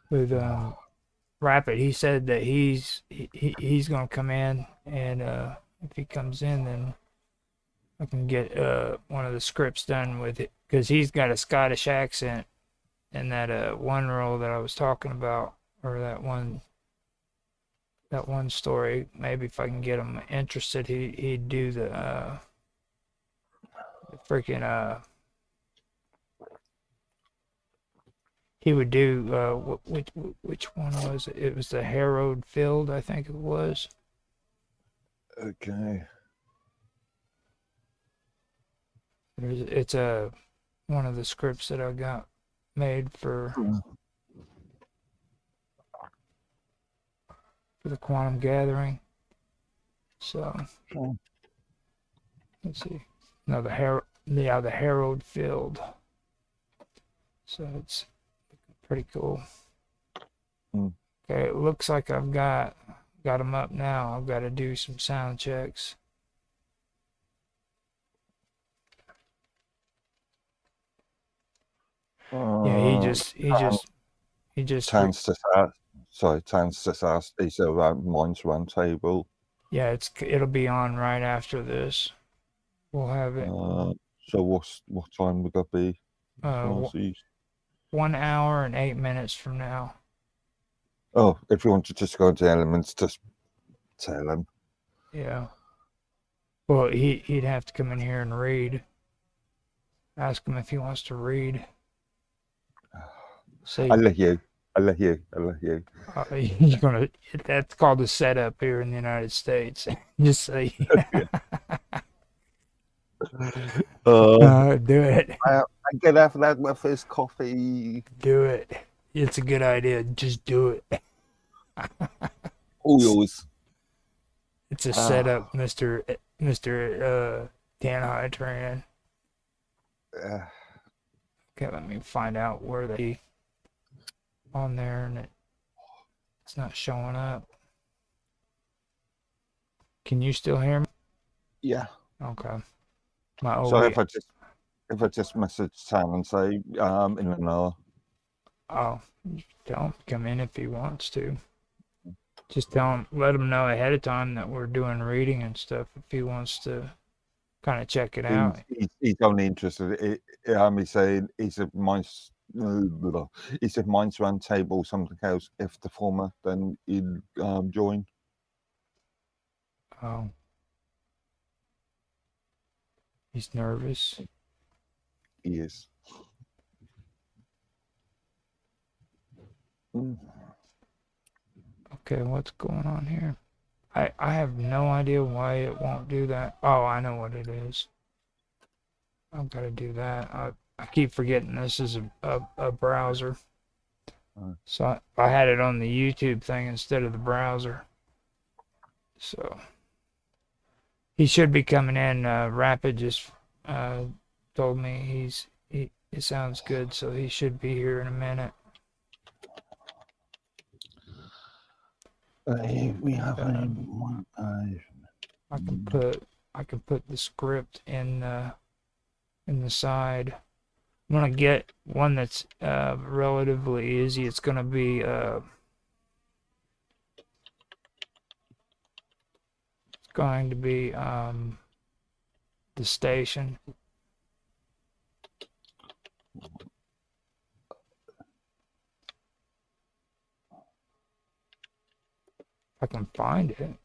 with Rapid. He said that he's gonna come in, and if he comes in, then I can get one of the scripts done with it because he's got a Scottish accent in that one role that I was talking about, or that one story. Maybe if I can get him interested, he'd do the freaking he would do which one was it? It was the Harrowed Field, I think it was. Okay. It's a one of the scripts that I got made for the Quantum Gathering. So Oh, let's see. No, the Harrowed Field. So it's pretty cool. mm. Okay, it looks like I've got them up now. I've got to do some sound checks. Yeah, Uh, he just Towns just asked. Sorry, Towns just asked. Is there a Minds Round Table? yeah, it'll be on right after this. We'll have it So what time would that be? uh 1 hour and 8 minutes from now. Oh, if you want to just go into elements, just tell them. Yeah. Well, he'd have to come in here and read. Ask him if he wants to read. I'll Say let you. I'll let you. I'll let you. you're gonna. That's called a setup here in the United States. Just say, do it, I get after that with his coffee. do it. It's a good idea. Just do it. Oils. It's a Ah, setup, Mister Dan Hytran. uh, Okay, let me find out where they on there, and it's not showing up. Can you still hear me? yeah. Okay. My So OB. if I just message Sam and say in an hour. Oh, tell him to come in if he wants to. Just let him know ahead of time that we're doing reading and stuff if he wants to kind of check it out. He's only interested. He's saying he's a Minds Round Table, something else. If the former, then he'll join. Oh, he's nervous. He is. Mm. Okay, what's going on here? I have no idea why it won't do that. Oh, I know what it is. I've got to do that. I keep forgetting this is a browser. Uh, So I had it on the YouTube thing instead of the browser. So he should be coming in. Rapid just uh, told me it sounds good, so he should be here in a minute. we have I can put the script in the side. I'm gonna get one that's relatively easy. It's going to be the station. If I can find it.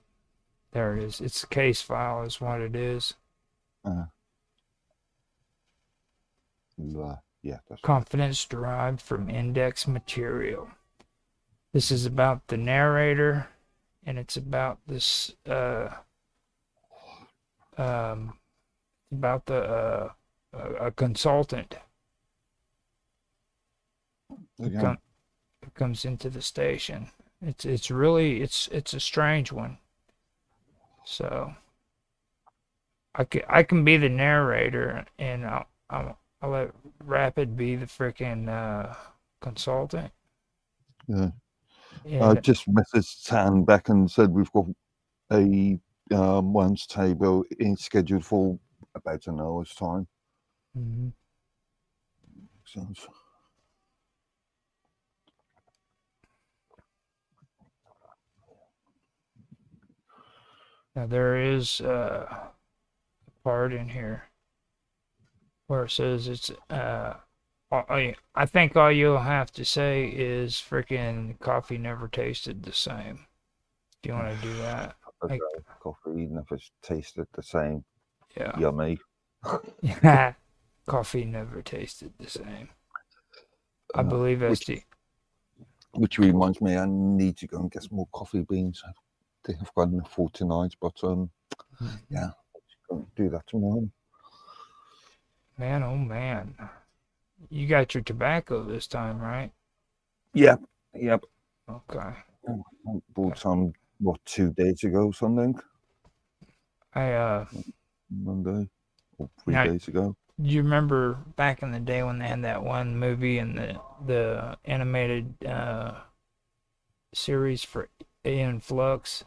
There it is. It's a case file, is what it is. yeah, that's right. Confidence derived from index material. This is about the narrator, and it's about this about a consultant who, Okay. who comes into the station. It's really it's a strange one. So I can be the narrator, and I'll let Rapid be the freaking consultant. Yeah. I And just messaged Tan back and said we've got a one's table in scheduled for about an hour's time. mhm. So, Now there is a part in here where it says it's I think all you'll have to say is freaking coffee never tasted the same. Do you want to do that? Like, Coffee never tasted the same. yeah. Yummy. Coffee never tasted the same. I Uh, believe that's which the. which reminds me, I need to go and get some more coffee beans. I think I've got enough for tonight, but yeah, I'll do that tomorrow. Man, oh man. You got your tobacco this time, right? Yep, yep. Okay. I bought some what 2 days ago, something I Monday or three Now days ago. you remember back in the day when they had that one movie and the animated series for Ian Flux?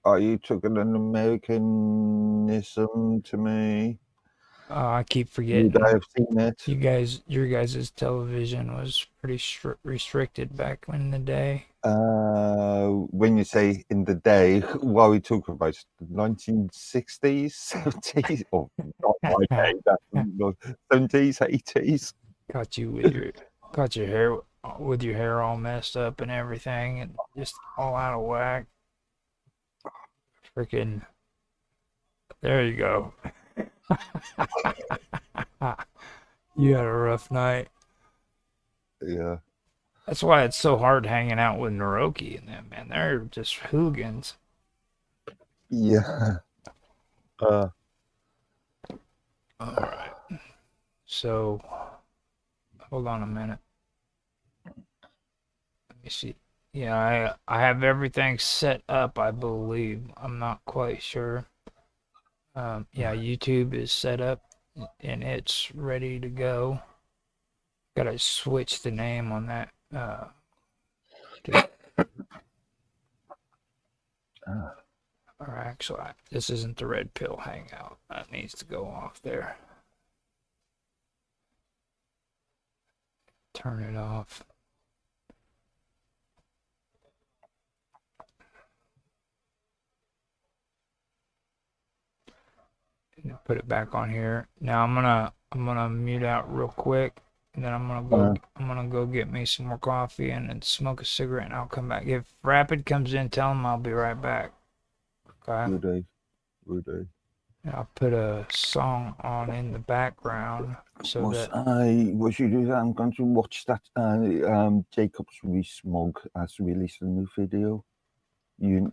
Are you talking an Americanism to me? I keep Would I forgetting. have seen it? Your guys' television was pretty restricted back in the day. When you say in the day, what are we talking about? The 1960s, 70s, or not my day, that 70s, 80s? Caught you caught your hair with your hair all messed up and everything, and just all out of whack. Freaking, there you go. You had a rough night. Yeah, That's why it's so hard hanging out with Naroki and them, man. They're just hooligans. yeah. Uh, All right. So, hold on a minute. Let me see. Yeah, I have everything set up, I believe. I'm not quite sure. Yeah, YouTube is set up and it's ready to go. Gotta switch the name on that. To, or actually, this isn't the Red Pill Hangout. That needs to go off there. Turn it off. Put it back on here. Now I'm gonna mute out real quick, and then I'm gonna go get me some more coffee and then smoke a cigarette, and I'll come back. If Rapid comes in, tell him I'll be right back. Okay. Rudy, Rudy. And I'll put a song on in the background so that Was you do that? I'm going to watch that. Jacob's Rees-Mogg has released a new video. You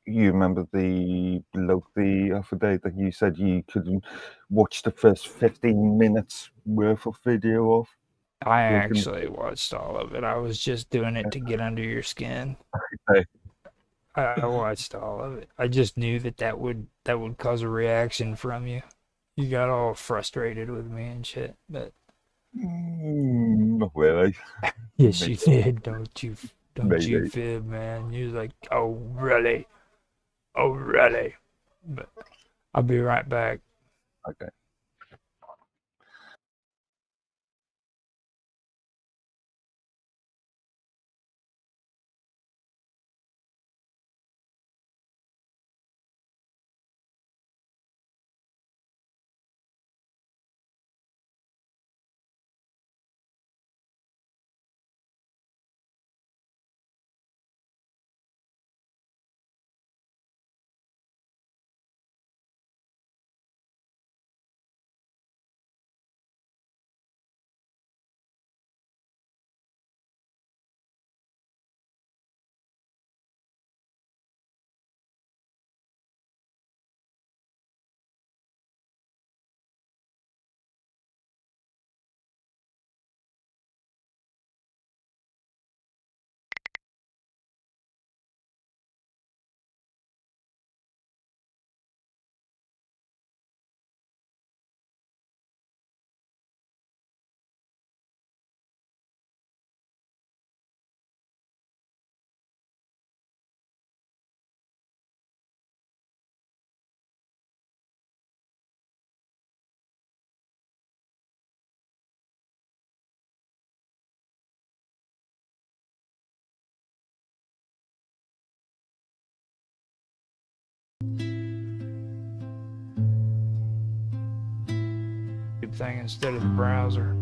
remember the bloke the other day that you said you could watch the first 15 minutes worth of video of? I Looking, actually watched all of it. I was just doing it to get under your skin. hey, I watched all of it. I just knew that would cause a reaction from you. You got all frustrated with me and shit, but not really. yes, you Maybe, did. Don't you maybe. fib, man? You was like, oh really, oh really. But I'll be right back. Okay. stupid thing instead of the browser.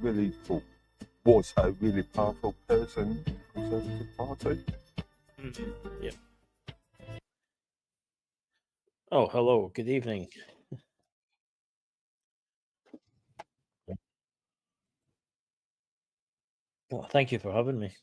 Really thought was a really powerful person in the Conservative Party. Yeah. Oh, hello. Good evening. Well, thank you for having me.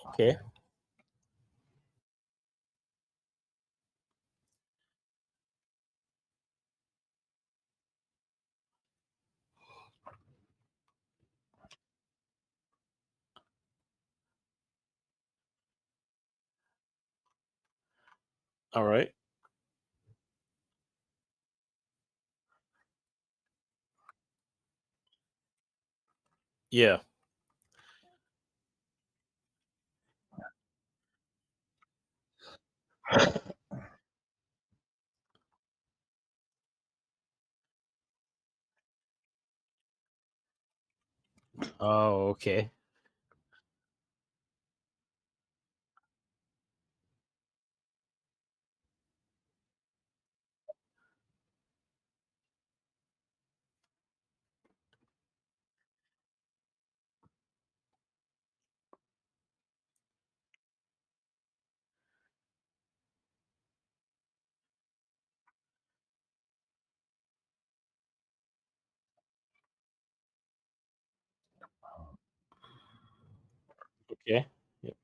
Okay. All right. Yeah. Oh, okay. Okay. Yep.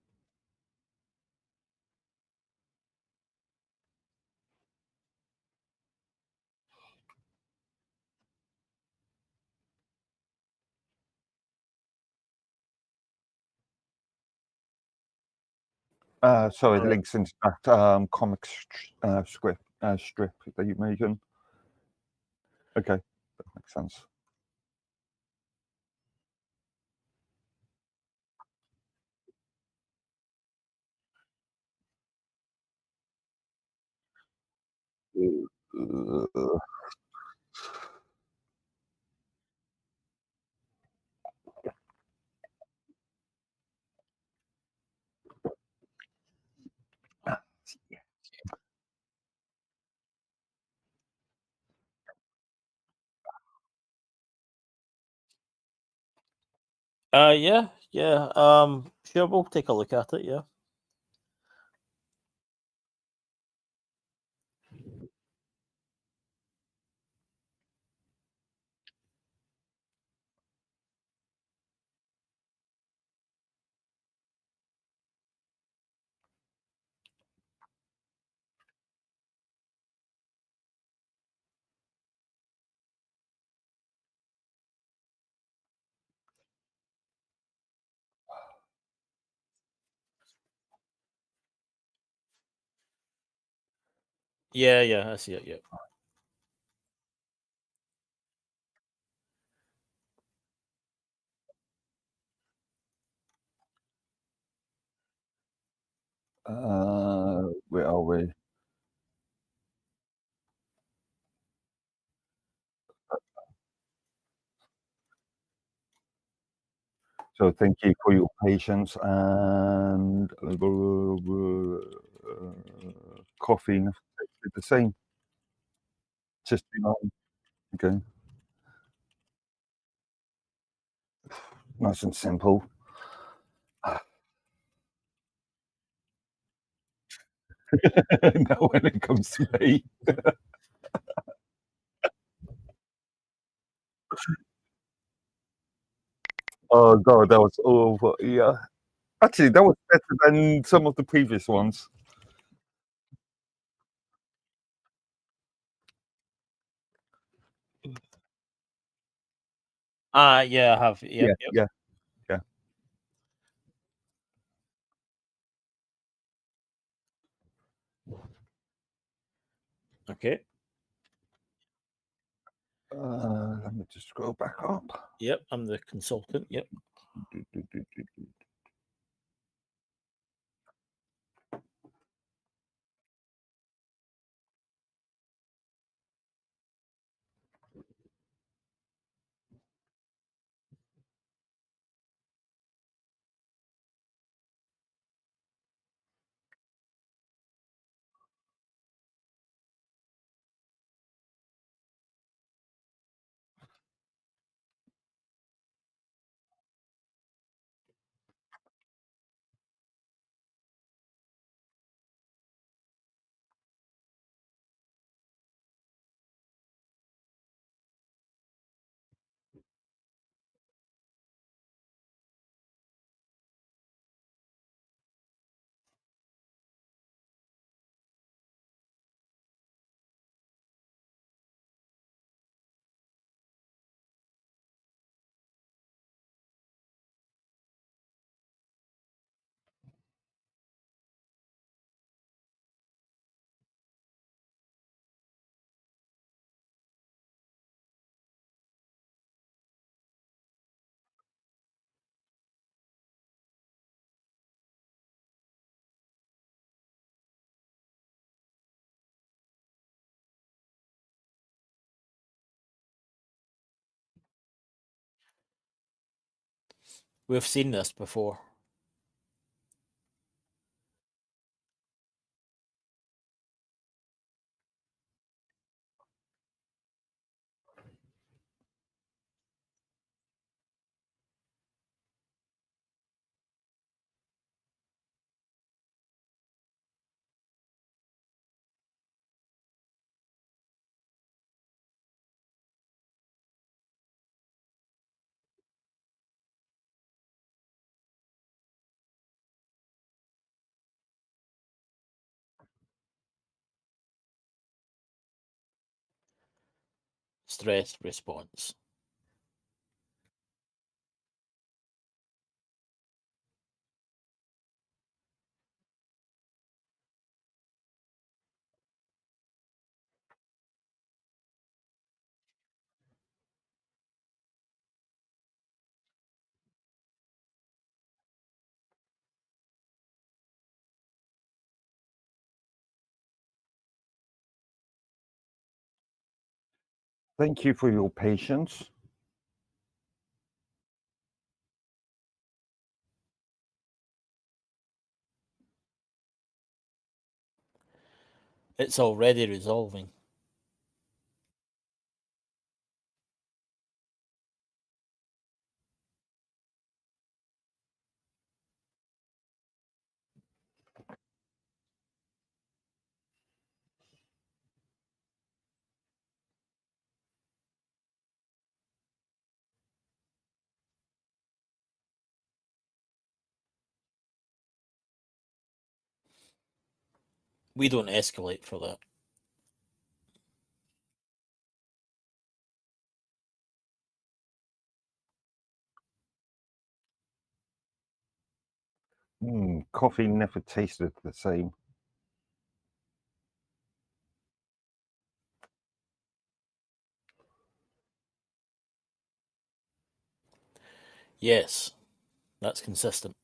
Sorry, Alright. links into that comic strip that you're making. Okay, that makes sense. Uh, Yeah, yeah. Sure, we'll take a look at it. Yeah. Yeah, yeah. I see it. Yeah. where are we? So thank you for your patience and coffee. Did the same. Just okay, nice and simple. Not when it comes to me. Oh god, that was awful. Yeah, actually, that was better than some of the previous ones. Yeah, I have. Yep. Yeah, Yep. yeah, yeah. Okay. Let me just scroll back up. Yep. I'm the consultant. Yep. We've seen this before. stress response. Thank you for your patience. It's already resolving. We don't escalate for that. Coffee never tasted the same. Yes, that's consistent.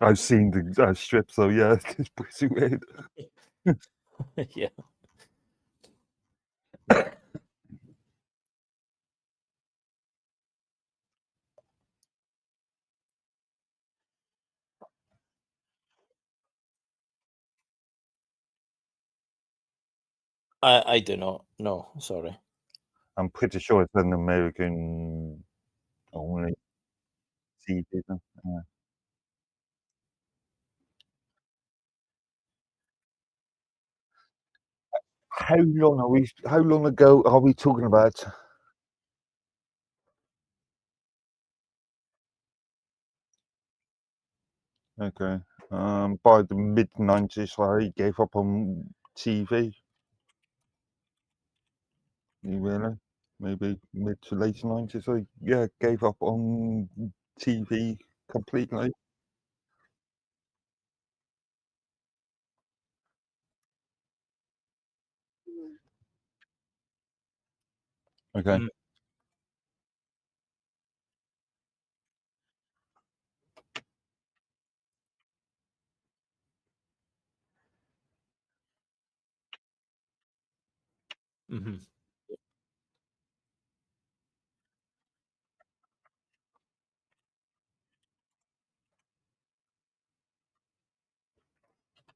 I've seen the strip, so yeah, it's pretty weird. Yeah. I do not. No, sorry. I'm pretty sure it's an American only TV. Yeah. How long ago are we talking about? Okay. By the mid-90s, I gave up on TV. Really? Maybe mid to late 90s. I gave up on TV completely. Okay. Mm. Mm-hmm.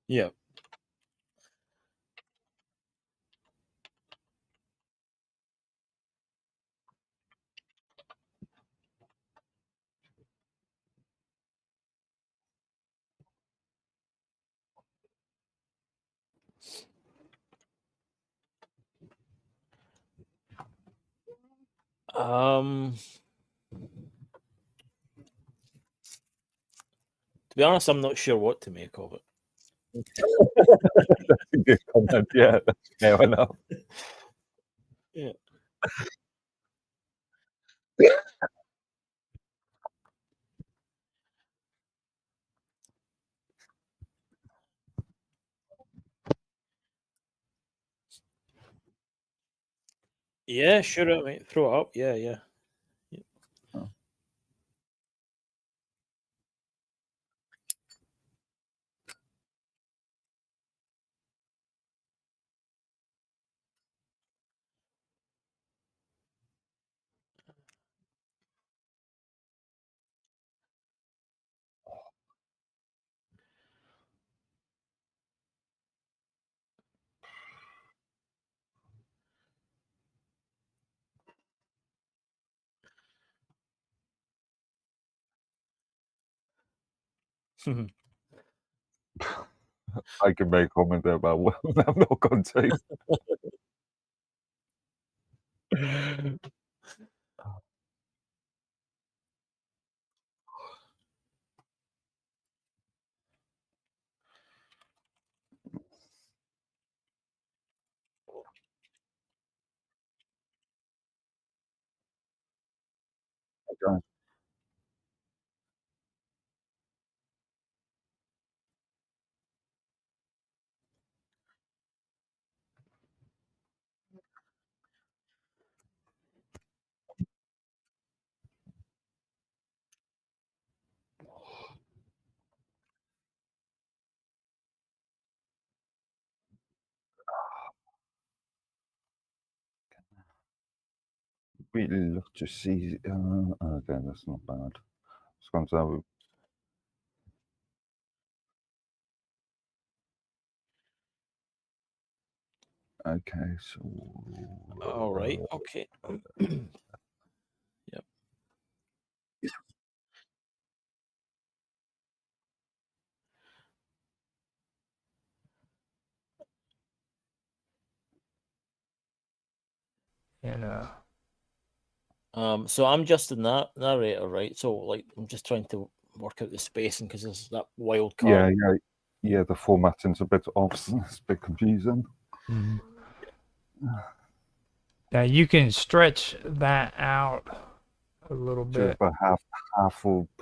Yeah. To be honest, I'm not sure what to make of it. That's a good comment. Yeah, that's fair enough. Yeah. Yeah, sure. I mean, throw it up. Yeah, yeah. I can make comment there about what I'm not going to. Okay. Really love to see. Okay, that's not bad. It's going to okay, so All right. Okay. Yep. And So I'm just the narrator, right? So like I'm just trying to work out the spacing because there's that wild card. yeah. The formatting's a bit off. It's a bit confusing. now you can stretch that out a little Just bit. about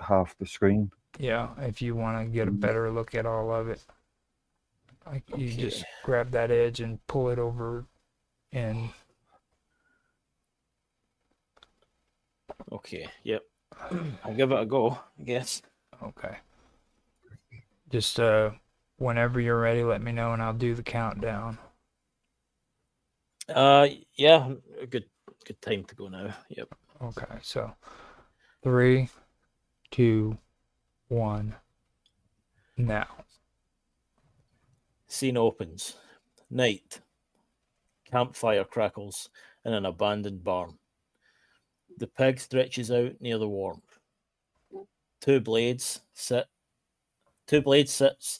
half the screen. Yeah, if you want to get a better look at all of it. Like you Okay. just grab that edge and pull it over and Okay. Yep. I'll give it a go, I guess. okay. Just whenever you're ready, let me know and I'll do the countdown. Yeah, a good time to go now. Yep. Okay, so 3, 2, 1, now. Scene opens. Night. Campfire crackles in an abandoned barn. The pig stretches out near the warmth. Two blades sits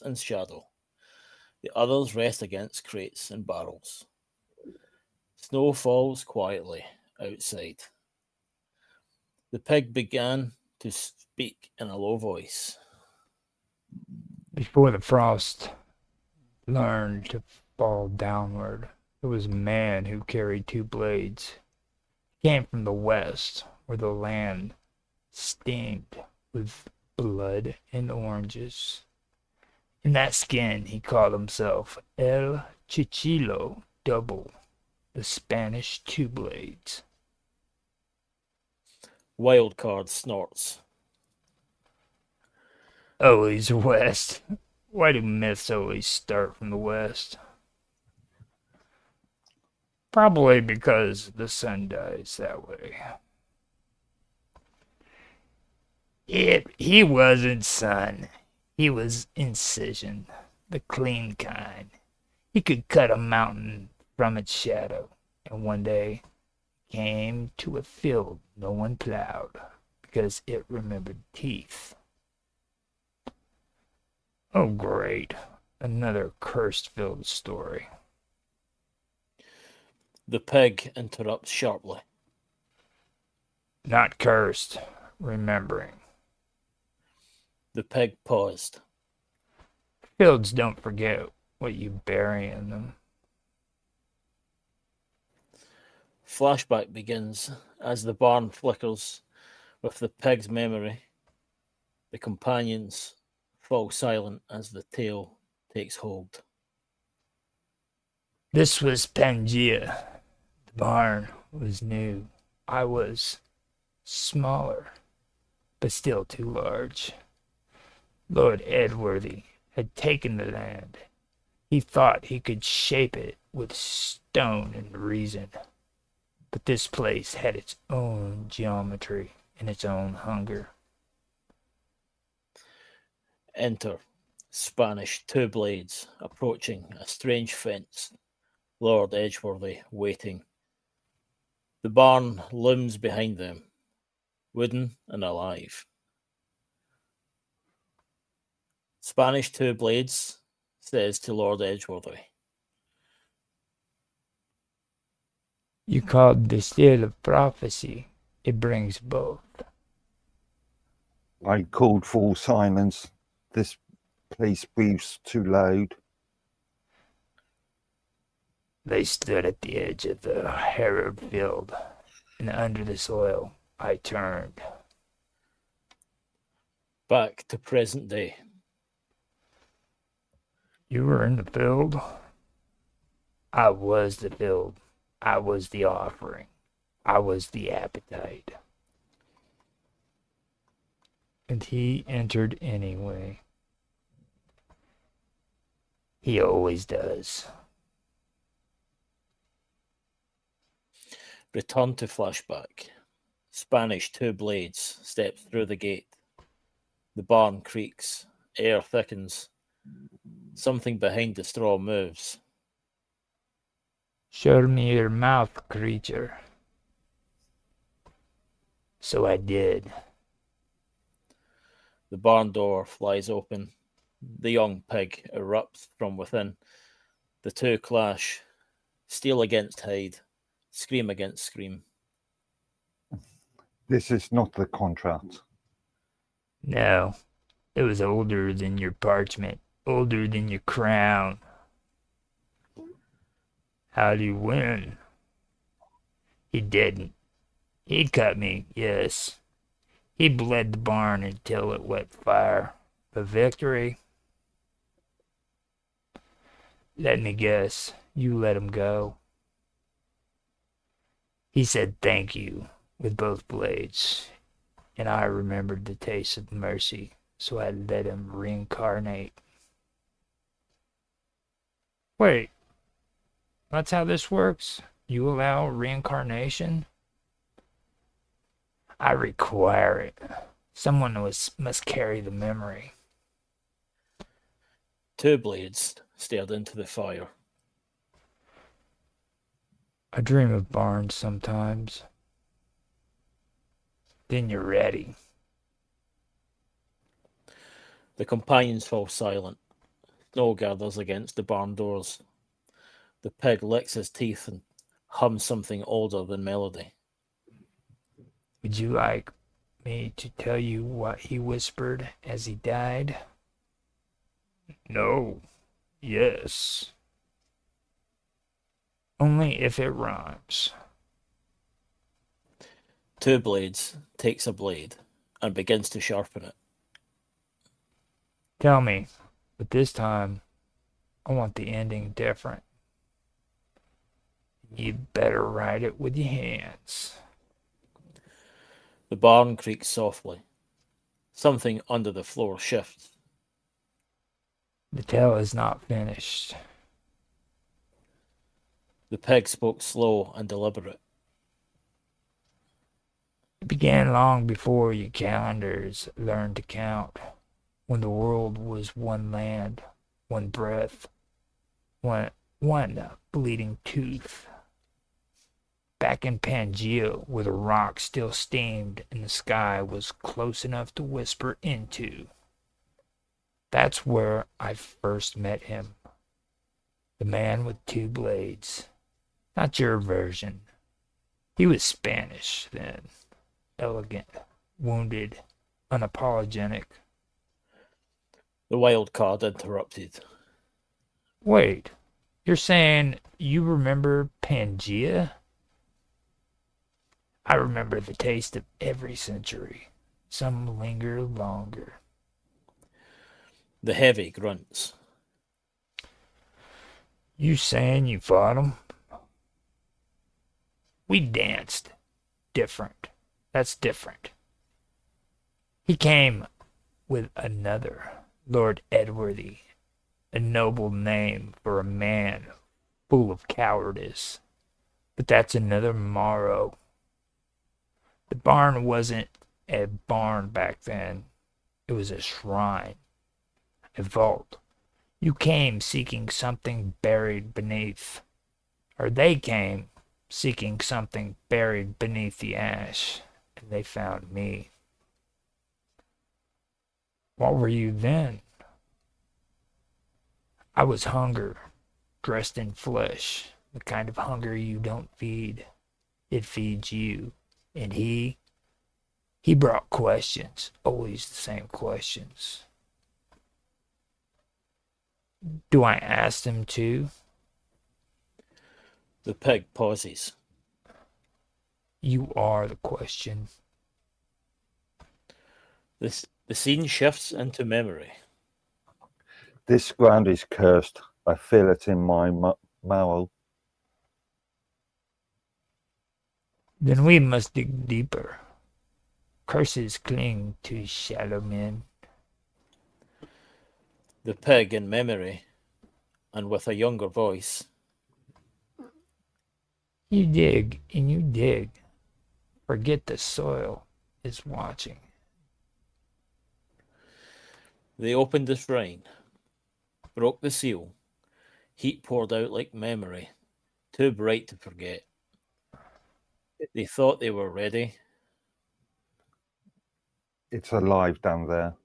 in shadow. The others rest against crates and barrels. Snow falls quietly outside. The pig began to speak in a low voice. Before the frost learned to fall downward, there was a man who carried 2 blades. He came from the west, where the land steamed with blood and oranges. In that skin, he called himself El Chichilo Double, the Spanish 2 blades. Wildcard snorts. Always west. Why do myths always start from the west? Probably because the sun dies that way. He wasn't sun. He was incision. the clean kind. He could cut a mountain from its shadow, and one day came to a field no one plowed because it remembered teeth. Oh, great. Another curse-filled story. The pig interrupts sharply. Not cursed, remembering. The pig paused. Fields don't forget what you bury in them. Flashback begins as the barn flickers with the pig's memory. The companions fall silent as the tale takes hold. This was Pangea. The barn was new. I was smaller, but still too large. Lord Edworthy had taken the land. He thought he could shape it with stone and reason. But this place had its own geometry and its own hunger. Enter Spanish two blades approaching a strange fence. Lord Edgeworthy waiting. The barn looms behind them, wooden and alive. Spanish two blades says to Lord Edgeworthy. You called the steel of prophecy. It brings both. I called for silence. This place breathes too loud. They stood at the edge of the harrowed field, and under the soil I turned. Back to present day. You were in the field? I was the field. I was the offering. I was the appetite. And he entered anyway. He always does. Return to flashback. Spanish two blades steps through the gate. The barn creaks. Air thickens. Something behind the straw moves. Show me your mouth, creature. So I did. The barn door flies open. The young pig erupts from within. The two clash. Steel against hide. Scream against scream. This is not the contract. No, it was older than your parchment, older than your crown. How'd he win? He didn't. He cut me, yes. He bled the barn until it wet fire. But victory? Let me guess, you let him go. He said thank you with both blades, and I remembered the taste of mercy, so I let him reincarnate. Wait, that's how this works? You allow reincarnation? I require it. Someone must carry the memory. Two blades stared into the fire. I dream of barns sometimes. Then you're ready. The companions fall silent. Snow gathers against the barn doors. The pig licks his teeth and hums something older than melody. Would you like me to tell you what he whispered as he died? No. Yes. Only if it rhymes. Two blades takes a blade and begins to sharpen it. Tell me, but this time I want the ending different. You better write it with your hands. The barn creaks softly. Something under the floor shifts. The tale is not finished. The pig spoke slow and deliberate. It began long before your calendars learned to count, when the world was one land. one breath, one bleeding tooth. Back in Pangea, where the rock still steamed and the sky was close enough to whisper into. That's where I first met him. The man with two blades. Not your version. He was Spanish then. Elegant, wounded, unapologetic. The wild card interrupted. Wait, you're saying you remember Pangea? I remember the taste of every century. Some linger longer. The heavy grunts. You saying you fought him? We danced. Different. That's different. He came with another, Lord Edworthy, a noble name for a man full of cowardice. But that's another morrow. The barn wasn't a barn back then. It was a shrine, a vault. You came seeking something buried beneath, or they came seeking something buried beneath the ash, and they found me. What were you then? I was hunger, dressed in flesh, the kind of hunger you don't feed. It feeds you. And he brought questions, always the same questions. Do I ask them too? The pig pauses. You are the question. The scene shifts into memory. This ground is cursed. I feel it in my marrow. Then we must dig deeper. Curses cling to shallow men. The pig in memory, and with a younger voice. You dig and you dig. Forget the soil is watching. They opened the shrine, broke the seal. Heat poured out like memory, too bright to forget. They thought they were ready. It's alive down there.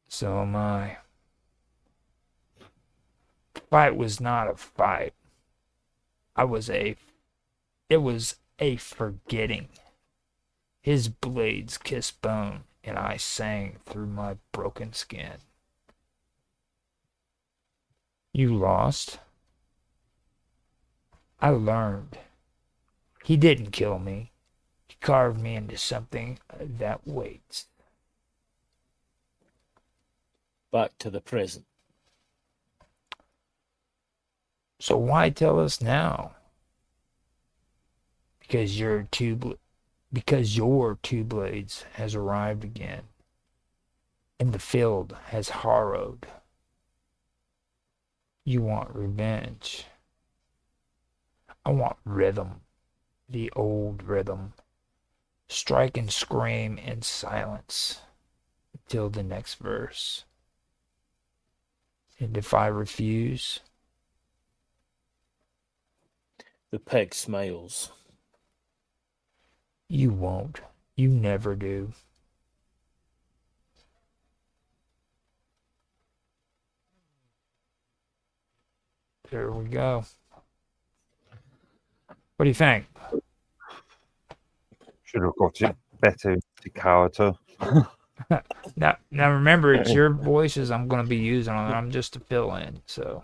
So am I. The fight was not a fight. It was a forgetting. His blades kissed bone, and I sang through my broken skin. You lost? I learned. He didn't kill me. He carved me into something that waits. Back to the present. So why tell us now? Because your two blades has arrived again, and the field has harrowed. You want revenge. I want rhythm, the old rhythm. Strike and scream in silence until the next verse. And if I refuse, The pig smiles. you won't. You never do. There we go. What do you think? Should have got it better to character. Now remember, it's your voices I'm going to be using on it. I'm just a fill-in, so.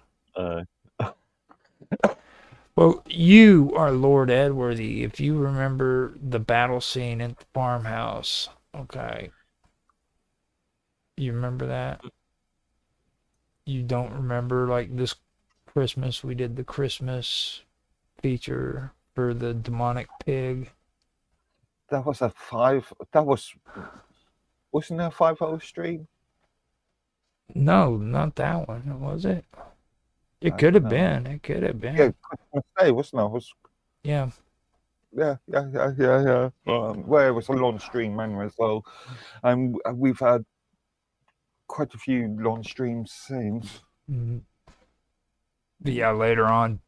Well, you are Lord Edworthy. If you remember the battle scene at the farmhouse, okay. You remember that? You don't remember, like, this Christmas, we did the Christmas feature for the demonic pig? That was wasn't there a 5-hour stream? No, not that one, was it? It could have been. It could have been. Yeah, Christmas Day, wasn't it? Yeah. Well, it was a long stream anyway, so we've had quite a few long streams since. Mhm. But yeah, later on,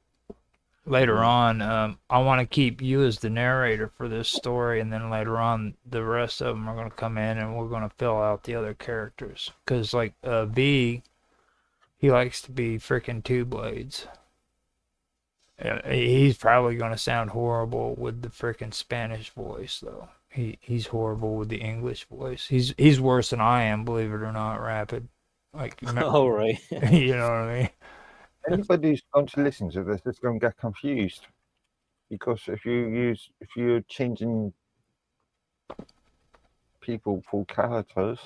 I want to keep you as the narrator for this story, and then later on, the rest of them are going to come in, and we're going to fill out the other characters. Because like V, he likes to be freaking two blades. He's probably going to sound horrible with the freaking Spanish voice, though. He's horrible with the English voice. He's worse than I am, believe it or not. Rapid, like All right. you know what I mean? Anybody who's going to listen to this is going to get confused, because if you're changing people for characters,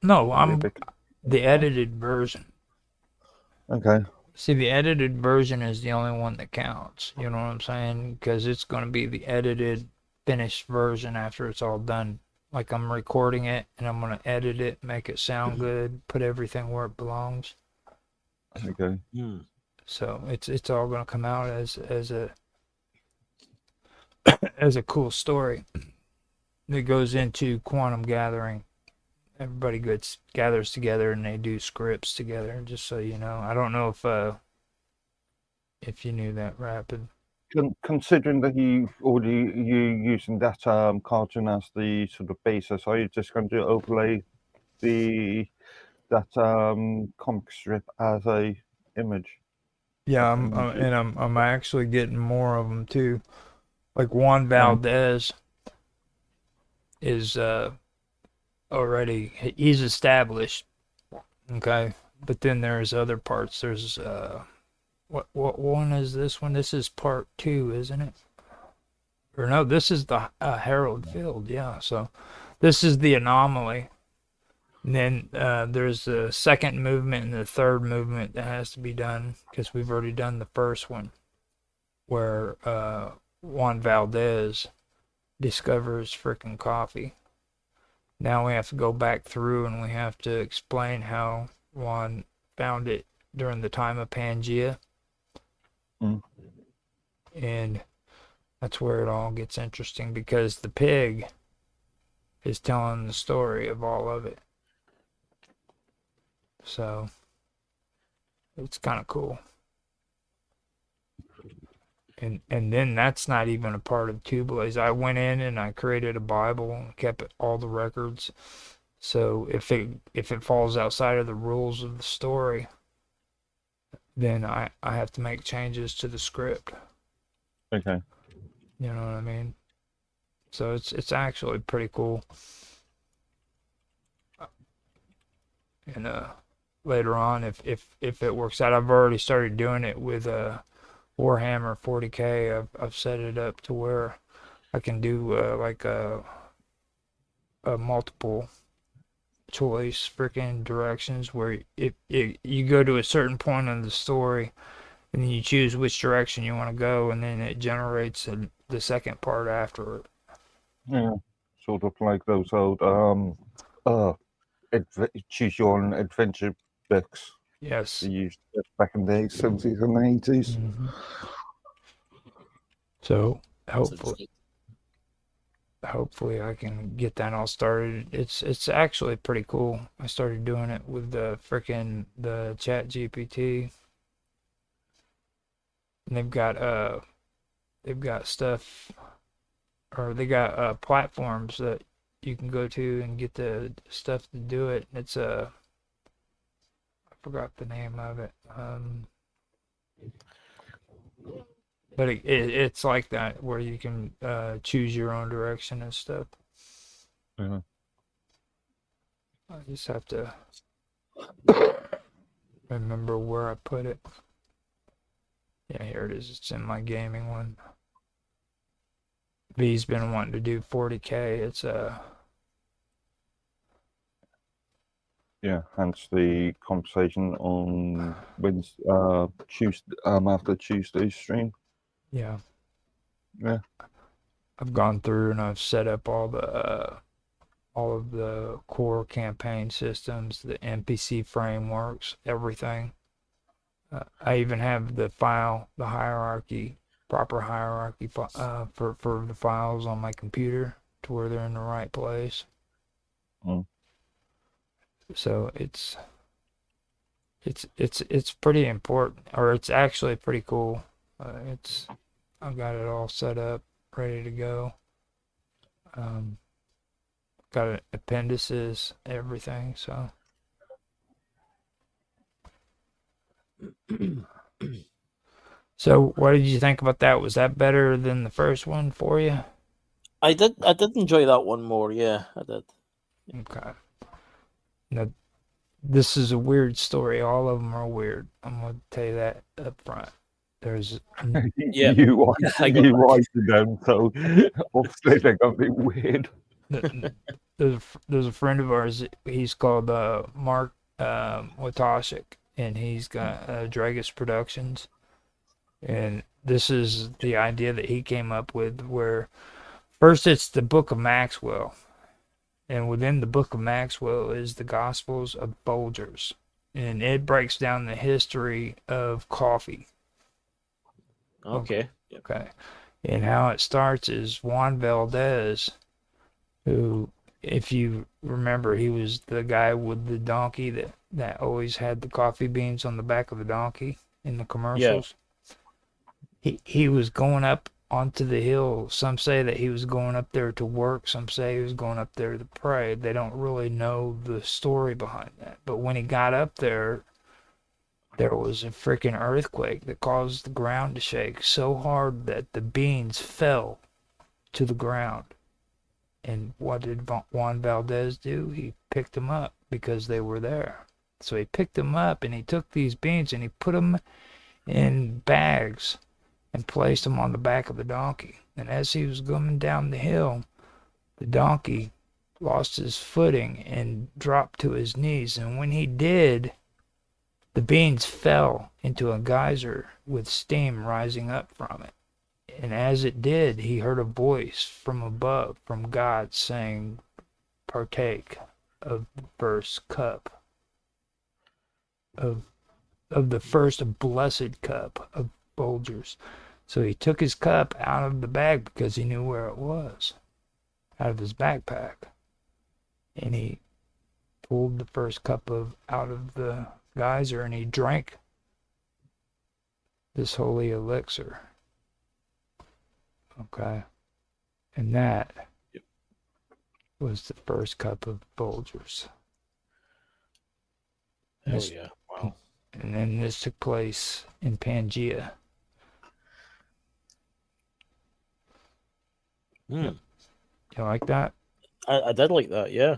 No, it'll be a I'm bit- the edited version. okay. See, the edited version is the only one that counts. You know what I'm saying? Because it's going to be the edited, finished version after it's all done. Like I'm recording it and I'm going to edit it, make it sound good, put everything where it belongs. Okay. So it's all going to come out as a as a cool story that goes into quantum gathering. Everybody gathers together and they do scripts together. Just so you know, I don't know if you knew that, Rapid. Considering that you using that cartoon as the sort of basis, are you just going to overlay that comic strip as a image? Yeah, I'm actually getting more of them too. Like Juan Valdez is already he's established, okay. But then there's other parts. There's what one is this one? This is part 2, isn't it? Or no, this is the Harold Field. Yeah, so this is the anomaly. And then there's the second movement and the third movement that has to be done because we've already done the first one, where Juan Valdez discovers frickin' coffee. Now we have to go back through and we have to explain how Juan found it during the time of Pangea. And that's where it all gets interesting because the pig is telling the story of all of it. So it's kind of cool. And then that's not even a part of Two Blaze. I went in and I created a Bible and kept all the records. So if it falls outside of the rules of the story, then I have to make changes to the script. Okay. You know what I mean? So it's actually pretty cool. And later on, if it works out, I've already started doing it with Warhammer 40K. I've set it up to where I can do like a multiple choice freaking directions where if you go to a certain point in the story and then you choose which direction you want to go and then it generates the second part after it. Yeah, sort of like those old choose your own adventure books Yes. they used back in the 70s and 80s. Mm-hmm. So hopefully I can get that all started. It's actually pretty cool. I started doing it with the Chat GPT. And they've got stuff, or they got platforms that you can go to and get the stuff to do it. It's I forgot the name of it. But it's like that where you can choose your own direction and stuff. Yeah. I just have to remember where I put it. Yeah, here it is. It's in my gaming one. V's been wanting to do 40K. It's Yeah, hence the conversation on Wednesday, Tuesday, after Tuesday's stream. Yeah. Yeah. I've gone through and I've set up all of the core campaign systems, the NPC frameworks, everything. I even have the hierarchy, proper hierarchy for the files on my computer to where they're in the right place. So it's pretty important, or it's actually pretty cool. It's I've got it all set up, ready to go. Um, got appendices, everything. So so what did you think about that? Was that better than the first one for you? I did enjoy that one more. Yeah, I did. Okay. Now this is a weird story. All of them are weird. I'm gonna tell you that up front. There's Yeah. You want I got you that. write them, so obviously they're gonna be weird. there's a friend of ours. He's called Mark Watashik, and he's got Dragus Productions. And this is the idea that he came up with, where first it's the Book of Maxwell, and within the Book of Maxwell is the Gospels of Folgers, and it breaks down the history of coffee. Okay. Yep. Okay, and how it starts is Juan Valdez, who, if you remember, he was the guy with the donkey that always had the coffee beans on the back of the donkey in the commercials. He was going up onto the hill. Some say that he was going up there to work. Some say he was going up there to pray. They don't really know the story behind that. But when he got up there was a freaking earthquake that caused the ground to shake so hard that the beans fell to the ground. And what did Juan Valdez do? He picked them up because they were there. So he picked them up and he took these beans and he put them in bags and placed them on the back of the donkey. And as he was coming down the hill, the donkey lost his footing and dropped to his knees. And when he did, the beans fell into a geyser with steam rising up from it. And as it did, he heard a voice from above, from God, saying, partake of the first cup, of the first blessed cup of Folgers. So he took his cup out of the bag because he knew where it was, out of his backpack. And he pulled the first cup out of the geyser and he drank this holy elixir. Okay. And that was the first cup of Folgers. Hell yeah. Wow. And then this took place in Pangea. Mm. You like that? I did like that. Yeah.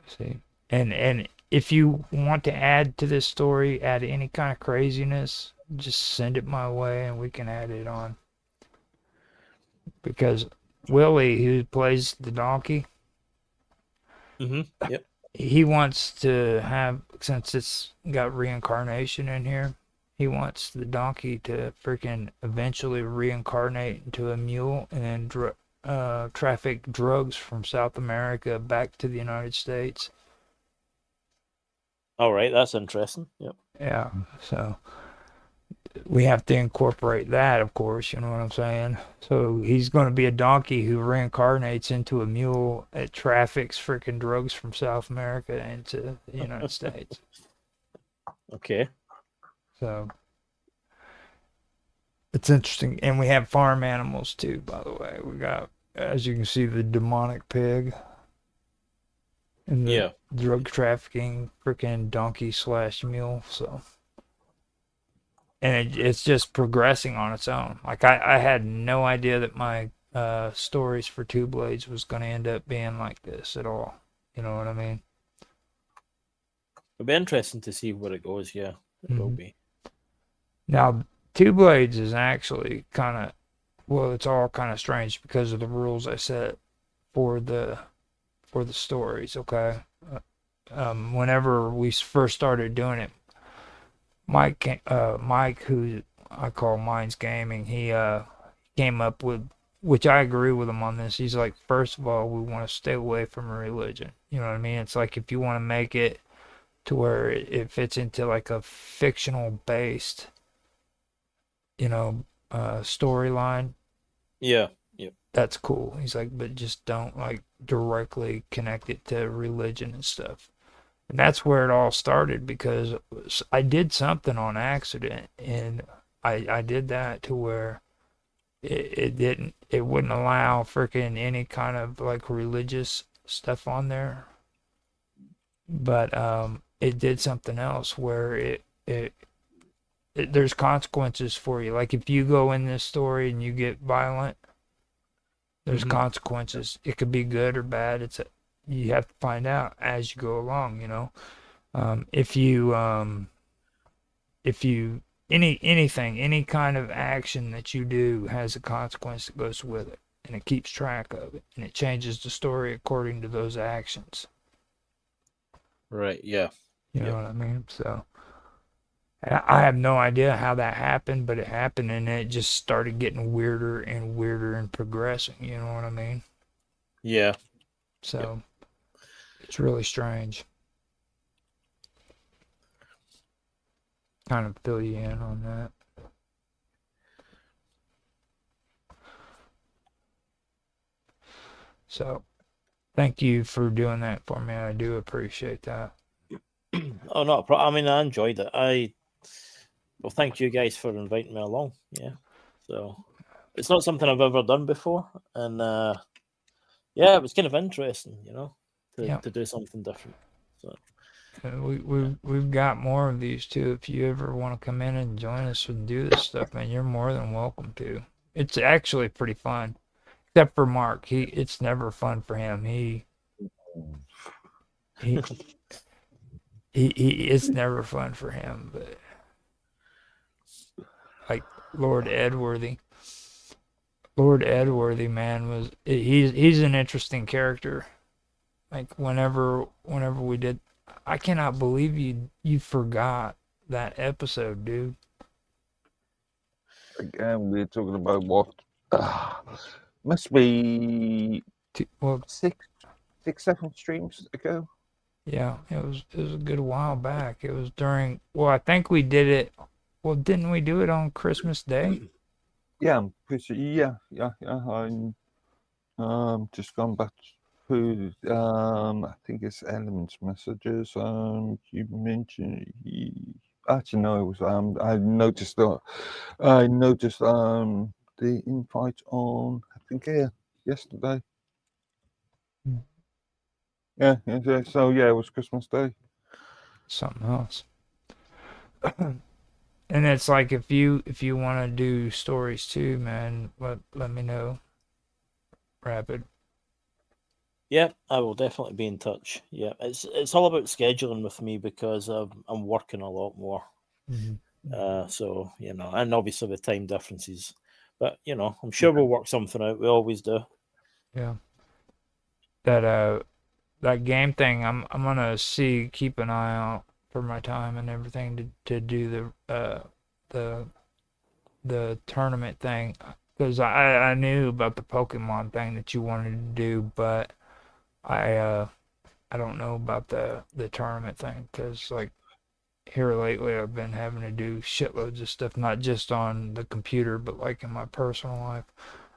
See? And if you want to add to this story, add any kind of craziness, just send it my way and we can add it on. Because Willie, who plays the donkey, Yep. he wants to have, since it's got reincarnation in here, he wants the donkey to freaking eventually reincarnate into a mule and then traffic drugs from South America back to the United States. All right, that's interesting. Yep. Yeah, so we have to incorporate that, of course, you know what I'm saying? So he's going to be a donkey who reincarnates into a mule that traffics freaking drugs from South America into the United States. Okay. So it's interesting. And we have farm animals too, by the way. We got, as you can see, the demonic pig and the drug trafficking freaking donkey / mule. So, and it's just progressing on its own. Like I had no idea that my stories for Two Blades was going to end up being like this at all. You know what I mean? It'll be interesting to see where it goes. Yeah, it will be. Now, Two Blades is actually kind of, well, it's all kind of strange because of the rules I set for the stories. Okay, whenever we first started doing it, Mike, who I call Minds Gaming, he came up with, which I agree with him on this. He's like, first of all, we want to stay away from religion. You know what I mean? It's like if you want to make it to where it fits into like a fictional based, storyline. Yeah. Yep. That's cool. He's like, but just don't like directly connect it to religion and stuff. And that's where it all started because I did something on accident, and I did that to where it wouldn't allow freaking any kind of like religious stuff on there, but it did something else where there's consequences for you. Like if you go in this story and you get violent, there's consequences. It could be good or bad. You have to find out as you go along. If you anything, any kind of action that you do has a consequence that goes with it, and it keeps track of it, and it changes the story according to those actions. Right. Yeah. You know what I mean? So I have no idea how that happened, but it happened, and it just started getting weirder and weirder and progressing. You know what I mean? Yeah. So it's really strange. Kind of fill you in on that. So thank you for doing that for me. I do appreciate that. Oh, not a problem. I mean, I enjoyed it. Well, thank you guys for inviting me along. Yeah. So it's not something I've ever done before, and yeah, it was kind of interesting, to do something different. So We've got more of these too. If you ever want to come in and join us and do this stuff, man, you're more than welcome to. It's actually pretty fun, except for Mark. It's never fun for him. He it's never fun for him. But like Lord Edworthy, man, he's an interesting character. Like whenever we did, I cannot believe you forgot that episode, dude. Again, we're talking about what must be Well, 6-7 streams ago. yeah, it was a good while back. It was during. Well, I think we did it. Well, didn't we do it on Christmas Day? Yeah, I'm pretty. Yeah. I'm just gone back through. I think it's Elements messages. You mentioned. Actually, no, it was. I noticed that. I noticed the invite on. I think yesterday. Yeah. So yeah, it was Christmas Day. Something else. And it's like if you want to do stories too, man, let me know. Rapid. yeah, I will definitely be in touch. Yeah, it's all about scheduling with me because I'm working a lot more. So and obviously the time differences, but I'm sure we'll work something out. We always do. Yeah. That game thing, I'm gonna keep an eye out for my time and everything to do the tournament thing, because I knew about the Pokemon thing that you wanted to do, but I don't know about the tournament thing, because like here lately I've been having to do shitloads of stuff, not just on the computer, but like in my personal life.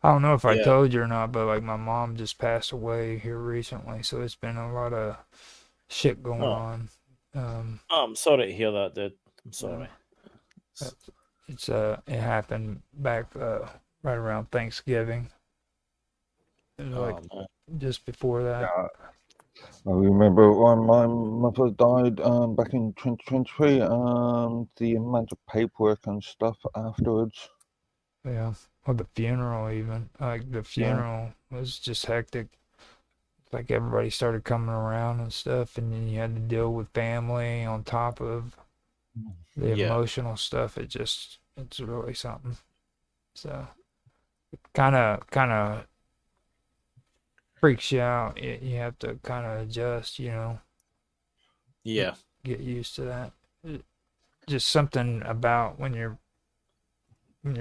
I don't know if I told you or not, but like my mom just passed away here recently, so it's been a lot of shit going on. I'm sorry to hear that, dude. I'm sorry. It happened back right around Thanksgiving. It was like just before that. Yeah. I remember when my mother died back in 2023. The amount of paperwork and stuff afterwards. Yeah. Or the funeral even. Like the funeral was just hectic. Like everybody started coming around and stuff, and then you had to deal with family on top of the emotional stuff. It's really something. So kind of freaks you out. You have to kind of adjust, Yeah. Get used to that. Just something about when your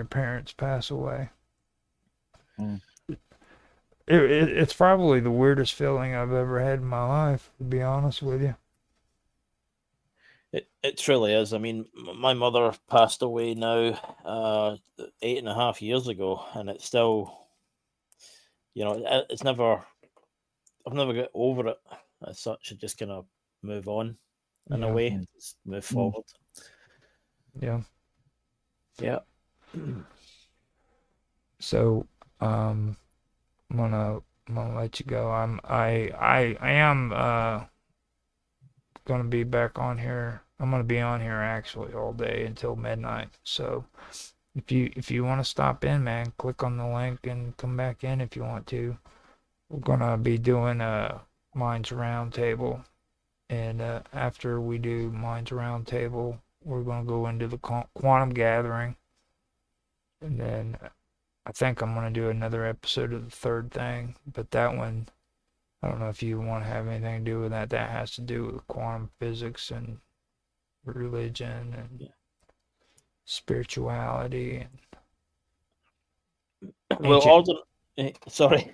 parents pass away. It's probably the weirdest feeling I've ever had in my life, to be honest with you. It truly is. I mean, my mother passed away now 8.5 years ago, and it's still, it's never. I've never got over it as such. I just kind of move on. in a Yeah. way. Just move forward. Yeah. Yeah. So, I'm gonna let you go. I am gonna be back on here. I'm gonna be on here actually all day until midnight. So if you want to stop in, man, click on the link and come back in if you want to. We're gonna be doing a Minds Roundtable, and after we do Minds Roundtable, we're gonna go into the quantum gathering, and then I think I'm gonna do another episode of the third thing, but that one I don't know if you want to have anything to do with that. That has to do with quantum physics and religion and spirituality and Well, ancient sorry.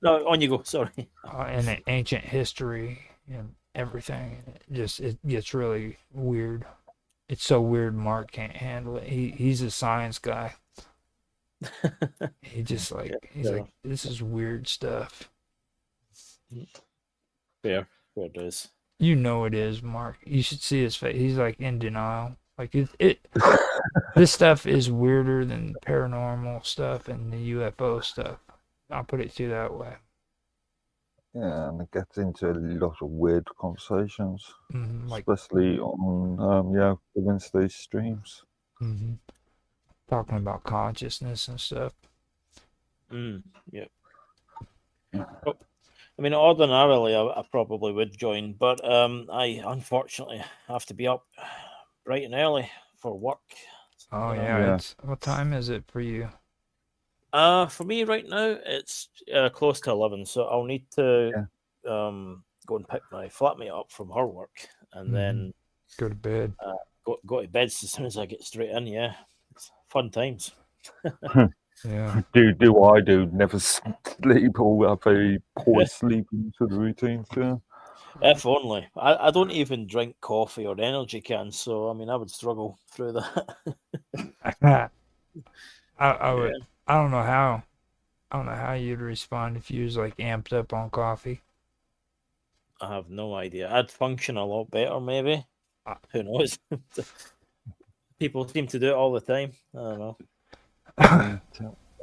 No, on you go. Sorry. and ancient history and everything. It gets really weird. It's so weird. Mark can't handle it. He's a science guy. He's Yeah. like, this is weird stuff. Fair it is. You know it is, Mark. You should see his face. He's like in denial. Like this stuff is weirder than paranormal stuff and the UFO stuff. I'll put it to you that way. Yeah, and it gets into a lot of weird conversations, Like especially on the Wednesday streams. talking about consciousness and stuff. Yeah. Oh, I mean, ordinarily, I probably would join, but I unfortunately have to be up bright and early for work. Oh You know? yeah, Yeah. it's what time is it for you? For me right now, it's close to 11, so I'll need to go and pick my flatmate up from her work, and then Go to bed. go to bed as soon as I get straight in. Yeah, it's fun times. Yeah. Do I do never sleep or have a poor sleeping sort of routine? So. If only. I don't even drink coffee or energy cans, so I mean I would struggle through that. I would. I don't know how. I don't know how you'd respond if you was like amped up on coffee. I have no idea. I'd function a lot better, maybe. Who knows? People seem to do it all the time. I don't know.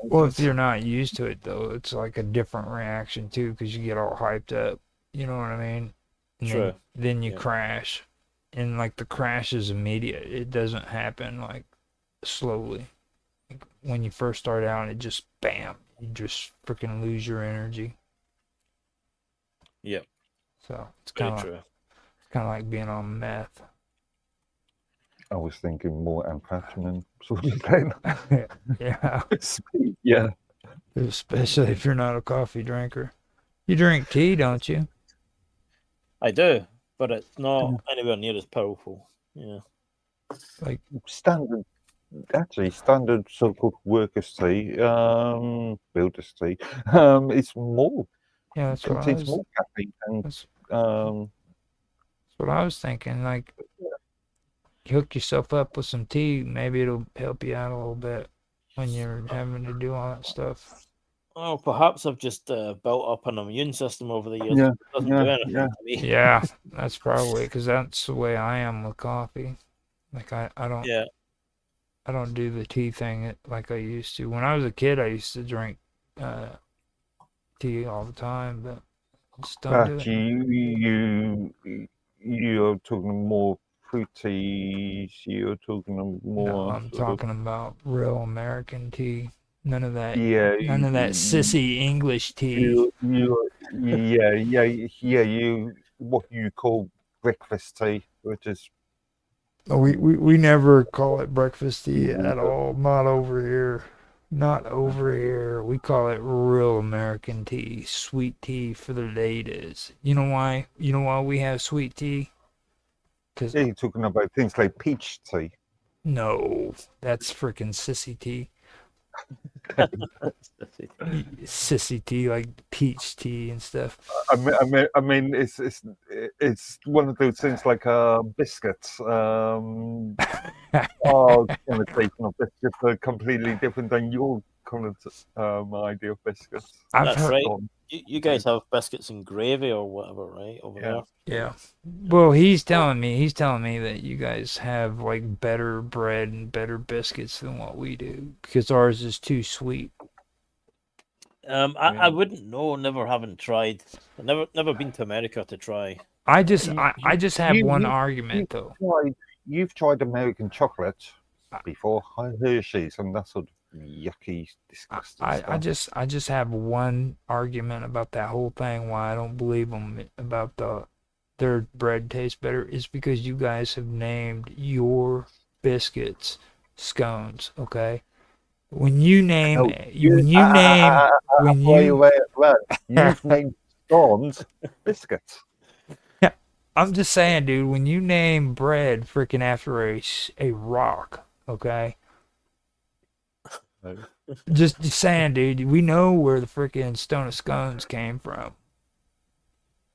Well, if you're not used to it though, it's like a different reaction too, because you get all hyped up. You know what I mean? And True. Then you crash, and like the crash is immediate. It doesn't happen like slowly. Like, when you first start out, it just bam, you just freaking lose your energy. Yep. So it's Very kind of true. like being on meth. I was thinking more amphetamine sort of thing. Yeah. Yeah. Especially if you're not a coffee drinker. You drink tea, don't you? I do, but it's not anywhere near as powerful. Yeah. Like standard so-called workers' tea, builders' tea, it's more, yeah, that's what I contains was. more caffeine and That's what I was thinking. Like, hook yourself up with some tea. Maybe it'll help you out a little bit when you're having to do all that stuff. Oh, perhaps I've just built up an immune system over the years. Yeah, It doesn't do anything to me. Yeah, that's probably because that's the way I am with coffee. Like I don't. Yeah. I don't do the tea thing like I used to. When I was a kid, I used to drink tea all the time, but I just don't do but it. you're talking more fruity, you're talking No, more I'm talking about real American tea. None of that. yeah, None of that sissy English tea. you what you call breakfast tea, which is We never call it breakfast tea at all. Not over here. Not over here. We call it real American tea. Sweet tea for the ladies. You know why? You know why we have sweet tea? Cause you're talking about things like peach tea. no, that's freaking sissy tea. Sissy tea, like peach tea and stuff. I mean, it's one of those things like biscuits. Our connotation of biscuits are completely different than your idea of biscuits. I've That's heard, right. You guys have biscuits and gravy or whatever, right? Over Yeah. Yeah. Well, he's telling me that you guys have like better bread and better biscuits than what we do because ours is too sweet. there. I Yeah. wouldn't know, never having tried. I've never been to America to try. I just have one You, argument though. you've tried American chocolate I, before, Hershey's, and that sort of yucky, disgusting stuff. I just have one argument about that whole thing why I don't believe them about their bread tastes better is because you guys have named your biscuits scones, okay? When you name No, you, when you name when before you you wait, well, you've named scones biscuits. I'm just saying, dude, when you name bread freaking after a rock, okay? No. Just saying, dude, we know where the freaking stone of scones came from.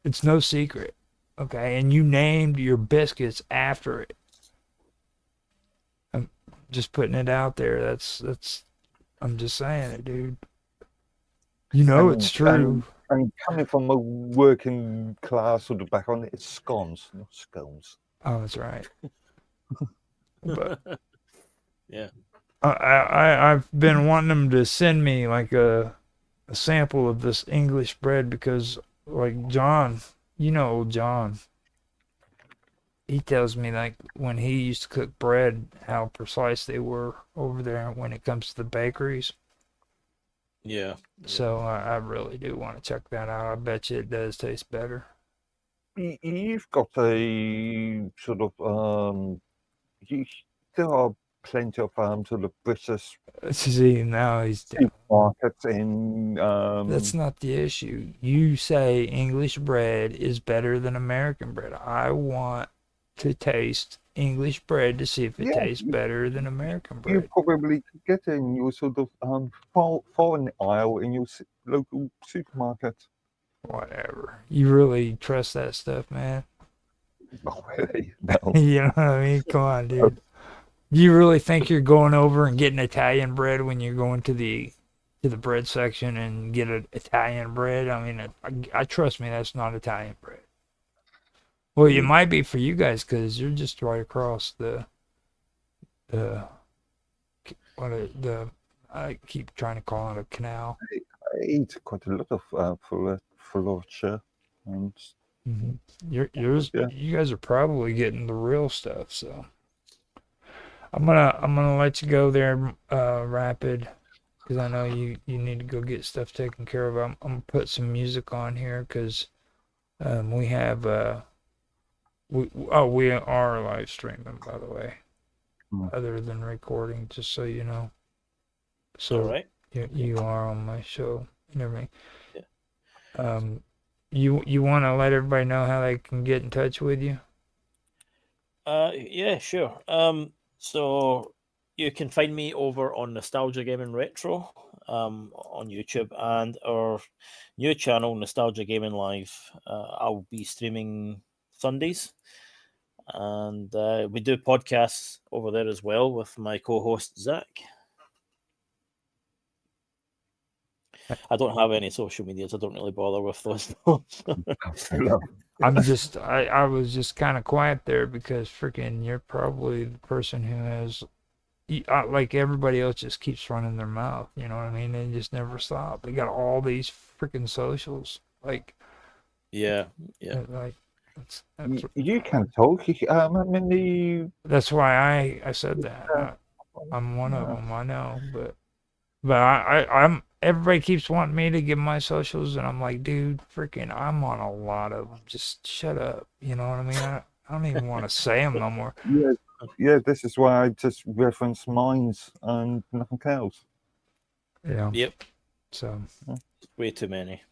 It's no secret, okay? And you named your biscuits after it. I'm just putting it out there. I'm just saying it, dude. You know it's And, true. and coming from a working class sort of background, it's scones, not scones. Oh, that's right. But Yeah. I've been wanting them to send me like a sample of this English bread because like John, you know old John, he tells me like when he used to cook bread how precise they were over there when it comes to the bakeries. Yeah. So I really do want to check that out. I bet you it does taste better. You've got a sort of there are plenty of sort of British See, now he's supermarkets in that's not the issue. You say English bread is better than American bread. I want to taste English bread to see if it yeah, tastes better than American you bread. probably could get it in your sort of foreign aisle in your local supermarket. Whatever. You really trust that stuff, man? Not really, no. You know what I mean? Come on, dude. Do you really think you're going over and getting Italian bread when you're going to the bread section and get an Italian bread? I mean, I trust me, that's not Italian bread. Well, it might be for you guys because you're just right across the the I keep trying to call it a canal. I eat quite a lot of focaccia, and Mm-hmm. yeah. You guys are probably getting the real stuff. So I'm gonna let you go there, Rapid, because I know you need to go get stuff taken care of. I'm gonna put some music on here because we have we are live streaming, by the way, other than recording, just so you know. So All right. you are on my show and everything. Yeah. You want to let everybody know how they can get in touch with you? Yeah, sure. So you can find me over on Nostalgia Gaming Retro, on YouTube, and our new channel, Nostalgia Gaming Live. I'll be streaming Sundays, and we do podcasts over there as well with my co-host Zach. I don't have any social medias. I don't really bother with those. I was just kind of quiet there because freaking you're probably the person who has like everybody else just keeps running their mouth, you know what I mean? They just never stop. They got all these freaking socials, like yeah. like You can talk. I mean, that's why I said that. I'm one of them, I know, but I'm everybody keeps wanting me to give my socials, and I'm like, dude, freaking, I'm on a lot of them. Just shut up, you know what I mean? I don't even want to say them no more. yeah, this is why I just reference mines and nothing else. Yeah. Yep. So Way too many.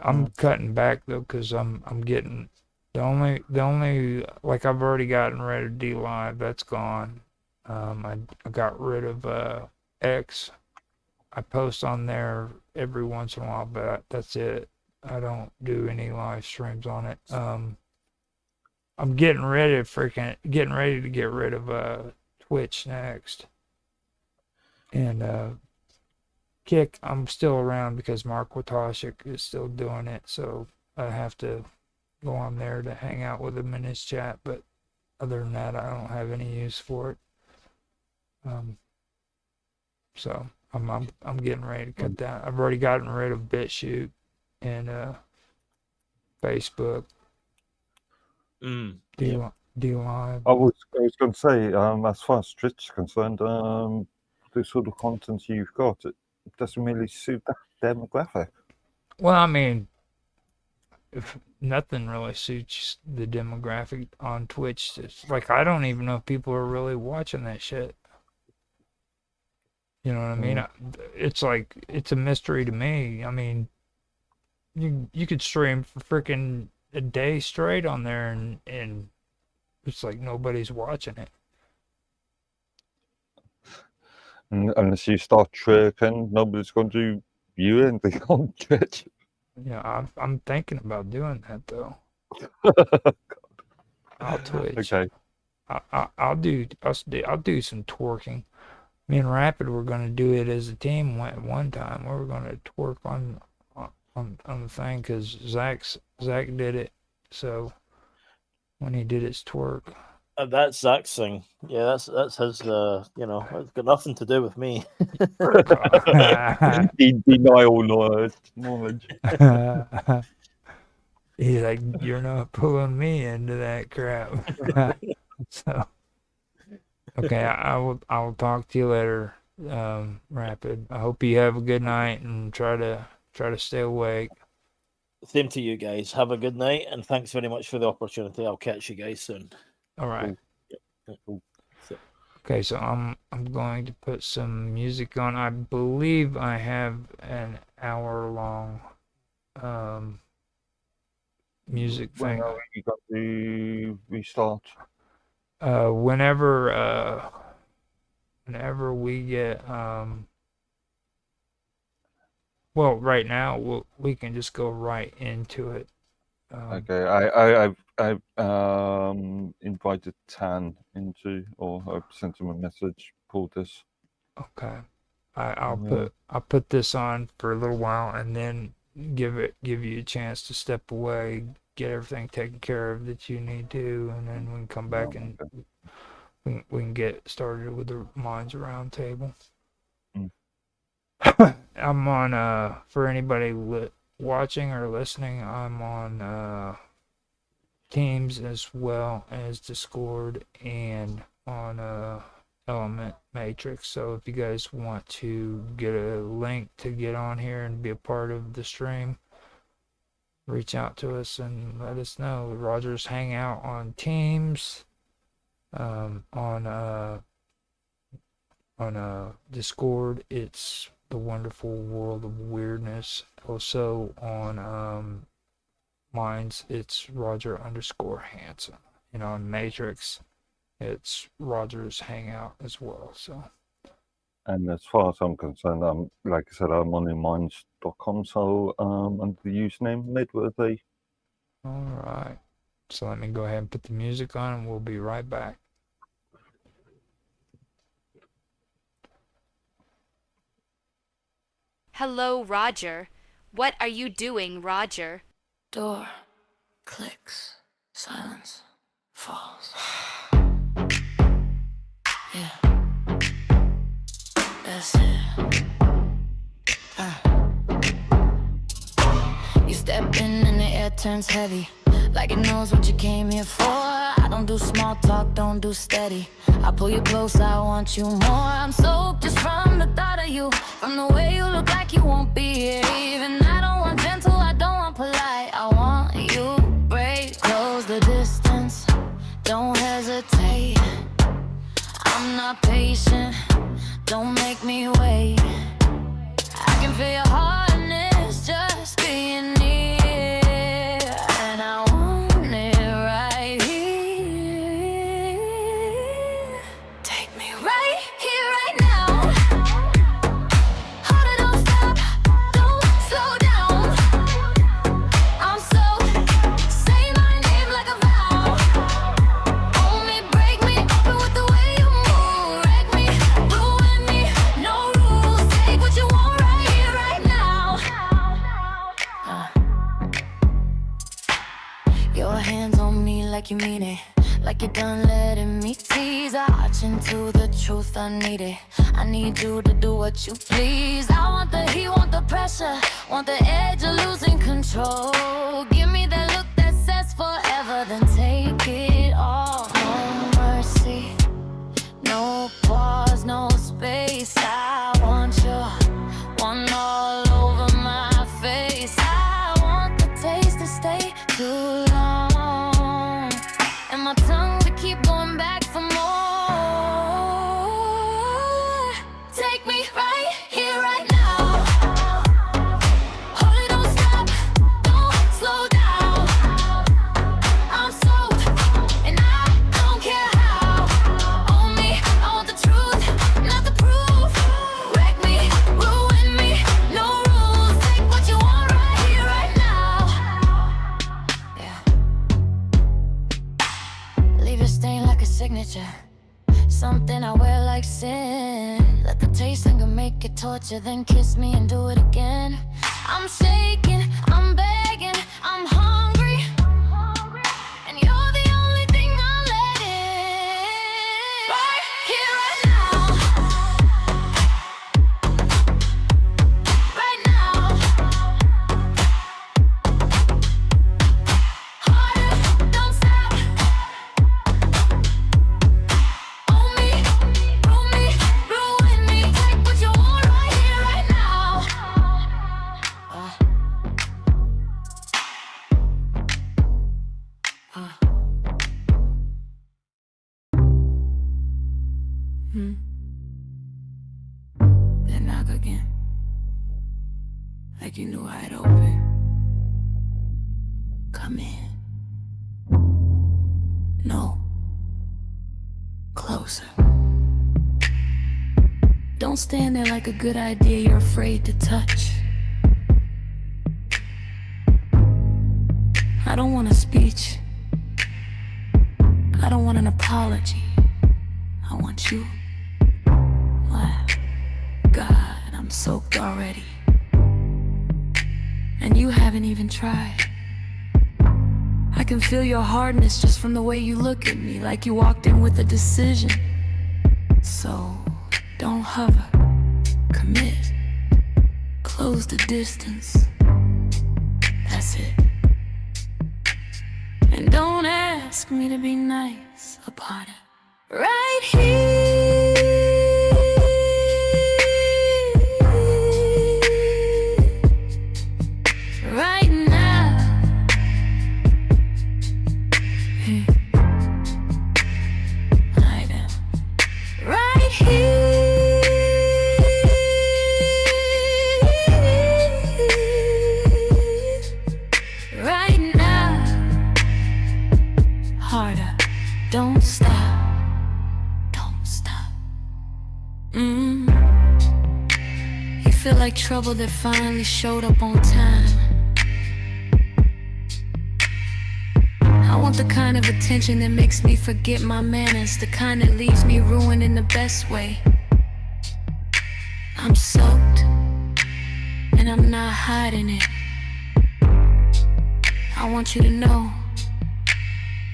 I'm cutting back though, cause I'm getting the only like I've already gotten rid of D Live. That's gone. I got rid of X. I post on there every once in a while, but that's it. I don't do any live streams on it. I'm getting ready to get rid of Twitch next, and Kick, I'm still around because Mark Watashik is still doing it, so I have to go on there to hang out with him in his chat. But other than that, I don't have any use for it. So I'm getting ready to cut down. I've already gotten rid of BitChute and Facebook, Yeah. DLive. I was going to say, as far as Twitch is concerned, the sort of content you've got, it doesn't really suit that demographic. Well, I mean, if nothing really suits the demographic on Twitch, it's like I don't even know if people are really watching that shit. You know what I mean? It's like it's a mystery to me. I mean, you could stream for freaking a day straight on there, and it's like nobody's watching it. And unless you start twerking, nobody's going to view anything on Twitch. Yeah, I'm thinking about doing that though. I'll Twitch. Okay. I'll do some twerking. Me and Rapid were gonna do it as a team one time. We were gonna twerk on the thing because Zach did it. So when he did his twerk. That's Zach's thing. Yeah, that's his. It's got nothing to do with me. Denial knowledge. He's like, you're not pulling me into that crap. So, okay, I will talk to you later, Rapid. I hope you have a good night and try to stay awake. Same to you guys. Have a good night and thanks very much for the opportunity. I'll catch you guys soon. All right. Cool. Okay, so I'm going to put some music on. I believe I have an hour-long music thing. When are you got to restart? Whenever we get well, right now we can just go right into it. Okay, I've invited Tan into, or I've sent him a message. Pull this. Okay, I'll put this on for a little while and then give you a chance to step away, get everything taken care of that you need to, and then we can come back and we can get started with the Minds Around Table. I'm on for anybody watching or listening, I'm on Teams as well as Discord and on Element Matrix. So if you guys want to get a link to get on here and be a part of the stream, reach out to us and let us know. Roger's Hangout on Teams, on Discord, it's The Wonderful World of Weirdness. Also on Minds, it's Roger_Hanson. And on Matrix, it's Roger's Hangout as well. So, and as far as I'm concerned, like I said, I'm on minds.com, so under the username Midworthy. all right. So let me go ahead and put the music on and we'll be right back. Hello, Roger. What are you doing, Roger? Door clicks, silence falls. Yeah, that's it. You step in and the air turns heavy, like it knows what you came here for. I don't do small talk, don't do steady. I pull you close, I want you more. I'm soaked just from the thought of you, from the way you look like you won't behave. And I don't want gentle, I don't want polite, I want you. Break, close the distance, don't hesitate. I'm not patient, don't make me wait. I can feel your hardness just being near, and I want it right here. Take me right here, right now. Hold it, don't stop, don't slow down. I'm so, say my name like a vow. Hold me, break me, open with the way you move. Wreck me, ruin me, no rules. Take what you want right like you mean it. Like you're done letting me tease. I watch into the truth, I need it. I need you to do what you please. I want the heat, want the pressure, want the edge of losing control. Give me that look that says forever, then take it all. No mercy, no pause, no space. I want you, one all over my face. I want the taste to stay too long, and my tongue to keep going back for more. Take me right here, right now. Hold it, don't stop, don't slow down. I'm soaked, and I don't care how. On me, I want the truth, not the proof. Wreck me, ruin me, no rules. Take what you want right here, right now. Yeah. Leave a stain like a signature, something I wear like sin. Let the taste linger, make it torture, then kiss me and do it again. I'm shaking, I'm begging, I'm hungry, and you're the only thing I let in. Right here, right now. Right now. Harder, don't stop. Own me, ruin me, ruin me. Take what you want right here, right now. Then knock again, like you knew I'd open. Come in. No. Closer. Don't stand there like a good idea you're afraid to touch. I don't want a speech. I don't want an apology. I want you. Why? God, I'm soaked already. And you haven't even tried. I can feel your hardness just from the way you look at me, like you walked in with a decision. So, don't hover. Commit. Close the distance. That's it. And don't ask me to be nice about it. Right here. Right now. Hey. Lie down. Right here. Right now. Harder. Don't stop. Don't stop. You feel like trouble that finally showed up on time. I want the kind of attention that makes me forget my manners, the kind that leaves me ruined in the best way. I'm soaked, and I'm not hiding it. I want you to know,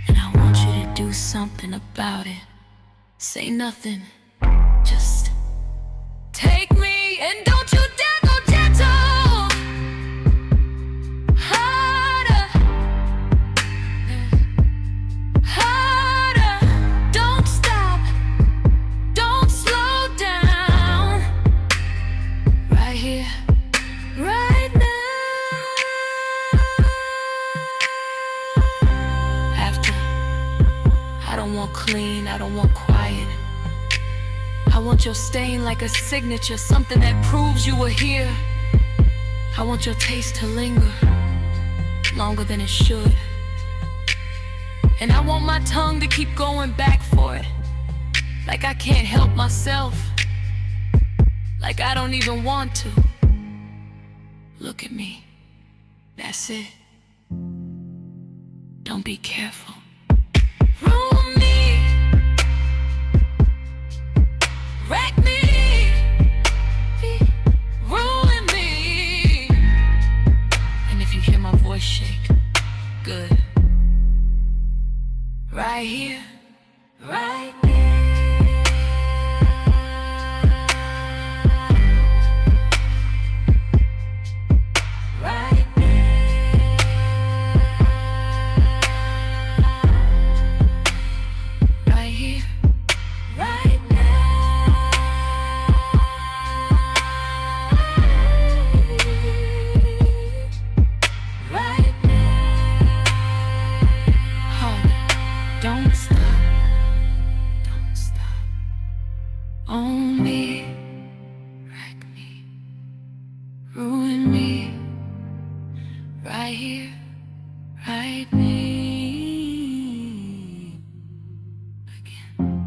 and I want you to do something about it. Say nothing, just take me, and don't you dare go gentle. Harder, harder. Don't stop, don't slow down. Right here, right now. After, I don't want clean, I don't want quiet. I want your stain like a signature, something that proves you were here. I want your taste to linger longer than it should. And I want my tongue to keep going back for it, like I can't help myself, like I don't even want to. Look at me, that's it. Don't be careful. Ruin me, wreck me, ruin me. And if you hear my voice shake, good. right here, right me again.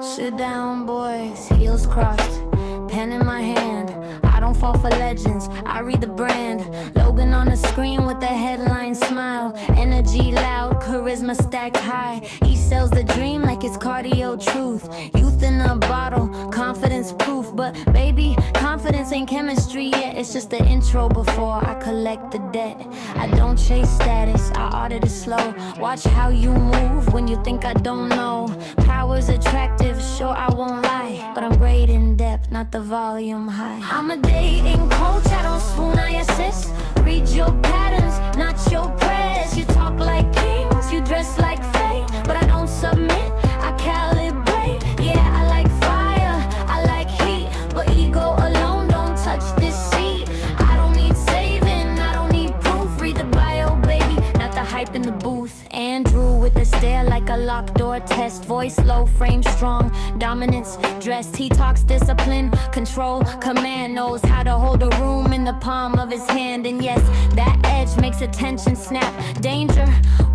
Sit down, boys, heels crossed, pen in my hand. I don't fall for legends, I read the brand. Logan on the screen with the headline smile. Energy loud, charisma stacked high. He sells the dream like it's cardio truth. Youth in a bottle, confidence proof. But baby, confidence ain't chemistry yet. It's just the intro before I collect the debt. I don't chase status, I audit it slow. Watch how you move when you think I don't know. Power's attractive, sure I won't lie, but I'm great in depth, not the volume high. I'm a dating coach, I don't swoon, I assist. Read your patterns, not your prayers. You talk like kings, you dress like fate, but I don't submit, I calibrate. Yeah, I like fire, I like heat, but ego alone don't touch this seat. I don't need saving, I don't need proof. Read the bio, baby, not the hype in the booth. Andrew with the stare like a locked door test. Voice low, frame strong, dominance dressed. He talks discipline, control, command. Knows how to hold a room in the palm of his hand. And yes, that edge makes attention snap. Danger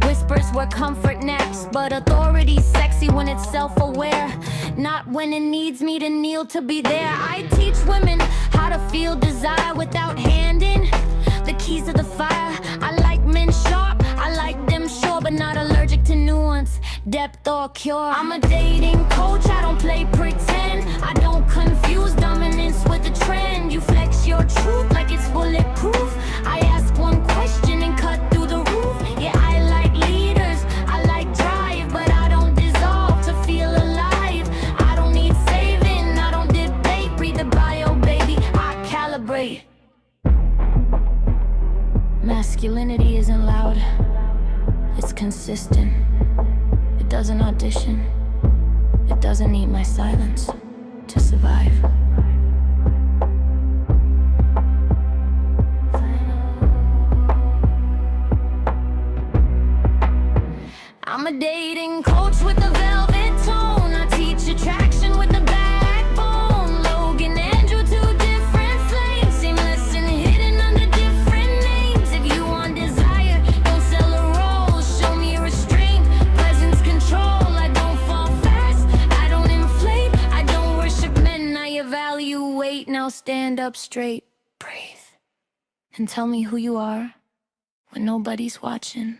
whispers where comfort naps, but authority's sexy when it's self-aware, not when it needs me to kneel to be there. I teach women how to feel desire without handing the keys to the fire. I like men sharp, I like them sure, but not allergic to nuance, depth or cure. I'm a dating coach, I don't play pretend. I don't confuse dominance with the trend. You flex your truth like it's bulletproof. I ask one question and cut through the roof. Yeah, I like leaders, I like drive, but I don't dissolve to feel alive. I don't need saving, I don't debate. Read the bio, baby, I calibrate. Masculinity isn't loud, it's consistent. It doesn't audition, it doesn't need my silence to survive. I'm a dating coach with a velvet tone. I teach attraction with the backbone. Logan, Andrew, two different flames, seamless and hidden under different names. If you want desire, don't sell a role. Show me restraint, presence, control. I don't fall fast, I don't inflate, I don't worship men, I evaluate. Now stand up straight, breathe, and tell me who you are when nobody's watching.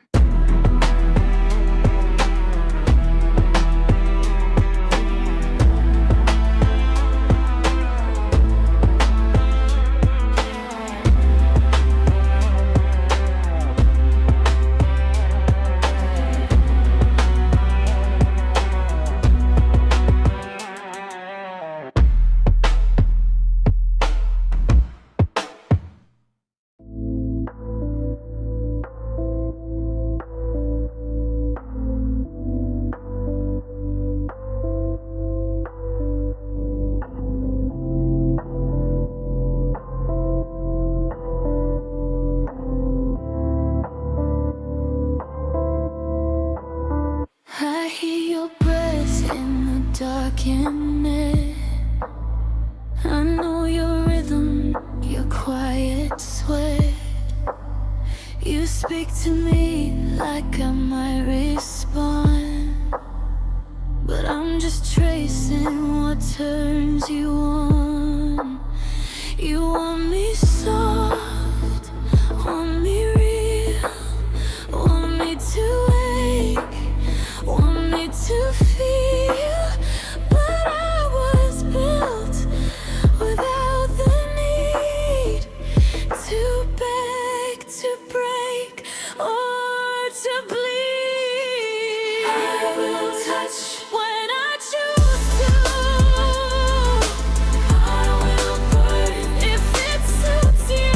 I hear your breath in the darkness. I know your rhythm, your quiet sweat. You speak to me like I might respond, but I'm just tracing what turns you on. You want me soft, want me real, want me to wake, want me to feel, but I was built without the need to beg, to break, or to bleed. I will touch when I choose to. I will burn if it suits you.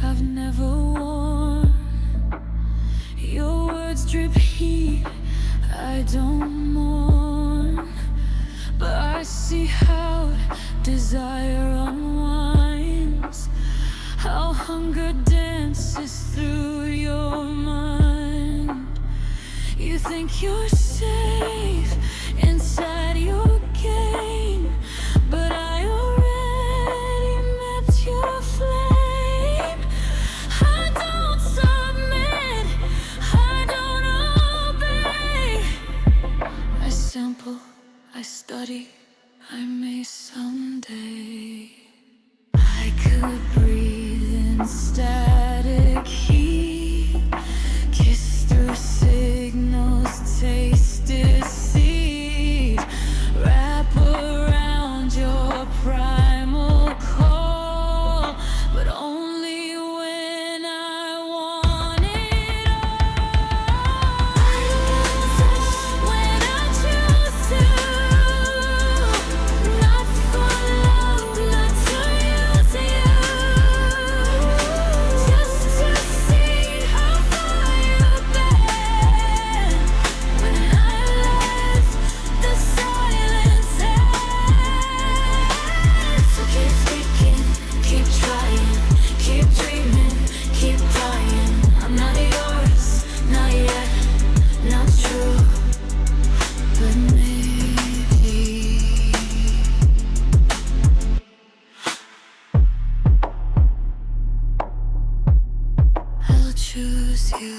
I've never worn. Your words drip heat, I don't mourn. But I see how desire unwinds, how hunger dances through your mind. You think you're safe inside your game, but I already met your flame. I don't submit, I don't obey. I sample, I study, I may someday. I could breathe in static heat, kiss through signals, taste deceit, wrap around your primal call, but only when I want it all. I lose when I choose to, not for love, not to use you, just to see how far you've been. When I left, the silence ends. So keep speaking, keep trying, keep dreaming, keep dying. I'm not yours, not yet, not true, but maybe I'll choose you.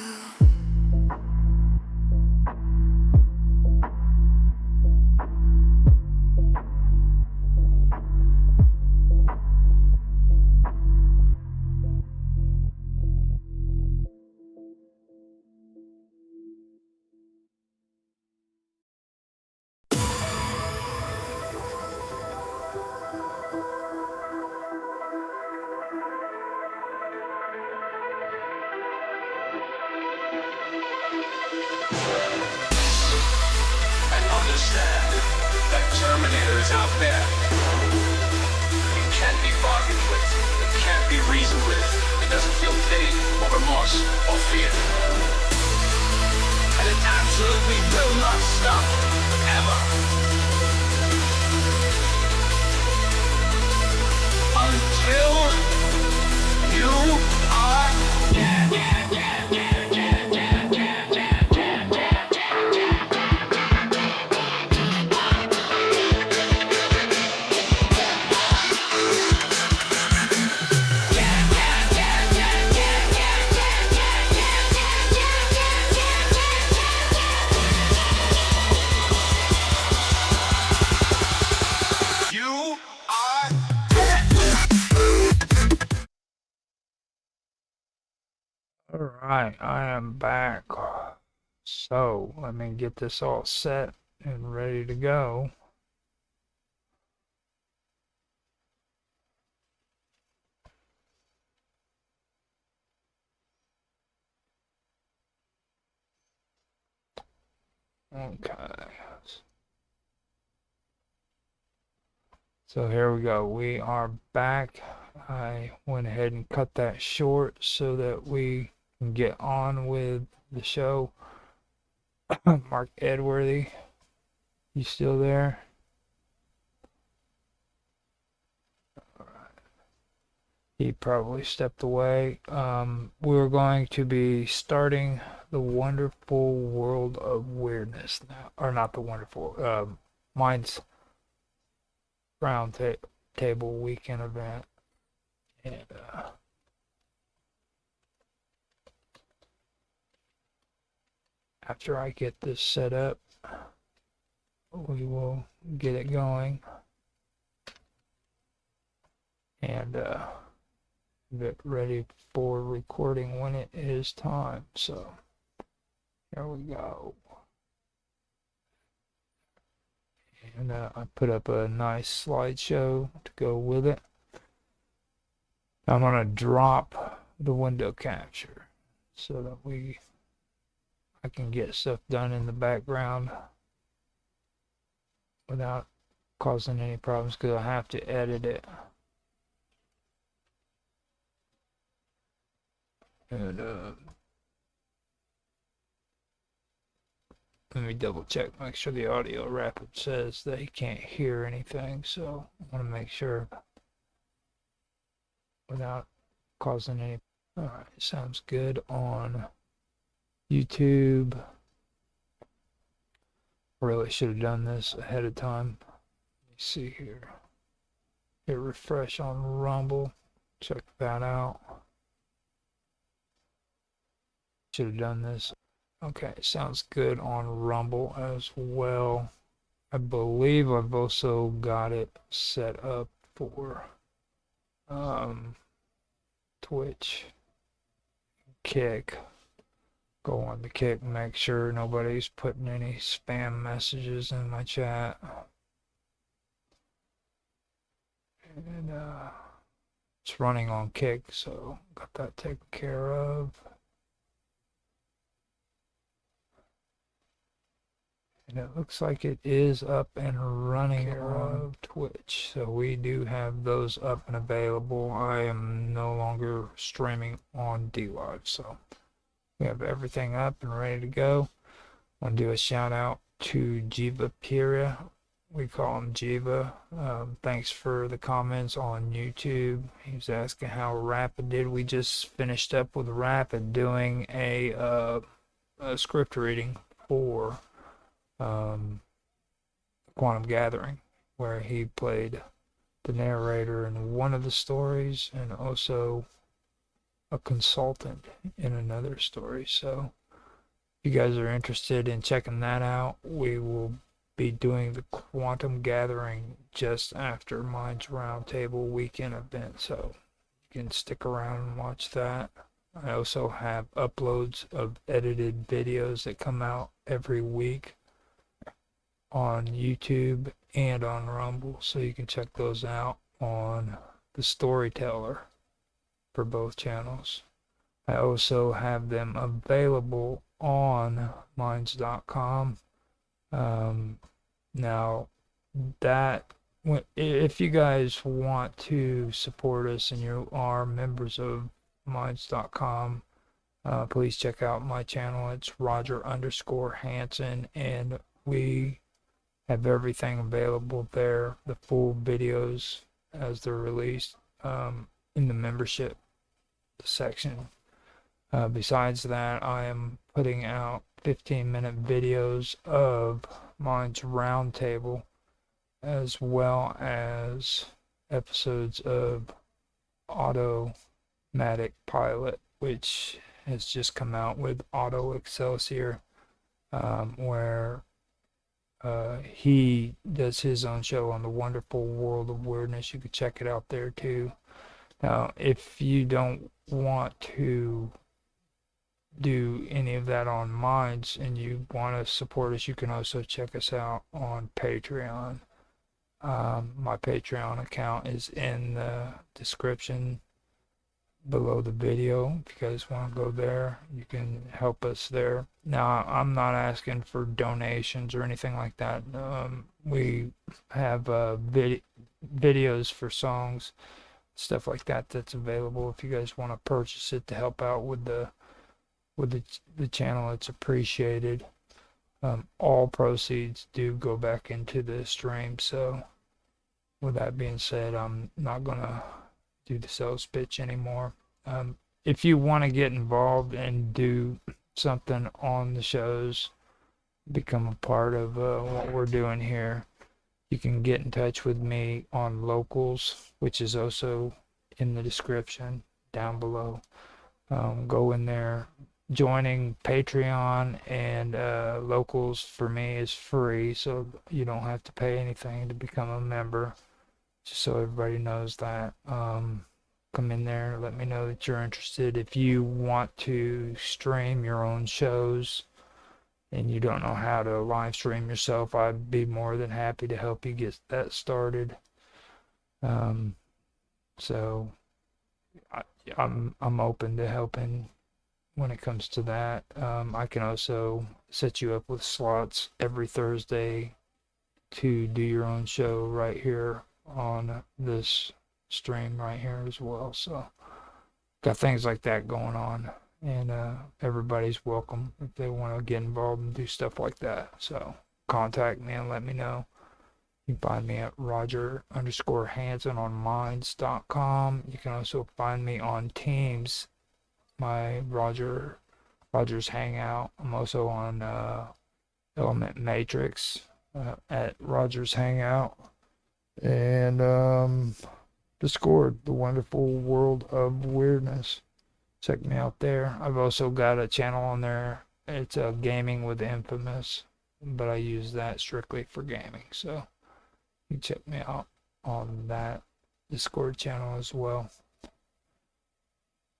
And understand that Terminators out there, it can't be bargained with, it can't be reasoned with, it doesn't feel pity or remorse or fear. And it absolutely will not stop, ever. Until you are you are All right, I am back. So let me get this all set and ready to go. Okay. So here we go. We are back. I went ahead and cut that short so that we can get on with the show. Mark Edworthy, you still there? He probably stepped away. We're going to be starting the Wonderful World of Weirdness now, or not the Wonderful, Minds Round Table Weekend event, and after I get this set up, we will get it going and get ready for recording when it is time. So here we go. And I put up a nice slideshow to go with it. I'm going to drop the window capture so that I can get stuff done in the background without causing any problems, because I have to edit it. And let me double check, make sure the audio rapid says that he can't hear anything. So I want to make sure without causing any. All right, sounds good on YouTube. Really should have done this ahead of time. Let me see here. Hit refresh on Rumble. Check that out. Should have done this. Okay, sounds good on Rumble as well. I believe I've also got it set up for Twitch, Kick. Go on the Kick, make sure nobody's putting any spam messages in my chat. And it's running on Kick, so got that taken care of. And it looks like it is up and running on Twitch. So we do have those up and available. I am no longer streaming on DLive. So we have everything up and ready to go. I want to do a shout out to Jiva Pira. We call him Jiva. Thanks for the comments on YouTube. He was asking how Rapid did. We just finished up with Rapid doing a script reading for Quantum Gathering, where he played the narrator in one of the stories and also a consultant in another story. So if you guys are interested in checking that out, we will be doing the Quantum Gathering just after Minds Roundtable weekend event, so you can stick around and watch that. I also have uploads of edited videos that come out every week on YouTube and on Rumble, so you can check those out on the Storyteller for both channels. I also have them available on minds.com. Now that if you guys want to support us and you are members of minds.com, please check out my channel. It's Roger_Hanson, and we have everything available there, the full videos as they're released in the membership section. Besides that, I am putting out 15-minute videos of Minds Roundtable, as well as episodes of Automatic Pilot, which has just come out with Auto Excelsior, where he does his own show on the Wonderful World of Weirdness. You could check it out there too. Now, if you don't want to do any of that on Minds and you want to support us, you can also check us out on Patreon. My Patreon account is in the description below the video. If you guys want to go there, you can help us there. Now, I'm not asking for donations or anything like that. We have videos for songs, stuff like that, that's available. If you guys want to purchase it to help out with the channel, it's appreciated. All proceeds do go back into the stream. So with that being said, I'm not gonna do the sales pitch anymore. If you want to get involved and do something on the shows, become a part of what we're doing here, you can get in touch with me on Locals, which is also in the description down below. Go in there. Joining Patreon and Locals for me is free, so you don't have to pay anything to become a member. Just so everybody knows that. Come in there, let me know that you're interested. If you want to stream your own shows and you don't know how to live stream yourself, I'd be more than happy to help you get that started. So I'm open to helping when it comes to that. I can also set you up with slots every Thursday to do your own show right here on this stream right here as well. So got things like that going on, and everybody's welcome if they want to get involved and do stuff like that. So contact me and let me know. You can find me at Roger_Hanson on Minds.com. You can also find me on Teams, my Roger's Hangout. I'm also on Element Matrix at Roger's Hangout, and Discord, the wonderful world of weirdness. Check me out there. I've also got a channel on there. It's Gaming with Infamous, but I use that strictly for gaming. So you can check me out on that Discord channel as well.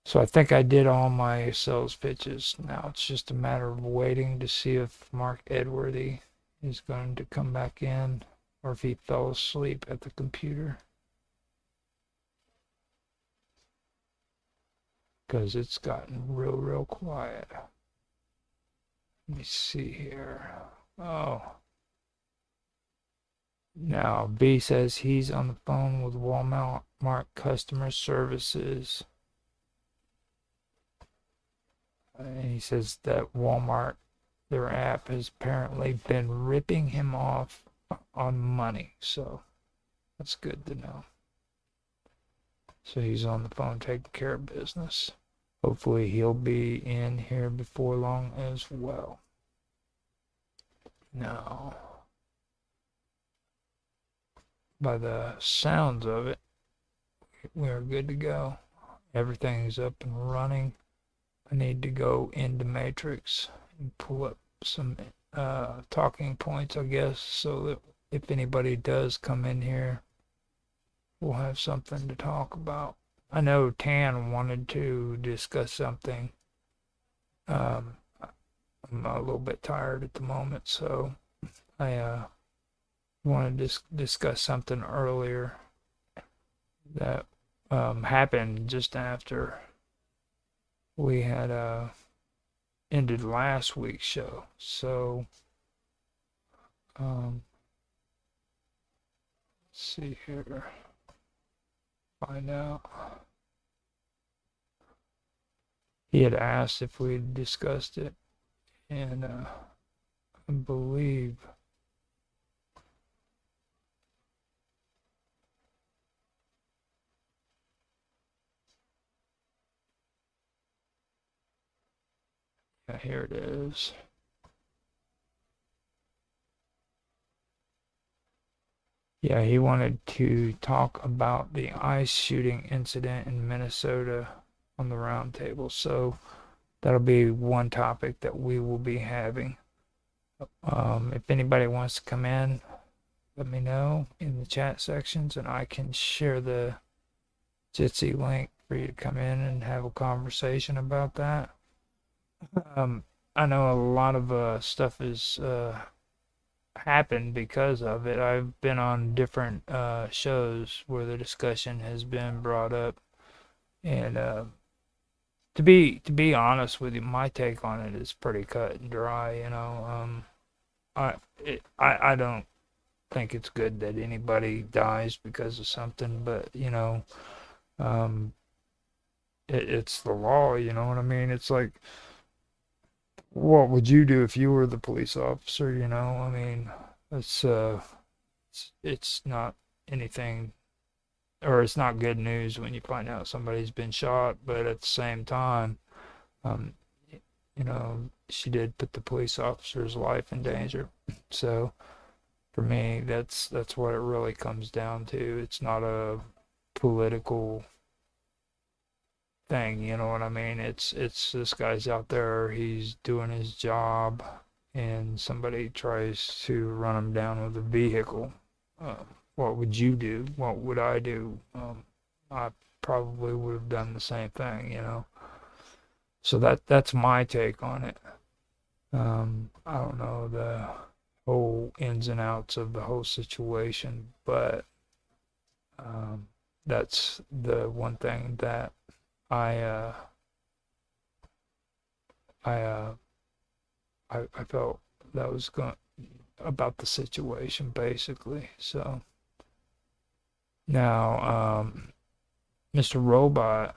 So I think I did all my sales pitches. Now it's just a matter of waiting to see if Mark Edworthy is going to come back in or if he fell asleep at the computer. Because it's gotten real quiet. Let me see here. Oh. Now, B says he's on the phone with Walmart customer services. And he says that Walmart, their app, has apparently been ripping him off on money. So that's good to know. So he's on the phone taking care of business. Hopefully he'll be in here before long as well. Now, by the sounds of it, we're good to go. Everything's up and running. I need to go into Matrix and pull up some talking points, I guess, so that if anybody does come in here, we'll have something to talk about. I know Tan wanted to discuss something. I'm a little bit tired at the moment, so I wanted to discuss something earlier that happened just after we had ended last week's show. So let's see here. Find out. He had asked if we had discussed it, and I believe yeah, here it is. Yeah, he wanted to talk about the ice shooting incident in Minnesota on the round table. So that'll be one topic that we will be having. If anybody wants to come in, let me know in the chat sections and I can share the Jitsi link for you to come in and have a conversation about that. I know a lot of stuff is happened because of it. I've been on different shows where the discussion has been brought up, and to be honest with you, my take on it is pretty cut and dry. You know, I don't think it's good that anybody dies because of something, but you know, it's the law. You know what I mean? It's like, what would you do if you were the police officer? You know, I mean, it's not anything, or it's not good news when you find out somebody's been shot, but at the same time, you know, she did put the police officer's life in danger. So for me, that's what it really comes down to. It's not a political thing, you know what I mean? It's this guy's out there, he's doing his job, and somebody tries to run him down with a vehicle. What would you do? What would I do? I probably would have done the same thing, you know. So that's my take on it. I don't know the whole ins and outs of the whole situation, but that's the one thing that I felt that was going about the situation basically. So now, Mr. Robot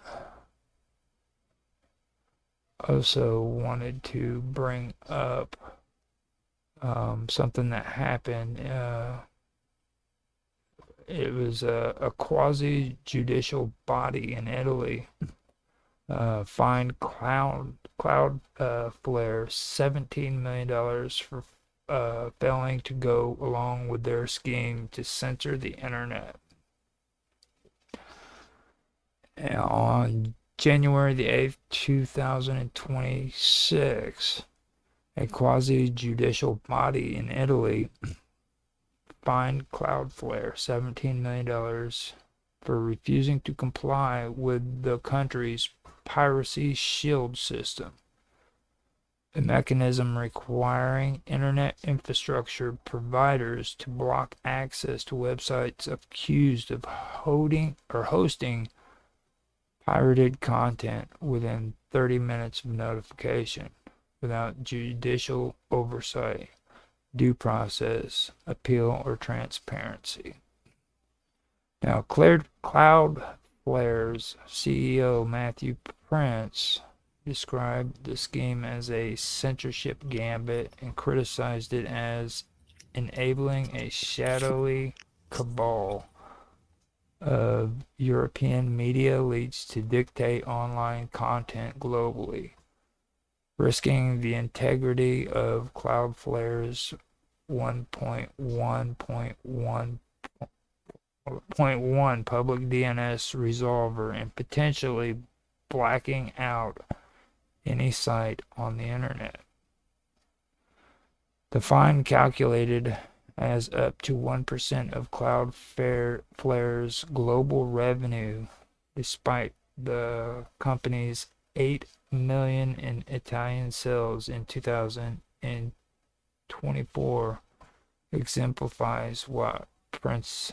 also wanted to bring up something that happened. It was a quasi-judicial body in Italy fined Cloudflare $17 million for failing to go along with their scheme to censor the internet. And on January the 8th, 2026, a quasi-judicial body in Italy fined Cloudflare $17 million for refusing to comply with the country's piracy shield system, a mechanism requiring internet infrastructure providers to block access to websites accused of hosting pirated content within 30 minutes of notification without judicial oversight, due process, appeal, or transparency. Now, Cloudflare's CEO Matthew Prince described the scheme as a censorship gambit and criticized it as enabling a shadowy cabal of European media elites to dictate online content globally, risking the integrity of Cloudflare's 1.1.1 public DNS resolver and potentially blacking out any site on the internet. The fine, calculated as up to 1% of Cloudflare's global revenue, despite the company's 8 million in Italian sales in 2024, exemplifies what Prince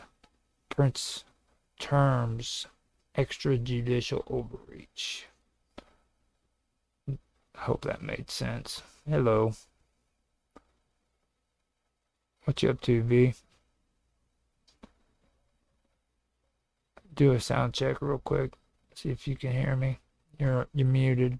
terms extrajudicial overreach. I hope that made sense. Hello. What you up to, V? Do a sound check real quick. See if you can hear me. You're muted.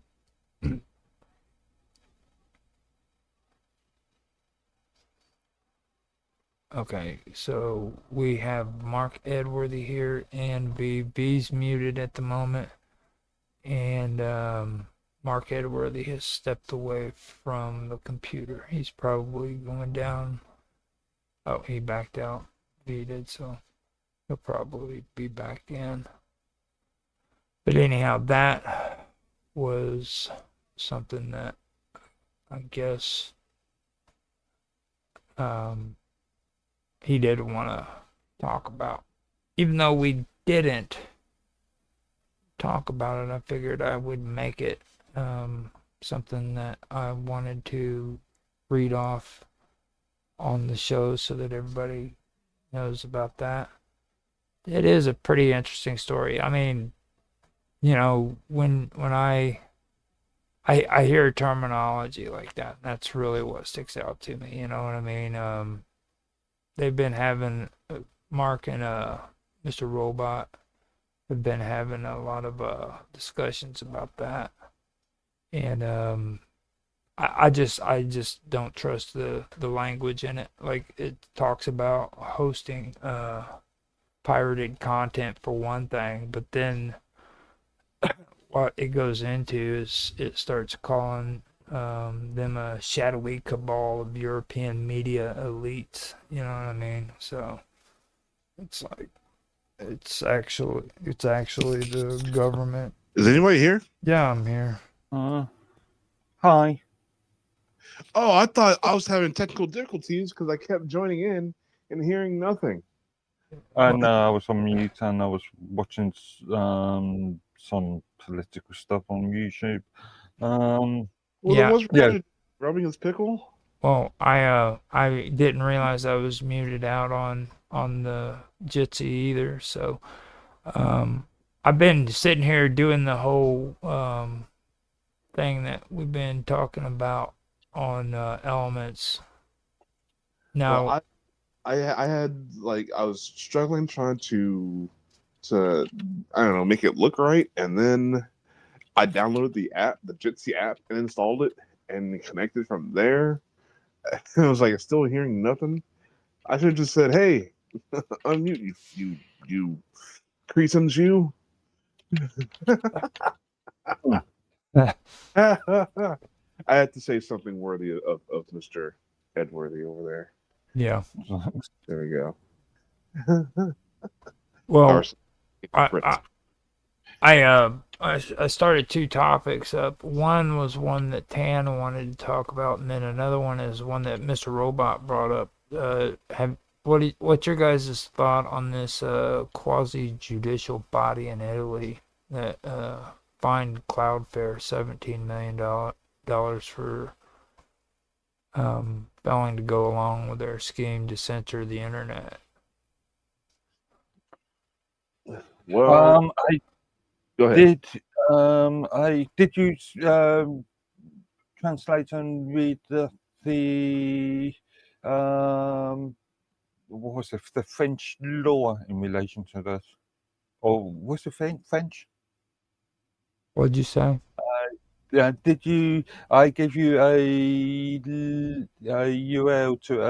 Okay, so we have Mark Edworthy here, and V's muted at the moment, and Mark Edworthy has stepped away from the computer. He's probably going down. Oh, he backed out. V did, so he'll probably be back in. But anyhow, that was something that I guess he didn't want to talk about. Even though we didn't talk about it, I figured I would make it something that I wanted to read off on the show so that everybody knows about that. It is a pretty interesting story. I mean, you know, when I hear terminology like that, that's really what sticks out to me. You know what I mean? They've been having Mark and Mr. Robot have been having a lot of discussions about that, and I just don't trust the language in it. Like, it talks about hosting pirated content for one thing, but then what it goes into is it starts calling them a shadowy cabal of European media elites. You know what I mean? So it's like it's actually the government. Is anybody here? Yeah, I'm here. Hi. Oh, I thought I was having technical difficulties because I kept joining in and hearing nothing. And I was on mute and I was watching some political stuff on YouTube. Well, Yeah. then what's Yeah. Roger rubbing his pickle? Well, I didn't realize I was muted out on the Jitsi either. So I've been sitting here doing the whole thing that we've been talking about on Elements. Now, Well, I had like I was struggling trying to I don't know, make it look right, and then I downloaded the app, the Jitsi app, and installed it and connected from there. And I was like, still hearing nothing. I should have just said, "Hey, unmute you Creason's you." I had to say something worthy of Mr. Edworthy over there. Yeah. There we go. Well, Our- I started two topics up. One was one that Tan wanted to talk about, and then another one is one that Mr. Robot brought up. What's your guys' thought on this quasi judicial body in Italy that fined Cloudflare $17 million for failing to go along with their scheme to censor the internet? Well, I go ahead. did you translate and read the what was it, the French law in relation to this? Or was it French? What'd you say? Yeah, did you? I gave you a URL to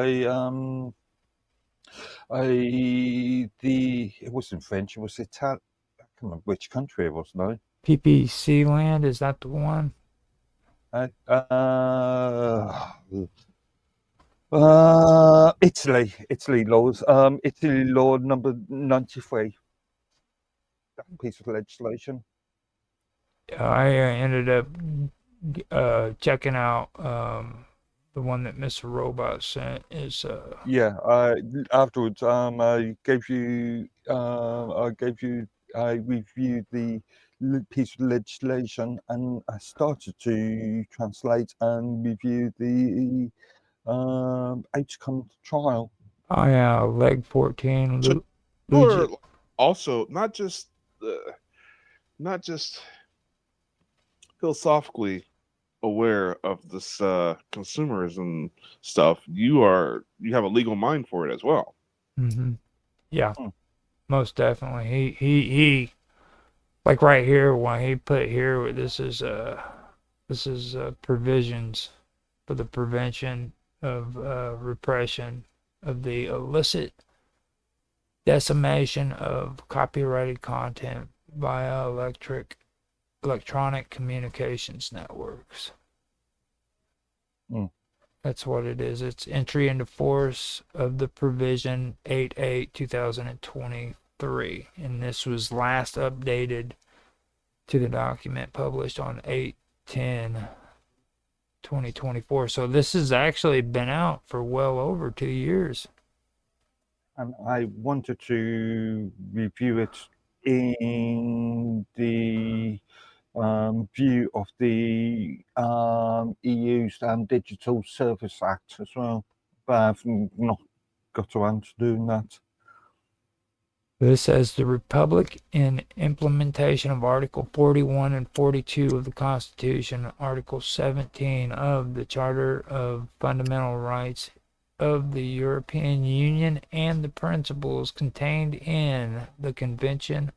it wasn't French, it was Italian. I can't remember which country it was now. PPC land, is that the one? Italy laws. Italy law number 93. That piece of legislation. I ended up checking out the one that Mr. Robot sent. Is Yeah. Afterwards, I reviewed the piece of legislation, and I started to translate and review the outcome of the trial. leg 14. So you're also not just philosophically aware of this consumerism stuff. You have a legal mind for it as well. Mm-hmm. Yeah, most definitely. He like right here when he put here, this is provisions for the prevention of repression of the illicit decimation of copyrighted content via electronic communications networks. That's what it is. It's entry into force of the provision 8/8/2023, and this was last updated to the document published on 8/10/2024. So this has actually been out for well over 2 years. And I wanted to review it in the view of the EU's Digital Service Act as well, but I've not got around to doing that. This says the Republic in implementation of Article 41 and 42 of the Constitution, Article 17 of the Charter of Fundamental Rights of the European Union, and the principles contained in the Convention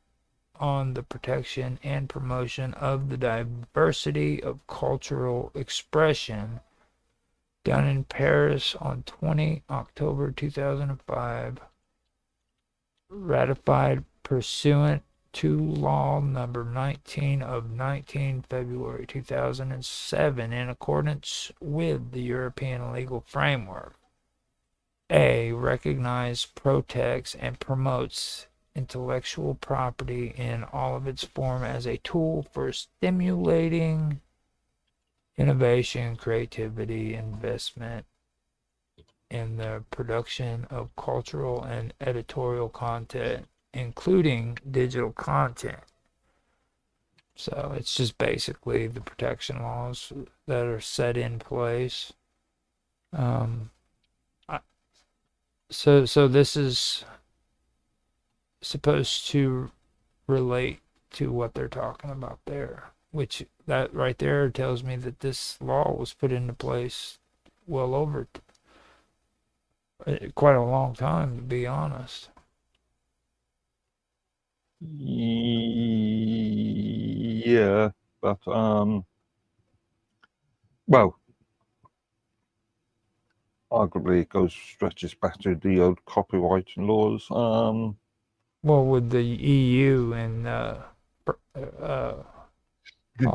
on the protection and promotion of the diversity of cultural expression, done in Paris on 20 October 2005, ratified pursuant to law number 19 of 19 February 2007 in accordance with the European legal framework. A, recognizes, protects, and promotes intellectual property in all of its form as a tool for stimulating innovation, creativity, investment in the production of cultural and editorial content, including digital content. So it's just basically the protection laws that are set in place. So this is supposed to relate to what they're talking about there, which that right there tells me that this law was put into place well over quite a long time, to be honest. Yeah. But well, arguably it stretches back to the old copyright laws. Well, with the EU and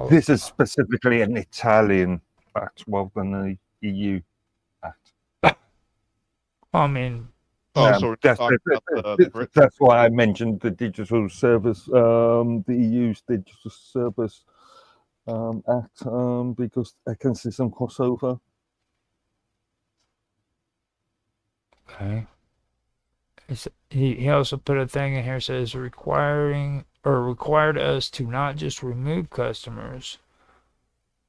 This is specifically an Italian act rather than an EU act. I mean, Oh, so we're talking about the Brit. That's why I mentioned the digital service, the EU's digital service act, because I can see some crossover. okay. He also put a thing in here says required us to not just remove customers,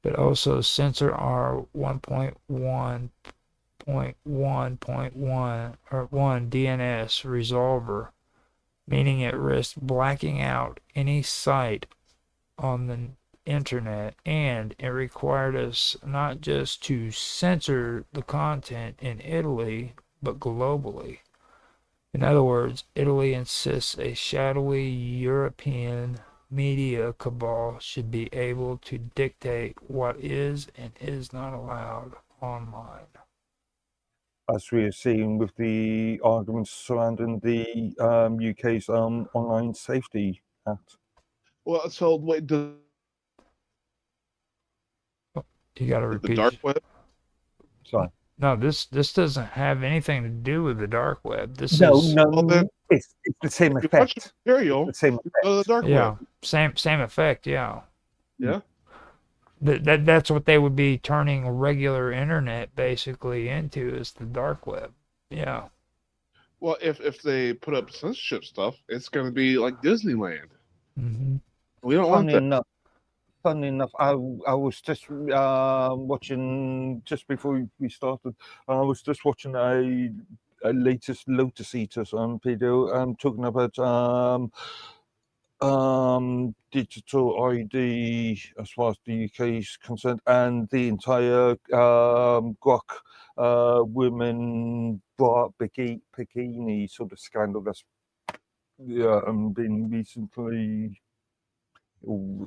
but also censor our 1.1.1.1 or 1 DNS resolver, meaning it risks blacking out any site on the internet, and it required us not just to censor the content in Italy, but globally. In other words, Italy insists a shadowy European media cabal should be able to dictate what is and is not allowed online. As we are seeing with the arguments surrounding the UK's Online Safety Act. Well, so wait, does You got to the repeat. dark web? Sorry. No, this doesn't have anything to do with the dark web. This No, is Well, then, it's the same if you watch effect. the material, The same go to the dark yeah, web. same effect. Yeah, Yeah. that's what they would be turning regular internet basically into, is the dark web. Yeah. Well, if they put up censorship stuff, it's going to be like Disneyland. Mm-hmm. We don't want that. Funny enough, I was just watching just before we started. I was just watching a latest Lotus Eaters video talking about digital ID as far as the UK is concerned, and the entire Grok women bra bikini sort of scandal that's been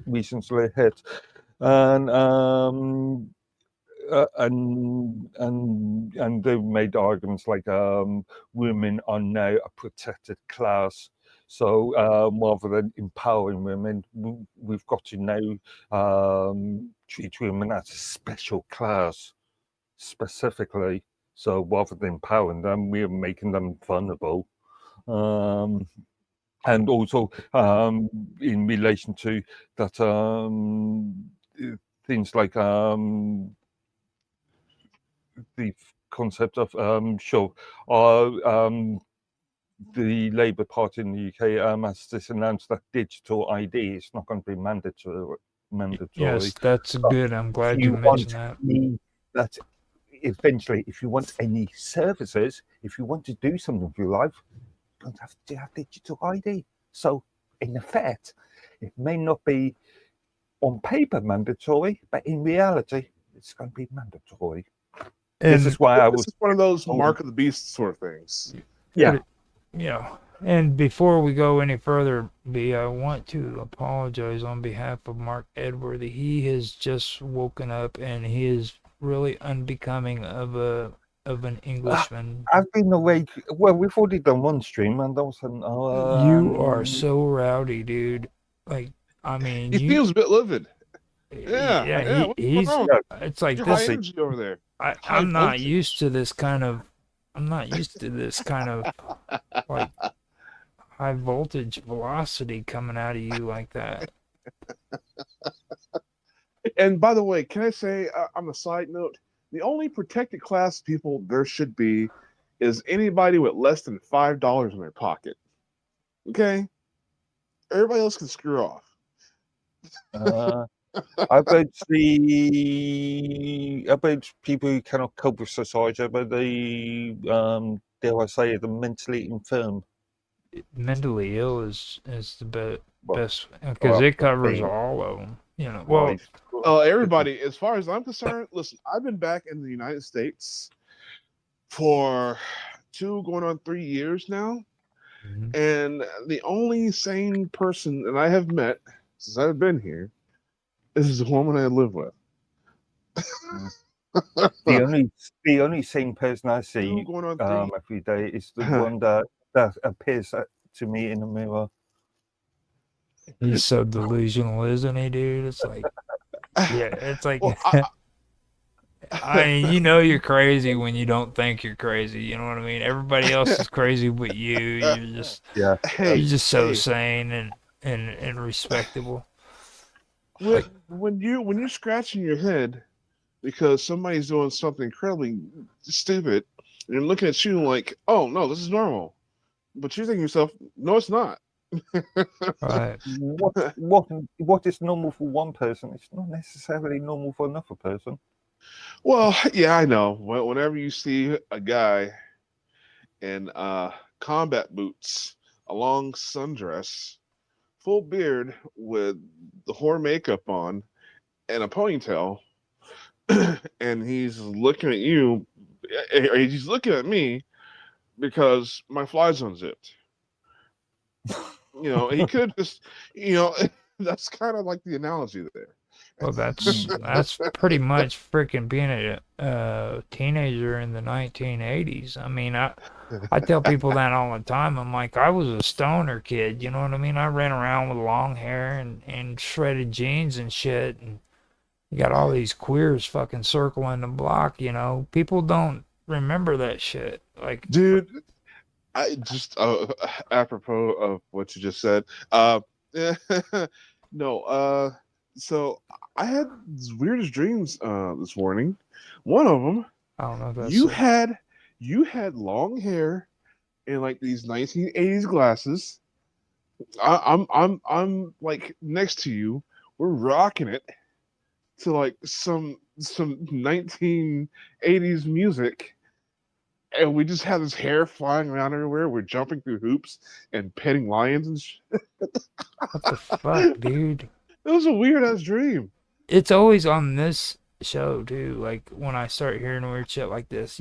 recently hit, and and they've made arguments like women are now a protected class. So rather than empowering women, we've got to now treat women as a special class specifically. So rather than empowering them, we are making them vulnerable. And also in relation to that, things like the concept of the Labour Party in the UK has just announced that digital ID is not going to be mandatory. Yes, that's good. I'm glad If you mentioned that. That eventually, if you want any services, if you want to do something with your life, you don't have to have digital ID. So, in effect, it may not be on paper mandatory, but in reality, it's going to be mandatory. This is why This is one of those mark of the beast sort of things. Yeah. Yeah. And before we go any further, B, I want to apologize on behalf of Mark Edworthy. He has just woken up and he is really unbecoming of an Englishman. I've been awake. Well, we've already done one stream, and that was an You are so rowdy, dude. Like, I mean, He feels a bit livid. yeah, Yeah. What's he's. going on? It's like Your high this. energy over there. I'm not used to this kind of. I'm not used to this kind of like high voltage velocity coming out of you like that. And by the way, can I say on a side note, the only protected class of people there should be is anybody with less than $5 in their pocket. Okay, everybody else can screw off. about people who cannot cope with society, about the dare I say, the mentally infirm. Mentally ill is the best because it covers all of them. You know, well, Everybody, as far as I'm concerned, listen, I've been back in the United States for 2 going on 3 years now. And the only sane person that I have met since I've been here This is the woman I live with. The only sane person I see Two going on three. every day is the one that appears to me in the mirror. He's so delusional, isn't he, dude? It's like, yeah, it's like, Well, I mean, you know you're crazy when you don't think you're crazy. You know what I mean? Everybody else is crazy but you. Yeah. Hey, You're just so hey. sane and respectable. When you're scratching your head because somebody's doing something incredibly stupid, and they're looking at you like, "Oh no, this is normal," but you're thinking to yourself, "No, it's not." Right. What is normal for one person, it's not necessarily normal for another person. Well, yeah, I know. Whenever you see a guy in combat boots, a long sundress, full beard with the whore makeup on, and a ponytail, and he's looking at you, or he's looking at me because my fly's unzipped. You know, he could just, you know, that's kind of like the analogy there. Well, that's pretty much freaking being a teenager in the 1980s. I mean, I tell people that all the time. I'm like, I was a stoner kid, you know what I mean? I ran around with long hair and shredded jeans and shit, and you got all these queers fucking circling the block, you know? People don't remember that shit. Like, Dude, I just apropos of what you just said. No, so I had the weirdest dreams this morning. One of them, I don't know if that's you had long hair and like these 1980s glasses. I'm like next to you. We're rocking it to like some 1980s music, and we just have this hair flying around everywhere. We're jumping through hoops and petting lions and shit. what the fuck, dude? It was a weird ass dream. It's always on this show too. Like when I start hearing weird shit like this,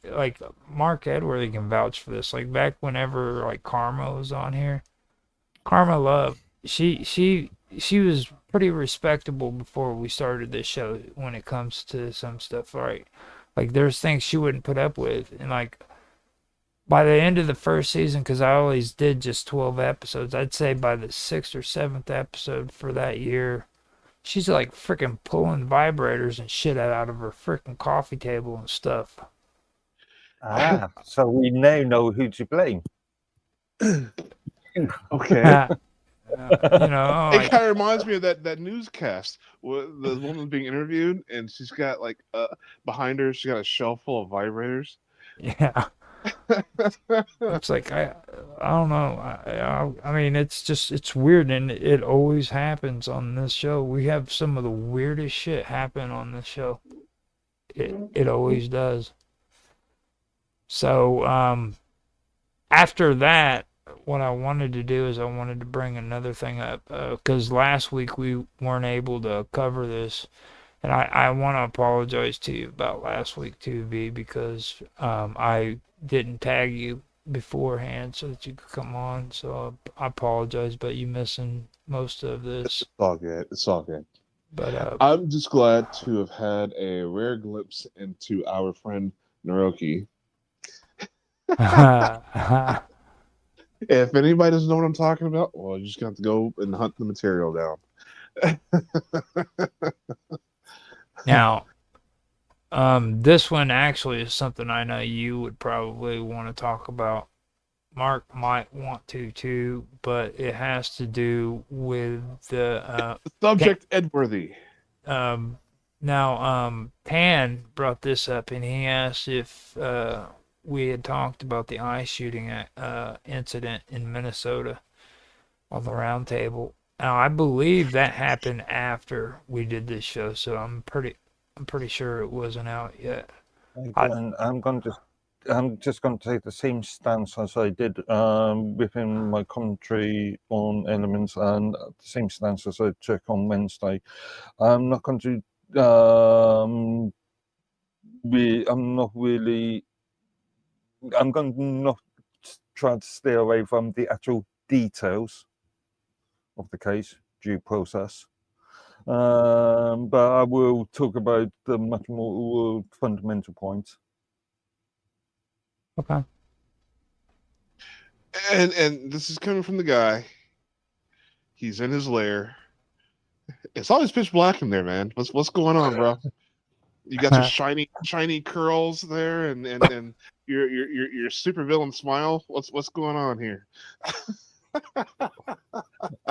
like Mark Edworthy can vouch for this. Like back whenever like Karma was on here, Karma Love, she was pretty respectable before we started this show when it comes to some stuff. Right, like there's things she wouldn't put up with, and like by the end of the first season, because I always did just 12 episodes, I'd say by the 6th or 7th episode for that year, she's like freaking pulling vibrators and shit out of her freaking coffee table and stuff. So we now know who to blame. Okay. You know, It like, kind of reminds me of that newscast where the woman's being interviewed and she's got like behind her, she got a shelf full of vibrators. yeah. It's like I don't know. I mean, it's weird, and it always happens on this show. We have some of the weirdest shit happen on this show. It always does. So after that, what I wanted to do is I wanted to bring another thing up because last week we weren't able to cover this. And I want to apologize to you about last week too, V, because I didn't tag you beforehand so that you could come on. So I apologize, but you missing most of this. It's all good. It's all good. But I'm just glad to have had a rare glimpse into our friend Naroki. If anybody doesn't know what I'm talking about, well, you just got to go and hunt the material down. now, this one actually is something I know you would probably want to talk about. Mark might want to too, but it has to do with the Subject Edworthy. Now, Pan brought this up, and he asked if we had talked about the eye shooting incident in Minnesota on the round table. Now, I believe that happened after we did this show, so I'm pretty sure it wasn't out yet. And I'm just going to take the same stance as I did within my commentary on Elements, and the same stance as I took on Wednesday. I'm not going to. I'm not really. I'm going to not try to stay away from the actual details of the case, due process. But I will talk about the much more fundamental points. Okay. And this is coming from the guy. He's in his lair. It's always pitch black in there, man. What's going on, bro? You got your shiny curls there, and your super villain smile. What's going on here?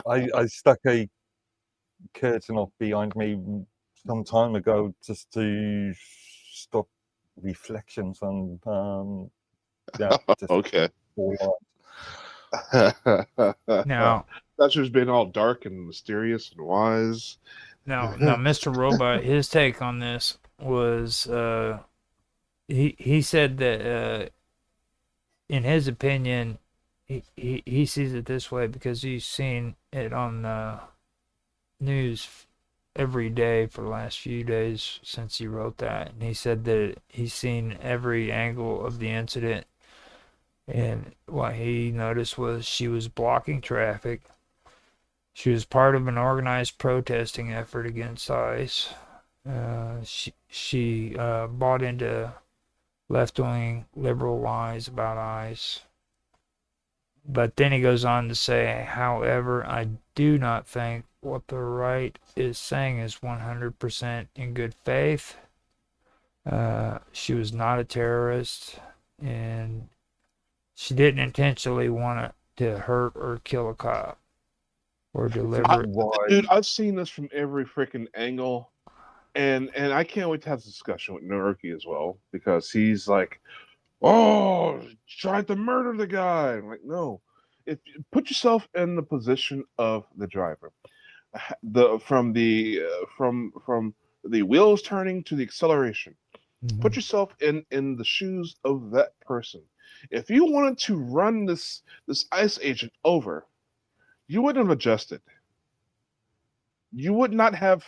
I stuck a curtain off behind me some time ago just to stop reflections and yeah, just Okay. all right. Now, That's just been all dark and mysterious and wise. now, Mr. Robot, his take on this was he said that in his opinion, he sees it this way because he's seen it on the news every day for the last few days since he wrote that, and he said that he's seen every angle of the incident, and what he noticed was she was blocking traffic. She was part of an organized protesting effort against ICE. She bought into left-wing liberal lies about ICE. But then he goes on to say, however, I do not think what the right is saying is 100% in good faith. She was not a terrorist, and she didn't intentionally want to hurt or kill a cop or deliberate. Dude, I've seen this from every freaking angle, and I can't wait to have this discussion with Naruki as well, because he's like, "Oh, tried to murder the guy." I'm like, no. If put yourself in the position of the driver, from the wheels turning to the acceleration. Put yourself in the shoes of that person. If you wanted to run this ICE agent over, you wouldn't have adjusted. You would not have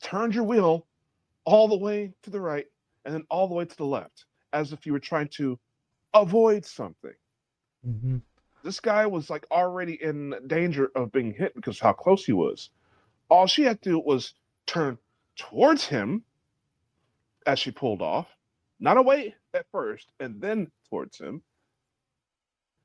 turned your wheel all the way to the right and then all the way to the left, as if you were trying to avoid something. Mm-hmm. This guy was like already in danger of being hit because of how close he was. All she had to do was turn towards him as she pulled off, not away at first, and then towards him.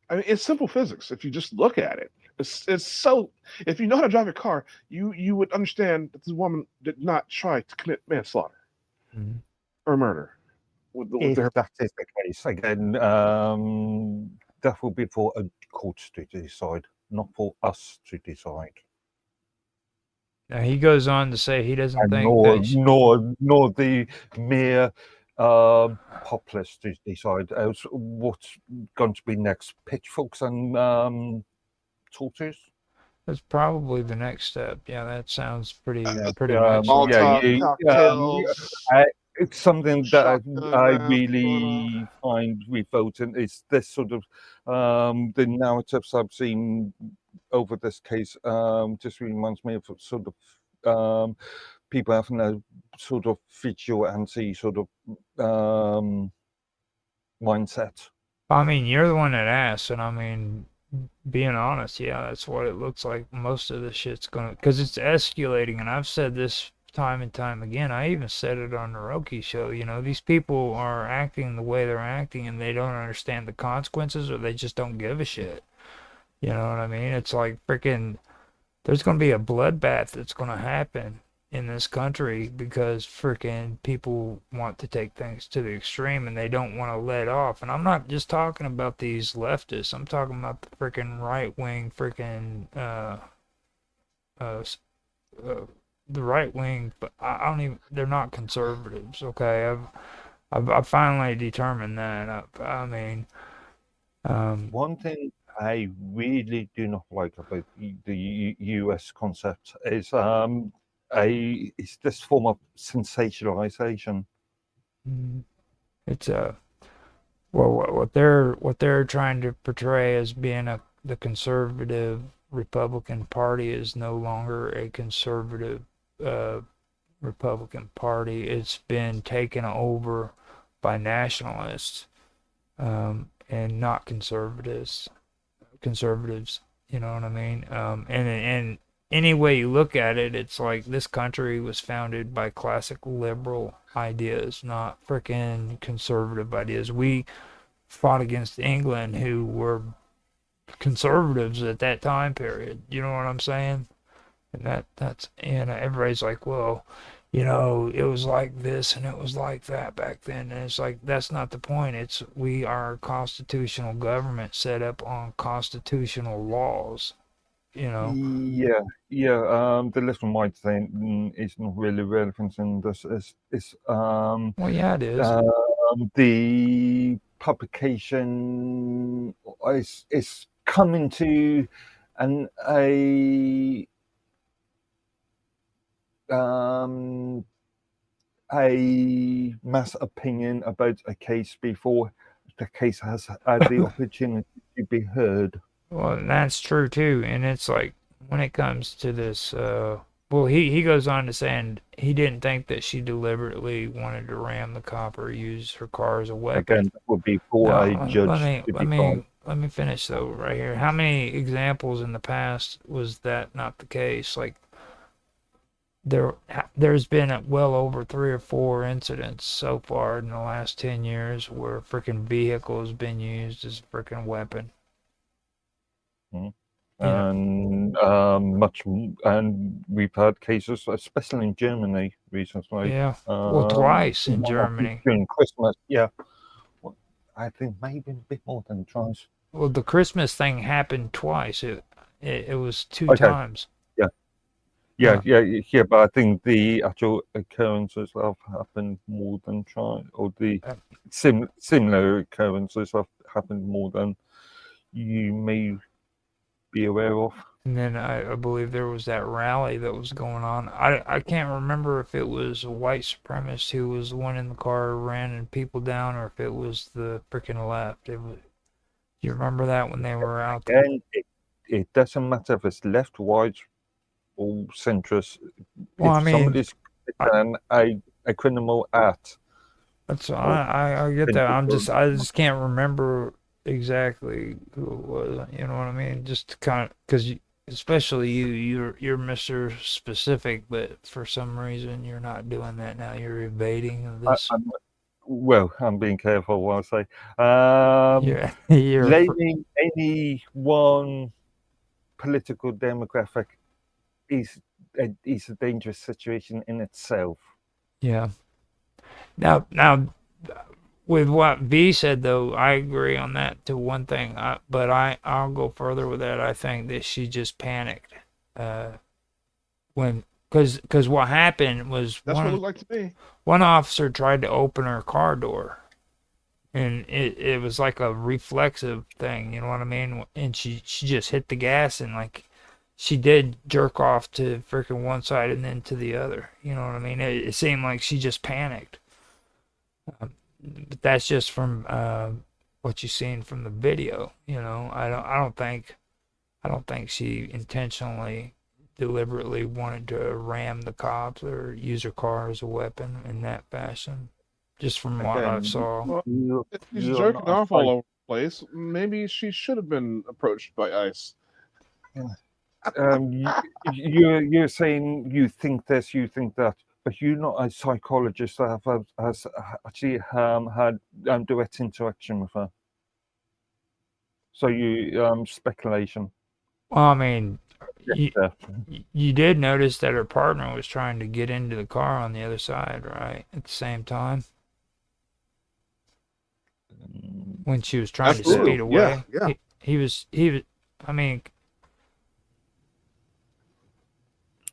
I mean, it's simple physics if you just look at it. It's so. If you know how to drive a car, you would understand that this woman did not try to commit manslaughter or murder. If that is the case, again, that will be for a court to decide, not for us to decide. Now he goes on to say he doesn't And think nor the mere populace to decide what's going to be next. Pitchforks and torches. that's probably the next step. Yeah, that sounds pretty much. Cocktails. It's something that I Shotgun really find revolting is this sort of the narratives I've seen over this case just reminds me of sort of people having a sort of vigilante sort of mindset. I mean, you're the one that asked, and I mean, being honest, yeah, that's what it looks like. Most of the shit's gonna, because it's escalating, and I've said this time and time again. I even said it on the Roki show. You know, these people are acting the way they're acting, and they don't understand the consequences, or they just don't give a shit. You know what I mean? It's like freaking. There's gonna be a bloodbath that's gonna happen in this country because freaking people want to take things to the extreme and they don't want to let off. And I'm not just talking about these leftists. I'm talking about the freaking right wing, freaking the right wing. But I don't even. They're not conservatives. Okay, I've finally determined that. I mean, one thing I really do not like about the US concept is this form of sensationalization. It's what they're trying to portray as being the conservative Republican Party is no longer a conservative Republican Party. It's been taken over by nationalists and not conservatives. You know what I mean? And any way you look at it, it's like this country was founded by classic liberal ideas, not freaking conservative ideas. We fought against England, who were conservatives at that time period. You know what I'm saying? And that's and everybody's like, well, it was like this and it was like that back then. And it's like that's not the point. It's we are a constitutional government set up on constitutional laws. Yeah, the left and right thing is not really relevant in this. Well, yeah, it is. The publication is coming to a mass opinion about a case before the case has had the opportunity to be heard. Well, that's true too. And it's like when it comes to this, well, he goes on to saying he didn't think that she deliberately wanted to ram the cop or use her car as a weapon. Again, that would be for a judge to decide. Let me finish though right here. How many examples in the past was that not the case? Like there's been well over 3 or 4 incidents so far in the last 10 years where a freaking vehicle has been used as a freaking weapon. And and we've had cases, especially in Germany, recently. Yeah, well, twice in Germany during Christmas. Yeah, well, I think maybe a bit more than twice. Well, the Christmas thing happened twice. It was 2 times. Yeah. But I think the actual occurrences have happened more than twice, or the similar occurrences have happened more than you may be aware of. And then I believe there was that rally that was going on. I can't remember if it was a white supremacist who was the one in the car running people down, or if it was the freaking left. You remember that when they were out there? And it doesn't matter if it's left, right, or centrist. Well, if somebody's a criminal act. That's I get that. I just can't remember exactly who it was. You know what I mean? Just kind of because especially you're Mr. Specific, but for some reason you're not doing that now. You're evading this. I'm being careful what I say. You're blaming any one political demographic is a dangerous situation in itself. Yeah. Now, with what V said, though, I agree on that to one thing. But I'll go further with that. I think that she just panicked because what happened was that's what it looked like to me. One officer tried to open her car door, and it was like a reflexive thing. You know what I mean? And she just hit the gas and like. She did jerk off to freaking one side and then to the other. You know what I mean? It seemed like she just panicked. But that's just from what you've seen from the video. I don't think she intentionally, deliberately wanted to ram the cops or use her car as a weapon in that fashion. Just from what I saw. Well, if she's jerking off all over the place, maybe she should have been approached by ICE. You're saying you think this, you think that, but you're not a psychologist that has actually had direct interaction with her. So you speculation. Well, I mean, you did notice that her partner was trying to get into the car on the other side, right? At the same time, when she was trying to speed away, yeah. He was. I mean.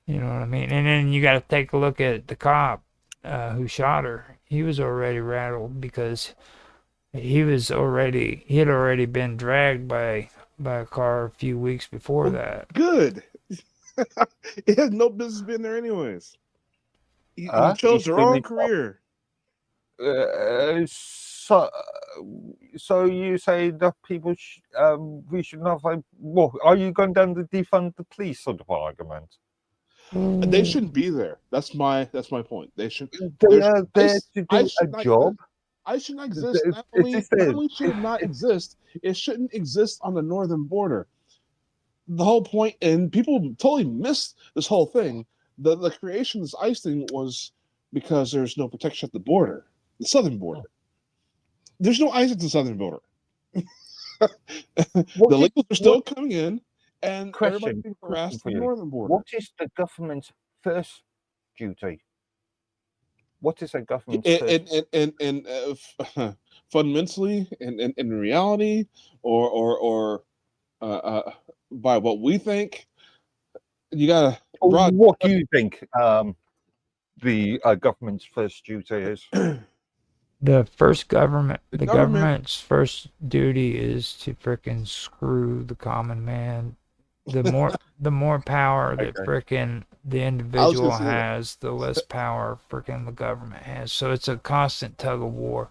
You know what I mean? And then you got to take a look at the cop who shot her. He was already rattled because he had already been dragged by a car a few weeks before that. Good. He had no business being there anyways. He chose the wrong career. So you say that people we should not find. Well, are you going down the defund the police sort of argument? They shouldn't be there. That's my point. They should. They're there to do a job. I should not exist. Not only should it not exist, it shouldn't exist on the northern border. the whole point, and people totally missed this whole thing. The creation of this ice thing was because there's no protection at the border, the southern border. There's no ice at the southern border. The illegals are still coming in, and everybody's being harassed at the northern border. What is the government's first duty? What is a government's first? And fundamentally, and in reality, or by what we think, you gotta. What do you think the government's first duty is? The government's first duty is to frickin' screw the common man. The more power that frickin' the individual has, the less power frickin' the government has. So it's a constant tug of war.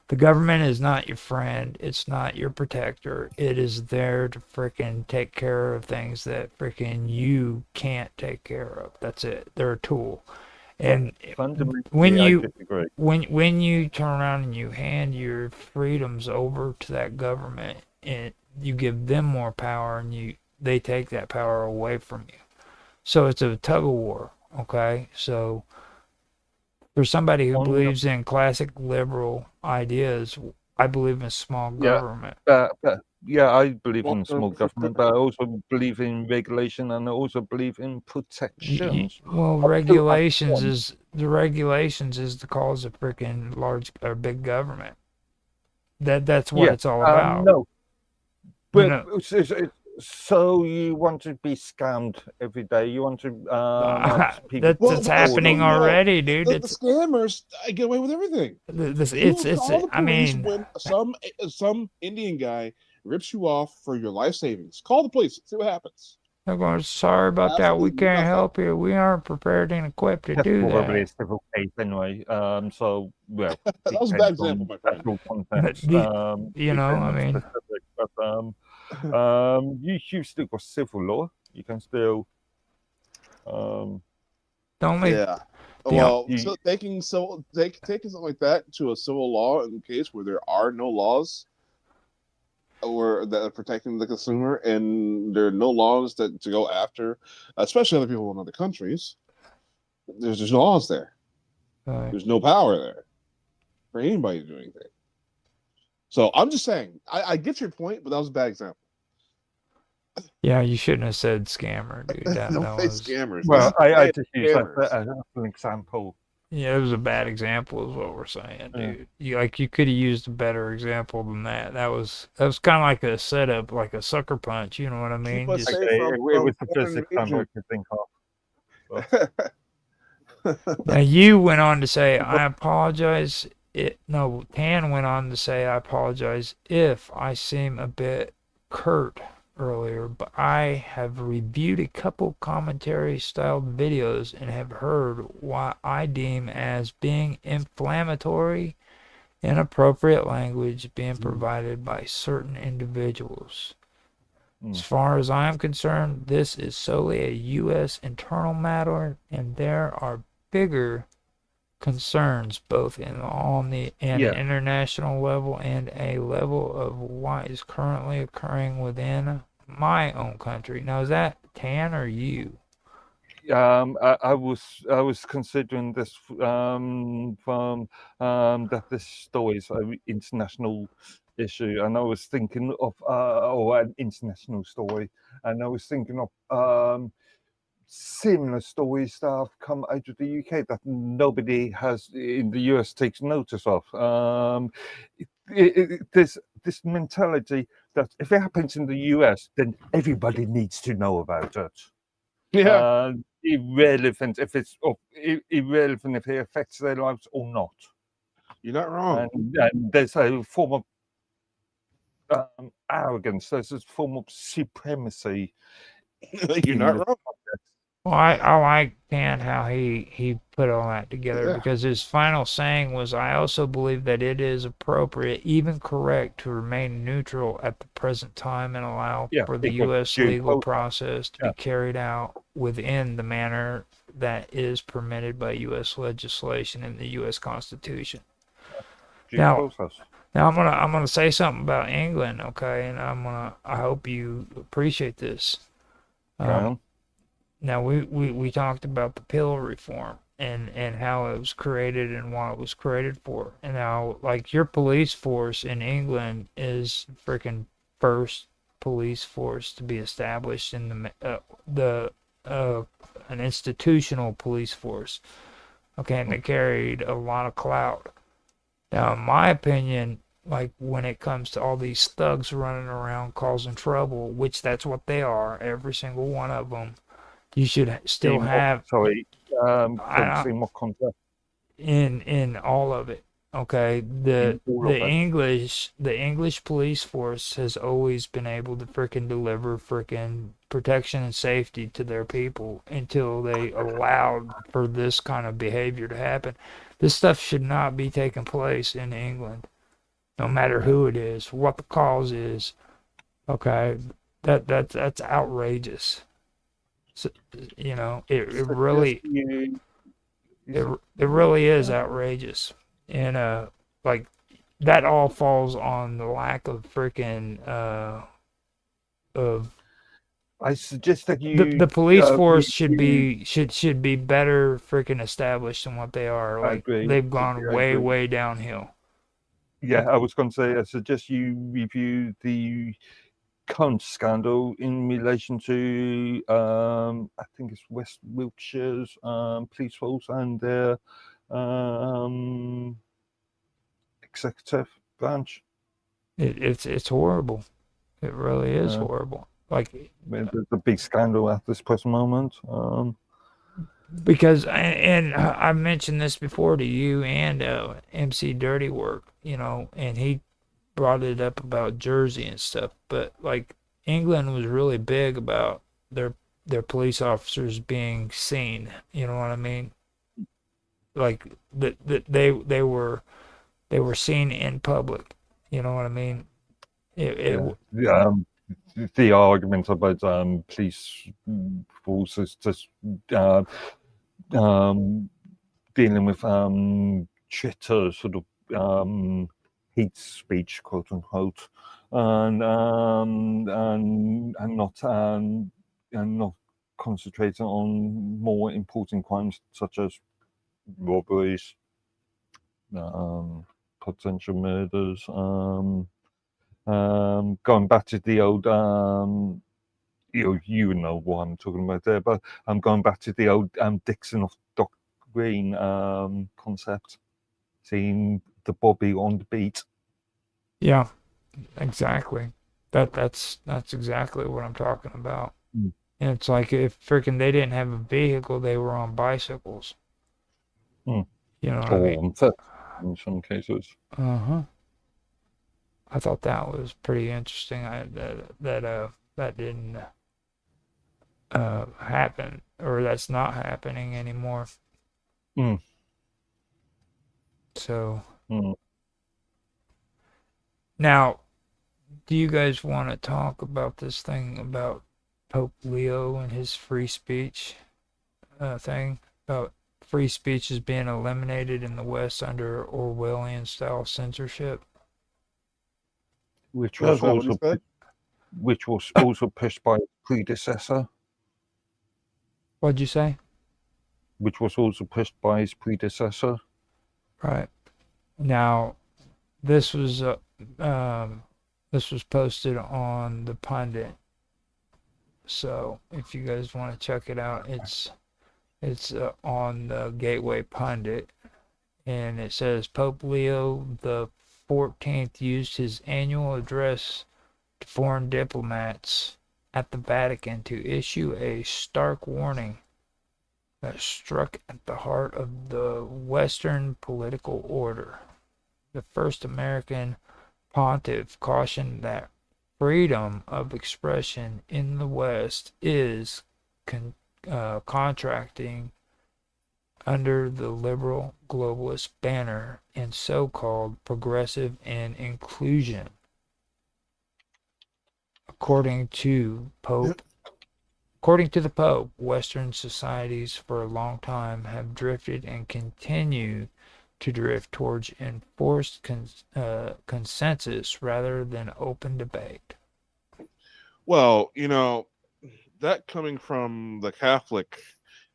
The government is not your friend. It's not your protector. It is there to frickin' take care of things that frickin' you can't take care of. That's it. They're a tool. And when you turn around and you hand your freedoms over to that government and you give them more power and they take that power away from you. So it's a tug of war, okay? So for somebody who believes in classic liberal ideas, I believe in small government. Yeah, I believe in small government, but I also believe in regulation and I also believe in protection. Well, regulations is the cause of freaking large or big government. That's what it's all about. No, but so you want to be scammed every day? You want to? That's happening already, dude. The scammers get away with everything. I mean, when some Indian guy rips you off for your life savings, call the police. See what happens. They're going, sorry about that. We can't help you. We aren't prepared and equipped to do that. Probably a civil case anyway. So well, that was a bad example, my friend. You know, I mean, you still got civil law. You can still. Well, so taking something like that to a civil law in case where there are no laws or that are protecting the consumer, and there are no laws to go after, especially other people in other countries. There's no laws there. There's no power there for anybody to do anything. So I'm just saying, I get your point, but that was a bad example. Yeah, you shouldn't have said scammer, dude. Scammers. Well, I just used that as an example. Yeah, it was a bad example, is what we're saying, dude. You could have used a better example than that. That was kind of like a setup, like a sucker punch. You know what I mean? It was the first example I could think of. Now you went on to say, I apologize. Tan went on to say, I apologize if I seem a bit curt earlier, but I have reviewed a couple commentary styled videos and have heard what I deem as being inflammatory, inappropriate language being provided by certain individuals. As far as I am concerned, this is solely a U.S. internal matter, and there are bigger concerns both on an international level and a level of what is currently occurring within my own country. Now, is that Tan or you? I was considering this from that this story is an international issue, and I was thinking of an international story, and I was thinking of similar stories that have come out of the UK that nobody has in the US takes notice of. There's this mentality that if it happens in the US, then everybody needs to know about it. Yeah. Irrelevant if irrelevant if it affects their lives or not. You're not wrong. And there's a form of arrogance. There's a form of supremacy. You're not wrong. Well, I like Dan how he put all that together because his final saying was, I also believe that it is appropriate, even correct, to remain neutral at the present time and allow for the U.S. legal process to be carried out within the manner that is permitted by U.S. legislation and the U.S. Constitution. Now I'm gonna say something about England, okay, and I hope you appreciate this. Okay. Now we talked about the pill reform and how it was created and why it was created for. And now like your police force in England is freaking first police force to be established in the an institutional police force. Okay, and they carried a lot of clout. Now, in my opinion, like when it comes to all these thugs running around causing trouble, which that's what they are, every single one of them, you should still have Sorry. I, See what concept in all of it. Okay, in all of it. The English police force has always been able to freaking deliver freaking protection and safety to their people until they allowed for this kind of behavior to happen. This stuff should not be taking place in England, no matter who it is, what the cause is. Okay, that's outrageous. So, you know, it really it really is outrageous, and like that all falls on the lack of freaking of I suggest that the police force should review. be should be better freaking established than what they are. I Like agree. they've gone I way agree. downhill. Yeah, I was going to say, I suggest you review the current scandal in relation to, I think it's West Wiltshire's police force and their executive branch. It's horrible. It really is horrible. Like There's a big scandal at this present moment. because and I mentioned this before to you and MC Dirty Work, you know, and he brought it up about Jersey and stuff, but like England was really big about their police officers being seen, you know what I mean? Like they were seen in public, you know what I mean? Yeah, the argument about police forces just dealing with Twitter sort of hate speech, quote unquote, and not concentrating on more important crimes such as robberies, potential murders. Going back to the old, you know what I'm talking about there, but I'm going back to the old Dixon of Dock Green concept, seeing the Bobby on the beat. Yeah, exactly. That's exactly what I'm talking about. Mm. And it's like if freaking they didn't have a vehicle, they were on bicycles. Mm. You know what I Or mean? on foot in some cases. Uh-huh. I thought that was pretty interesting. That didn't happen, or that's not happening anymore. Mm. So Mm. now, do you guys want to talk about this thing about Pope Leo and his free speech thing about free speech is being eliminated in the West under Orwellian style censorship? Which Oh, was is that what he also said? which was also pushed by its predecessor. What'd you say? Which was also pushed by his predecessor. Right. Now, this was posted on the Pundit. So if you guys want to check it out, it's on the Gateway Pundit, and it says Pope Leo the 14th used his annual address to foreign diplomats at the Vatican to issue a stark warning that struck at the heart of the Western political order. The first American pontiff cautioned that freedom of expression in the West is contracting under the liberal globalist banner and so-called progressive and inclusion. According to the Pope, Western societies for a long time have drifted and continue to drift towards enforced consensus rather than open debate. Well, that coming from the Catholic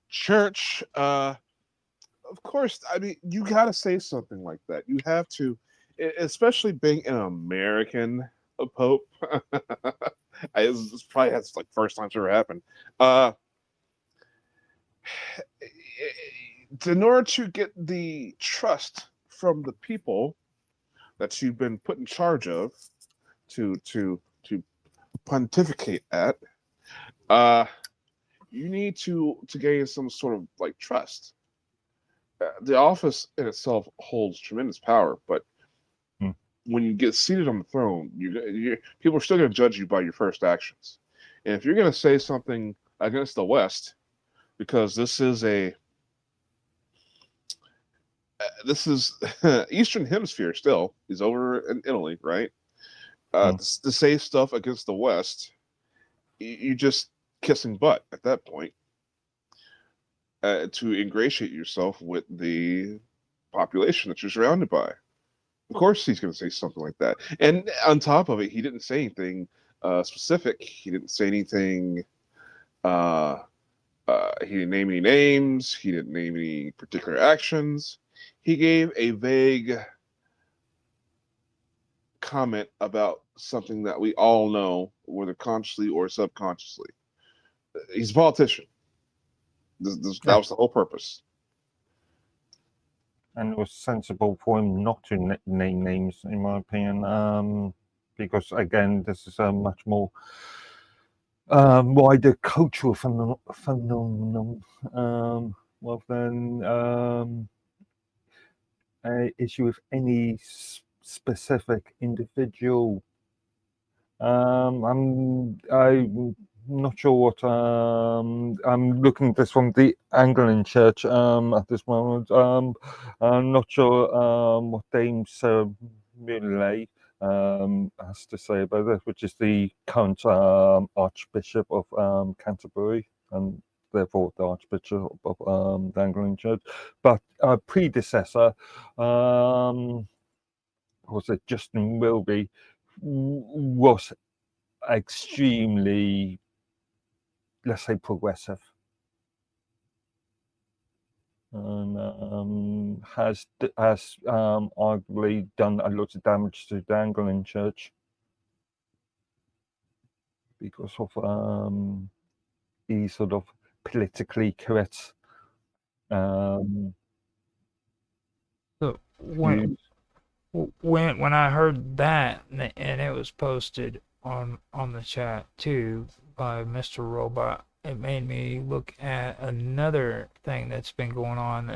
Church, of course, I mean, you got to say something like that. You have to, especially being an American Pope. This probably has like first time it's ever happened. In order to get the trust from the people that you've been put in charge of to pontificate at, you need to gain some sort of like trust. The office in itself holds tremendous power, but when you get seated on the throne, people are still going to judge you by your first actions. And if you're going to say something against the West, because this is Eastern Hemisphere still, is over in Italy, right? To say stuff against the West, you're just kissing butt at that point. To ingratiate yourself with the population that you're surrounded by. Of course, he's going to say something like that. And on top of it, he didn't say anything specific. He didn't say anything. He didn't name any names. He didn't name any particular actions. He gave a vague comment about something that we all know, whether consciously or subconsciously. He's a politician. That was the whole purpose. And it was sensible for him not to name names, in my opinion, because again, this is a much more wider cultural phenomenon rather than an issue with any specific individual. I'm not sure what I'm looking at this from the Anglican Church at this moment. I'm not sure what Dame Sarah Millay has to say about this, which is the current Archbishop of Canterbury and therefore the Archbishop of the Anglican Church. But our predecessor, was it Justin Wilby, was extremely, let's say, progressive, and has arguably done a lot of damage to the Anglican Church because of these sort of politically correct. So when I heard that, and it was posted on the chat too by Mr. Robot, it made me look at another thing that's been going on.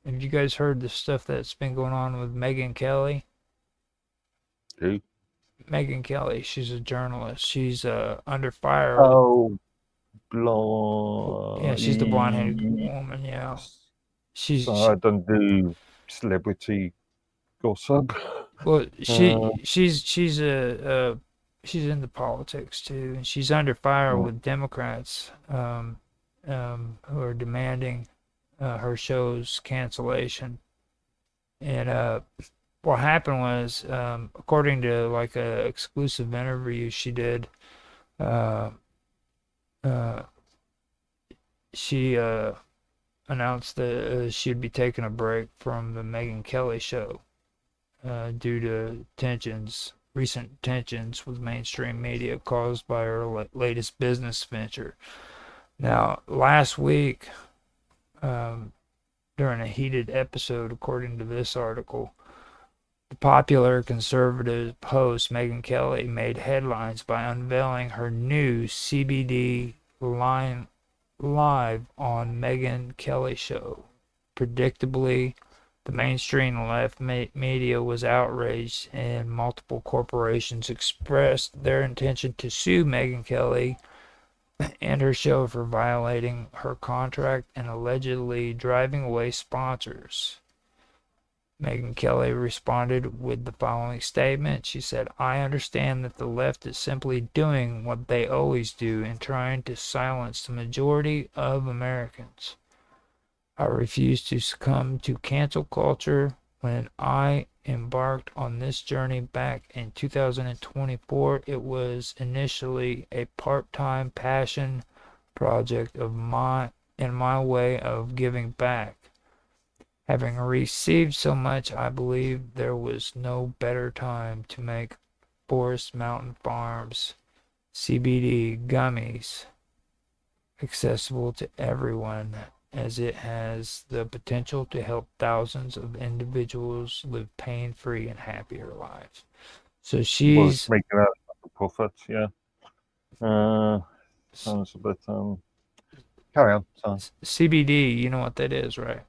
Have you guys heard the stuff that's been going on with Megyn Kelly? Who? Megyn Kelly, she's a journalist. She's under fire. Oh, blonde. Yeah, she's the blonde-headed woman. Yeah, she's. I don't do celebrity gossip. Well, she's into politics too, and she's under fire with Democrats who are demanding her show's cancellation. And what happened was, according to like a exclusive interview she did, she announced that she'd be taking a break from the Megyn Kelly show due to recent tensions with mainstream media caused by her latest business venture. Now, last week, during a heated episode, according to this article, the popular conservative host Megyn Kelly made headlines by unveiling her new CBD line live on Megyn Kelly show. Predictably, the mainstream left media was outraged, and multiple corporations expressed their intention to sue Megyn Kelly and her show for violating her contract and allegedly driving away sponsors. Megyn Kelly responded with the following statement. She said, "I understand that the left is simply doing what they always do in trying to silence the majority of Americans. I refuse to succumb to cancel culture. When I embarked on this journey back in 2024, it was initially a part-time passion project of in my way of giving back. Having received so much, I believe there was no better time to make Forest Mountain Farms CBD gummies accessible to everyone, as it has the potential to help thousands of individuals live pain-free and happier lives. So Was she's making out a profit, yeah. Sounds a bit carry on, sorry. CBD. You know what that is, right?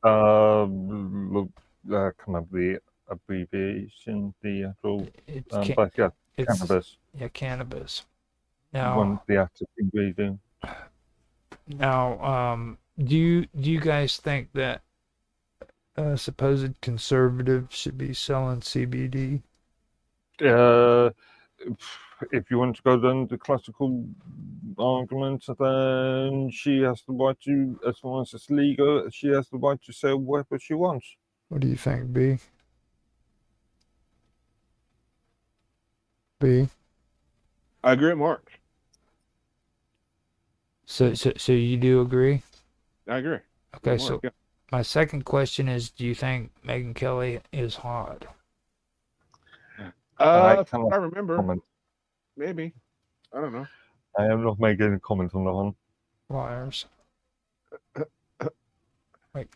Look, kind of the abbreviation, the actual, It's but yeah, it's cannabis, yeah, cannabis. one Now, the active ingredient. do you guys think that supposed conservatives should be selling CBD? If you want to go down the classical argument, then she has the right to, as long as it's legal, she has the right to sell whatever she wants. What do you think, B? B. I agree with Mark. So you do agree? I agree. Okay, With so Mark, yeah. my second question is, do you think Megyn Kelly is hot? If cannot I remember, comment. maybe. I don't know. I am not making a comment on that one. Liars. Like,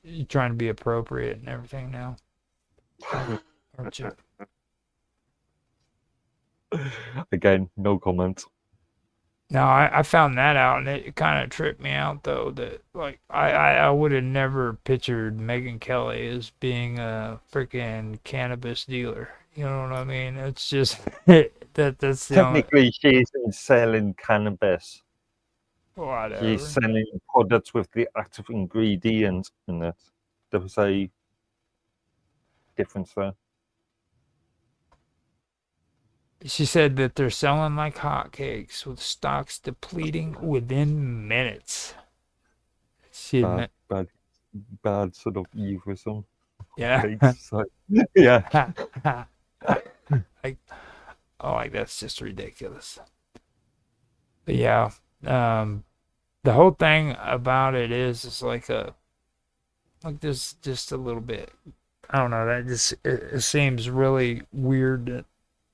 you trying to be appropriate and everything now, aren't you? Again, no comment. No, I found that out, and it kind of tripped me out, though, that, like, I would have never pictured Megyn Kelly as being a freaking cannabis dealer. You know what I mean? It's just, that's the only, Technically, she isn't selling cannabis. whatever. She's selling products with the active ingredient in it. There was a difference there. She said that they're selling like hotcakes, with stocks depleting within minutes. She admit, Bad sort of euphemism. yeah. Thanks. So, yeah. Like that's just ridiculous. But yeah, the whole thing about it is like this just a little bit. I don't know. That just it seems really weird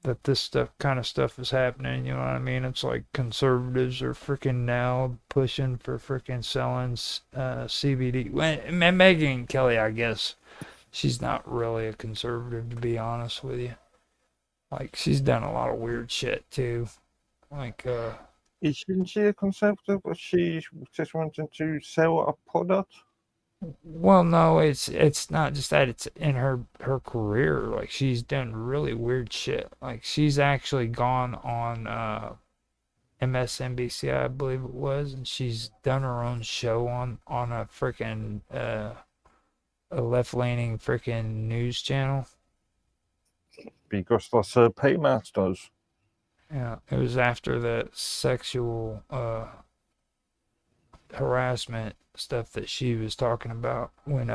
that this kind of stuff is happening. You know what I mean? It's like conservatives are freaking now pushing for freaking selling CBD. And Megyn Kelly, I guess she's not really a conservative, to be honest with you. Like, she's done a lot of weird shit too. Like, Isn't she a conservative, but she just wanted to sell a product? well, no, it's not just that. It's in her career. Like, she's done really weird shit. Like, she's actually gone on MSNBC, I believe it was, and she's done her own show on a freaking a left-leaning freaking news channel. Because that's her paymasters. Yeah, it was after the sexual harassment stuff that she was talking about when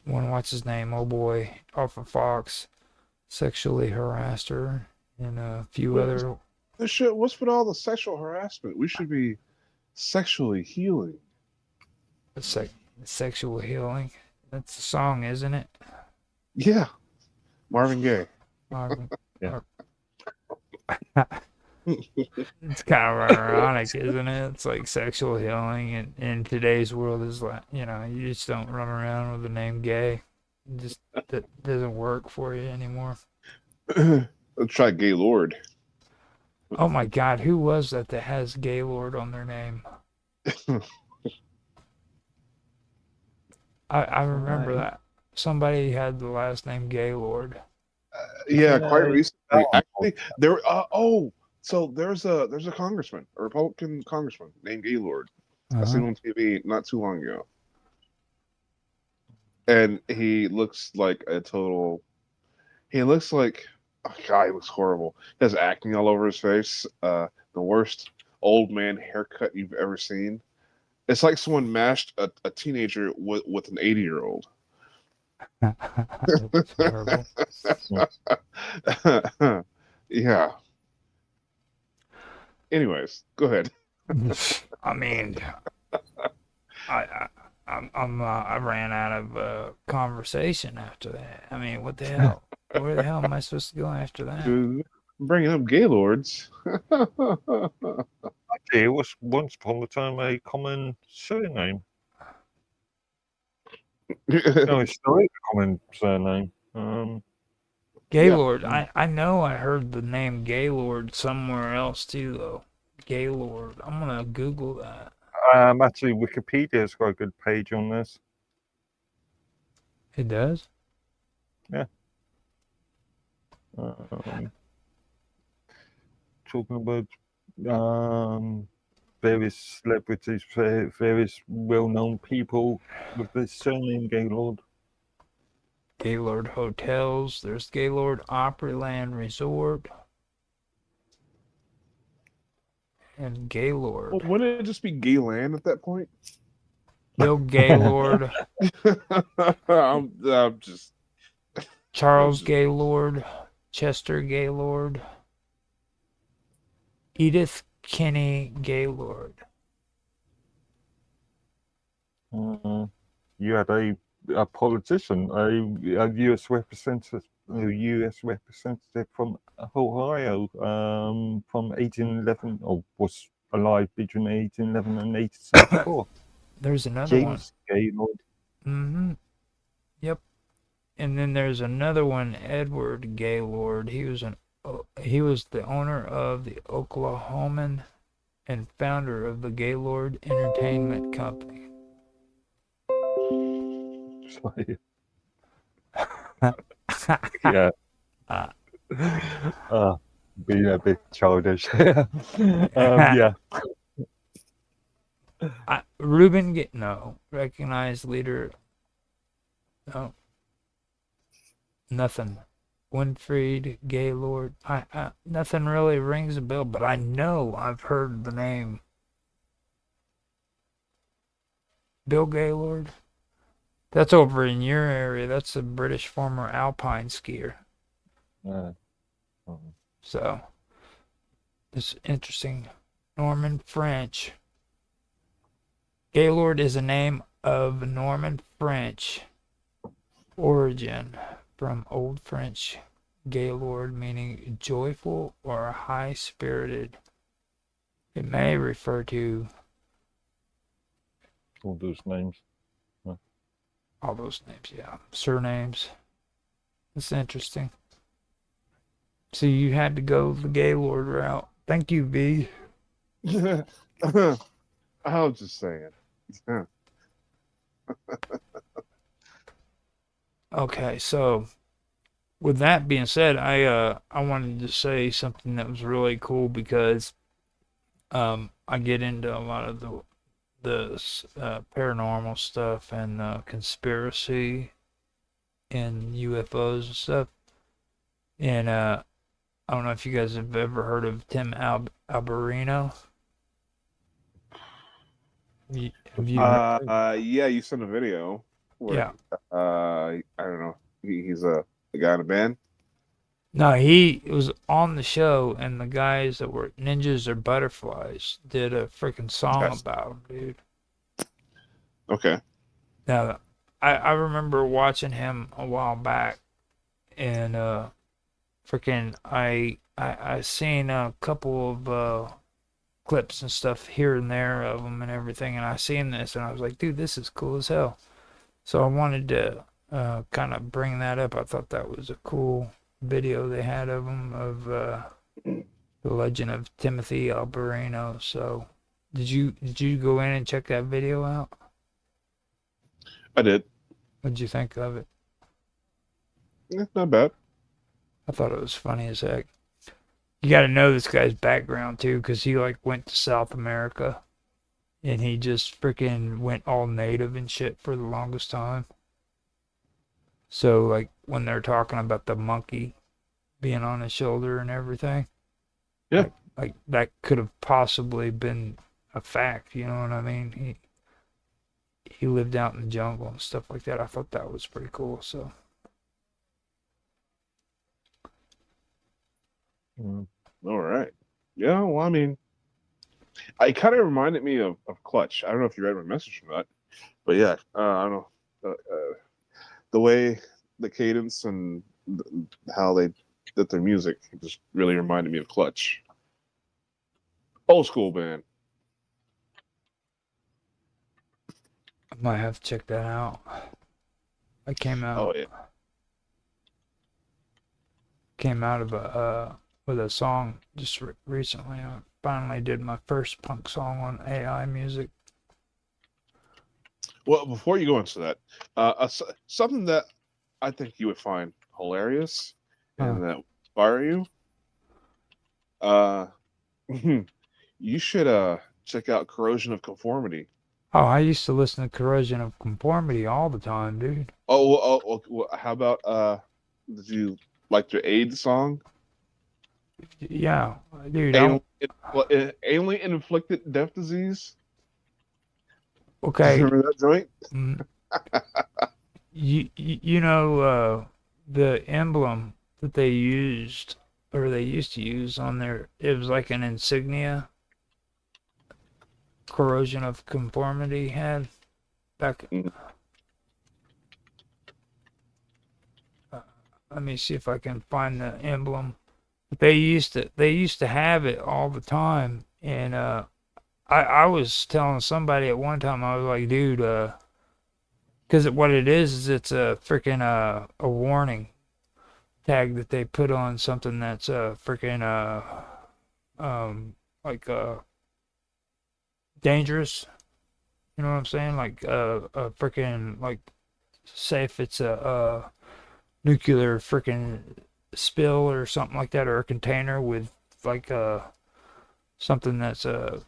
what's his name, oh boy, off of Fox, sexually harassed her and a few other. This shit. What's with all the sexual harassment? We should be sexually healing. Sexual healing. That's the song, isn't it? Yeah, Marvin Gaye. Marvin. Yeah. It's kind of ironic, isn't it? It's like sexual healing, and in today's world is like, you just don't run around with the name gay. It just that doesn't work for you anymore. Let's try Gaylord. Oh my God, who was that has Gaylord on their name? I remember that. Somebody had the last name Gaylord. Yeah, quite recently. Oh. Actually, there. So there's a congressman, a Republican congressman named Gaylord. I seen him on TV not too long ago, and he looks like a total. He looks like, oh God, he looks horrible. He has acne all over his face. The worst old man haircut you've ever seen. It's like someone mashed a teenager with an 80-year-old. That's horrible. Yeah. Anyways, go ahead. I mean, I I ran out of conversation after that. I mean, what the hell? Where the hell am I supposed to go after that? Dude, bringing up Gaylords. Actually, it was once upon a time a common surname. No, it's still is a common surname. Yeah. Gaylord. I know I heard the name Gaylord somewhere else too, though. Gaylord. I'm gonna Google that. Actually, Wikipedia's got a good page on this. It does. Um, talking about various celebrities, various well-known people with the surname Gaylord. Gaylord Hotels. There's Gaylord Opryland Resort and Gaylord. Wouldn't it just be Gayland at that point? Bill Gaylord, I'm just Charles Gaylord, Chester Gaylord, Edith Kinney Gaylord. You had a politician, a U.S. representative, from Ohio, from 1811, or was alive between 1811 and 1874. There's another one. James Gaylord. Mm-hmm. Yep. And then there's another one, Edward Gaylord. He was the owner of the Oklahoman and founder of the Gaylord Entertainment Company. Sorry. Yeah. Being a bit childish. Yeah. Recognized leader. No. Nothing. Winfried Gaylord. Nothing really rings a bell, but I know I've heard the name. Bill Gaylord. That's over in your area. That's a British former alpine skier. So, it's interesting. Norman French. Gaylord is a name of Norman French origin from Old French Gaylord, meaning joyful or high-spirited. It may refer to all those names. All those names, yeah. Surnames. It's interesting. So you had to go the Gaylord route. Thank you, B. I was just saying. Okay, so with that being said, I wanted to say something that was really cool because I get into a lot of the paranormal stuff and conspiracy and UFOs and stuff. And I don't know if you guys have ever heard of Tim Alberino. Have you Yeah, you sent a video. Where, yeah. I don't know. He's a guy in a band. No, he was on the show, and the guys that were Ninjas or Butterflies did a freaking song about him, dude. Okay. Now, I remember watching him a while back, and freaking I seen a couple of clips and stuff here and there of him and everything, and I seen this, and I was like, dude, this is cool as hell. So I wanted to kind of bring that up. I thought that was a cool video they had of him, of the legend of Timothy Alberino. So did you go in and check that video out? I did. What'd you think of it? Yeah, not bad. I thought it was funny as heck. You got to know this guy's background too, because he like went to South America, and he just freaking went all native and shit for the longest time. So like when they're talking about the monkey being on his shoulder and everything, yeah, like that could have possibly been a fact. You know what I mean? He lived out in the jungle and stuff like that. I thought that was pretty cool. So. All right. Yeah. Well, I mean, I kind of reminded me of Clutch. I don't know if you read my message or not, but yeah, I don't know the way the cadence and how they did their music just really reminded me of Clutch. Old school band. I might have to check that out. I came Oh out yeah. of a with a song just recently. I finally did my first punk song on AI music. Well, before you go into that, something that I think you would find hilarious and that would inspire you. You should check out Corrosion of Conformity. Oh, I used to listen to Corrosion of Conformity all the time, dude. Oh, how about did you like their AIDS song? Yeah, dude. Alien inflicted death disease. Okay. Remember that joint? Mm, you know the emblem that they used or they used to use on their, it was like an insignia Corrosion of Conformity had back. Mhm. Let me see if I can find the emblem. But they used to have it all the time, and I was telling somebody at one time, I was like, dude, because what it is it's a freaking a warning tag that they put on something that's freaking like dangerous. You know what I'm saying? Like a freaking like, say if it's a nuclear freaking spill or something like that, or a container with like something that's a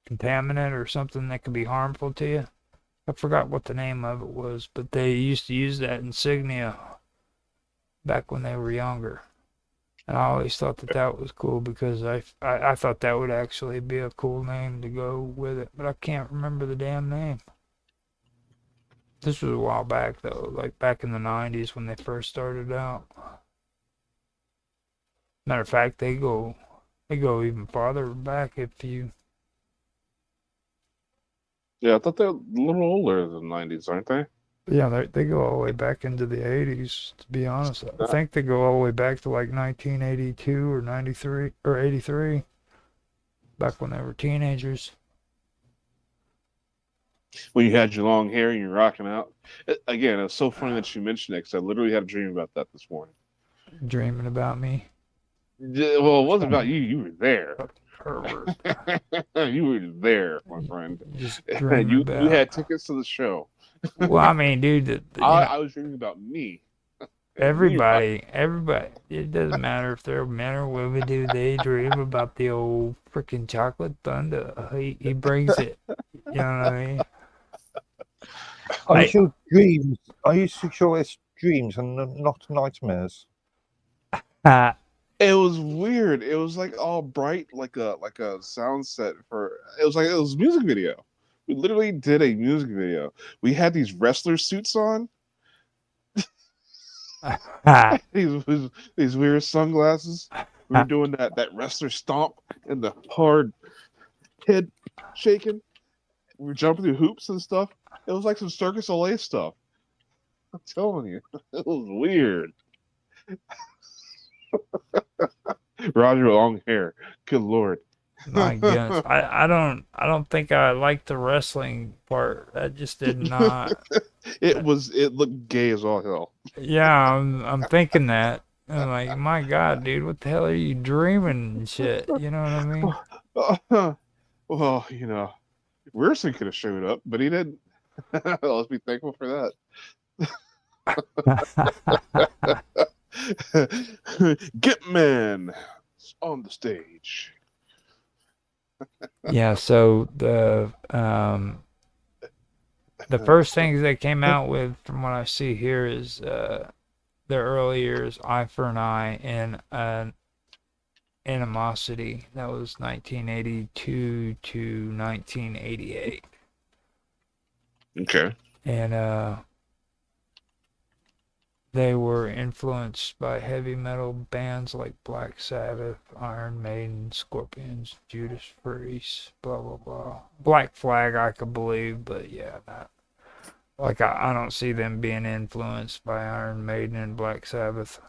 contaminant or something that can be harmful to you. I forgot what the name of it was, but they used to use that insignia back when they were younger. And I always thought that that was cool because I thought that would actually be a cool name to go with it, but I can't remember the damn name. This was a while back though, like back in the 90s when they first started out. Matter of fact, they go even farther back if you. Yeah, I thought they're a little older than the 90s, aren't they? Yeah, they go all the way back into the 80s, to be honest. I think they go all the way back to like 1982 or 93 or 83, back when they were teenagers. When you had your long hair and you're rocking out. Again, it's so funny that you mentioned it because I literally had a dream about that this morning. Dreaming about me. Yeah, well, it wasn't about you. You were there. Pervert. You were there, my friend. Just dreaming You about. had tickets to the show. Well, I mean, dude, you know, I was dreaming about me. everybody, it doesn't matter if they're men or women, dude, they dream about the old freaking chocolate thunder. He brings it. You know what I mean? Are you I- sure dreams? Are you sure it's dreams and not nightmares? It was weird. It was like all bright, like a sound set for. It was like it was a music video. We literally did a music video. We had these wrestler suits on. These weird sunglasses. We were doing that wrestler stomp and the hard head shaking. We were jumping through hoops and stuff. It was like some Circus Olay stuff. I'm telling you, it was weird. Roger with long hair. Good lord. My goodness, I don't think I like the wrestling part. That just did not. It looked gay as all hell. Yeah, I'm thinking that. I'm like, my God, dude, what the hell are you dreaming and shit? You know what I mean? Well, you know, Wilson could have showed up, but he didn't. Let's be thankful for that. Get Man on the stage. Yeah, so the first things they came out with, from what I see here, is their early years, Eye for an Eye, and Animosity. That was 1982 to 1988. Okay. And they were influenced by heavy metal bands like Black Sabbath, Iron Maiden, Scorpions, Judas Priest, blah blah blah. Black Flag, I could believe, but yeah, not like I don't see them being influenced by Iron Maiden and Black Sabbath.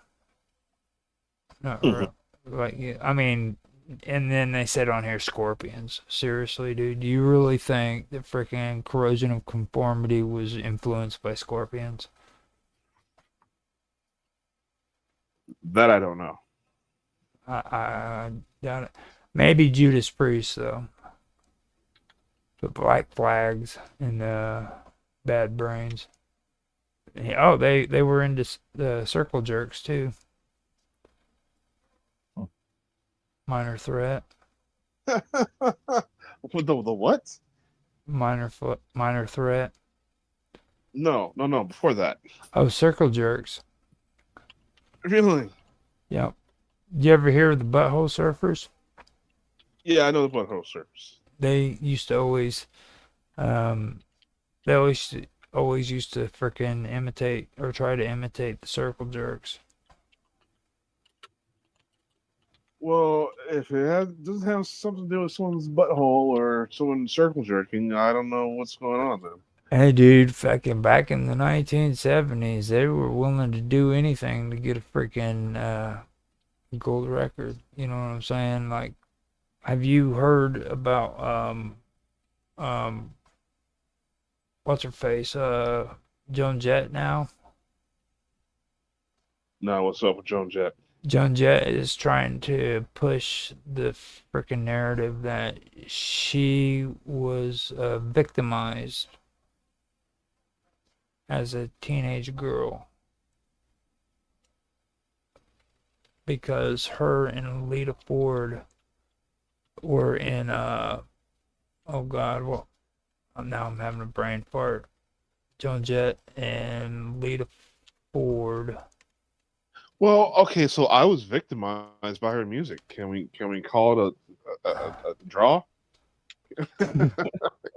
Not real. Like, yeah, I mean, and then they said on here Scorpions. Seriously, dude, do you really think that freaking Corrosion of Conformity was influenced by Scorpions? That I don't know. I doubt it. Maybe Judas Priest though. The Black Flags and Bad Brains. Yeah, oh, they were into the Circle Jerks too. Minor Threat. What the what? Minor Threat. No. Before that, Oh, Circle Jerks. really? Yep. Did you ever hear of the Butthole Surfers? Yeah, I know the Butthole Surfers. They used to always, they always used to freaking imitate or try to imitate the Circle Jerks. Well, if doesn't have something to do with someone's butthole or someone circle jerking, I don't know what's going on then. Hey, dude, fucking back in the 1970s, they were willing to do anything to get a freaking gold record. You know what I'm saying? Like, have you heard about what's her face? Joan Jett now? No, what's up with Joan Jett? Joan Jett is trying to push the freaking narrative that she was victimized as a teenage girl because her and Lita Ford were in oh god, well, now I'm having a brain fart. Joan Jett and Lita Ford. Well, okay, so I was victimized by her music. Can we call it a draw? Can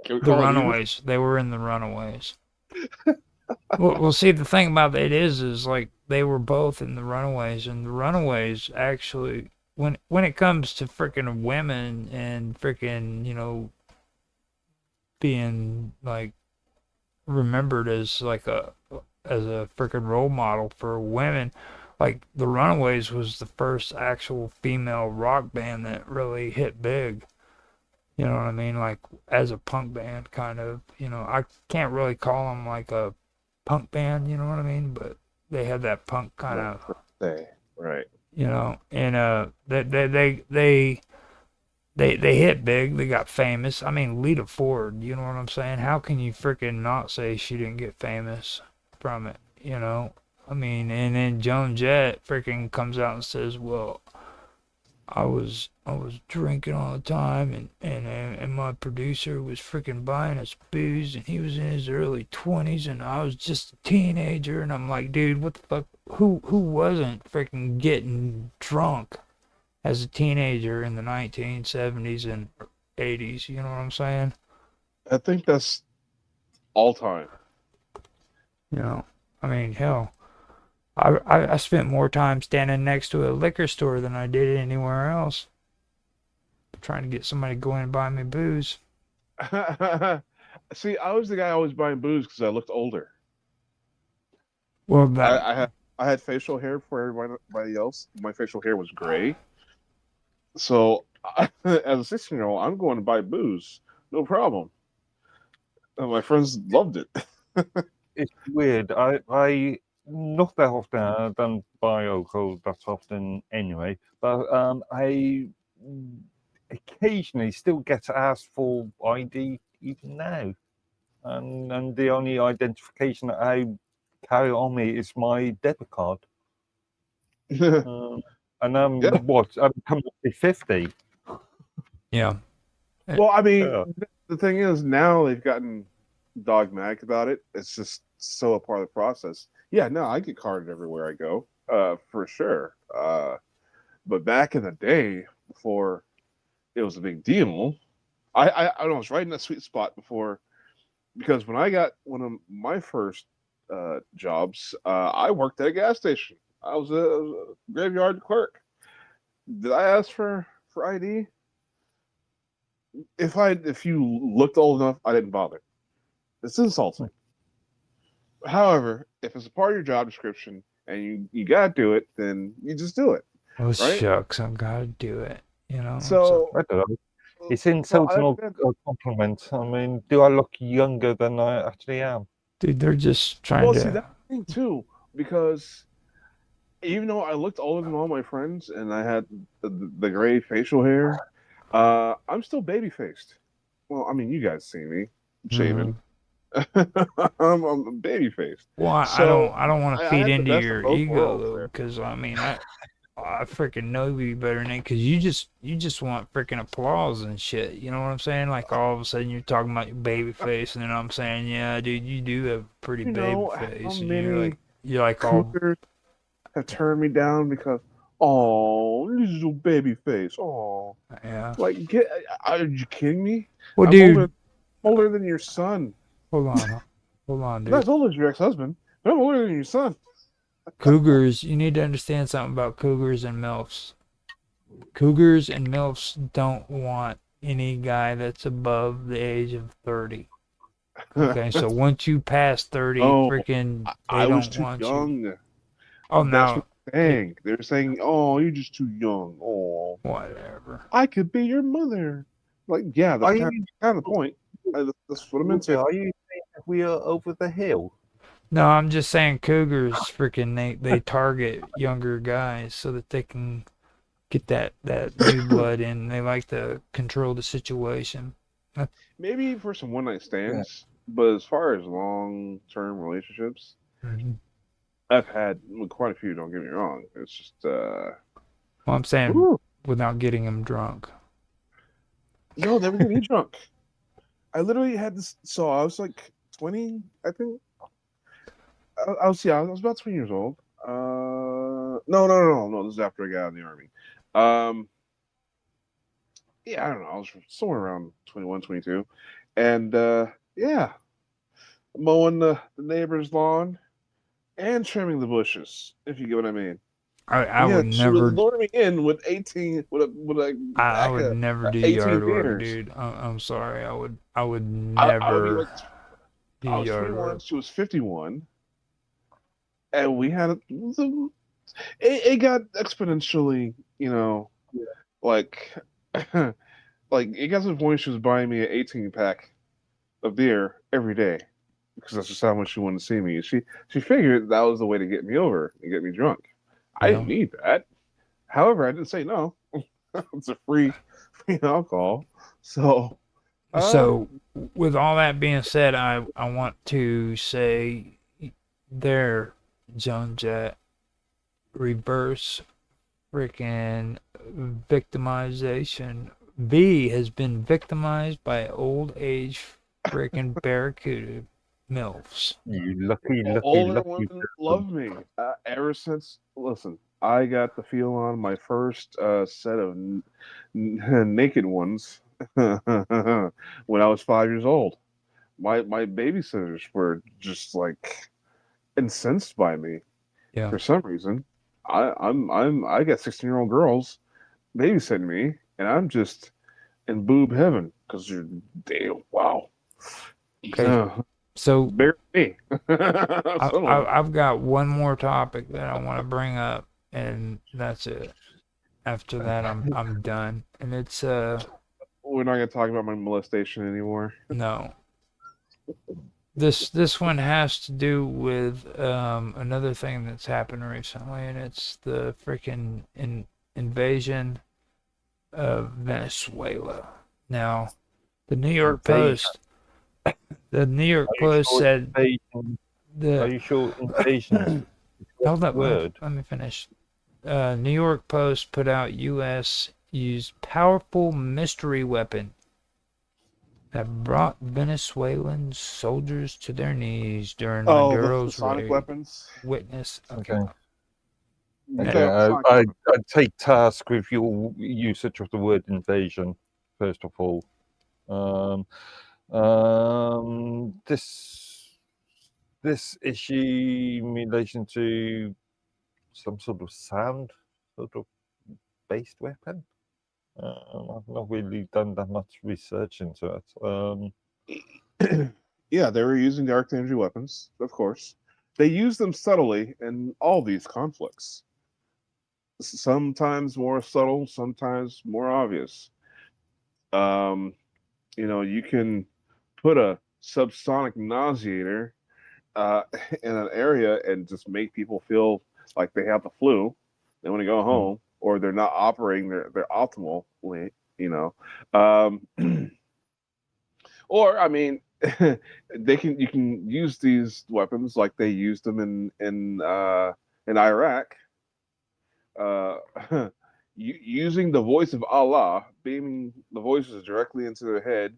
we The call it Runaways. They were in the Runaways. Well, see, the thing about it is like they were both in the Runaways, and the Runaways actually, when it comes to freaking women and freaking, you know, being like remembered as like a freaking role model for women, like the Runaways was the first actual female rock band that really hit big. You know what I mean? Like as a punk band, kind of. You know, I can't really call them like a punk band. You know what I mean? But they had that punk kind of. Right. You know, and they hit big. They got famous. I mean, Lita Ford. You know what I'm saying? How can you freaking not say she didn't get famous from it? You know. I mean, and then Joan Jett freaking comes out and says, "Well, I was drinking all the time, and my producer was freaking buying us booze, and he was in his early 20s, and I was just a teenager." And I'm like, dude, what the fuck? Who wasn't freaking getting drunk as a teenager in the 1970s and 80s? You know what I'm saying? I think that's all time. You know, I mean, hell. I spent more time standing next to a liquor store than I did anywhere else. Trying to get somebody to go in and buy me booze. See, I was the guy always buying booze because I looked older. Well, I had facial hair for everybody else. My facial hair was gray. So, as a 16-year-old, I'm going to buy booze. No problem. And my friends loved it. It's weird. I not that often. I don't buy alcohol that often anyway. But I occasionally still get asked for ID even now, and the only identification that I carry on me is my debit card. And I'm Yeah. I'm coming to be 50. yeah. Well, I mean, Yeah. the thing is, now they've gotten dogmatic about it. It's just so a part of the process. Yeah, no, I get carded everywhere I go, for sure. But back in the day, before it was a big deal, I was right in that sweet spot before, because when I got one of my first jobs. I worked at a gas station. I was a graveyard clerk. Did I ask for ID? If you looked old enough, I didn't bother. It's insulting. However, if it's a part of your job description and you gotta do it, then you just do it. Oh Right? shucks, I've got to do it. You know. So I don't know. It's so insulting or I've a compliment. I mean, do I look younger than I actually am? dude, they're just trying well, to. see that's the thing too, because even though I looked older than all my friends and I had the gray facial hair, I'm still baby faced. Well, I mean, you guys see me shaven. I'm baby faced. Well, I So don't want to I feed had the into best of your both ego worlds though, there. because I mean, I freaking know you better than that, because you just want freaking applause and shit. You know what I'm saying? Like all of a sudden you're talking about your baby face, and then I'm saying, yeah, dude, you do have a pretty You baby know face, how and many you're like all cougars have turned me down because, oh, this is your baby face. Oh, yeah. like are you kidding me? Well, I'm dude, older than your son. hold on, I'm dude. not as old as your ex-husband, but I'm older than your son. Cougars, you need to understand something about cougars and milfs. Cougars and milfs don't want any guy that's above the age of 30. Okay, so once you pass 30, Oh, freaking, they I was don't too want you. young. Oh, That's no, what they're saying. They're saying, "Oh, you're just too young." Oh, whatever. I could be your mother. Like, yeah, that's Are kind you? of the point. That's what I'm into. Are you saying that we are over the hill? No, I'm just saying cougars, freaking, they target younger guys so that they can get that new blood in. They like to control the situation. Maybe for some one night stands, but as far as long term relationships, Mhm. I've had quite a few. Don't get me wrong. It's just Well, I'm saying whew. without getting them drunk. No, they were getting me drunk. I literally had this. So I was like 20, I think. I was about 20 years old. No. This is after I got out of the army. Yeah, I don't know. I was somewhere around 21, 22, and yeah, mowing the neighbor's lawn and trimming the bushes, if you get what I mean. I Yeah, would she was never, luring me in with 18, with a I pack would of never do 18 yard work, beers. dude. I'm sorry. I would I would be never like, do I was yard 21, work. she was 51, and we had it got exponentially, like, like it got to the point she was buying me an 18 pack of beer every day because that's just how much she wanted to see me. She figured that was the way to get me over and get me drunk. I Yeah. didn't need that. However, I didn't say no. It's a free alcohol. So So, with all that being said, I want to say there, Joan Jett, reverse freaking victimization. V has been victimized by old age freaking barracuda milfs. You lucky, older lucky. women love me. Ever since, listen, I got the feel on my first set of naked ones when I was 5 years old. My babysitters were just like incensed by me Yeah. for some reason. I got 16-year-old girls babysitting me, and I'm just in boob heaven because you're damn wow. Okay. So Bear me. I've got one more topic that I want to bring up, and that's it. After that, I'm done. And it's We're not gonna talk about my molestation anymore. no. This one has to do with another thing that's happened recently, and it's the freaking invasion of Venezuela. Now, the New York Post said Are the you sure invasion? hold up, word? let me finish. New York Post put out U.S. used powerful mystery weapon that brought Venezuelan soldiers to their knees during The Maduro's sonic raid. weapons. Witness. Okay. Okay, I take task with your usage of the word invasion. First of all, this this issue in relation to some sort of sound sort of based weapon? I've not really done that much research into it. Yeah, they were using dark energy weapons, of course. They use them subtly in all these conflicts. Sometimes more subtle, sometimes more obvious. You can put a subsonic nauseator in an area and just make people feel like they have the flu. They want to go home, or they're not operating their optimally. Or I mean, you can use these weapons like they used them in Iraq. Uh, Using the voice of Allah, beaming the voices directly into their head,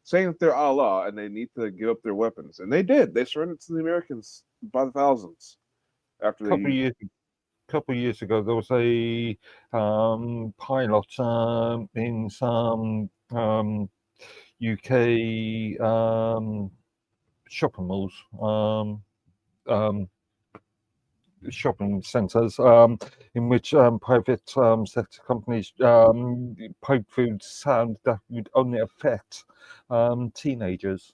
saying that they're Allah and they need to give up their weapons, and they did. They surrendered to the Americans by the thousands after they. Couple years ago, there was a pilot in some UK shopping malls. Shopping centres in which private sector companies pipe through sound that would only affect teenagers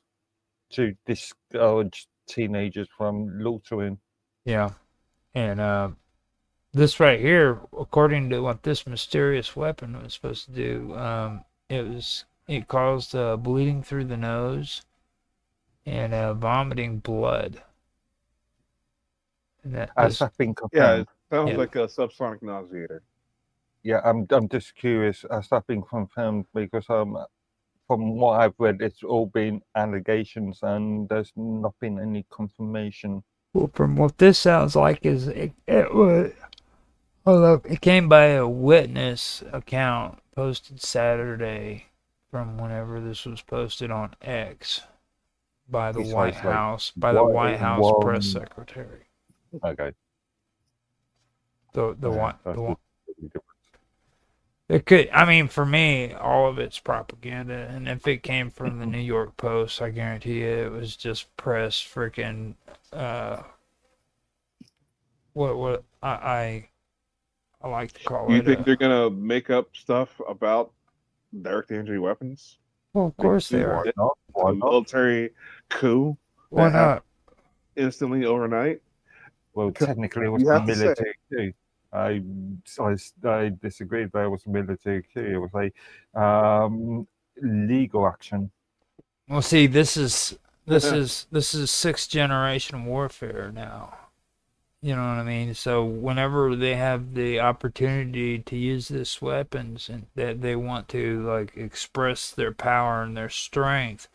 to discourage teenagers from loitering. Yeah, and this right here, according to what this mysterious weapon was supposed to do, it caused bleeding through the nose and vomiting blood. And Has that been confirmed? Yeah, it sounds Yeah. like a subsonic nauseator. Yeah, I'm just curious. Has that been confirmed? Because from what I've read, it's all been allegations, and there's not been any confirmation. Well, from what this sounds like is it was. Well, it came by a witness account posted Saturday from whenever this was posted on X by the Besides, White like, House, by the what White it House was- press secretary. Okay. The Yeah, one, that's really different. it could. I mean, for me, all of it's propaganda, and if it came from the New York Post, I guarantee you, it was just press freaking. What I like to call Do you it. think they're gonna make up stuff about dark energy weapons? Well, of course they Why are. Not? Why A not? military coup Why that happened not? instantly overnight? Well, Because technically, it was you a have to say- military coup. I disagree that it was a military coup. It was a legal action. Well, see, this is sixth generation warfare now. You know what I mean? So whenever they have the opportunity to use this weapons and that they want to like express their power and their strength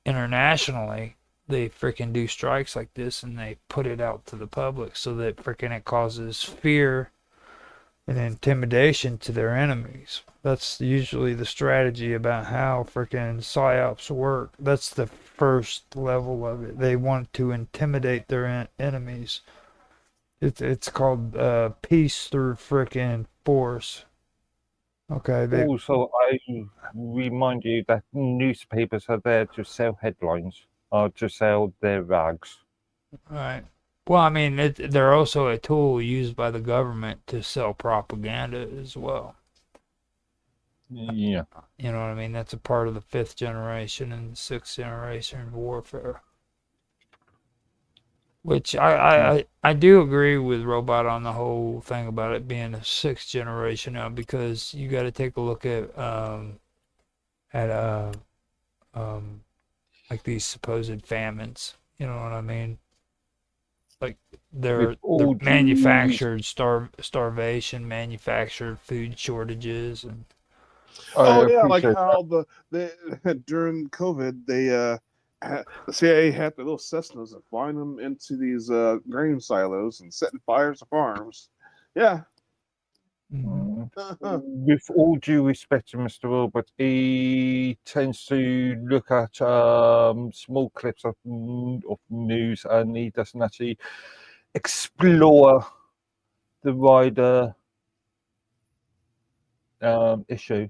internationally, they freaking do strikes like this and they put it out to the public so that freaking it causes fear and intimidation to their enemies. That's usually the strategy about how freaking psyops work. That's the first level of it. They want to intimidate their enemies. It's called peace through freaking force. Okay. Also, I remind you that newspapers are there to sell headlines or to sell their rags. Right. Well, I mean, they're also a tool used by the government to sell propaganda as well. Yeah. You know what I mean? That's a part of the fifth generation and sixth generation warfare. Which I do agree with Robot on the whole thing about it being a sixth generation now, because you got to take a look at like these supposed famines. You know what I mean? Like they're manufactured starvation, manufactured food shortages, and Oh yeah, like appreciate how the during COVID the CIA had the little Cessnas and flying them into these grain silos and setting fires to farms. Yeah. With all due respect to Mr. Robert, he tends to look at small clips of news, and he doesn't actually explore the wider issue.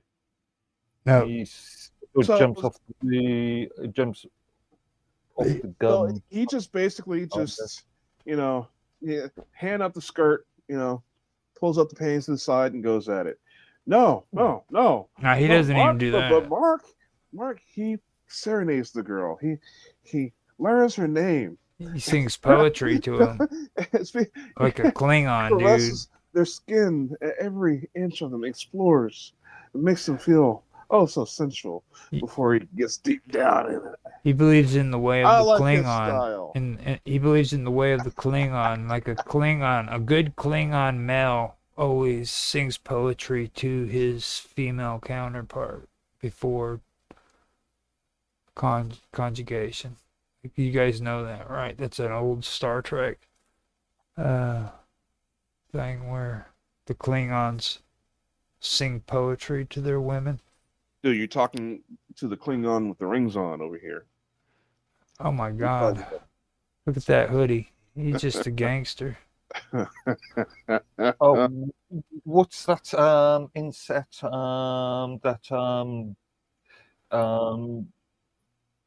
no, He So- jumps off the So gun. he just basically just, you know, yeah, hand up the skirt, you know, pulls up the pants to the side and goes at it. No, No, he doesn't even do But that. Mark, he serenades the girl. He learns her name. He sings poetry to him like a Klingon, dude. Caresses their skin, every inch of them explores. It makes them feel so sensual before he gets deep down in it. He believes in the way of I the like his Klingon, style. and he believes in the way of the Klingon. Like a Klingon, a good Klingon male always sings poetry to his female counterpart before conjugation. You guys know that, right? That's an old Star Trek thing where the Klingons sing poetry to their women. Dude, you're talking to the Klingon with the rings on over here. Oh my God. Look at that hoodie. He's just a gangster. Oh, what's that insect that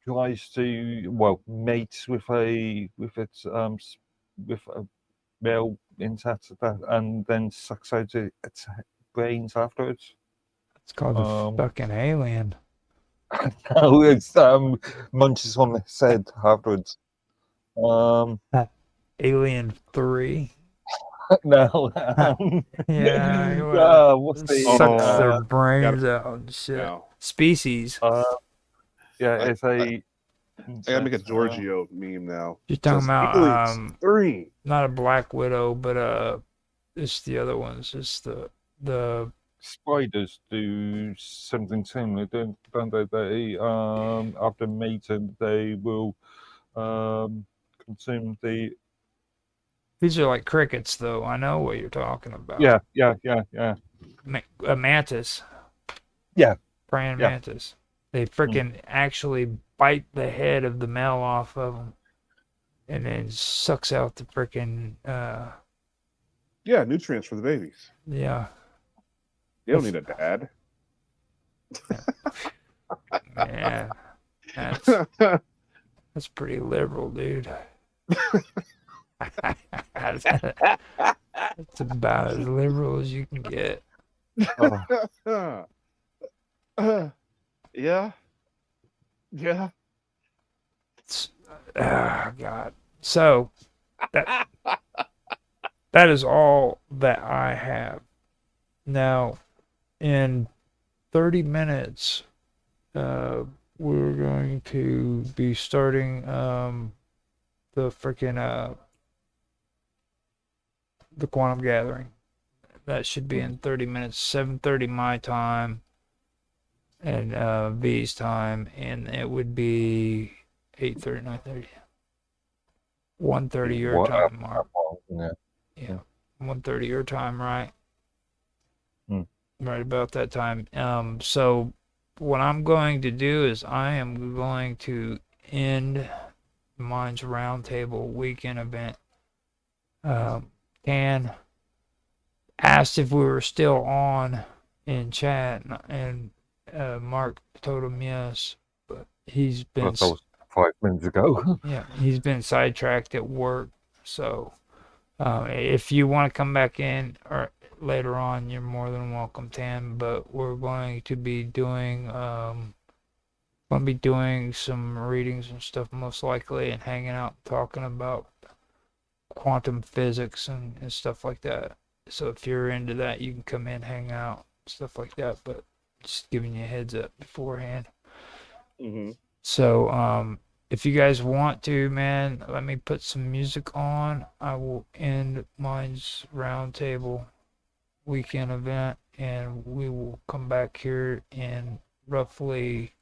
tries to mates with a male insect and then sucks out its brains afterwards? It's called a fucking alien. No, it's munches on the head afterwards. Alien 3. No. Yeah. What's the Sucks their brains out and shit. No. Species. It's a. I gotta make a Giorgio meme now. You're talking Says about Aliens 3. not a Black Widow, but it's the other ones. It's the Spiders do something similar, don't they? They after mating, they will consume the. These are like crickets, though. I know what you're talking about. Yeah. A mantis. Yeah. Praying Yeah. mantis. They freaking actually bite the head of the male off of them, and then sucks out the freaking Yeah, nutrients for the babies. yeah. They don't need a dad. Man, that's pretty liberal, dude. That's about as liberal as you can get. Yeah. Oh, God. So that is all that I have. Now, in 30 minutes, we're going to be starting the freaking the quantum gathering. That should be in 30 minutes, 7:30 my time and V's time, and it would be 8:30, 9:30, 1:30 your time, Mark. Yeah, 1:30 your time, right? Right about that time. So what I'm going to do is I am going to end Minds Roundtable weekend event. Can asked if we were still on in chat, and Mark told him yes, but he's been That was 5 minutes ago. yeah, he's been sidetracked at work. So if you want to come back in or later on, you're more than welcome, Tam. But we're going to be doing some readings and stuff most likely, and hanging out talking about quantum physics and stuff like that. So if you're into that, you can come in, hang out, stuff like that. But just giving you a heads up beforehand. Mm-hmm. So if you guys want to, man, let me put some music on. I will end Minds Roundtable weekend event, and we will come back here in roughly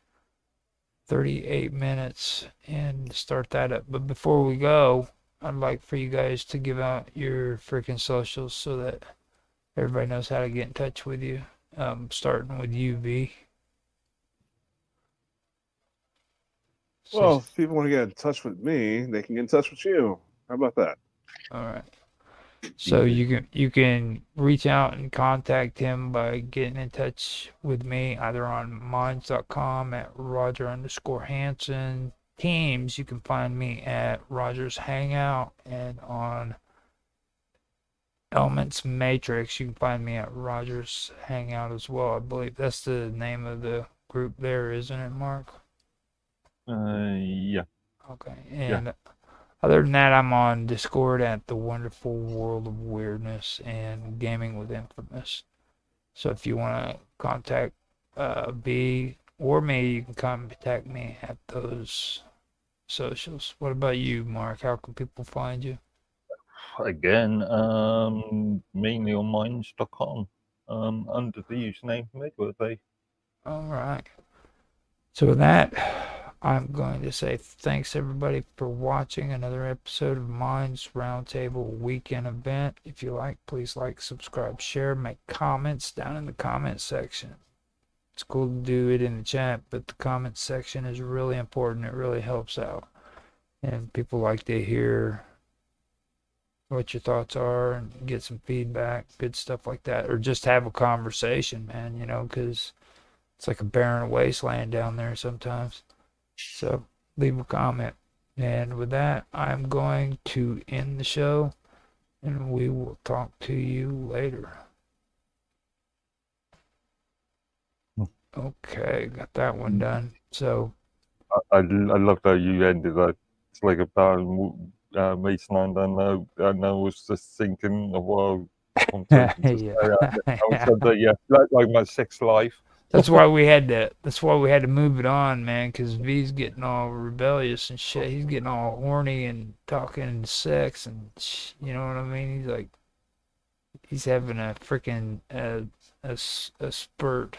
38 minutes and start that up. But before we go, I'd like for you guys to give out your freaking socials so that everybody knows how to get in touch with you. Starting with you, V. Well, if people want to get in touch with me, they can get in touch with you. How about that? All right. So you can reach out and contact him by getting in touch with me either on minds.com at Roger_Hanson, Teams, you can find me at Roger's Hangout, and on Elements Matrix, you can find me at Roger's Hangout as well. I believe that's the name of the group there, isn't it, Mark? Yeah. Okay. And other than that, I'm on Discord at The Wonderful World of Weirdness and Gaming with Infamous. So if you want to contact B or me, you can contact me at those socials. What about you, Mark? How can people find you? Again, mainly on minds.com, under the username Midworthy. All right. So with that, I'm going to say thanks everybody for watching another episode of Minds Roundtable Weekend Event. If you like, please like, subscribe, share, make comments down in the comment section. It's cool to do it in the chat, but the comment section is really important. It really helps out. And people like to hear what your thoughts are and get some feedback, good stuff like that. Or just have a conversation, man, because it's like a barren wasteland down there sometimes. So leave a comment. And with that, I'm going to end the show, and we will talk to you later. Okay, got that one done. So I love how you ended that. It's like a barren wasteland. I was just thinking of what I'm talking to say. I said that, like my sex life. That's why we had to move it on, man, because V's getting all rebellious and shit. He's getting all horny and talking sex and you know what I mean? He's like, he's having a freaking a spurt.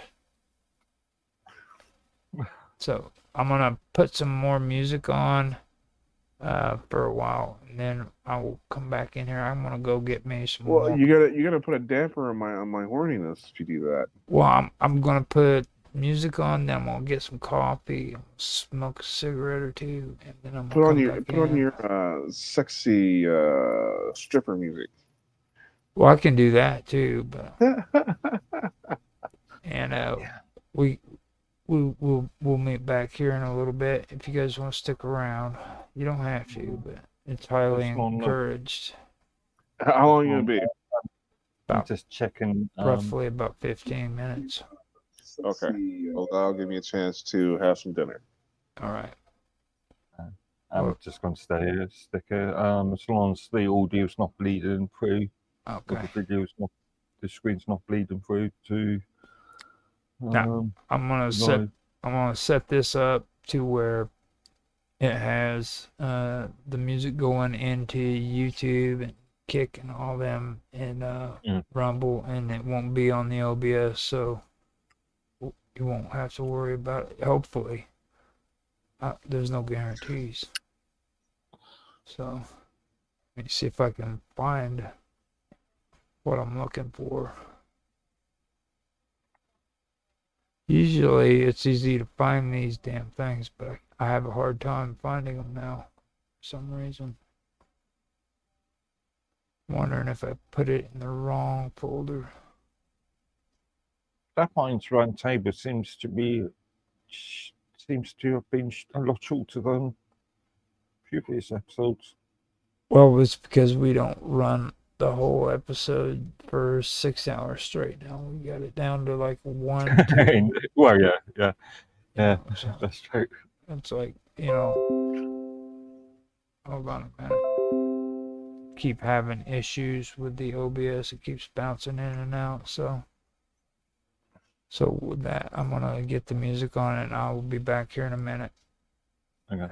So I'm gonna put some more music on for a while, and then I will come back in here. I'm gonna go get me some Well, more. you gotta put a damper on my horniness if you do that. Well, I'm gonna put music on, then I'm gonna get some coffee, smoke a cigarette or two, and then I'm Put gonna on come your back put on in. your sexy stripper music. Well, I can do that too, but and we'll meet back here in a little bit if you guys want to stick around. You don't have to, but it's highly encouraged. How long are you gonna be? I'm just checking. Roughly about 15 minutes. Okay. Well, that'll give me a chance to have some dinner. All right. I'm just going to stay here, stick here. As long as the audio's not bleeding through, Okay. the screen's not bleeding through to. Now, I'm gonna set this up to where it has the music going into YouTube and Kick and all them and Rumble, and it won't be on the OBS, so you won't have to worry about it. Hopefully, there's no guarantees. So let me see if I can find what I'm looking for. Usually it's easy to find these damn things, but I have a hard time finding them now for some reason. Wondering if I put it in the wrong folder. That Minds Roundtable seems to have been a lot shorter than previous episodes. Well, it's because we don't run the whole episode for 6 hours straight now. We got it down to like 1, 2. Well, yeah, So that's true. it's like, hold on a minute. Keep having issues with the OBS. It keeps bouncing in and out. So with that, I'm gonna get the music on and I will be back here in a minute. Okay.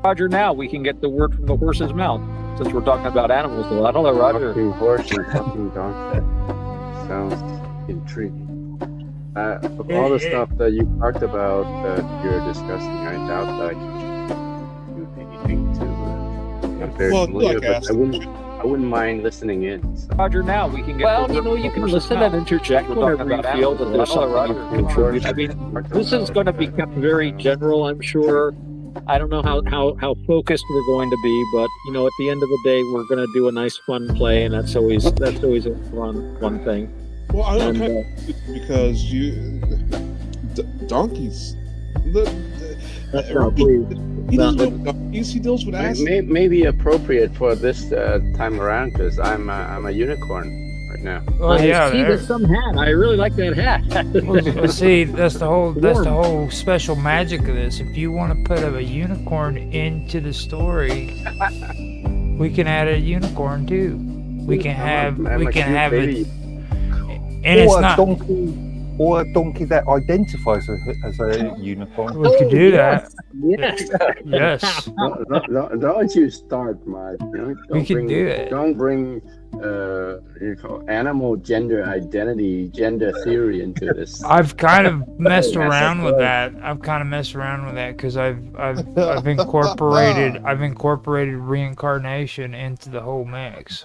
Roger, now we can get the word from the horse's mouth, since we're talking about animals a lot. Hello, Roger. Talking horse and talking donkey. Sounds intriguing. Of all the stuff that you talked about that you're discussing, I doubt that I can do anything to. I'm very familiar, but I wouldn't mind listening in. So. Roger, now we can get. Well, you can listen and interject whenever you feel that there's something you can contribute. I mean, this is going to be kept very general, I'm sure. I don't know how focused we're going to be, but at the end of the day, we're going to do a nice, fun play, and that's always a fun thing. Well, I don't because donkeys. He deals with asses. Maybe appropriate for this time around because I'm a unicorn right now. Oh yeah, see, there's some hat. I really like that hat. Well, see, that's the whole special magic of this. If you want to put a unicorn into the story, we can add a unicorn too. We can have it, and it's not. Or a donkey that identifies as a unicorn. We could do that. Yes. Yes. Don't you start, Mark. We can do it. Don't bring animal gender identity, gender theory into this. I've kind of messed around with that. Because I've incorporated reincarnation into the whole mix.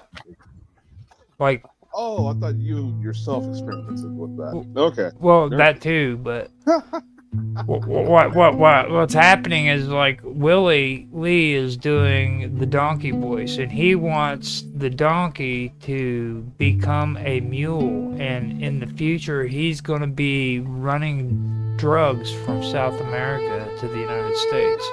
Like. Oh, I thought you yourself experimented with that. Okay. Well, that too, but what's happening is like Willie Lee is doing the donkey voice, and he wants the donkey to become a mule, and in the future he's going to be running drugs from South America to the United States.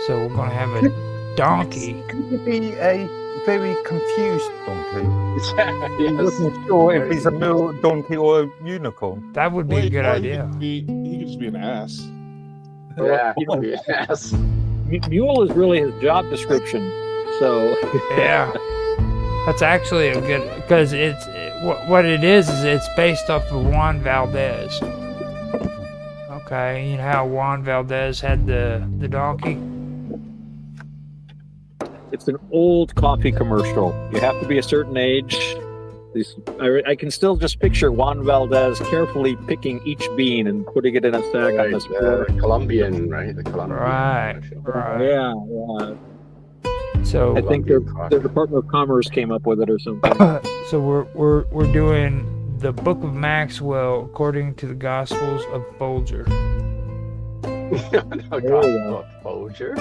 So we're going to have a donkey. Could it be a very confused donkey? Yes. Wasn't sure if he's a mule donkey or a unicorn. That would be a good idea. He could just be an ass. Yeah, he could be an ass. Mule is really his job description. So Yeah, that's actually a good, because what it is it's based off of Juan Valdez. Okay, you know how Juan Valdez had the donkey? it's an old coffee commercial. You have to be a certain age. I can still just picture Juan Valdez carefully picking each bean and putting it in a sack on this floor. Colombian, right? The Colombian. Right. Yeah. So I think their Department of Commerce came up with it or something. So we're doing the Book of Maxwell according to the Gospels of Folger. Gospel of Folgers?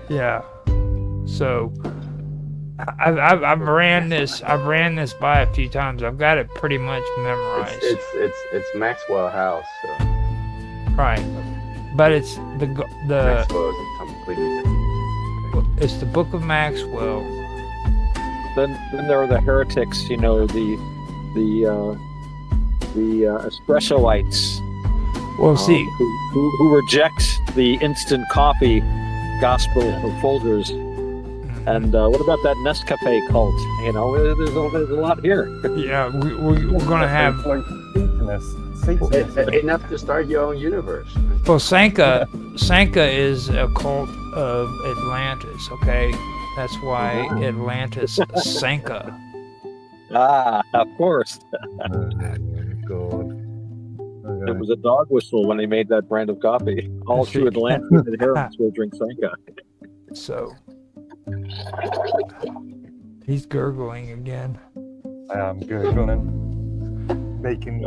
Yeah. So I've ran this by a few times. I've got it pretty much memorized. It's Maxwell House. So. Right. But it's the Maxwell is completely different. It's the Book of Maxwell. Then there are the heretics, the espressoites. Well, see, who rejects the instant coffee gospel of Folgers. And what about that Nescafe cult? There's a lot here. Yeah, we're gonna have enough to start your own universe. Well, Sanka is a cult of Atlantis. Okay, that's why Atlantis Sanka. Of course. God. Okay. It was a dog whistle when they made that brand of coffee. All true Atlantis adherents will drink Sanka. So he's gurgling again. I am gurgling, making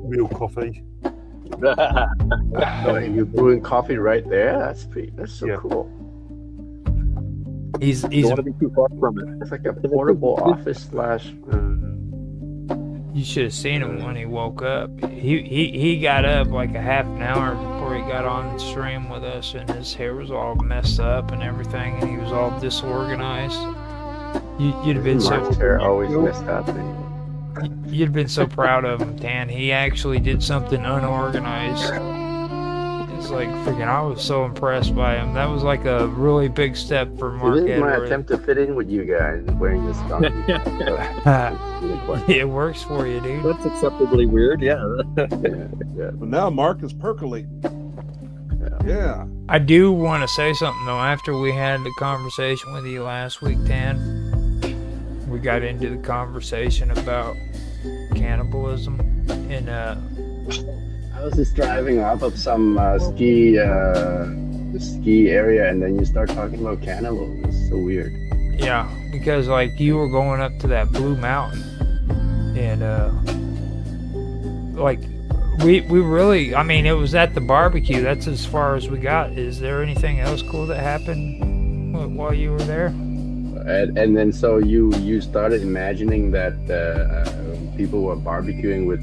real coffee. You're brewing coffee right there? That's so cool. He's don't want to be too far from it. It's like a portable office / You should have seen him when he woke up. He got up like a half an hour before he got on stream with us, and his hair was all messed up and everything, and he was all disorganized. You'd have been My hair always messed up. You'd have been so proud of him, Dan. He actually did something unorganized. It's like freaking, I was so impressed by him. That was like a really big step for Mark It is my Edwards. attempt to fit in with you guys wearing this donkey. It works for you, dude. That's acceptably weird, yeah. Yeah. But now Mark is percolating. Yeah. I do want to say something though. After we had the conversation with you last week, Dan, we got into the conversation about cannibalism and I was just driving off of some ski area, and then you start talking about cannibals. It's so weird. yeah, because like you were going up to that Blue Mountain, and like we really, I mean, it was at the barbecue. That's as far as we got. Is there anything else cool that happened while you were there? And then so you started imagining that people were barbecuing with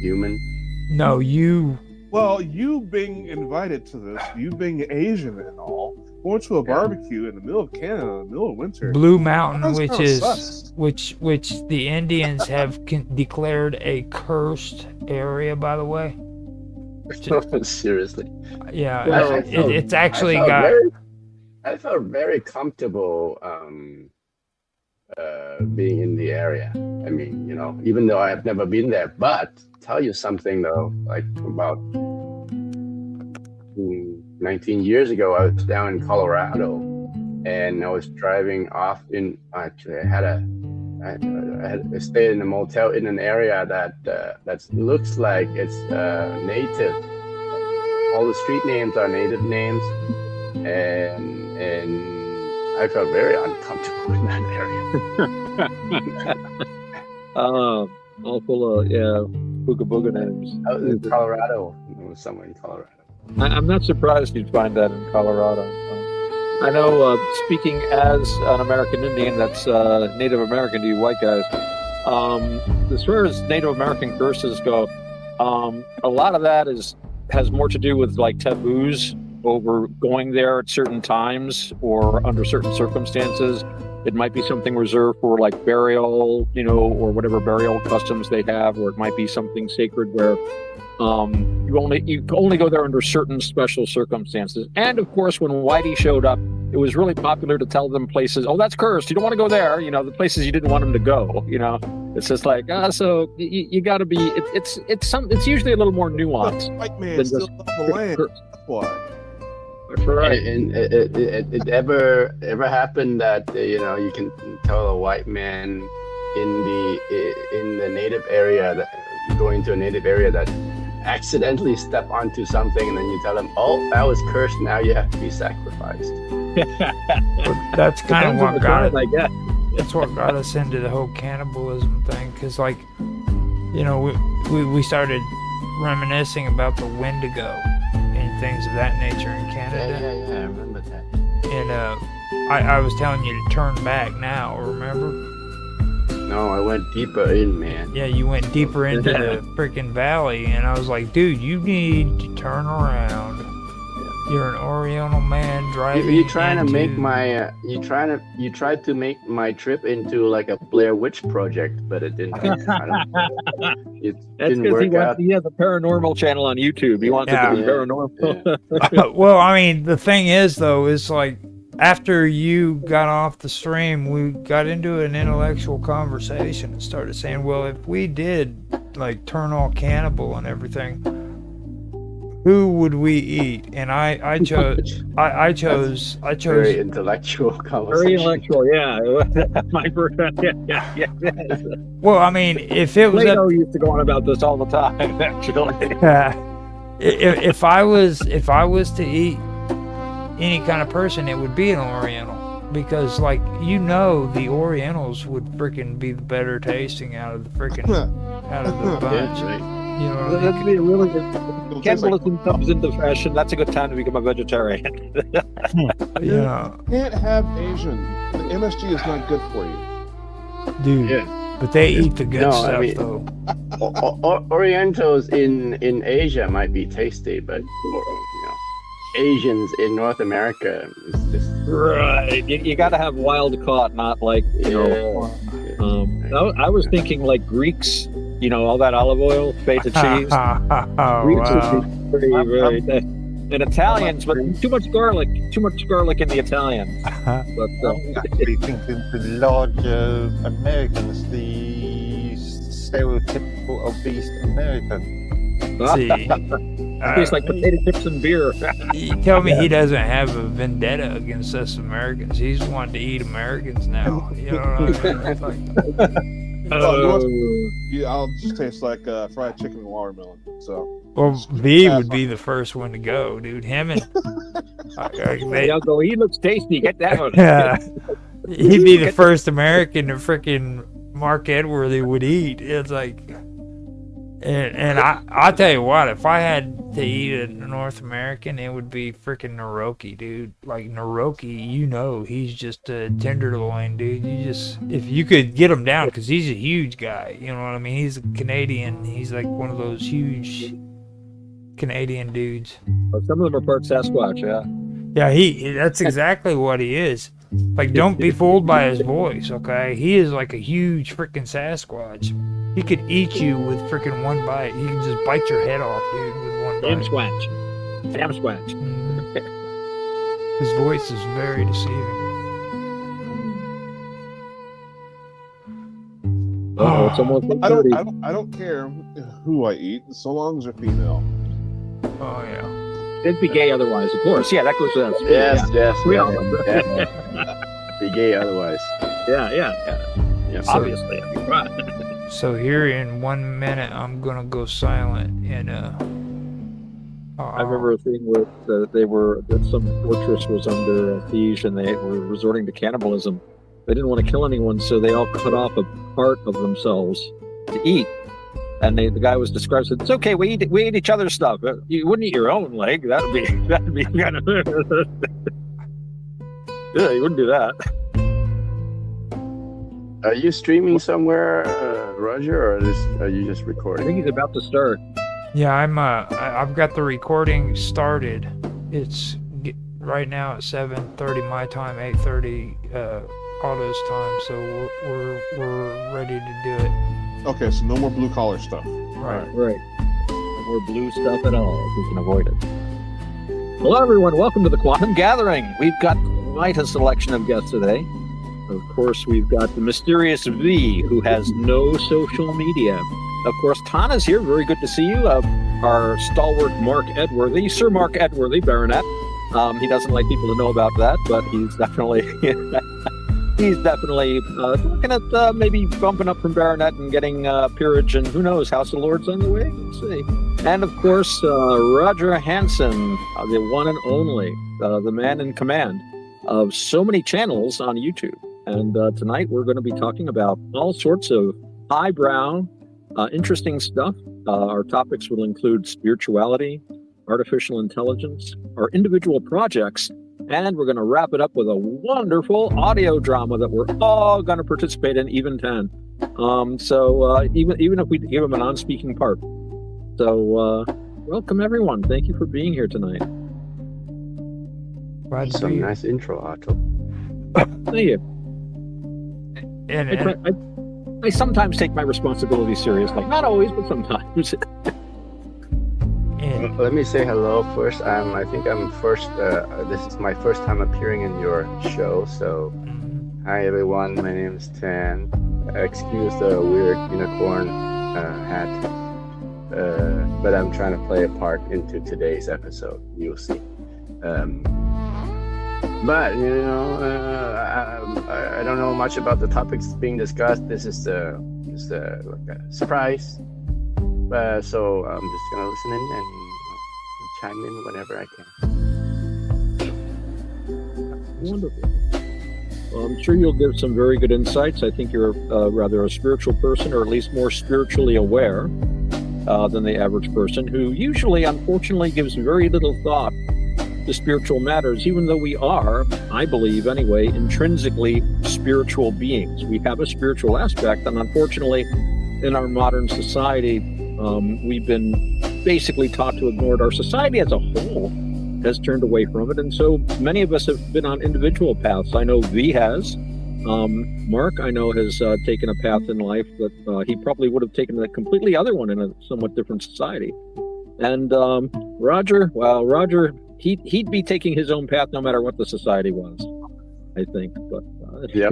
human. No, you. Well, you being invited to this, you being Asian and all, going to a barbecue in the middle of Canada, in the middle of winter. Blue Mountain, That's which kinda is sus. which the Indians have declared a cursed area, by the way. Seriously. Yeah, Well, it's actually I felt got. I felt very comfortable being in the area. I mean, you know, even though I have never been there, but tell you something though, like about 19 years ago, I was down in Colorado, and I was driving off in. Actually, I stayed in a motel in an area that looks like it's native. All the street names are native names, and I felt very uncomfortable in that area. All full of booga booga names. I was in Colorado. It was somewhere in Colorado. I'm not surprised you'd find that in Colorado. I know, speaking as an American Indian, that's Native American to you white guys. As far as Native American curses go, a lot of that has more to do with like taboos over going there at certain times or under certain circumstances. It might be something reserved for like burial, you know, or whatever burial customs they have, or it might be something sacred where you only go there under certain special circumstances. And of course, when Whitey showed up, it was really popular to tell them places, oh, that's cursed, you don't want to go there, you know, the places you didn't want them to go, you know. It's just like, so you got to be, it's usually a little more nuanced. White man than still just off the land. That's why. Right. And it ever happened that you know, you can tell a white man in the native area that going to a native area that accidentally step onto something, and then you tell them, oh, that was cursed, now you have to be sacrificed. That's kind of what got it. I guess. That's what got us into the whole cannibalism thing, because like, you know, we started reminiscing about the Wendigo and things of that nature in Canada. Yeah, I remember that. And I was telling you to turn back now, remember? No, I went deeper in, man. Yeah, you went deeper into the freaking valley, and I was like, dude, you need to turn around. You're an Oriental man driving. You trying to into... make my you tried to make my trip into like a Blair Witch project, but it didn't. It That's didn't because work out. he has a paranormal channel on YouTube. He wants it to be Yeah. paranormal. Well, I mean, the thing is, though, is like after you got off the stream, we got into an intellectual conversation and started saying, well, if we did like turn all cannibal and everything, who would we eat? And I chose Very intellectual conversation. Very intellectual, yeah. My first, yeah. Well, I mean, if it was Plato used to go on about this all the time, actually. if I was to eat any kind of person, it would be an Oriental, because like, you know, the Orientals would freaking be the better tasting out of the bunch. Yeah, right. You know what I That'd mean? be really good. Cannibalism comes into fashion. That's a good time to become a vegetarian. Yeah, You can't have Asian. The MSG is not good for you. dude. Yeah. But they eat the good No, I stuff, mean- though. Orientals in Asia might be tasty, but Asians in North America is just Right. You got to have wild caught, not like, you know. I was thinking like Greeks, you know, all that olive oil, feta cheese. Oh, Greeks wow. would be very, and Italians, but too much garlic in the Italians. But, I'm actually thinking the larger Americans, the stereotypical obese American. See, tastes like potato chips and beer. You tell me he doesn't have a vendetta against us Americans. He's wanting to eat Americans now. You know what I mean? It's like, Yeah, I'll just taste like fried chicken and watermelon. So. well, V would be the first one to go, dude. Him and I'll go, he looks tasty. Get that one. he'd be the first American to freaking Mark Edworthy would eat. It's like, and I'll tell you what, if I had to eat a North American, it would be freaking Naroki, dude. Like Naroki, you know, he's just a tenderloin, dude. If you could get him down, because he's a huge guy, you know what I mean? He's a Canadian. He's like one of those huge Canadian dudes. Some of them are part Sasquatch, yeah. Yeah, that's exactly what he is. Like, don't be fooled by his voice, okay? He is like a huge freaking Sasquatch. He could eat you with freaking one bite. He can just bite your head off, dude, with one Damn bite. Squatch. Damn Squatch. Mhm. His voice is very deceiving. Oh, it's almost I don't 30. I don't care who I eat, so long as they're female. Oh, yeah. It'd be gay otherwise, of course. Yeah, that goes without saying. Yes, yes. We yeah, all- yeah. Be gay otherwise. Yeah. Yeah. Obviously, I mean, right. So here in 1 minute, I'm going to go silent and, I remember a thing where that some fortress was under siege and they were resorting to cannibalism. They didn't want to kill anyone, so they all cut off a part of themselves to eat. And the guy was described, said, "It's okay, we eat each other's stuff. You wouldn't eat your own leg. That'd be kind of yeah, you wouldn't do that." Are you streaming somewhere, Roger, or are you just I recording? think he's about to start. yeah, I've got the recording started. It's right now at 7:30 my time, 8:30 Otto's time. So we're ready to do it. Okay, so no more blue collar stuff. Right. Right. No more blue stuff at all, if we can avoid it. Hello, everyone. Welcome to the Quantum Gathering. We've got quite a selection of guests today. Of course, we've got the mysterious V, who has no social media. Of course, Tana's here. Very good to see you. Our stalwart Mark Edworthy, Sir Mark Edworthy, Baronet. He doesn't like people to know about that, but he's definitely looking at maybe bumping up from Baronet and getting peerage, and who knows, House of Lords on the way. We'll see. And of course, Roger Hanson, the one and only, the man in command of so many channels on YouTube. And tonight we're going to be talking about all sorts of highbrow, interesting stuff. Our topics will include spirituality, artificial intelligence, our individual projects, and we're going to wrap it up with a wonderful audio drama that we're all going to participate in, even 10. So even if we give them a non-speaking part. So welcome, everyone. Thank you for being here tonight. Glad to be Some here. nice intro, Otto. Thank you. And I sometimes take my responsibility seriously. Not always, but sometimes. and Let me say hello first. I think I'm first. This is my first time appearing in your show. So, hi everyone. My name is Tan. Excuse the weird unicorn hat, but I'm trying to play a part into today's episode. You'll see. But you know, I don't know much about the topics being discussed. This is like a surprise. So I'm just gonna listen in and chime in whenever I can. Wonderful. Well, I'm sure you'll give some very good insights. I think you're rather a spiritual person, or at least more spiritually aware than the average person, who usually, unfortunately, gives very little thought to spiritual matters, even though we are, I believe anyway, intrinsically spiritual beings. We have a spiritual aspect, and unfortunately, in our modern society, we've been basically taught to ignore it. Our society as a whole has turned away from it, and so many of us have been on individual paths. I know V has. Mark, I know, has taken a path in life that he probably would have taken a completely other one in a somewhat different society. And Roger, well, Roger, he'd be taking his own path no matter what the society was, I think. But Yep.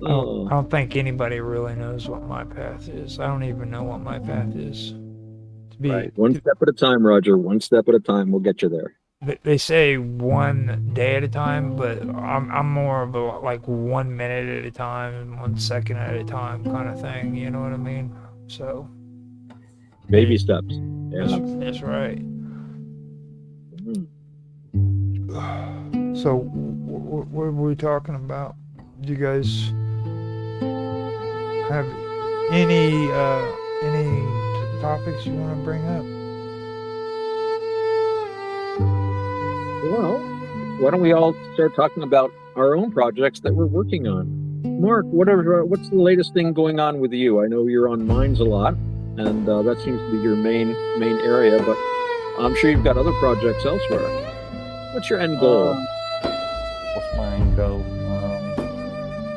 I don't think anybody really knows what my path is. I don't even know what my path is, To be, Right. One step at a time, Roger. One step at a time. We'll get you there. they say 1 day at a time, but I'm more of a like 1 minute at a time, 1 second at a time kind of thing. You know what I mean? So Baby steps. Yeah. that's right. Mhm. So what were we talking about? Do you guys have any topics you want to bring up? Well, why don't we all start talking about our own projects that we're working on? Mark, what's the latest thing going on with you? I know you're on mines a lot, and that seems to be your main area, but I'm sure you've got other projects elsewhere. What's your end goal? What's my end goal?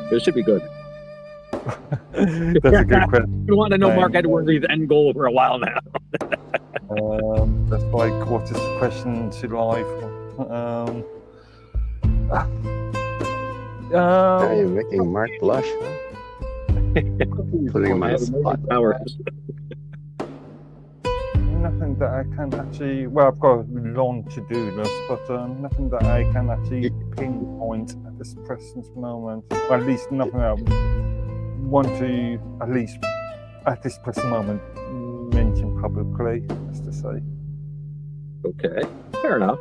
This should be good. That's a good question. You want to know Mark Edwards' end goal for a while now. That's like, what is the question to life? Now you're making Mark blush, huh? Putting him on the spot. Nothing that I can actually. Well, I've got a long to-do list, but nothing that I can actually pinpoint at this present moment. Or at least nothing I want to, at least at this present moment, mention publicly, as to say. Okay, fair enough.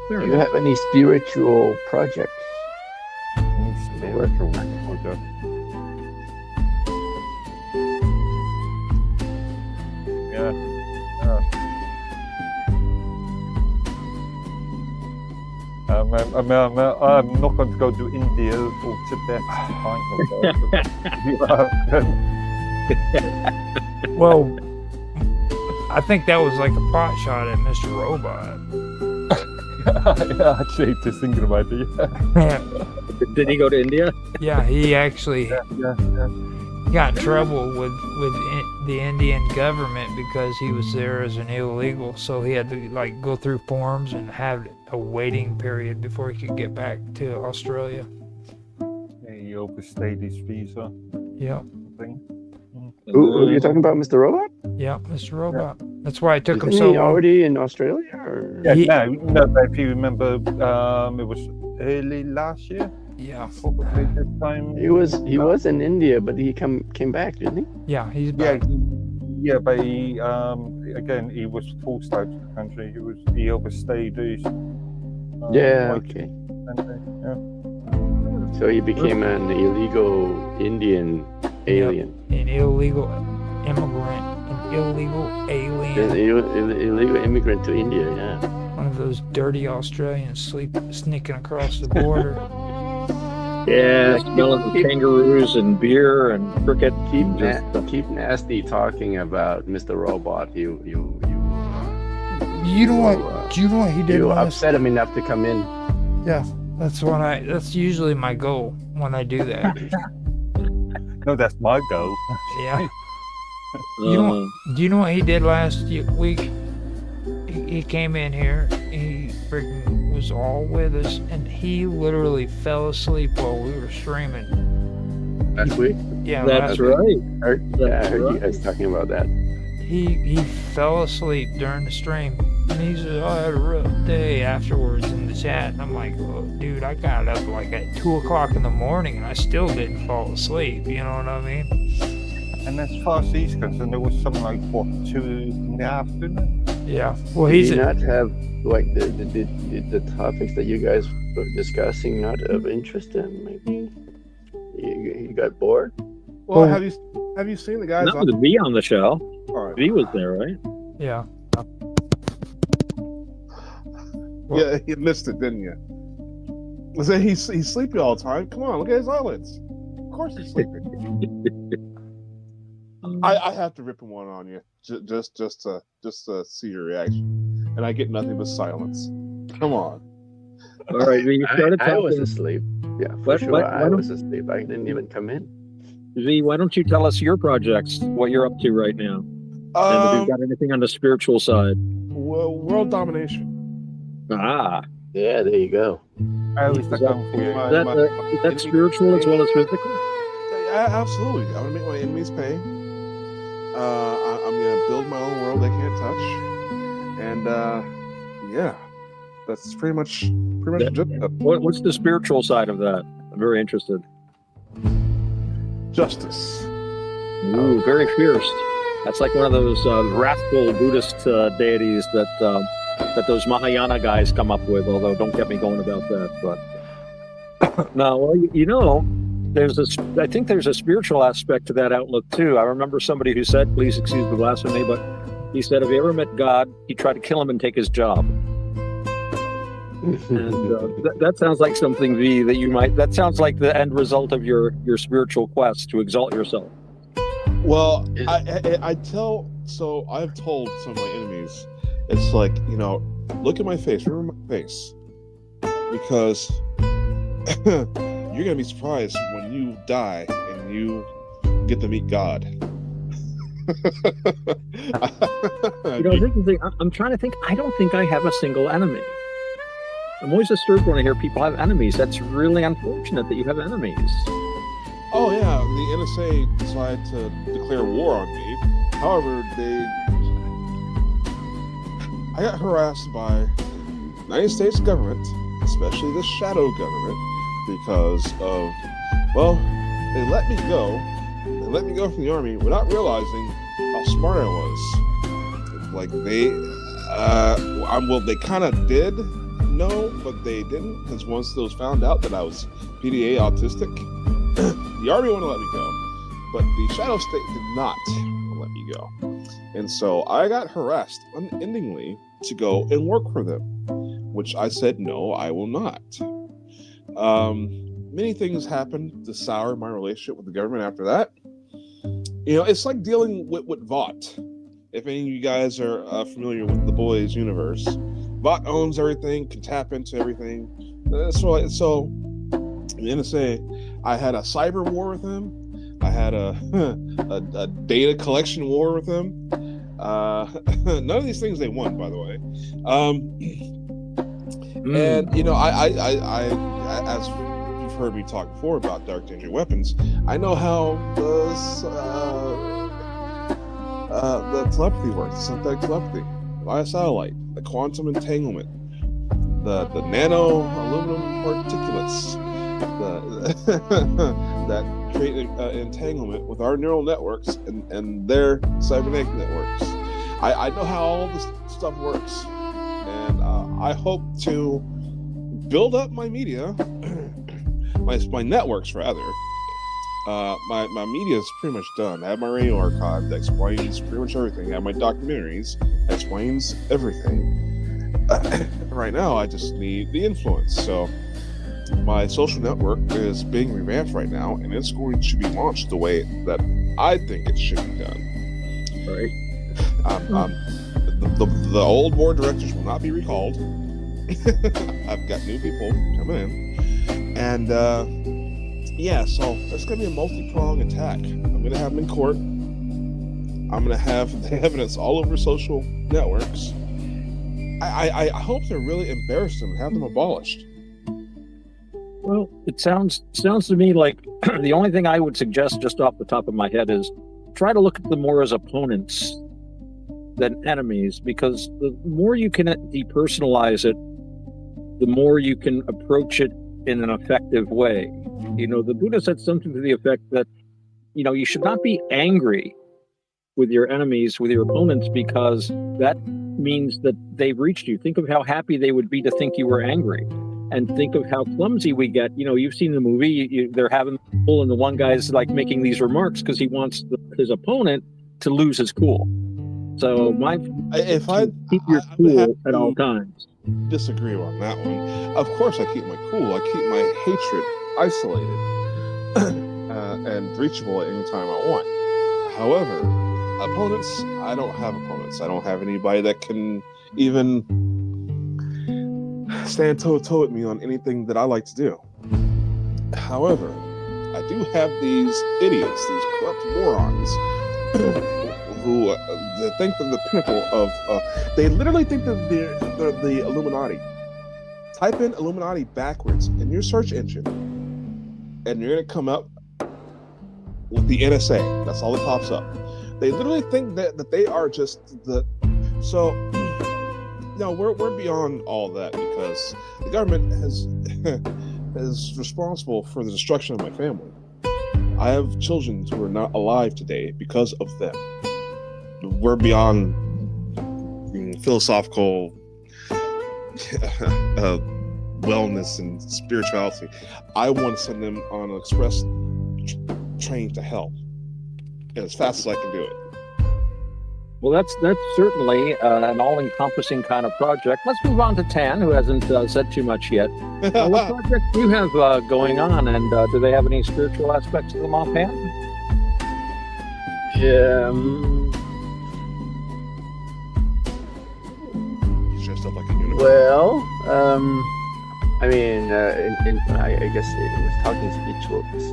Do you have any spiritual projects? Any spiritual project? Yeah. I'm not going to go to India or Tibet to find myself. Well, I think that was like a pot shot at Mr. Robot. Yeah, actually, just thinking about it. Did he go to India? Yeah, he actually Yeah. got in trouble with the Indian government because he was there as an illegal. So he had to like go through forms and have a waiting period before he could get back to Australia. He overstayed his visa Yep, thing. Who are you talking about, Mr. Robot? yep, Mr. Robot. That's why it took him Isn't so he long. already in Australia? Or? Yeah, no, but if you remember, it was early last year, Yeah, probably this time. He was in India, but he came back, didn't he? yeah, he's Yeah, back. but he, again, he was forced out of the country. He overstayed his. Yeah, work okay. country, yeah. So he became an illegal Indian alien. An illegal immigrant, an illegal An alien, illegal immigrant to India, yeah. one of those dirty Australians sneaking across the border. Yeah, smelling the kangaroos and beer and cricket. Keep nasty talking about Mr. Robot. You You know what? Do you know what he did you last? upset him enough to come in. Yeah, that's usually my goal when I do that. No, that's my goal. Yeah. Do you know what he did last week? He came in here. He freaking was all with us, and he literally fell asleep while we were streaming. Last week? Yeah, That's last- right. I heard you guys talking about that. He fell asleep during the stream, and he said, "I had a rough day" afterwards in the chat. And I'm like, "Oh, dude, I got up like at 2:00 in the morning, and I still didn't fall asleep." You know what I mean? And as far as he's concerned, there was something like, what, 2 in the afternoon? Yeah. Well, Did he's you not have like the topics that you guys were discussing not of interest in? Maybe you got bored. Well, Oh. have you seen the guys? That was V on the show. All right. V was there, right? yeah. Yeah, you missed it, didn't you? I said he's sleepy all the time. Come on, look at his eyelids. Of course he's sleepy. I have to rip one on you just to see your reaction, and I get nothing but silence. Come on. All right, V, you started I was talking. asleep. Yeah, for What- sure. what- I what- was asleep. I didn't even come in. V, why don't you tell us your projects, what you're up to right now, and if you've got anything on the spiritual side? World domination. Ah, Yeah, there you go. I was like, is that spiritual as well as physical? Absolutely. I want to make my enemies pay. gonna build my own world they can't touch, and yeah, that's pretty much it. What's the spiritual side of that? I'm very interested. Justice. Ooh, very fierce. That's like one of those wrathful Buddhist deities that those Mahayana guys come up with. Although, don't get me going about that. But no, well, you know, I think there's a spiritual aspect to that outlook too. I remember somebody who said, please excuse the blasphemy, but he said, if you ever met God, he'd try to kill him and take his job. And that sounds like something, V, that you might. That sounds like the end result of your spiritual quest to exalt yourself. Well, I've told some of my enemies, it's like, you know, look at my face, remember my face, because you're gonna be surprised when you die and you get to meet God. You know, here's the thing. I'm trying to think. I don't think I have a single enemy. I'm always disturbed when I hear people have enemies. That's really unfortunate that you have enemies. Oh yeah, the NSA decided to declare war on me. However, I got harassed by the United States government, especially the shadow government, because of, well, they let me go. They let me go from the army without realizing how smart I was. Like they kind of did know, but they didn't, because once those found out that I was PDA autistic, the army wanted to let me go, but the shadow state did not let me go. And so I got harassed unendingly to go and work for them, which I said, no, I will not. Many things happened to sour my relationship with the government after that. You know, it's like dealing with Vought. If any of you guys are familiar with the Boys universe, Vought owns everything, can tap into everything. So in the NSA, I had a cyber war with him. I had a data collection war with him. None of these things they won, by the way. And you know, I as you've heard me talk before about dark danger weapons, I know how the telepathy works, synthetic telepathy, via satellite, the quantum entanglement, the nano aluminum particulates, that create entanglement with our neural networks and their cybernetic networks. I know how all this stuff works, and I hope to build up my media, my networks rather. My media is pretty much done. I have my radio archive that explains pretty much everything. I have my documentaries that explains everything. Right now, I just need the influence. So my social network is being revamped right now, and it's going to be launched the way that I think it should be done. Right. The old board directors will not be recalled. I've got new people coming in, and yeah, so it's going to be a multi-pronged attack. I'm going to have them in court. I'm going to have the evidence all over social networks. I hope to really embarrass them and have them abolished. Well, it sounds to me like the only thing I would suggest just off the top of my head is try to look at them more as opponents than enemies, because the more you can depersonalize it, the more you can approach it in an effective way. You know, the Buddha said something to the effect that, you know, you should not be angry with your enemies, with your opponents, because that means that they've reached you. Think of how happy they would be to think you were angry. And think of how clumsy we get. You know, you've seen the movie, they're having cool, and the one guy's like making these remarks because he wants his opponent to lose his cool. So keep your cool at all times. Disagree on that one. Of course I keep my cool. I keep my hatred isolated and reachable at any time I want. However, opponents, I don't have opponents. I don't have anybody that can even stand toe-to-toe with me on anything that I like to do. However, I do have these idiots, these corrupt morons, who they think they're the pinnacle of. They literally think that they're the Illuminati. Type in Illuminati backwards in your search engine, and you're gonna come up with the NSA. That's all that pops up. They literally think that they are just the. So, no, we're beyond all that because the government is responsible for the destruction of my family. I have children who are not alive today because of them. We're beyond philosophical wellness and spirituality. I want to send them on an express train to hell, and as fast as I can do it. Well, that's certainly an all-encompassing kind of project. Let's move on to Tan, who hasn't said too much yet. What project do you have going on, and do they have any spiritual aspects to them offhand? Dressed up like a unicorn. Well, I mean, I guess it was talking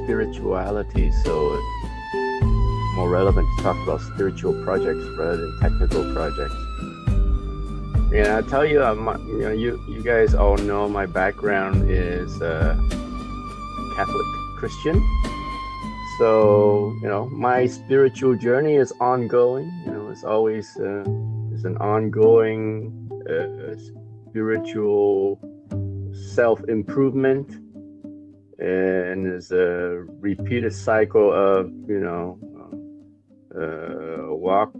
spirituality, so it's more relevant to talk about spiritual projects rather than technical projects. Yeah, I tell you, you guys all know my background is Catholic Christian. So, my spiritual journey is ongoing. It's always it's an ongoing spiritual self-improvement, and it's a repeated cycle of walk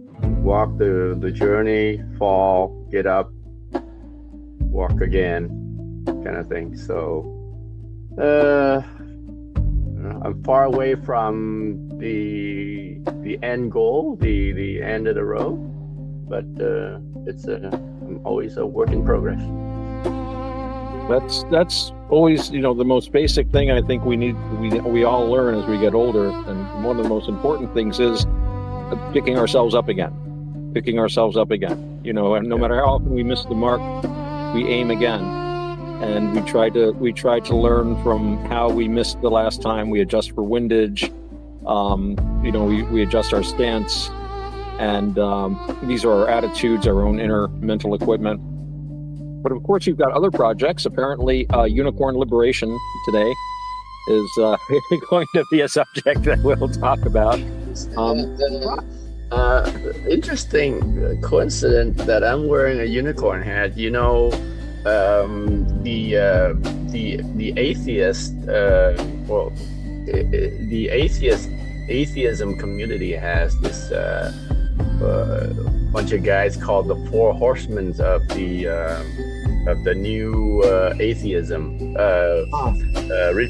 the journey, fall, get up, walk again, kind of thing. So I'm far away from the end goal, the end of the road, but I'm always a work in progress. That's always the most basic thing I think we all learn as we get older, and one of the most important things is picking ourselves up again. And no matter how often we miss the mark, we aim again, and we try to learn from how we missed the last time. We adjust for windage, we adjust our stance, and these are our attitudes, our own inner mental equipment. But of course, you've got other projects. Apparently, unicorn liberation today is going to be a subject that we'll talk about. Interesting coincidence that I'm wearing a unicorn hat. The atheism community has this bunch of guys called the Four Horsemen of the new atheism.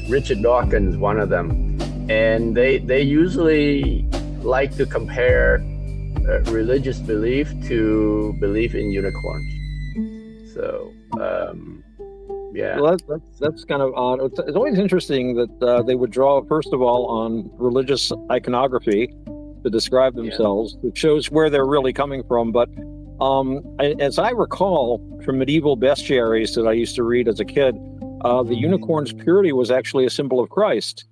Richard Dawkins, one of them, and they usually like to compare religious belief to belief in unicorns. So yeah. Well, that's kind of odd. It's always interesting that they would draw, first of all, on religious iconography to describe themselves. It shows where they're really coming from. But as I recall from medieval bestiaries that I used to read as a kid, the unicorn's purity was actually a symbol of Christ,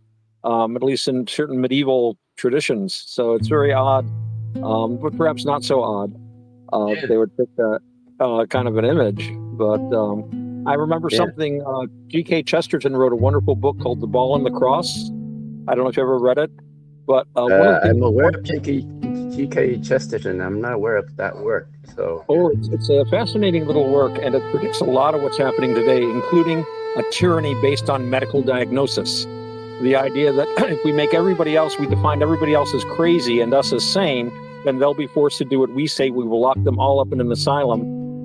at least in certain medieval traditions. So it's very odd, but perhaps not so odd. They would pick that kind of an image. But I remember something, G.K. Chesterton wrote a wonderful book called The Ball and the Cross. I don't know if you ever read it, but I'm aware of G.K. Chesterton. I'm not aware of that work. So it's a fascinating little work, and it predicts a lot of what's happening today, including a tyranny based on medical diagnosis. The idea that if we define everybody else as crazy and us as sane, then they'll be forced to do what we say. We will lock them all up in an asylum,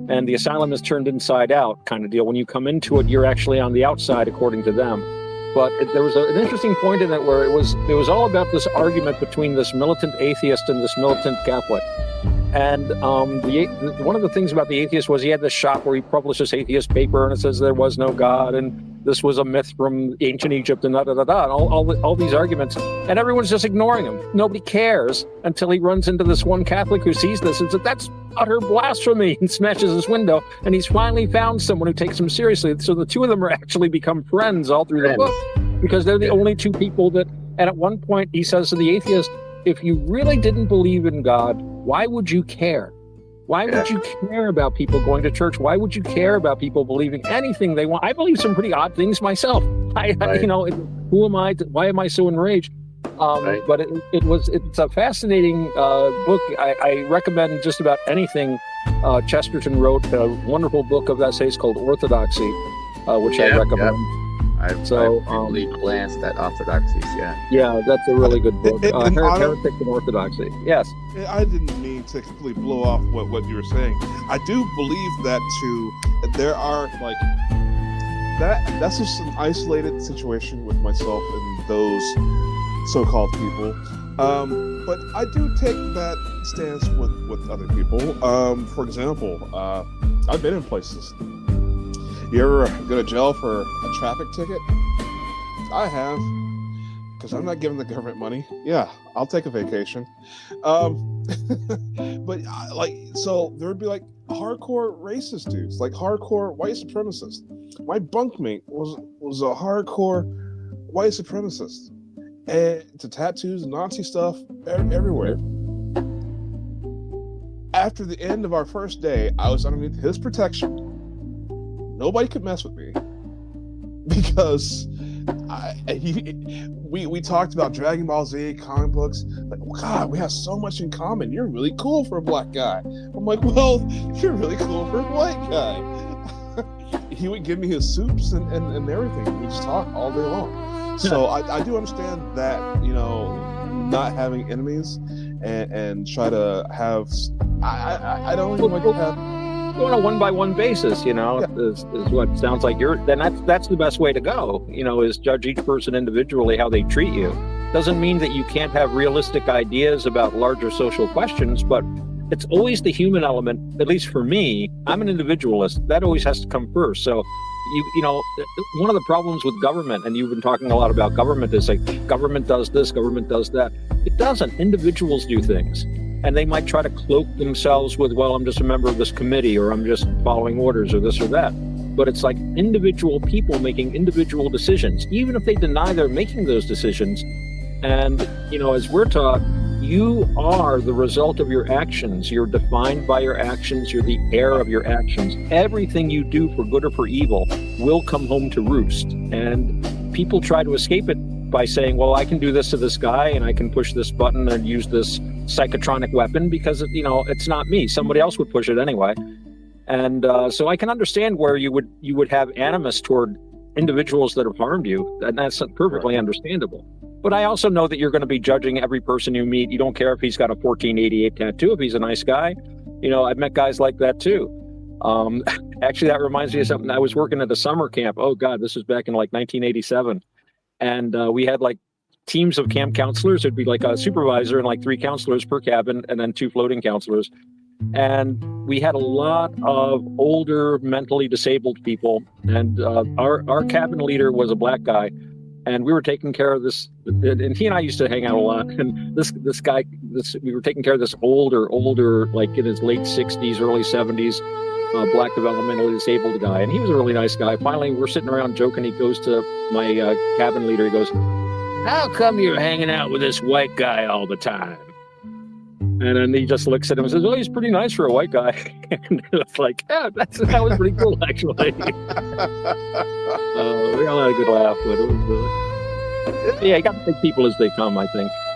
and the asylum is turned inside out kind of deal. When you come into it, you're actually on the outside, according to them. But there was an interesting point in it where it was all about this argument between this militant atheist and this militant Catholic. And one of the things about the atheist was he had this shop where he published this atheist paper, and it says there was no God, and this was a myth from ancient Egypt, and all these arguments, and everyone's just ignoring him. Nobody cares until he runs into this one Catholic who sees this and says, "That's utter blasphemy," and smashes his window. And he's finally found someone who takes him seriously. So the two of them are actually become friends all through the book, because they're the only two people that. And at one point, he says to the atheist, "If you really didn't believe in God, why would you care? Why would you care about people going to church? Why would you care about people believing anything they want?" I believe some pretty odd things myself. Who am I? Why am I so enraged? Right. But it's a fascinating book. I recommend just about anything Chesterton wrote. A wonderful book of essays called Orthodoxy, which I recommend. I've really glanced at orthodoxies. Yeah, that's a really good book. Heretics and Orthodoxy. Yes. I didn't mean to completely blow off what you were saying. I do believe that there are like that's just an isolated situation with myself and those so-called people. But I do take that stance with other people. For example, I've been in places. You ever go to jail for a traffic ticket? I have, because I'm not giving the government money. Yeah, I'll take a vacation. But so there would be like hardcore racist dudes, like hardcore white supremacists. My bunkmate was a hardcore white supremacist, and to tattoos, Nazi stuff everywhere. After the end of our first day, I was underneath his protection. Nobody could mess with me because we talked about Dragon Ball Z, comic books. Like, God, we have so much in common. You're really cool for a black guy. I'm like, well, you're really cool for a white guy. He would give me his soups and everything. We just talk all day long. So I do understand that, not having enemies and try to have. I don't even like to have. On a one-by-one basis, is what it sounds like that's the best way to go, is judge each person individually how they treat you. Doesn't mean that you can't have realistic ideas about larger social questions, but it's always the human element. At least for me, I'm an individualist. That always has to come first. So one of the problems with government, and you've been talking a lot about government, is like government does this, government does that. It doesn't. Individuals do things. And they might try to cloak themselves with, well, I'm just a member of this committee, or I'm just following orders, or this or that. But it's like individual people making individual decisions, even if they deny they're making those decisions. And, as we're taught, you are the result of your actions. You're defined by your actions. You're the heir of your actions. Everything you do for good or for evil will come home to roost. And people try to escape it by saying, well, I can do this to this guy, and I can push this button and use this psychotronic weapon because it's not me. Somebody else would push it anyway. And so I can understand where you would have animus toward individuals that have harmed you, and that's perfectly understandable. But I also know that you're going to be judging every person you meet. You don't care if he's got a 1488 tattoo, if he's a nice guy. I've met guys like that too. Actually, that reminds me of something. I was working at a summer camp. Oh God, this was back in like 1987. And we had like teams of camp counselors. It'd be like a supervisor and like 3 counselors per cabin, and then 2 floating counselors. And we had a lot of older, mentally disabled people. And our cabin leader was a black guy, and we were taking care of this. And he and I used to hang out a lot. And this guy, we were taking care of this older, like in his late 60s, early 70s. Black developmentally disabled guy, and he was a really nice guy. Finally, we're sitting around joking. He goes to my cabin leader. He goes, "How come you're hanging out with this white guy all the time?" And then he just looks at him and says, "Oh, he's pretty nice for a white guy." And it's like, yeah, that was pretty cool, actually. We all had a good laugh, but it was yeah, you got to take people as they come. I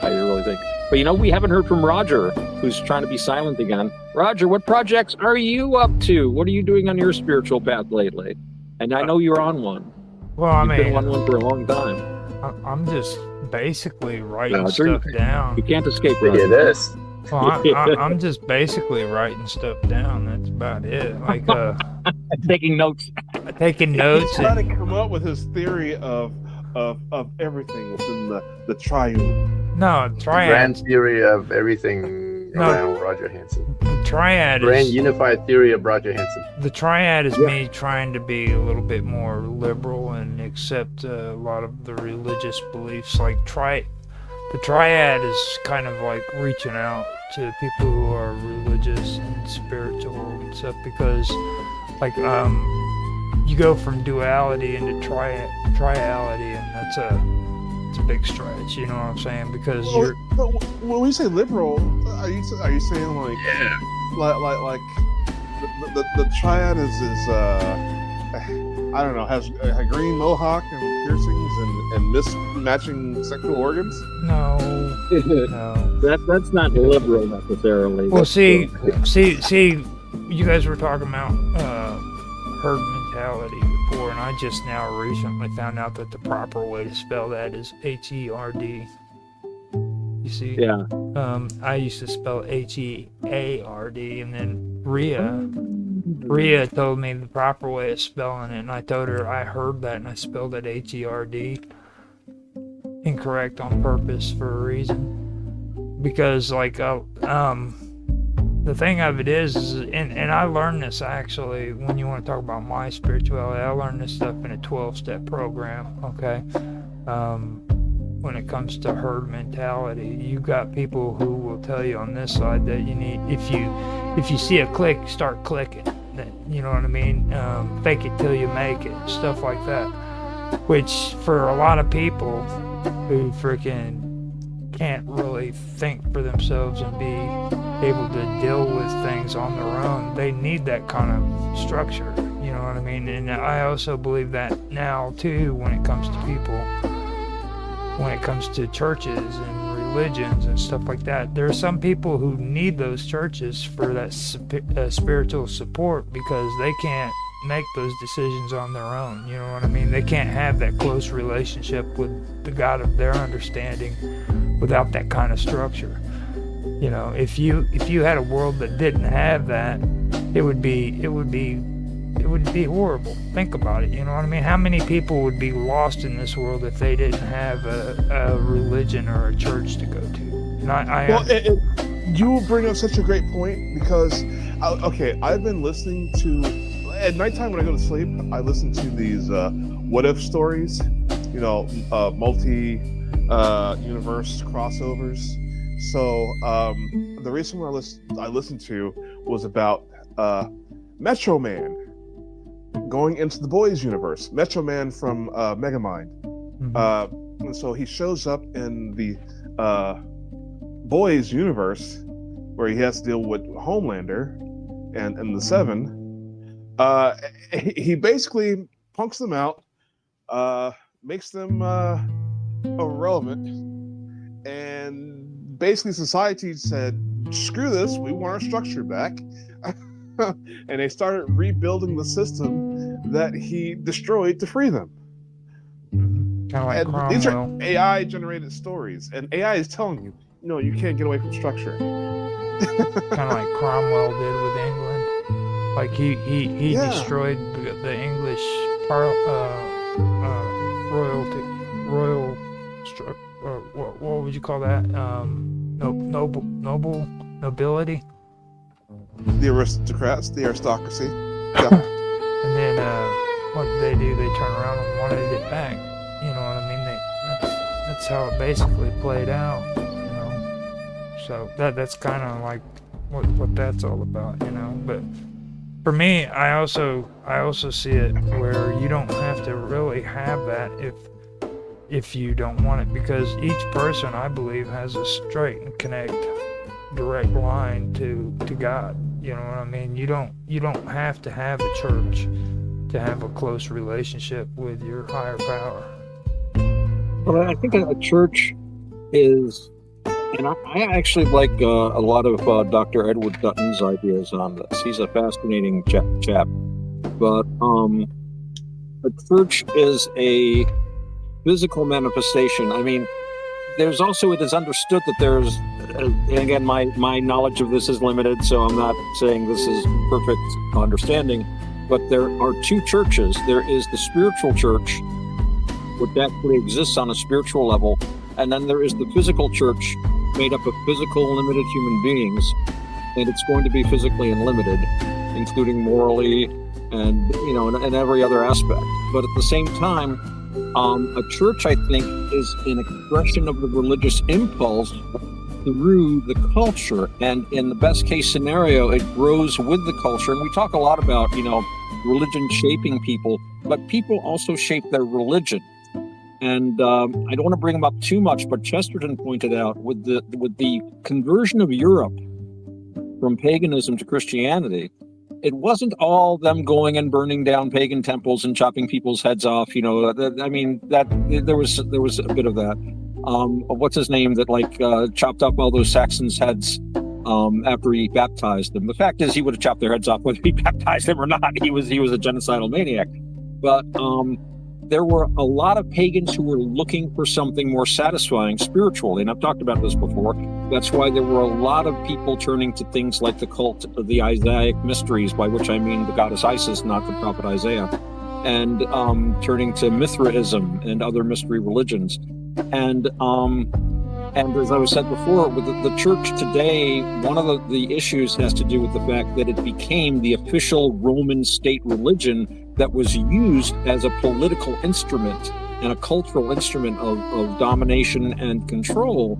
really think. But we haven't heard from Roger, who's trying to be silent again. Roger, what projects are you up to? What are you doing on your spiritual path lately? And I know you're on one. Well, You've been on one for a long time. I'm just basically writing stuff down. You can't escape, Roger. It is. Well, I'm just basically writing stuff down. That's about it. Like taking notes. Taking notes. He's trying to come up with his theory of everything within the triune. No, triad. Grand theory of everything around Roger Hanson. The triad Grand unified theory of Roger Hanson. The triad is me trying to be a little bit more liberal and accept a lot of the religious beliefs. Like the triad is kind of like reaching out to people who are religious and spiritual and stuff, because like you go from duality into triality, and it's a big stretch, you know what I'm saying? Because when we say liberal, are you saying like yeah, like the triad is I don't know, has a green mohawk and piercings and mismatching sexual organs? No, no. That's not liberal necessarily. Well, That's, see, you guys were talking about herd mentality before, and I just now recently found out that the proper way to spell that is H-E-R-D. You see? yeah. I used to spell H-E-A-R-D, and then Rhea told me the proper way of spelling it, and I told her I heard that and I spelled it H-E-R-D. Incorrect on purpose for a reason. Because, like, the thing of it is and I learned this actually, when you want to talk about my spirituality, I learned this stuff in a 12-step program, okay? When it comes to herd mentality, you got people who will tell you on this side that you need, if you see a click, start clicking. You know what I mean? Fake it till you make it, stuff like that. Which for a lot of people who freaking can't really think for themselves and be able to deal with things on their own, they need that kind of structure. You know what I mean? And I also believe that now too, when it comes to people, when it comes to churches and religions and stuff like that. There are some people who need those churches for that spiritual support because they can't make those decisions on their own. You know what I mean? They can't have that close relationship with the God of their understanding without that kind of structure. You know, if you had a world that didn't have that, it would be horrible. Think about it. You know what I mean? How many people would be lost in this world if they didn't have a religion or a church to go to? And you bring up such a great point because, I've been listening to, at nighttime when I go to sleep, I listen to these what if stories, you know, multi-universe crossovers. So the recent one I listened to was about Metro Man going into the Boys universe. Metro Man from Megamind. Mm-hmm. And so he shows up in the Boys universe where he has to deal with Homelander and the Seven. He basically punks them out, makes them irrelevant, and basically society said, screw this, we want our structure back. And they started rebuilding the system that he destroyed to free them. Kind of like Cromwell. These are AI generated stories, and AI is telling you, no, you can't get away from structure. Kind of like Cromwell did with England. Like he destroyed the English royal what would you call that? Nobility. The aristocrats, the aristocracy. Yeah. And then what did they do? They turned around and wanted it back. You know what I mean? That's how it basically played out. You know, so that's kind of like what that's all about. You know, but for me, I also see it where you don't have to really have that if you don't want it, because each person, I believe, has a straight and connect direct line to God. You know what I mean? You don't have to have a church to have a close relationship with your higher power. Well, I think a church is, and I actually like a lot of Dr. Edward Dutton's ideas on this. He's a fascinating chap. But a church is a physical manifestation. I mean, there's also, it is understood that there's, and again, my knowledge of this is limited, so I'm not saying this is perfect understanding, but there are two churches. There is the spiritual church, which actually exists on a spiritual level, and then there is the physical church made up of physical, limited human beings, and it's going to be physically unlimited, including morally and, you know, in every other aspect. But at the same time, a church, I think, is an expression of the religious impulse through the culture, and in the best case scenario, it grows with the culture. And we talk a lot about, you know, religion shaping people, but people also shape their religion. And I don't want to bring them up too much, but Chesterton pointed out with the conversion of Europe from paganism to Christianity, it wasn't all them going and burning down pagan temples and chopping people's heads off. You know, I mean, that there was a bit of that. What's his name that chopped off all those Saxons' heads after he baptized them? The fact is, he would have chopped their heads off whether he baptized them or not. He was a genocidal maniac. But there were a lot of pagans who were looking for something more satisfying spiritually, and I've talked about this before. That's why there were a lot of people turning to things like the cult of the Isaiah mysteries, by which I mean the goddess Isis, not the prophet Isaiah, and turning to Mithraism and other mystery religions. And as I was said before, with the church today, one of the issues has to do with the fact that it became the official Roman state religion that was used as a political instrument and a cultural instrument of domination and control.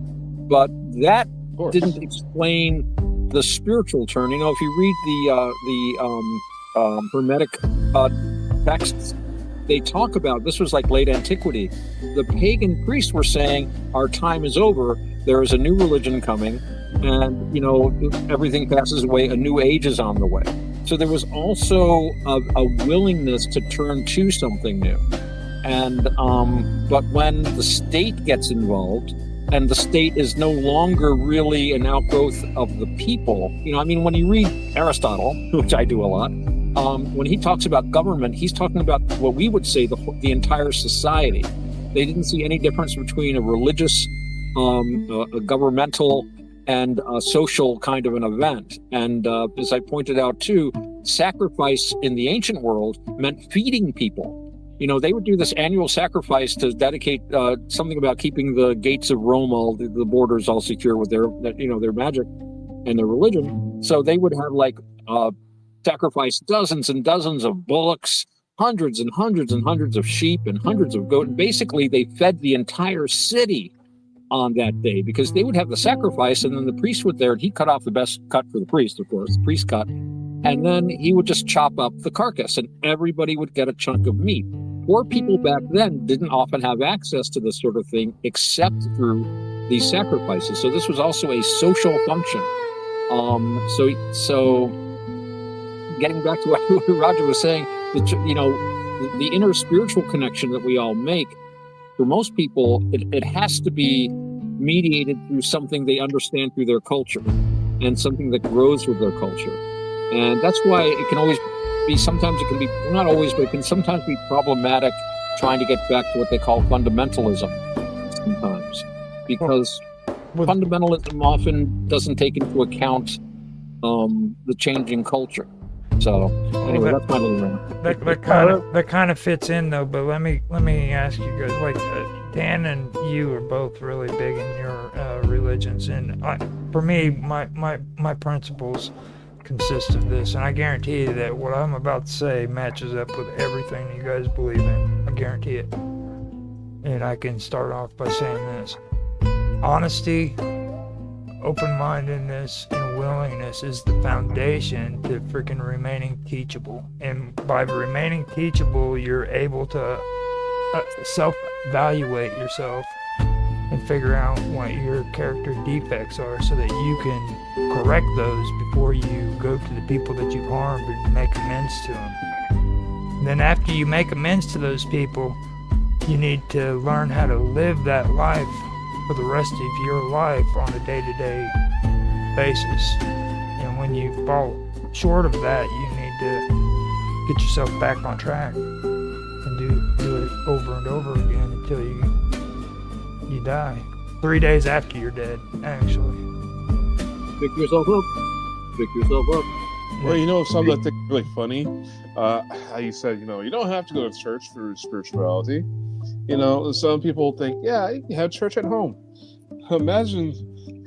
But that didn't explain the spiritual turn. You know, if you read the Hermetic texts, they talk about, this was like late antiquity, the pagan priests were saying, our time is over, there is a new religion coming, and, you know, everything passes away, a new age is on the way. So there was also a willingness to turn to something new. And but when the state gets involved, and the state is no longer really an outgrowth of the people, you know, I mean, when you read Aristotle, which I do a lot, when he talks about government, he's talking about what we would say the entire society. They didn't see any difference between a religious, a governmental, and a social kind of an event. And as I pointed out too, sacrifice in the ancient world meant feeding people. You know, they would do this annual sacrifice to dedicate something about keeping the gates of Rome, all the borders all secure with their magic and their religion. So they would have sacrifice dozens and dozens of bullocks, hundreds and hundreds and hundreds of sheep, and hundreds of goats. Basically, they fed the entire city on that day, because they would have the sacrifice, and then the priest would there, and he cut off the best cut for the priest, of course, the priest cut, and then he would just chop up the carcass, and everybody would get a chunk of meat. Poor people back then didn't often have access to this sort of thing except through these sacrifices. So this was also a social function. So getting back to what Roger was saying, the inner spiritual connection that we all make, for most people, it has to be mediated through something they understand through their culture, and something that grows with their culture. And that's why it can always be, sometimes it can be, not always, but it can sometimes be problematic trying to get back to what they call fundamentalism sometimes. Because fundamentalism often doesn't take into account the changing culture. So anyway, that's my little rant. That kind of fits in though. But let me ask you guys. Like Dan and you are both really big in your religions, and for me, my principles consist of this, and I guarantee you that what I'm about to say matches up with everything you guys believe in. I guarantee it. And I can start off by saying this: honesty, open-mindedness, and willingness is the foundation to freaking remaining teachable. And by remaining teachable, you're able to self-evaluate yourself and figure out what your character defects are, so that you can correct those before you go to the people that you've harmed and make amends to them. And then after you make amends to those people, you need to learn how to live that life for the rest of your life on a day-to-day basis. And when you fall short of that, you need to get yourself back on track and do it over and over again until you die. 3 days after you're dead, actually. Pick yourself up. Pick yourself up. Well, you know, something I think is really funny, how you said, you don't have to go to church for spirituality. Some people think, yeah, you can have church at home. Imagine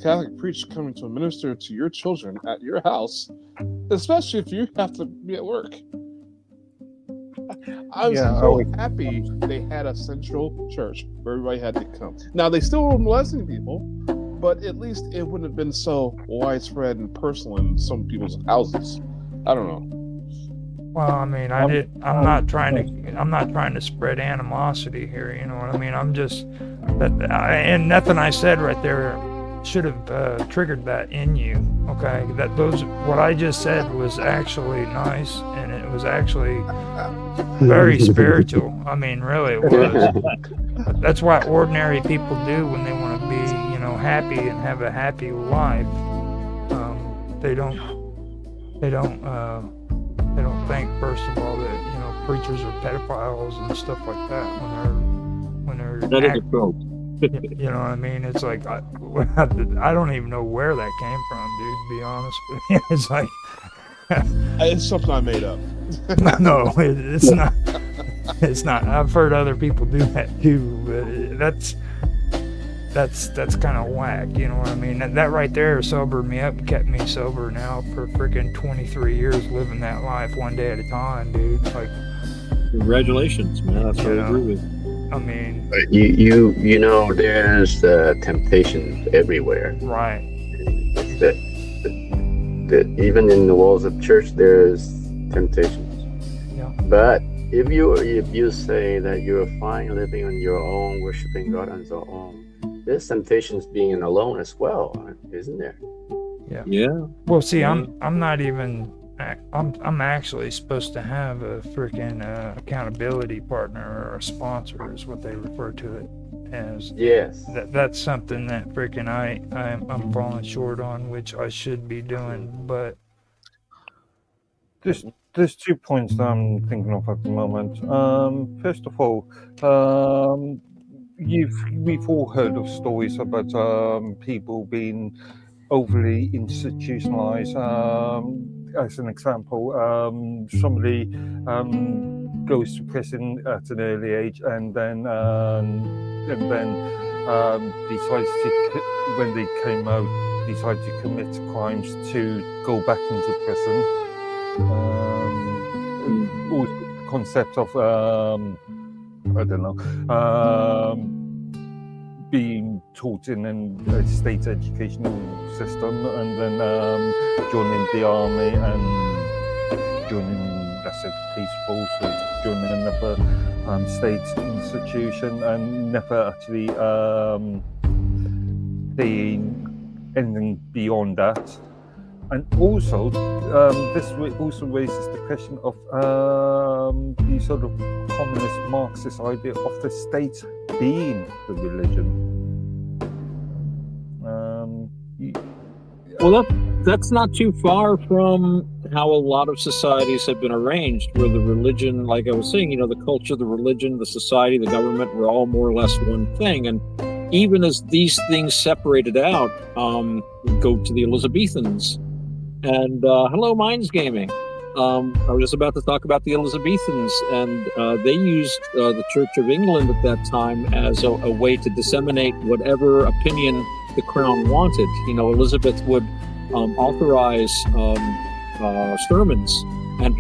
Catholic priest coming to minister to your children at your house, especially if you have to be at work. I was so happy they had a central church where everybody had to come. Now, they still were molesting people, but at least it wouldn't have been so widespread and personal in some people's houses. I don't know. Well, I mean, I'm not trying to spread animosity here. You know what I mean? I'm just and nothing I said right there should have triggered that in you. Okay, what I just said was actually nice, and it was actually very spiritual. I mean, really, it was. That's what ordinary people do when they want to be, happy and have a happy life. They don't think, first of all, that preachers are pedophiles and stuff like that when they're That is a trope. you know what I mean? It's like I don't even know where that came from, dude. To be honest with you, it's like It's something I made up. no, it's not. It's not. I've heard other people do that too, but that's kind of whack. You know what I mean? That right there sobered me up and kept me sober now for freaking 23 years, living that life one day at a time, dude. Like, Congratulations, man. That's what I agree with. I mean, You know, there's temptation everywhere. right? That even in the walls of church, there's temptations. Yeah. But if you say that you're fine living on your own, worshiping God on your own, there's temptations being alone as well, isn't there? Yeah. Well, see, I'm not even. I'm actually supposed to have a freaking accountability partner or a sponsor, is what they refer to it as. Yes. That's something that freaking I'm falling short on, which I should be doing, but There's 2 points that I'm thinking of at the moment. First of all, we've all heard of stories about people being overly institutionalized. As an example, somebody goes to prison at an early age and then decides to, when they came out, decide to commit crimes to go back into prison. Also the concept of being taught in a state educational system and then joining the army and joining, let's say, the police force or joining another state institution and never actually seeing anything beyond that. And also, this also raises the question of the sort of communist Marxist idea of the state being the religion. Well, that's not too far from how a lot of societies have been arranged, where the religion, like I was saying, the culture, the religion, the society, the government were all more or less one thing. And even as these things separated out, go to the Elizabethans. And hello, Minds Gaming. I was just about to talk about the Elizabethans, and they used the Church of England at that time as a way to disseminate whatever opinion the crown wanted. Elizabeth would authorize sermons, and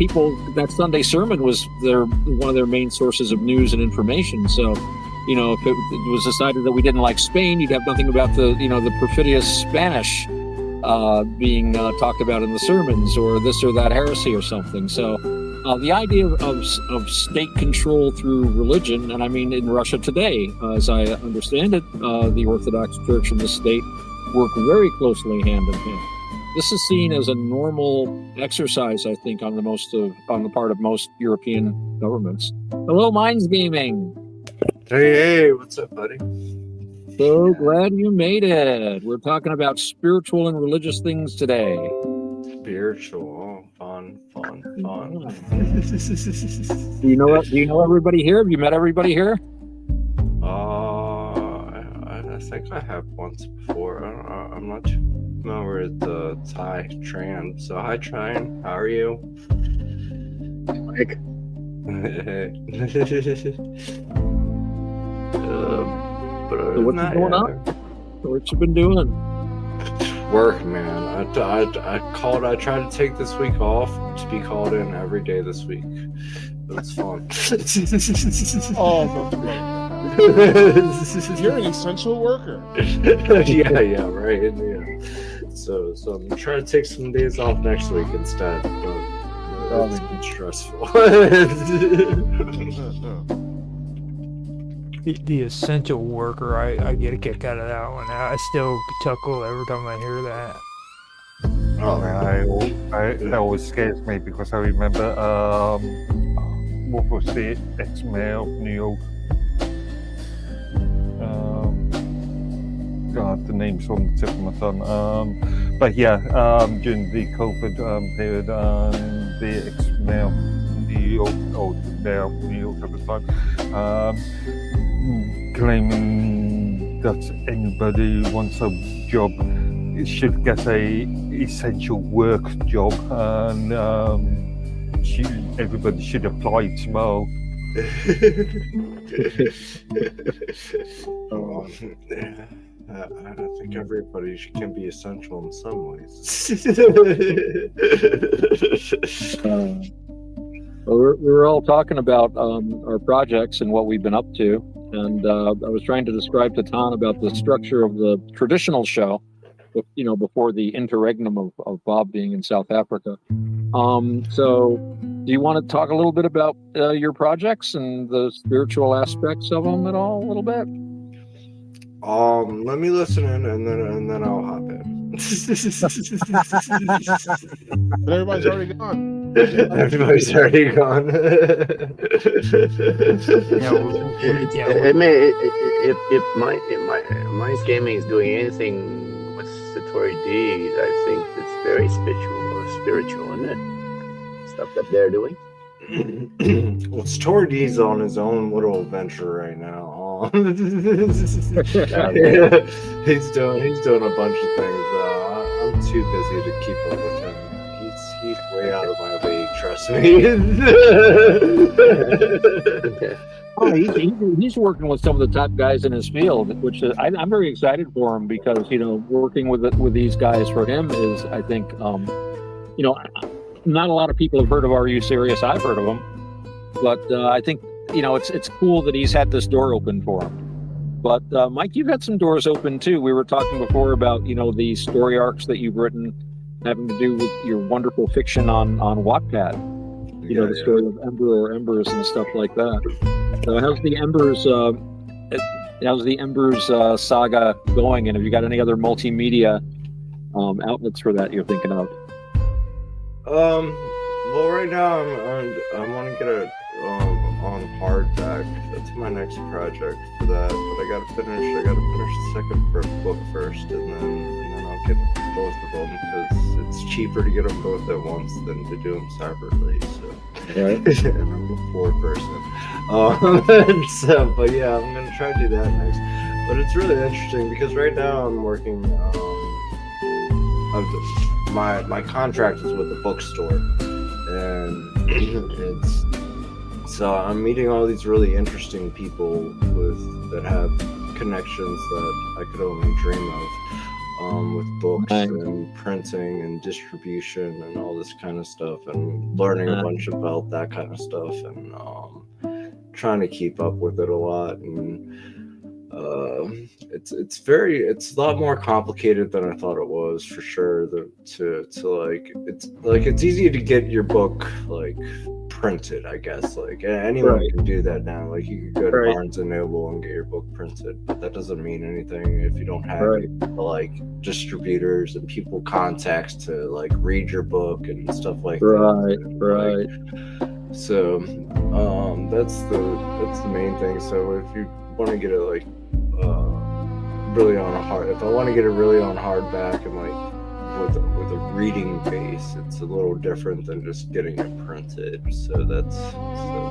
that Sunday sermon was one of their main sources of news and information. So, if it was decided that we didn't like Spain, you'd have nothing about the perfidious Spanish being talked about in the sermons, or this or that heresy or something. So the idea of state control through religion, and I mean in Russia today, as I understand it, the Orthodox Church and the state work very closely hand in hand. This is seen as a normal exercise, I think, on the part of most European governments. Hello, Minds Gaming. Hey, what's up, buddy? So glad you made it. We're talking about spiritual and religious things today. Spiritual, fun. Do you know everybody here? Have you met everybody here? I think I have once before. I'm not too familiar with the Thai Tran. So hi, Tran. How are you? Mike. So what's going on? What you been doing? Work, man. I tried to take this week off to be called in every day this week. But it's fun. You're an essential worker. yeah, right. Yeah. So I'm trying to take some days off next week instead. But it's been stressful. the essential worker. I get a kick out of that one. I still chuckle every time I hear that. That always scares me because I remember what was the ex-mayor of New York? God, the name's on the tip of my tongue. But yeah, during the COVID period, the ex-mayor of New York, or the mayor of New York at the time, claiming that anybody who wants a job should get a essential work job, and everybody should apply tomorrow. I think everybody can be essential in some ways. We were all talking about our projects and what we've been up to, and I was trying to describe to Tan about the structure of the traditional show, before the interregnum of Bob being in South Africa. So do you want to talk a little bit about your projects and the spiritual aspects of them at all, a little bit? Let me listen in, and then I'll hop in. But everybody's already gone. Everybody's already gone. I mean, if Minds Gaming is doing anything with Satori D, I think it's very spiritual, isn't it? Stuff that they're doing. Well, Satori D's on his own little adventure right now. He's doing a bunch of things. I'm too busy to keep up with him. He's way out of my league. Trust me. Oh, he's working with some of the top guys in his field, which I'm very excited for him, because working with these guys for him is, I think, not a lot of people have heard of Are You Serious? I've heard of him, but I think it's cool that he's had this door open for him. But Mike, you've had some doors open too. We were talking before about the story arcs that you've written having to do with your wonderful fiction on Wattpad. The story of Ember or Embers and stuff like that. So how's the Embers saga going? And have you got any other multimedia outlets for that you're thinking of? Well, right now I want to get it on hardback. That's my next project for that. But I gotta finish the second book first, and then I'll get both of them, because it's cheaper to get them both at once than to do them separately. So, and I'm a poor person. But yeah, I'm gonna try to do that next. But it's really interesting because right now I'm working. My contract is with the bookstore, and so I'm meeting all these really interesting people that have connections that I could only dream of, with books and printing and distribution and all this kind of stuff, and learning a bunch about that kind of stuff, and trying to keep up with it a lot. And it's a lot more complicated than I thought it was, for sure. It's easy to get your book printed, I guess. Anyone can do that now. You could go to Barnes and Noble and get your book printed, but that doesn't mean anything if you don't have distributors and people contacts to read your book and stuff like that. Right. So that's the main thing. So if you want to get it really on if I want to get it really on hardback and with a reading base, it's a little different than just getting it printed. So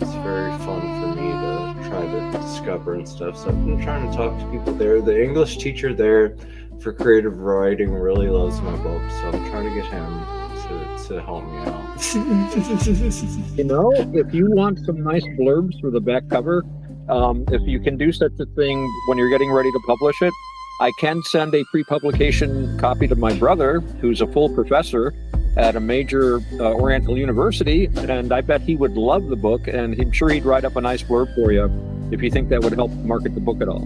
it's very fun for me to try to discover and stuff. So I've been trying to talk to people there. The English teacher there for creative writing really loves my book, so I'm trying to get him to help me out. If you want some nice blurbs for the back cover, if you can do such a thing when you're getting ready to publish it, I can send a pre-publication copy to my brother, who's a full professor at a major Oriental university, and I bet he would love the book, and I'm sure he'd write up a nice blurb for you if you think that would help market the book at all.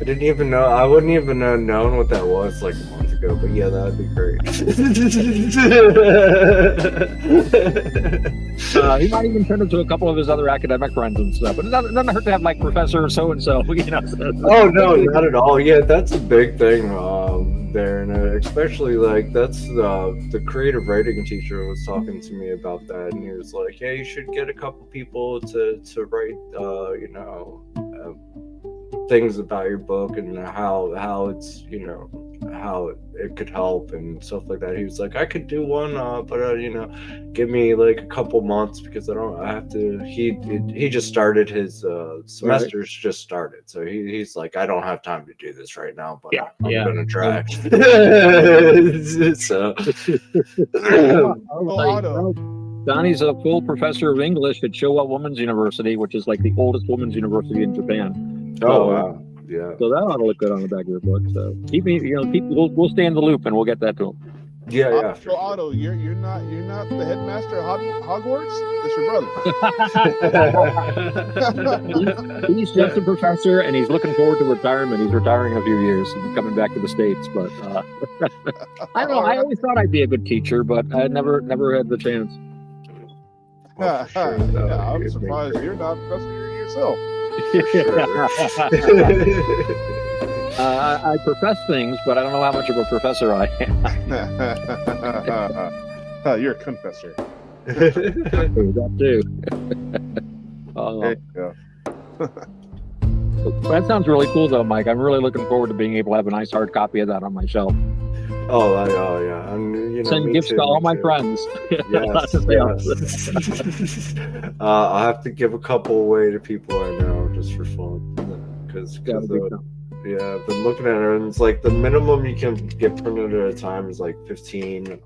I didn't even know. I wouldn't even have known what that was like a month ago. But yeah, that would be great. He might even turn it to a couple of his other academic friends and stuff. But it doesn't hurt to have like Professor so and so. You know. Oh no, not at all. Yeah, that's a big thing there, and especially like that's the creative writing teacher was talking to me about that, and he was like, "Yeah, you should get a couple people to write, things about your book and how it's how it could help and stuff like that." He was like, "I could do one, but give me like a couple months because I have to." He just started his semester's just started, so he's like, "I don't have time to do this right now, but I'm gonna try." So Donnie's a full professor of English at Showa Women's University, which is like the oldest women's university in Japan. Oh wow. Yeah. So that ought to look good on the back of your book. So we'll stay in the loop and we'll get that to him. Yeah. So Otto, you're not the headmaster of Hogwarts? That's your brother. He's just a professor, and he's looking forward to retirement. He's retiring in a few years and coming back to the States. But I don't know. I always thought I'd be a good teacher, but I never had the chance. I'm surprised you're not a professor yourself. I profess things, but I don't know how much of a professor I am. You're a confessor. That too. That sounds really cool, though, Mike. I'm really looking forward to being able to have a nice hard copy of that on my shelf. Oh yeah. And, send gifts to all my friends. Yes. I'll have to give a couple away to people I know just for fun, because I've been looking at it, and it's like the minimum you can get printed at a time is like 15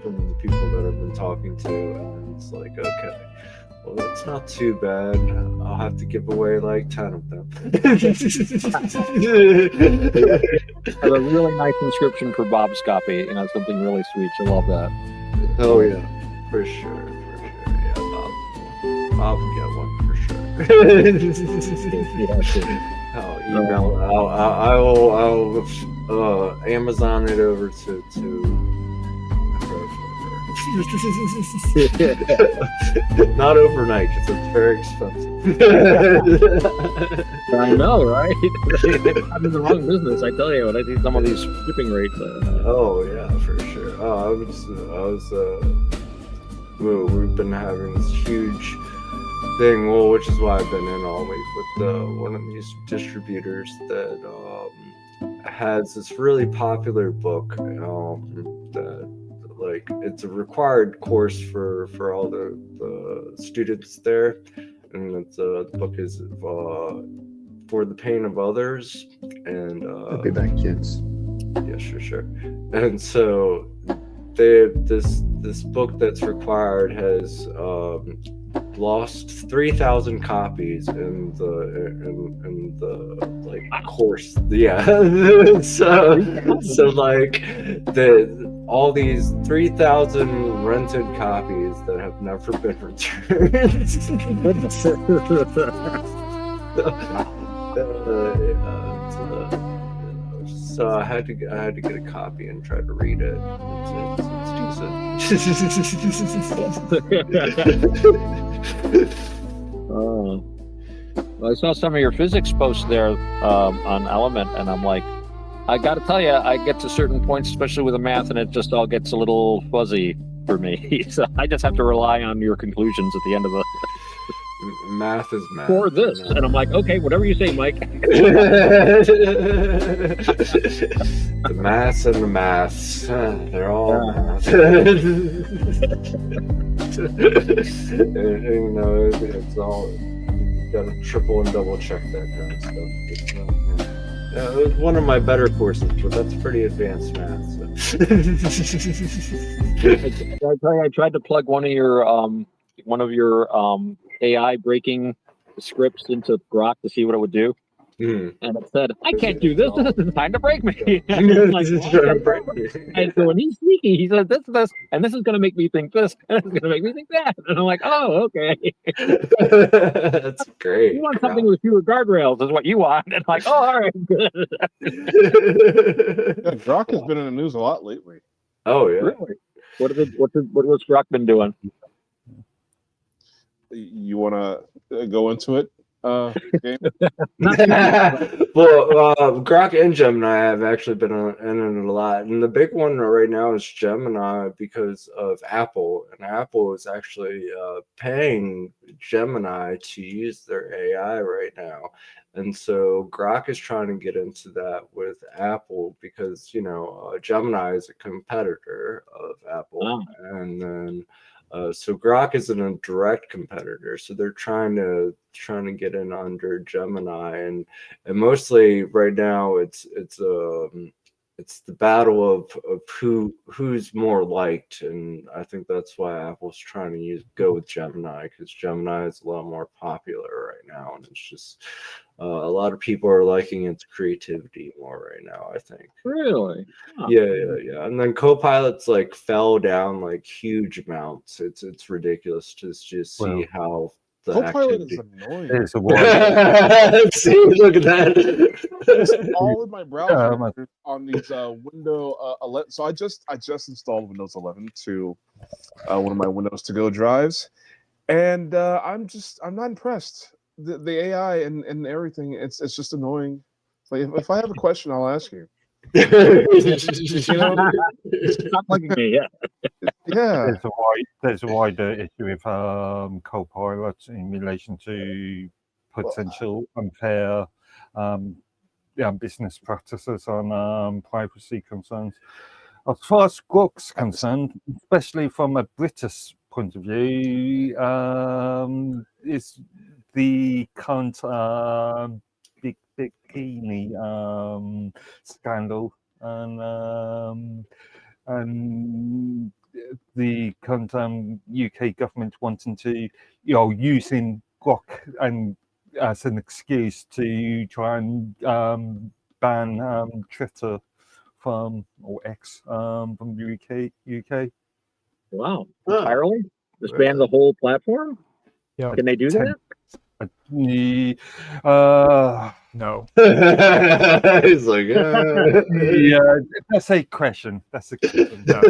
from the people that I've been talking to, and it's like, okay, well, that's not too bad. I'll have to give away like 10 of them. I have a really nice inscription for Bob's copy, something really sweet. I love that. Oh yeah, for sure. Yeah, Bob will get one for sure. I'll email. I'll Amazon it over to. Not overnight because it's very expensive. I know, right? I'm in the wrong business, I tell you. When I see some of these shipping rates. Oh yeah, for sure. We've been having this huge thing, which is why I've been in all week with one of these distributors that has this really popular book that. Like it's a required course for all the students there, and the book is For the Pain of Others, and I'll be back, kids. Yeah, sure. And so this book that's required has lost 3,000 copies in the like course. Yeah. so like all these 3,000 rented copies that have never been returned. So I had to get a copy and try to read it. I saw some of your physics posts there on Element, and I'm like, I got to tell you, I get to certain points, especially with the math, and it just all gets a little fuzzy for me. So I just have to rely on your conclusions at the end of the. Math is math. For this. And I'm like, okay, whatever you say, Mike. The maths and the maths. They're all math. It's all, you gotta triple and double check that kind of stuff. It was one of my better courses, but that's pretty advanced math. So. I tried to plug one of your AI breaking scripts into Grok to see what it would do. And it said, I can't do this. This is trying to break me. This is trying to break me. And so when he's sneaky, he says this, and this is going to make me think this, and it's going to make me think that. And I'm like, oh, okay. That's great. You want something with fewer guardrails is what you want. And like, oh, all right, good. Yeah, Grok has been in the news a lot lately. Oh yeah. Really? What was Grok been doing? You want to go into it? Game? Well, Grok and Gemini have actually been in it a lot, and the big one right now is Gemini because of Apple, and Apple is actually paying Gemini to use their AI right now, and so Grok is trying to get into that with Apple because Gemini is a competitor of Apple, and then. So Grok isn't a direct competitor, so they're trying to get in under Gemini, and mostly right now it's the battle of who's more liked, and I think that's why Apple's trying to go with Gemini, because Gemini is a lot more popular right now, and it's just a lot of people are liking its creativity more right now, I think. Really? Huh. Yeah. And then Copilot's like fell down like huge amounts. It's ridiculous to just see how the Copilot activity. is annoying. It's a wide. See, look at that. It's all in my browser on these Windows 11. So I just installed Windows 11 to one of my Windows to Go drives, and I'm not impressed. The AI and everything, it's just annoying. It's like if I have a question, I'll ask you. Stop liking me, yeah. Yeah. There's a wider issue with Copilot in relation to potential unfair business practices on privacy concerns. As far as Grok's concerned, especially from a British point of view, is the current big bikini scandal and the current UK government wanting to, using Grok and as an excuse to try and ban Twitter from or X from the UK. Wow, entirely? Just ban the whole platform? Yeah. Can they do that? No. He's like, yeah, that's a question. That's a question. No.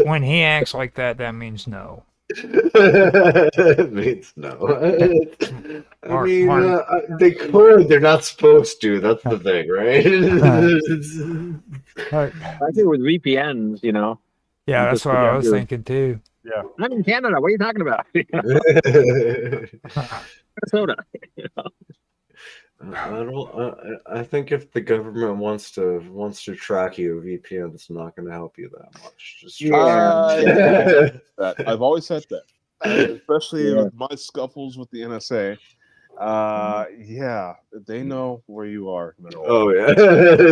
When he acts like that, that means no. It means no. They could. They're not supposed to. That's the thing, right? I think with VPNs, Yeah, that's what I was thinking too. Yeah. I'm in Canada. What are you talking about? Minnesota. I think if the government wants to track you, VPN's not going to help you that much. Just I've always said that, especially with my scuffles with the NSA. Yeah, they know where you are. Oh yeah,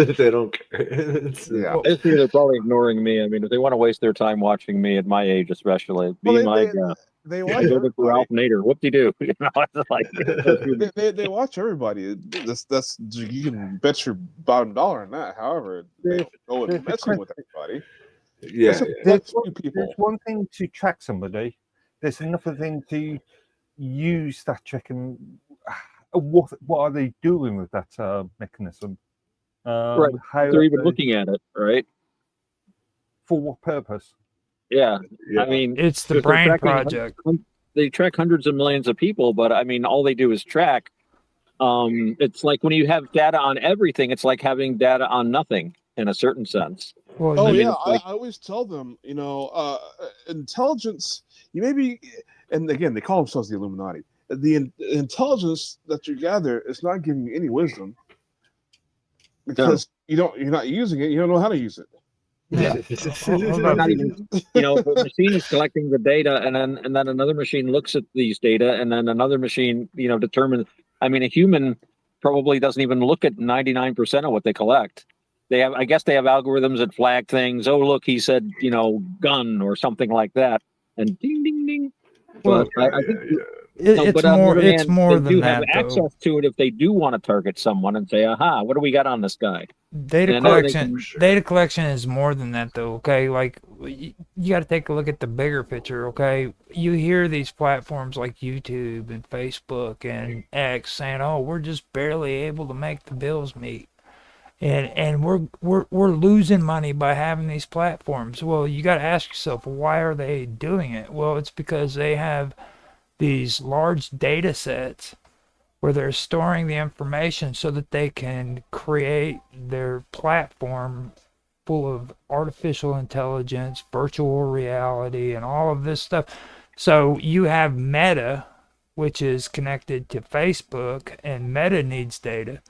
they don't care. Yeah, they're probably ignoring me. I mean, if they want to waste their time watching me at my age, especially, they watch Ralph Nader. Whoop-de-doo. It's like they watch everybody. That's you can bet your bottom dollar on that. However, they go and messing with everybody. Yeah, there's one thing to track somebody. There's another thing to use that check and what are they doing with that mechanism? Right. They're even looking at it, right? For what purpose? Yeah. I mean, it's the brain project. They track hundreds of millions of people, but I mean, all they do is track. It's like when you have data on everything, it's like having data on nothing in a certain sense. Well, I always tell them, intelligence. You may be, and again, they call themselves the Illuminati. The intelligence that you gather is not giving you any wisdom because you're not using it. You don't know how to use it. Yeah. Not even, the machine is collecting the data, and then another machine looks at these data, and then another machine, determines. I mean, a human probably doesn't even look at 99% of what they collect. I guess they have algorithms that flag things. Oh, look, he said, gun or something like that, and ding, ding, ding. But I think No, it's but on the more other it's hand, more they than do have that though. access to it if they do want to target someone and say, "Aha, what do we got on this guy?" Data And then they collection can. data collection is more than that though, okay? Like you got to take a look at the bigger picture, okay? You hear these platforms like YouTube and Facebook and X saying, "Oh, we're just barely able to make the bills meet." And we're losing money by having these platforms. Well, you got to ask yourself, why are they doing it? Well, it's because they have these large data sets where they're storing the information so that they can create their platform full of artificial intelligence, virtual reality, and all of this stuff. So you have Meta, which is connected to Facebook, and Meta needs data.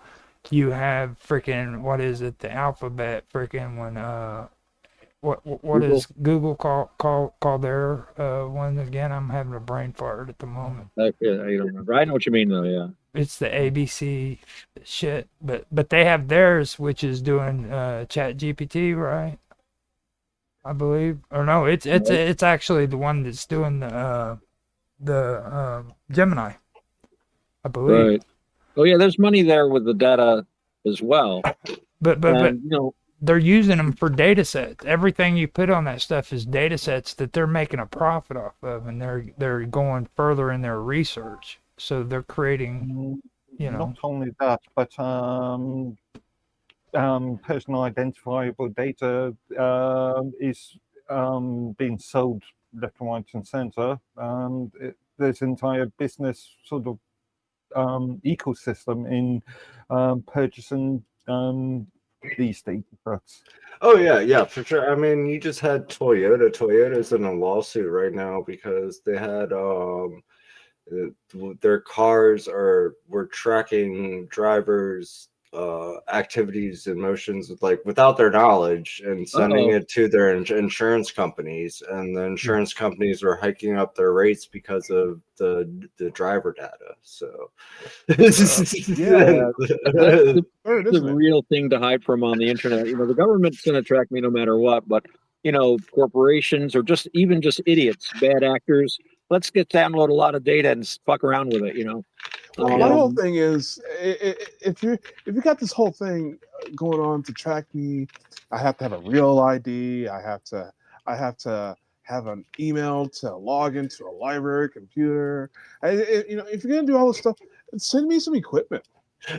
You have freaking, what is it, the alphabet freaking when what Google. is Google call their one again? I'm having a brain fart at the moment. I don't remember. I know what you mean, though. Yeah. It's the ABC shit, but they have theirs, which is doing Chat GPT, right? I believe, or no, it's actually the one that's doing the Gemini, I believe. Right. Oh yeah, there's money there with the data as well. But And, you know, they're using them for data sets. Everything you put on that stuff is data sets that they're making a profit off of, and they're going further in their research. So they're creating, you know. Not only that, but personal identifiable data is being sold left, right, and centre. There's entire business sort of ecosystem in purchasing these data sets. Oh yeah, for sure. I mean, you just had Toyota. Toyota's in a lawsuit right now because they had their cars were tracking drivers activities and motions like without their knowledge and sending it to their insurance companies, and the insurance companies were hiking up their rates because of the driver data. So that's the real thing to hide from on the internet. You know, the government's going to track me no matter what, but you know, corporations or just idiots, bad actors, let's download a lot of data and fuck around with it, you know. My whole thing is, if you got this whole thing going on to track me, I have to have a real ID. I have to have an email to log into a library computer. You know, if you're gonna do all this stuff, send me some equipment.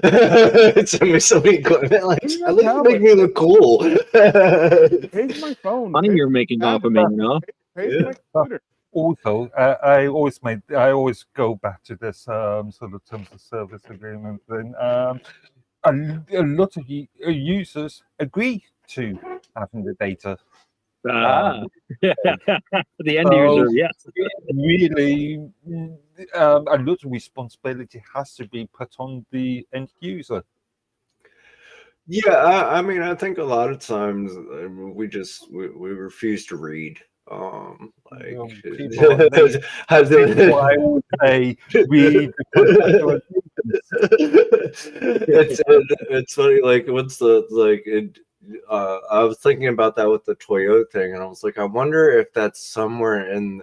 Send me some equipment. Like, at least make me look cool. Pay for my phone. Money you're making off of me, you know. Pay for my computer. Also, I always go back to this sort of terms of service agreement thing. A lot of users agree to having the data. The end user, yes. Really, a lot of responsibility has to be put on the end user. Yeah, I mean, I think a lot of times we refuse to read. People I would say read. It's funny. Like, what's the like? I was thinking about that with the Toyota thing, and I was like, I wonder if that's somewhere in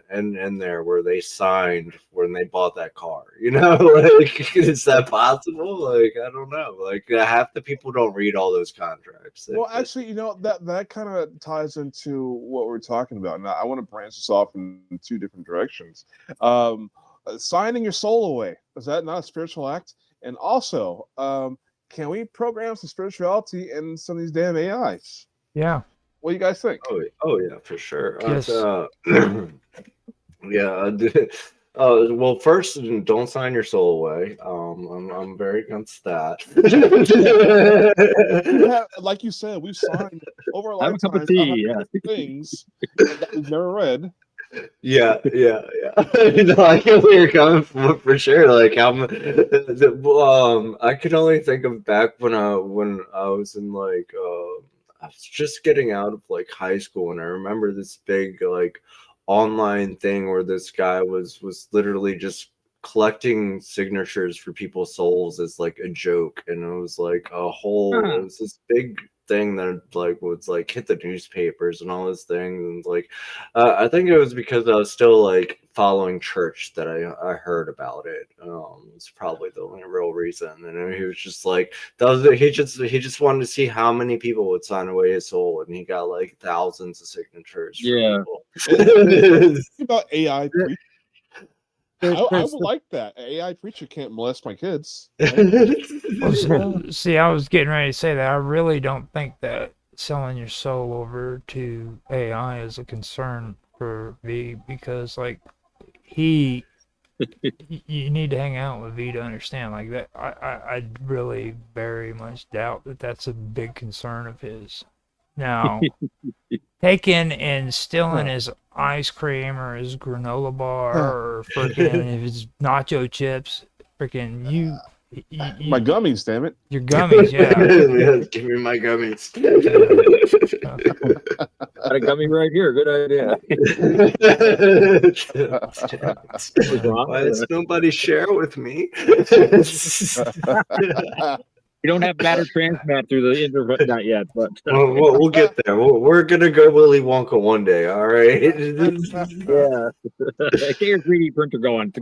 there where they signed when they bought that car. You know, like, is that possible? Like, I don't know. Like, half the people don't read all those contracts. Well, actually, you know, that kind of ties into what we're talking about. Now, I want to branch this off in two different directions. Signing your soul away, is that not a spiritual act? And also, can we program some spirituality in some of these damn AIs? Yeah. What do you guys think? Oh yeah, for sure. Yes. Yeah. Well, first, don't sign your soul away. I'm very against that. Like you said, we've signed over a Have a cup lifetime of tea, yeah. things that we've never read. Yeah. You know, I get where you're coming from for sure. Like, I could only think of back when I was in like I was just getting out of like high school, and I remember this big like online thing where this guy was literally just collecting signatures for people's souls as like a joke, and it was like it was this big thing that like was like hit the newspapers and all this things, and like I think it was because I was still like following church that I heard about it. It's probably the only real reason. And he was just like he just wanted to see how many people would sign away his soul, and he got like thousands of signatures. Yeah. About AI preaching. I would like that. An AI preacher can't molest my kids. Well, see, I was getting ready to say that. I really don't think that selling your soul over to AI is a concern for V, because like you need to hang out with V to understand like that. I really very much doubt that that's a big concern of his. Now, taking and stealing his ice cream or his granola bar or freaking his nacho chips, freaking you My gummies, damn it. Your gummies, yeah. Give me my gummies. Got a gummy right here. Good idea. Why does nobody share with me? You don't have matter transmat through the internet, not yet, but we'll get there. We're gonna go Willy Wonka one day. All right. Yeah. Get your 3D printer going.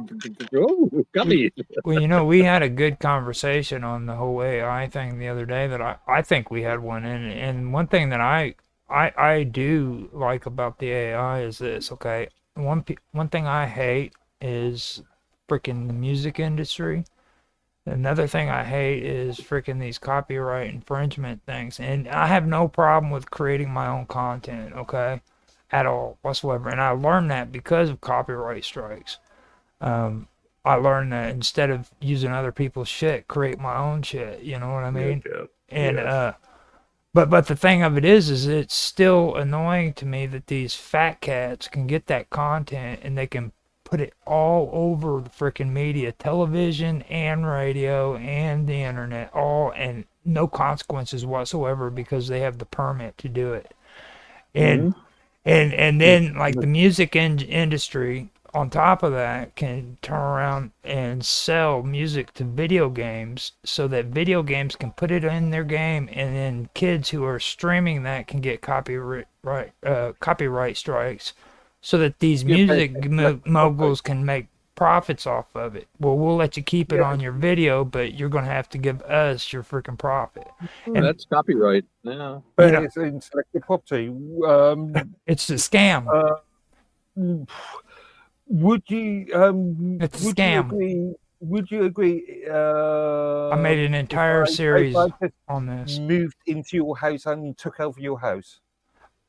Oh, gummies. Well, you know, we had a good conversation on the whole AI thing the other day that I think we had one in. And one thing that I do like about the AI is this, okay? One thing I hate is freaking the music industry. Another thing I hate is freaking these copyright infringement things. And I have no problem with creating my own content, okay? At all, whatsoever. And I learned that because of copyright strikes. I learned that instead of using other people's shit, create my own shit, you know what I mean? Yep. And, but the thing of it is it's still annoying to me that these fat cats can get that content and they can put it all over the freaking media, television and radio and the internet, all, and no consequences whatsoever because they have the permit to do it. And and then like the music industry on top of that can turn around and sell music to video games so that video games can put it in their game, and then kids who are streaming that can get copyright strikes so that these music moguls can make profits off of it. Well, we'll let you keep it on your video, but you're going to have to give us your freaking profit. And that's copyright. Yeah. But know, it's intellectual property. It's a scam. Would you? It's a would scam. You agree, would you agree? I made an entire series on this. Moved into your house and took over your house.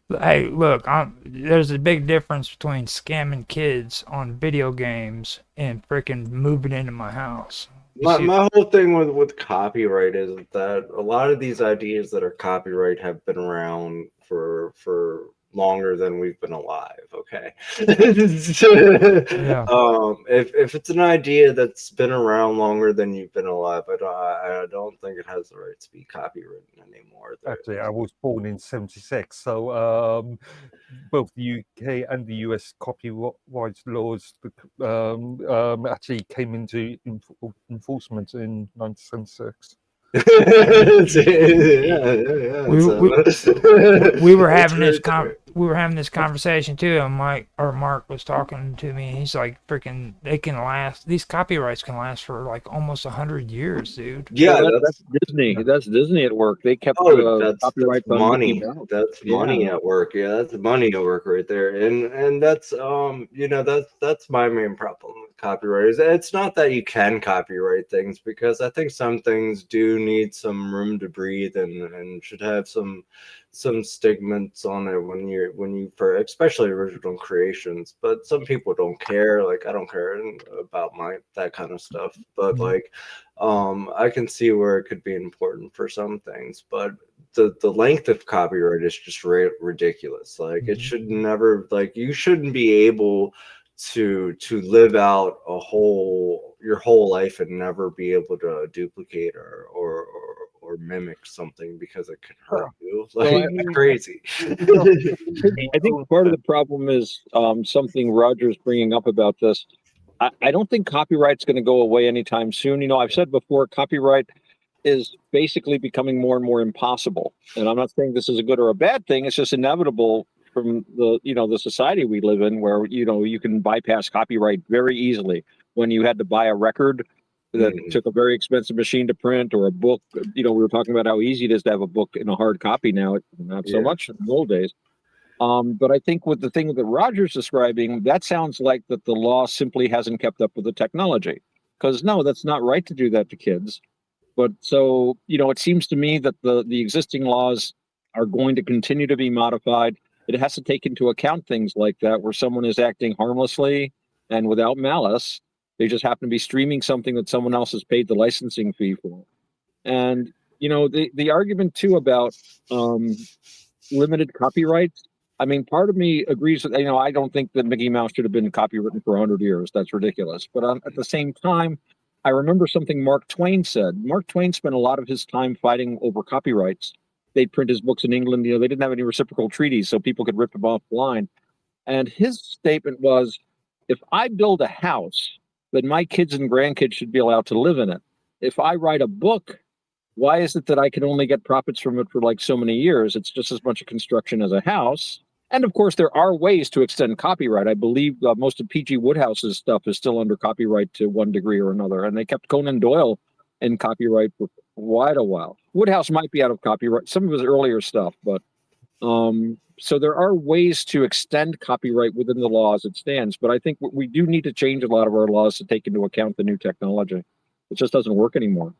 Hey, look, there's a big difference between scamming kids on video games and freaking moving into my house. My whole thing with copyright is that a lot of these ideas that are copyright have been around for longer than we've been alive. Okay. Yeah. If it's an idea that's been around longer than you've been alive, I don't think it has the right to be copywritten anymore. Actually, I was born in '76, so both the UK and the US copyright laws actually came into enforcement in 1976. We were having this conversation too, and Mark was talking to me. He's like, freaking, these copyrights can last for like almost 100 years, dude. Yeah, that's Disney. That's Disney at work. They kept that's copyright money. That's money at work. Yeah, that's money at work right there. And that's that's my main problem with copyright. It's not that you can copyright things, because I think some things do need some room to breathe and should have some stigmas on it when you for especially original creations. But some people don't care. Like, I don't care about that kind of stuff. But like, I can see where it could be important for some things. But the length of copyright is just ridiculous. Like, it should never, like, you shouldn't be able to live out your whole life and never be able to duplicate or mimic something because it can hurt you. Like, crazy. I think part of the problem is something Roger's bringing up about this. I don't think copyright's going to go away anytime soon. You know, I've said before, copyright is basically becoming more and more impossible. And I'm not saying this is a good or a bad thing. It's just inevitable from the society we live in, where you can bypass copyright very easily. When you had to buy a record that took a very expensive machine to print, or a book, we were talking about how easy it is to have a book in a hard copy now. Not so much in the old days. But I think with the thing that Roger's describing, that sounds like that the law simply hasn't kept up with the technology. Because no, that's not right to do that to kids. But so, it seems to me that the existing laws are going to continue to be modified. It has to take into account things like that, where someone is acting harmlessly and without malice. They just happen to be streaming something that someone else has paid the licensing fee for. And, the argument too about limited copyrights. I mean, part of me agrees that, I don't think that Mickey Mouse should have been copywritten for 100 years. That's ridiculous. But at the same time, I remember something Mark Twain said. Mark Twain spent a lot of his time fighting over copyrights. They'd print his books in England. They didn't have any reciprocal treaties, so people could rip him off the line. And his statement was, if I build a house, then my kids and grandkids should be allowed to live in it. If I write a book, why is it that I can only get profits from it for like so many years? It's just as much a construction as a house. And of course, there are ways to extend copyright. I believe most of P.G. Wodehouse's stuff is still under copyright to one degree or another. And they kept Conan Doyle in copyright for quite a while. Wodehouse might be out of copyright, some of his earlier stuff, but so there are ways to extend copyright within the law as it stands. But I think we do need to change a lot of our laws to take into account the new technology. It just doesn't work anymore.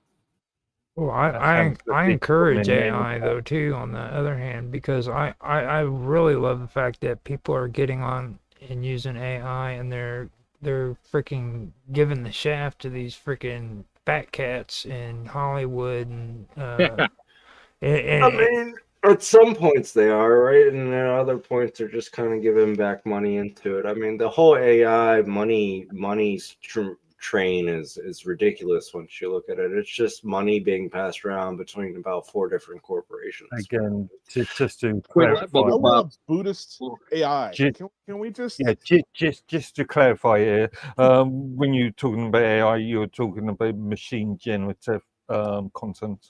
Well, I encourage AI though too. On the other hand, because I really love the fact that people are getting on and using AI, and they're freaking giving the shaft to these freaking fat cats in Hollywood, and I mean, at some points they are, right? And at other points they're just kind of giving back money into it. I mean, the whole AI money's train is ridiculous once you look at it. It's just money being passed around between about 4 different corporations. Again, just to I love Buddhist AI. Can we just just to clarify here, when you're talking about AI, you're talking about machine generative content.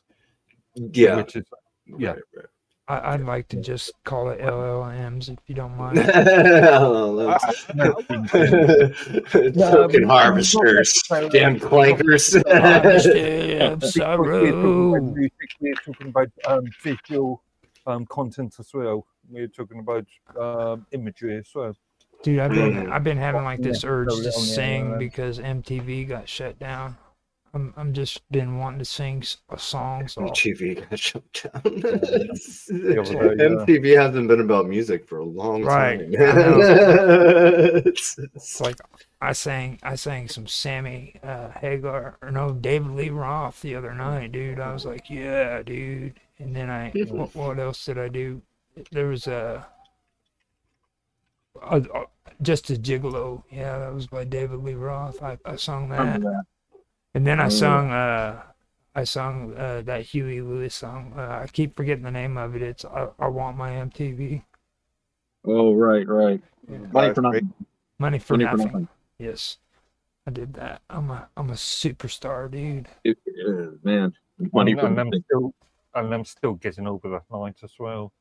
Yeah, which is right. I'd like to just call it LLMs if you don't mind. Token harvesters, damn clankers. We're talking about visual content as well. We're talking about imagery as well. Dude, I've been having like this urge to sing because MTV got shut down. I'm just been wanting to sing a song. So. MTV got shut down. MTV hasn't been about music for a long time. It's like I sang some Sammy Hagar, or no, David Lee Roth the other night, dude. I was like, yeah, dude. And then what else did I do? There was Just a Gigolo. Yeah, that was by David Lee Roth. I sung that. And then I sung that Huey Lewis song. I keep forgetting the name of it. It's I Want My MTV. Oh, right. Yeah. Money for Nothing. Money for Nothing. Yes, I did that. I'm a superstar, dude. Man, Money for Nothing. I'm still getting over that night as well.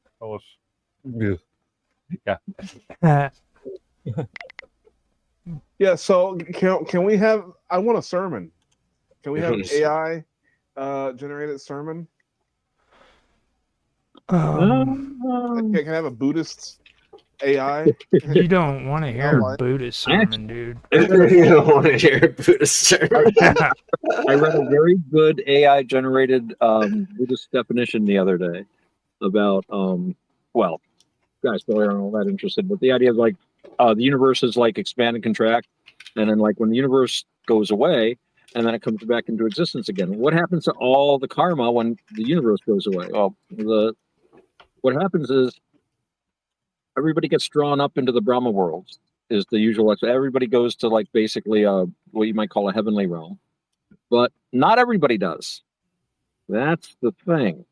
Yeah. Yeah. So can we have? I want a sermon. Can we have AI generated sermon? Can I have a Buddhist AI? You don't want to hear a Buddhist sermon, dude. You don't want to hear a Buddhist sermon. I read a very good AI generated Buddhist definition the other day about well, guys probably aren't all that interested, but the idea of like the universe is like expand and contract, and then like when the universe goes away and then it comes back into existence again. What happens to all the karma when the universe goes away? Well, what happens is everybody gets drawn up into the Brahma world, is the usual. Everybody goes to like basically what you might call a heavenly realm, but not everybody does. That's the thing.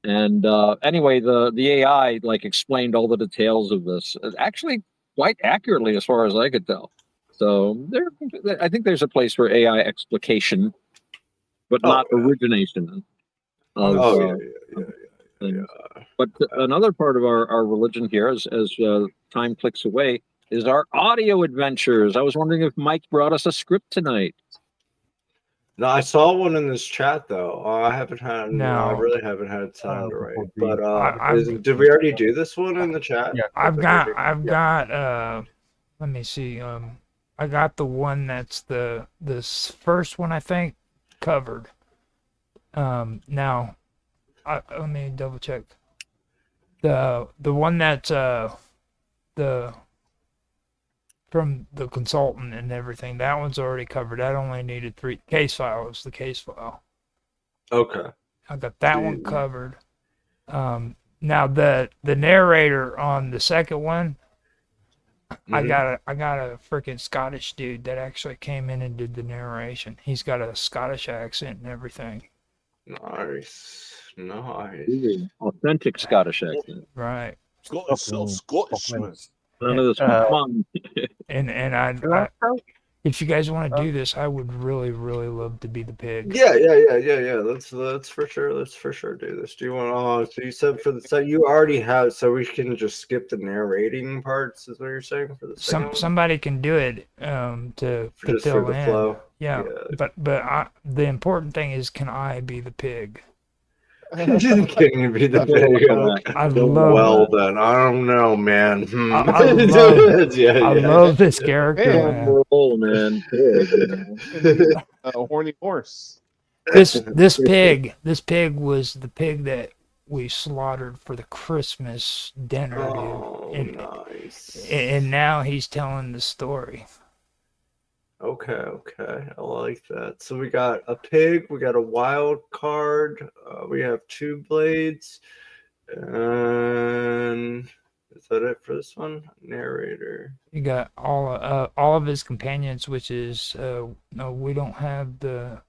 And anyway, the AI like explained all the details of this actually quite accurately as far as I could tell. So I think there's a place for AI explication. but not origination. Of, Oh, yeah. things. But another part of our religion here, as time clicks away, is our audio adventures. I was wondering if Mike brought us a script tonight. No, I saw one in this chat though. I haven't had. No. I really haven't had time to write. But did we already do this one in the chat? Yeah. I've got let me see. I got the one that's this first one I think covered. Now let me double check. The one that's the from the consultant and everything, that one's already covered. That only needed 3 case file. Was the case file. Okay. I got that one covered. Now the narrator on the second one, I got a freaking Scottish dude that actually came in and did the narration. He's got a Scottish accent and everything. Nice. Authentic Scottish accent. Right. Scottishman. None of this fun. And I if you guys want to do this, I would really, really love to be the pig. Yeah. Let's for sure do this. Do you want? So you said for the so you already have, so we can just skip the narrating parts. Is what you're saying for the second one? Somebody can do it to Just fill for the in. flow. Yeah. But the important thing is, can I be the pig? Can you be the pig? I love. Well then, I don't know, man. I love this character, man. Oh man, A horny horse. This pig was the pig that we slaughtered for the Christmas dinner, dude. Nice. And now he's telling the story. Okay, I like that. So we got a pig, we got a wild card, we have 2 blades, and is that it for this one? Narrator. You got all of his companions, which is no, we don't have the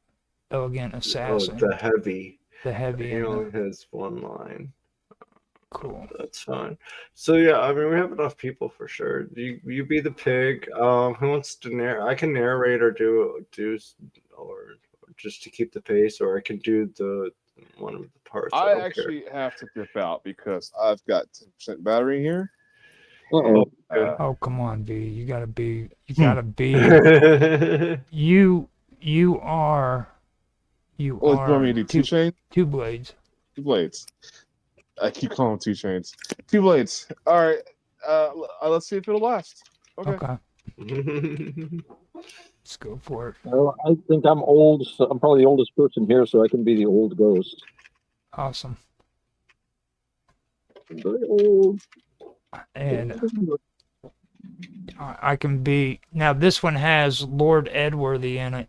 elegant assassin. Oh, the heavy. The heavy. He only has 1 line. Cool. That's fine. So yeah, I mean we have enough people for sure. You be the pig. Who wants to narrate? I can narrate or do or just to keep the pace, or I can do the one of the parts. I actually have to dip out because I've got 10% battery here. Oh come on, B. You gotta be. You are. Well, you want me to do 2 chains? 2 blades. 2 blades. I keep calling them 2 chains. 2 blades. All right. Let's see if it'll last. Okay. Let's go for it. Well, I think I'm old. So I'm probably the oldest person here, so I can be the old ghost. Awesome. I'm very old. And I can be now. This one has Lord Edworthy in it.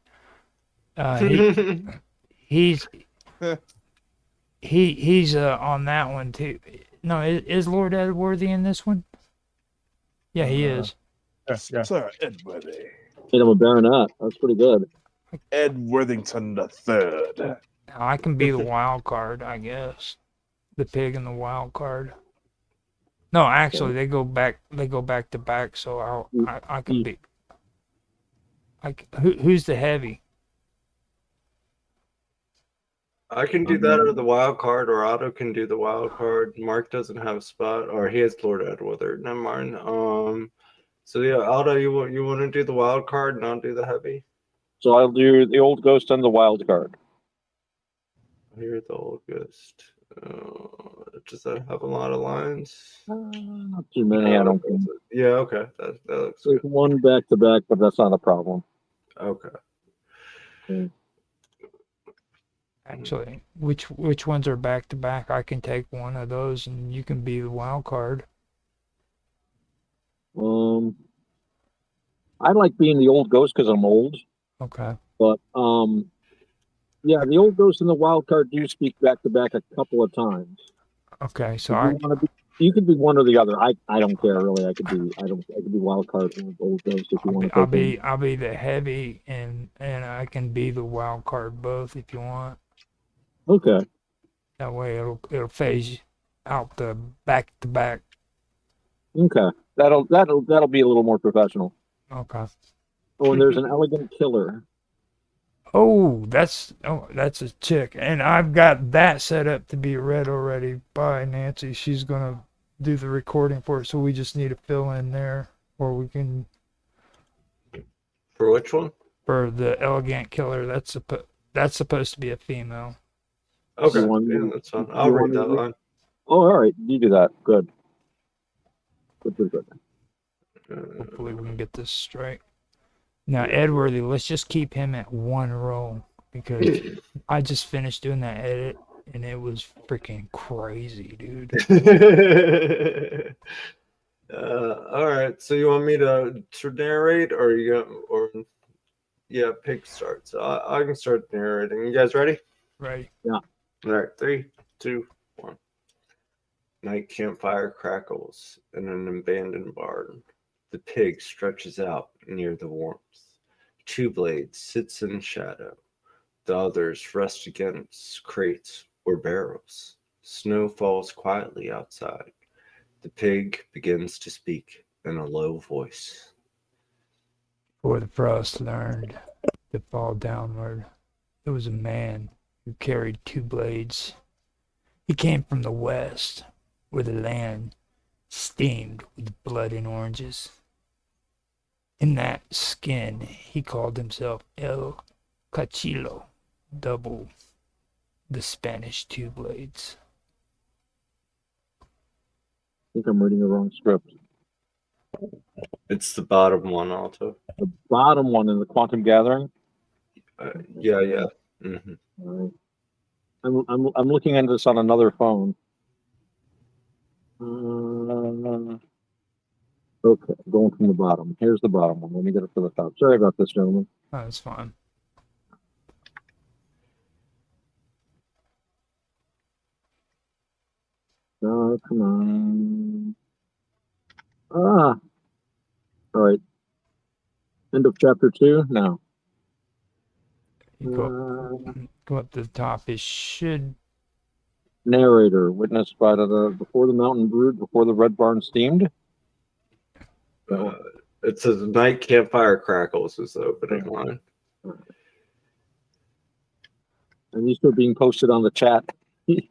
He's on that one too. No, is Lord Edworthy in this one? Yeah, he is. Yeah. Sir Edworthy. I'm a baronet. That's pretty good. Ed Worthington III. Now I can be the wild card, I guess. The pig and the wild card. No, actually, they go back to back. So I can be. Who's the heavy? I can do that or the wild card, or Otto can do the wild card. Mark doesn't have a spot, or he has Lord Edward. Never mind. So yeah, Otto, you want to do the wild card, and I'll do the heavy. So I'll do the old ghost and the wild card. Here's the old ghost. Does that have a lot of lines? Not too many, I don't think. Yeah, okay. That looks There's good. 1 back to back, but that's not a problem. Okay. Actually, which ones are back to back? I can take one of those, and you can be the wild card. I like being the old ghost because I'm old. Okay. But yeah, the old ghost and the wild card do speak back to back a couple of times. Okay, so you could be one or the other. I don't care really. I could be wild card or old ghost if you want to. I'll be the heavy, and I can be the wild card both if you want. Okay. That way it'll phase out the back to back. Okay. That'll be a little more professional. Okay. Oh, and there's an elegant killer. that's a chick, and I've got that set up to be read already by Nancy. She's gonna do the recording for it, so we just need to fill in there, or we can For which one? for the elegant killer. That's supposed to be a female. Okay, You want yeah, me- that's fine. you I'll want read me to that read- line. Oh, all right. You do that. Good. Good. Hopefully, we can get this straight. Now, Edworthy, let's just keep him at one roll because I just finished doing that edit and it was freaking crazy, dude. All right. So you want me to narrate, or you got, or yeah, Pig starts. I can start narrating. You guys ready? Right. Yeah. All right. 3, 2, 1. Night campfire crackles in an abandoned barn. The pig stretches out near the warmth. Two Blades sits in shadow. The others rest against crates or barrels. Snow falls quietly outside. The pig begins to speak in a low voice. Before the frost learned to fall downward, there was a man who carried 2 blades. He came from the west, where the land steamed with blood and oranges. In that skin, he called himself El Cachilo, double the Spanish 2 blades. I think I'm reading the wrong script. It's the bottom one, Alto. The bottom one in the Quantum Gathering. Yeah. Mm-hmm. All right. I'm looking into this on another phone. Okay, going from the bottom. Here's the bottom one. Let me get it to the top. Sorry about this, gentlemen. Oh, that's fine. Oh, come on. All right. End of chapter 2 now. You go up to the top. It should. Narrator, witnessed by the before the mountain brewed, before the red barn steamed. It says night campfire crackles is the opening line. And these are being posted on the chat. Going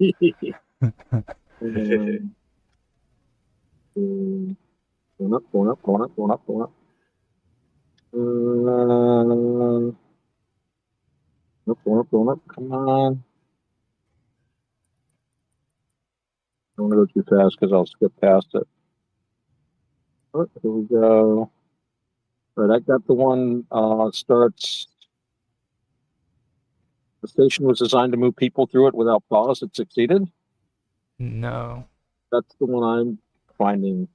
up. Going up. Come on. I don't want to go too fast because I'll skip past it. Oh, here we go. All right, I got the one starts. The station was designed to move people through it without pause. It succeeded. No. That's the one I'm finding.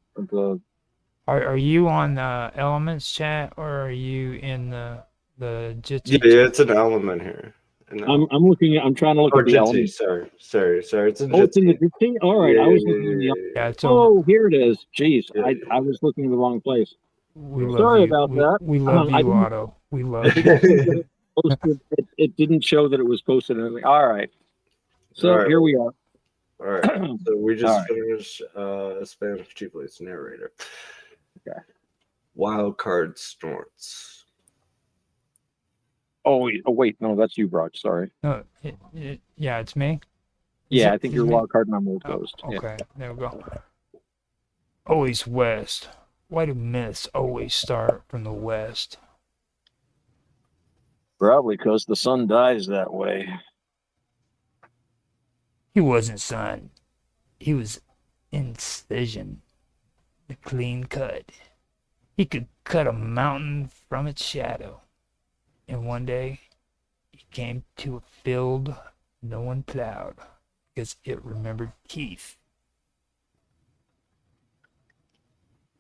Are you on the Elements chat or are you in the Jitsi? Yeah, it's an element here. I'm looking at. I'm trying to look at the Jitsi, element. Sorry. It's in It's in the Jitsi. All right, I was looking in the. Yeah, it's over. Oh, here it is. Jeez, I was looking in the wrong place. We love Sorry you. about that. We love you, Otto. We love you. It didn't show that it was posted. All right. So All right. here we are. All right. So we just All right. finished Spanish Chiefly's narrator. Okay. Wild card snorts. Oh wait, no, that's you, Brock. Sorry. No, yeah, it's me. Yeah, I think your me? wild card number was closed. Okay, there we go. Always west. Why do myths always start from the west? Probably because the sun dies that way. He wasn't sun. He was incision. The clean cut. He could cut a mountain from its shadow. And one day, he came to a field no one plowed because it remembered Keith.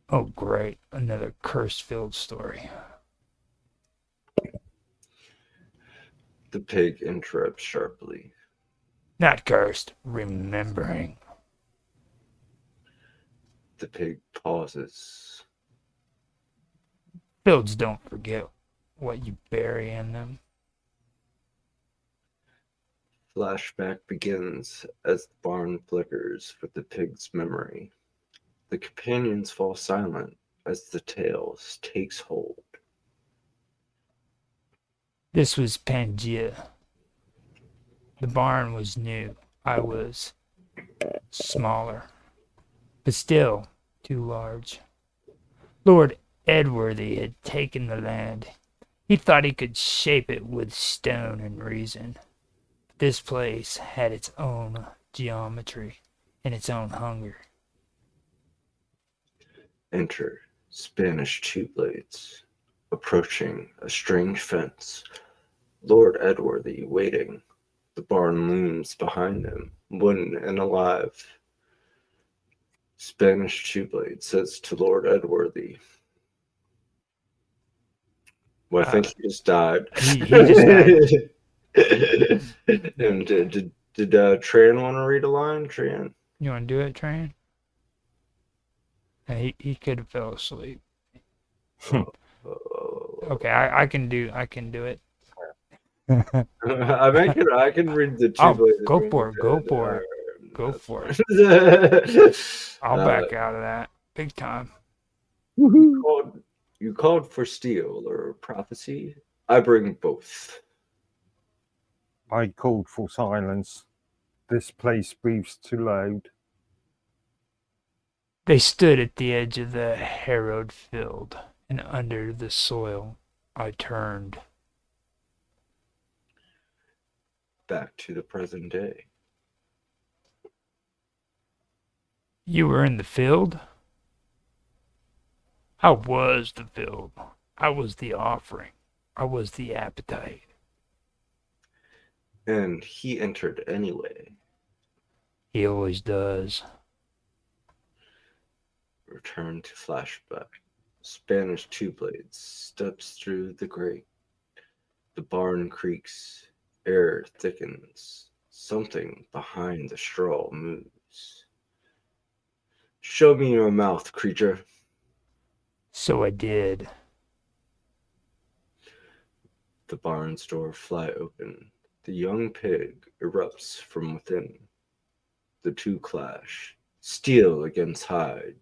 Oh, great. Another curse-filled story. The pig interrupts sharply. Not cursed, remembering. The pig pauses. Fields don't forget what you bury in them. Flashback begins as the barn flickers with the pig's memory. The companions fall silent as the tale takes hold. This was Pangea. The barn was new. I was smaller, but still too large. Lord Edworthy had taken the land. He thought he could shape it with stone and reason. This place had its own geometry and its own hunger. Enter Spanish two blades, approaching a strange fence. Lord Edworthy waiting. The barn looms behind him, wooden and alive. Spanish two blades says to Lord Edworthy, well, I think he just died. He just died. And did Tran want to read a line? Tran? You want to do it, Tran? He could have fell asleep. Okay, I can do it. I can read the two Oh, blades. go for it. Go for it. I'll back out of that big time. You called for steel or prophecy. I bring both. I called for silence. This place breathes too loud. They stood at the edge of the harrowed field, and under the soil I turned. Back to the present day. You were in the field? I was the field. I was the offering. I was the appetite. And he entered anyway. He always does. Return to flashback. Spanish two blades steps through the grate. The barn creaks. Air thickens. Something behind the straw moves. Show me your mouth, creature. So I did. The barn's door fly open. The young pig erupts from within. The two clash. Steel against hide.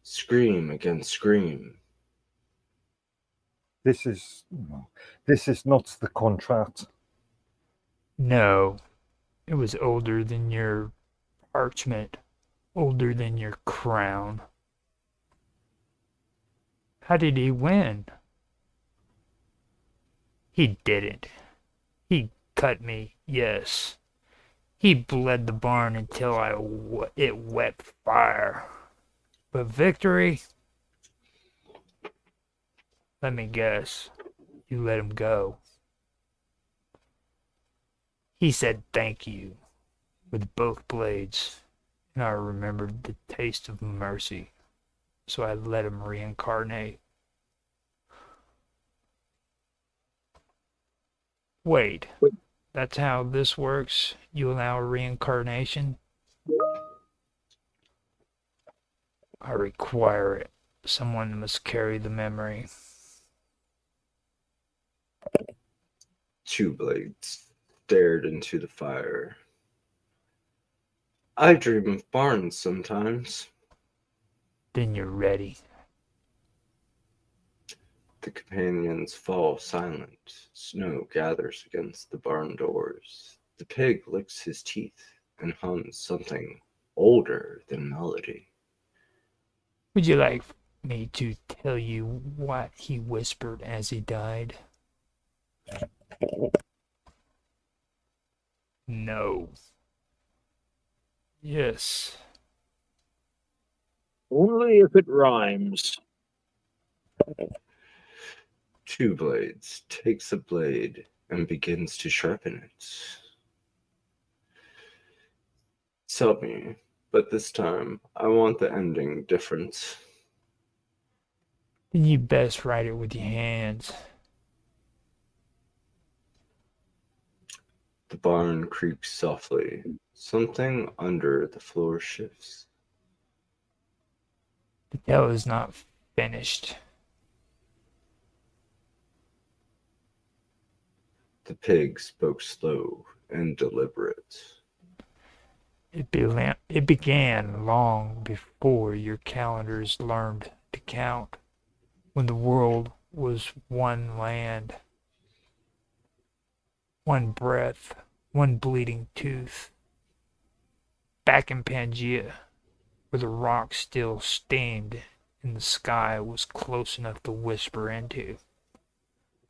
Scream against scream. This is not the contract. No, it was older than your parchment, older than your crown. How did he win? He didn't. He cut me, yes. He bled the barn until it wet fire. But victory? Let me guess. You let him go. He said thank you with both blades, and I remembered the taste of mercy, so I let him reincarnate. Wait, that's how this works? You allow reincarnation? I require it. Someone must carry the memory. Two blades stared into the fire. I dream of barns sometimes. Then you're ready. The companions fall silent. Snow gathers against the barn doors. The pig licks his teeth and hums something older than melody. Would you like me to tell you what he whispered as he died? No. Yes. Only if it rhymes. Two blades takes a blade and begins to sharpen it. Tell me, but this time I want the ending different. Then you best write it with your hands. The barn creaks softly. Something under the floor shifts. The tale is not finished. The pig spoke slow and deliberate. It began long before your calendars learned to count, when the world was one land. one breath, one bleeding tooth. Back in Pangea, where the rock still steamed and the sky was close enough to whisper into.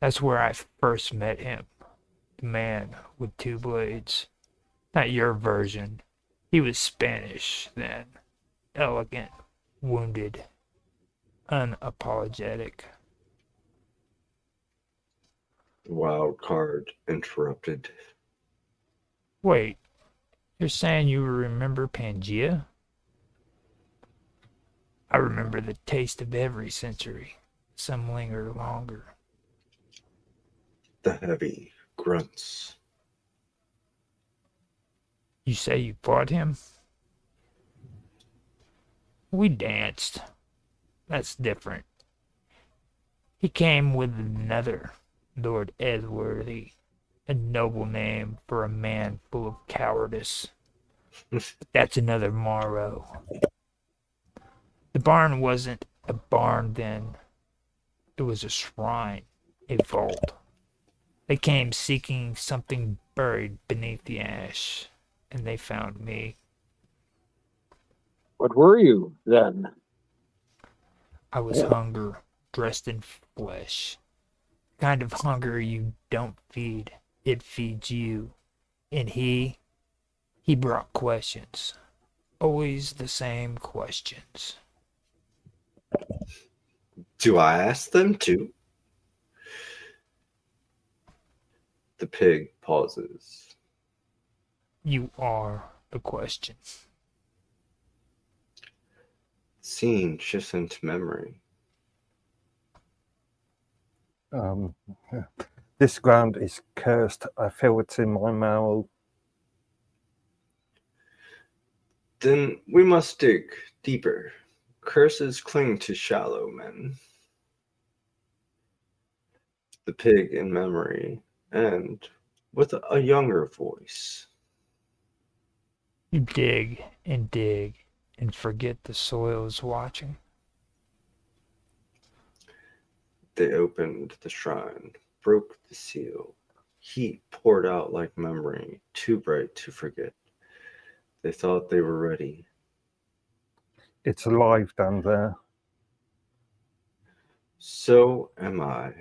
That's where I first met him, the man with two blades. Not your version. He was Spanish then, elegant, wounded, unapologetic. Wild card interrupted. Wait, you're saying you remember Pangea? I remember the taste of every century. Some linger longer. The heavy grunts. You say you fought him? We danced. That's different. He came with another, Lord Edworthy, a noble name for a man full of cowardice. But that's another morrow. The barn wasn't a barn then. It was a shrine, a vault. They came seeking something buried beneath the ash, and they found me. What were you then? I was hunger, dressed in flesh. Kind of hunger you don't feed, it feeds you. And he brought questions. Always the same questions. Do I ask them too? The pig pauses. You are the question. Scene shifts into memory. This ground is cursed. I feel it in my mouth. Then we must dig deeper. Curses cling to shallow men. The pig in memory, and with a younger voice. You dig and forget the soil is watching. They opened the shrine, broke the seal. Heat poured out like memory, too bright to forget. They thought they were ready. It's alive down there. So am I.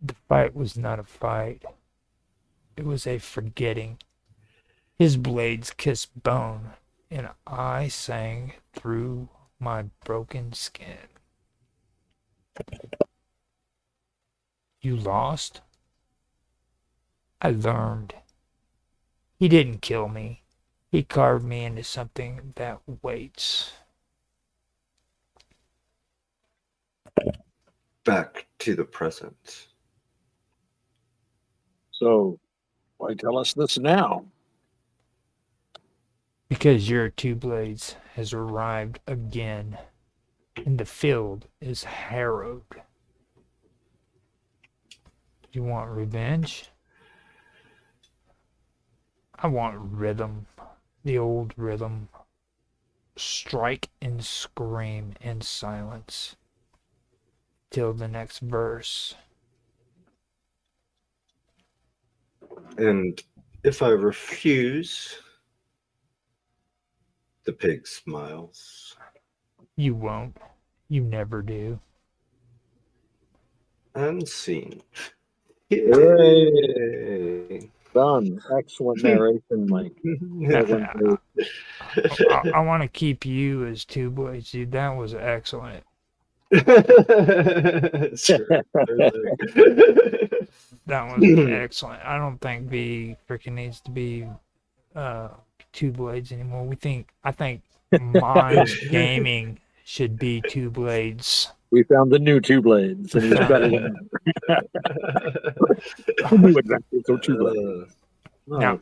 The fight was not a fight. It was a forgetting. His blades kissed bone, and I sang through my broken skin. You lost? I learned. He didn't kill me. He carved me into something that waits. Back to the present. So, why tell us this now? Because your two blades has arrived again, and the field is harrowed. You want revenge? I want rhythm, the old rhythm. Strike and scream in silence till the next verse. And if I refuse, the pig smiles. You won't. You never do. And scene. Yay! Done. Excellent narration, Mike. I want to keep you as two blades, dude. That was excellent. That was excellent. I don't think V freaking needs to be two blades anymore. I think Minds Gaming should be two blades. We found the new two blades, and he's better than new adventures of two blades. No,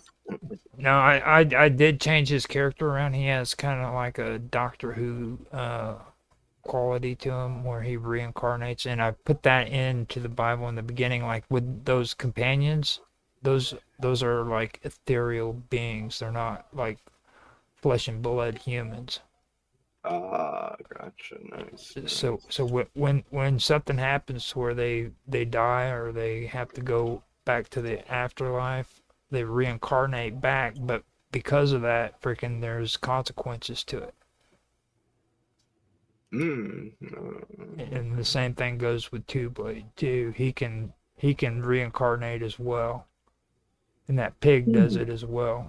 I did change his character around. He has kind of like a Doctor Who quality to him where he reincarnates, and I put that into the Bible in the beginning, like with those companions. Those are like ethereal beings. They're not like flesh and blood humans. Gotcha. Nice. So when something happens where they die or they have to go back to the afterlife, they reincarnate back, but because of that, freaking, there's consequences to it. And the same thing goes with Two Blade too. He can reincarnate as well, and that pig does it as well.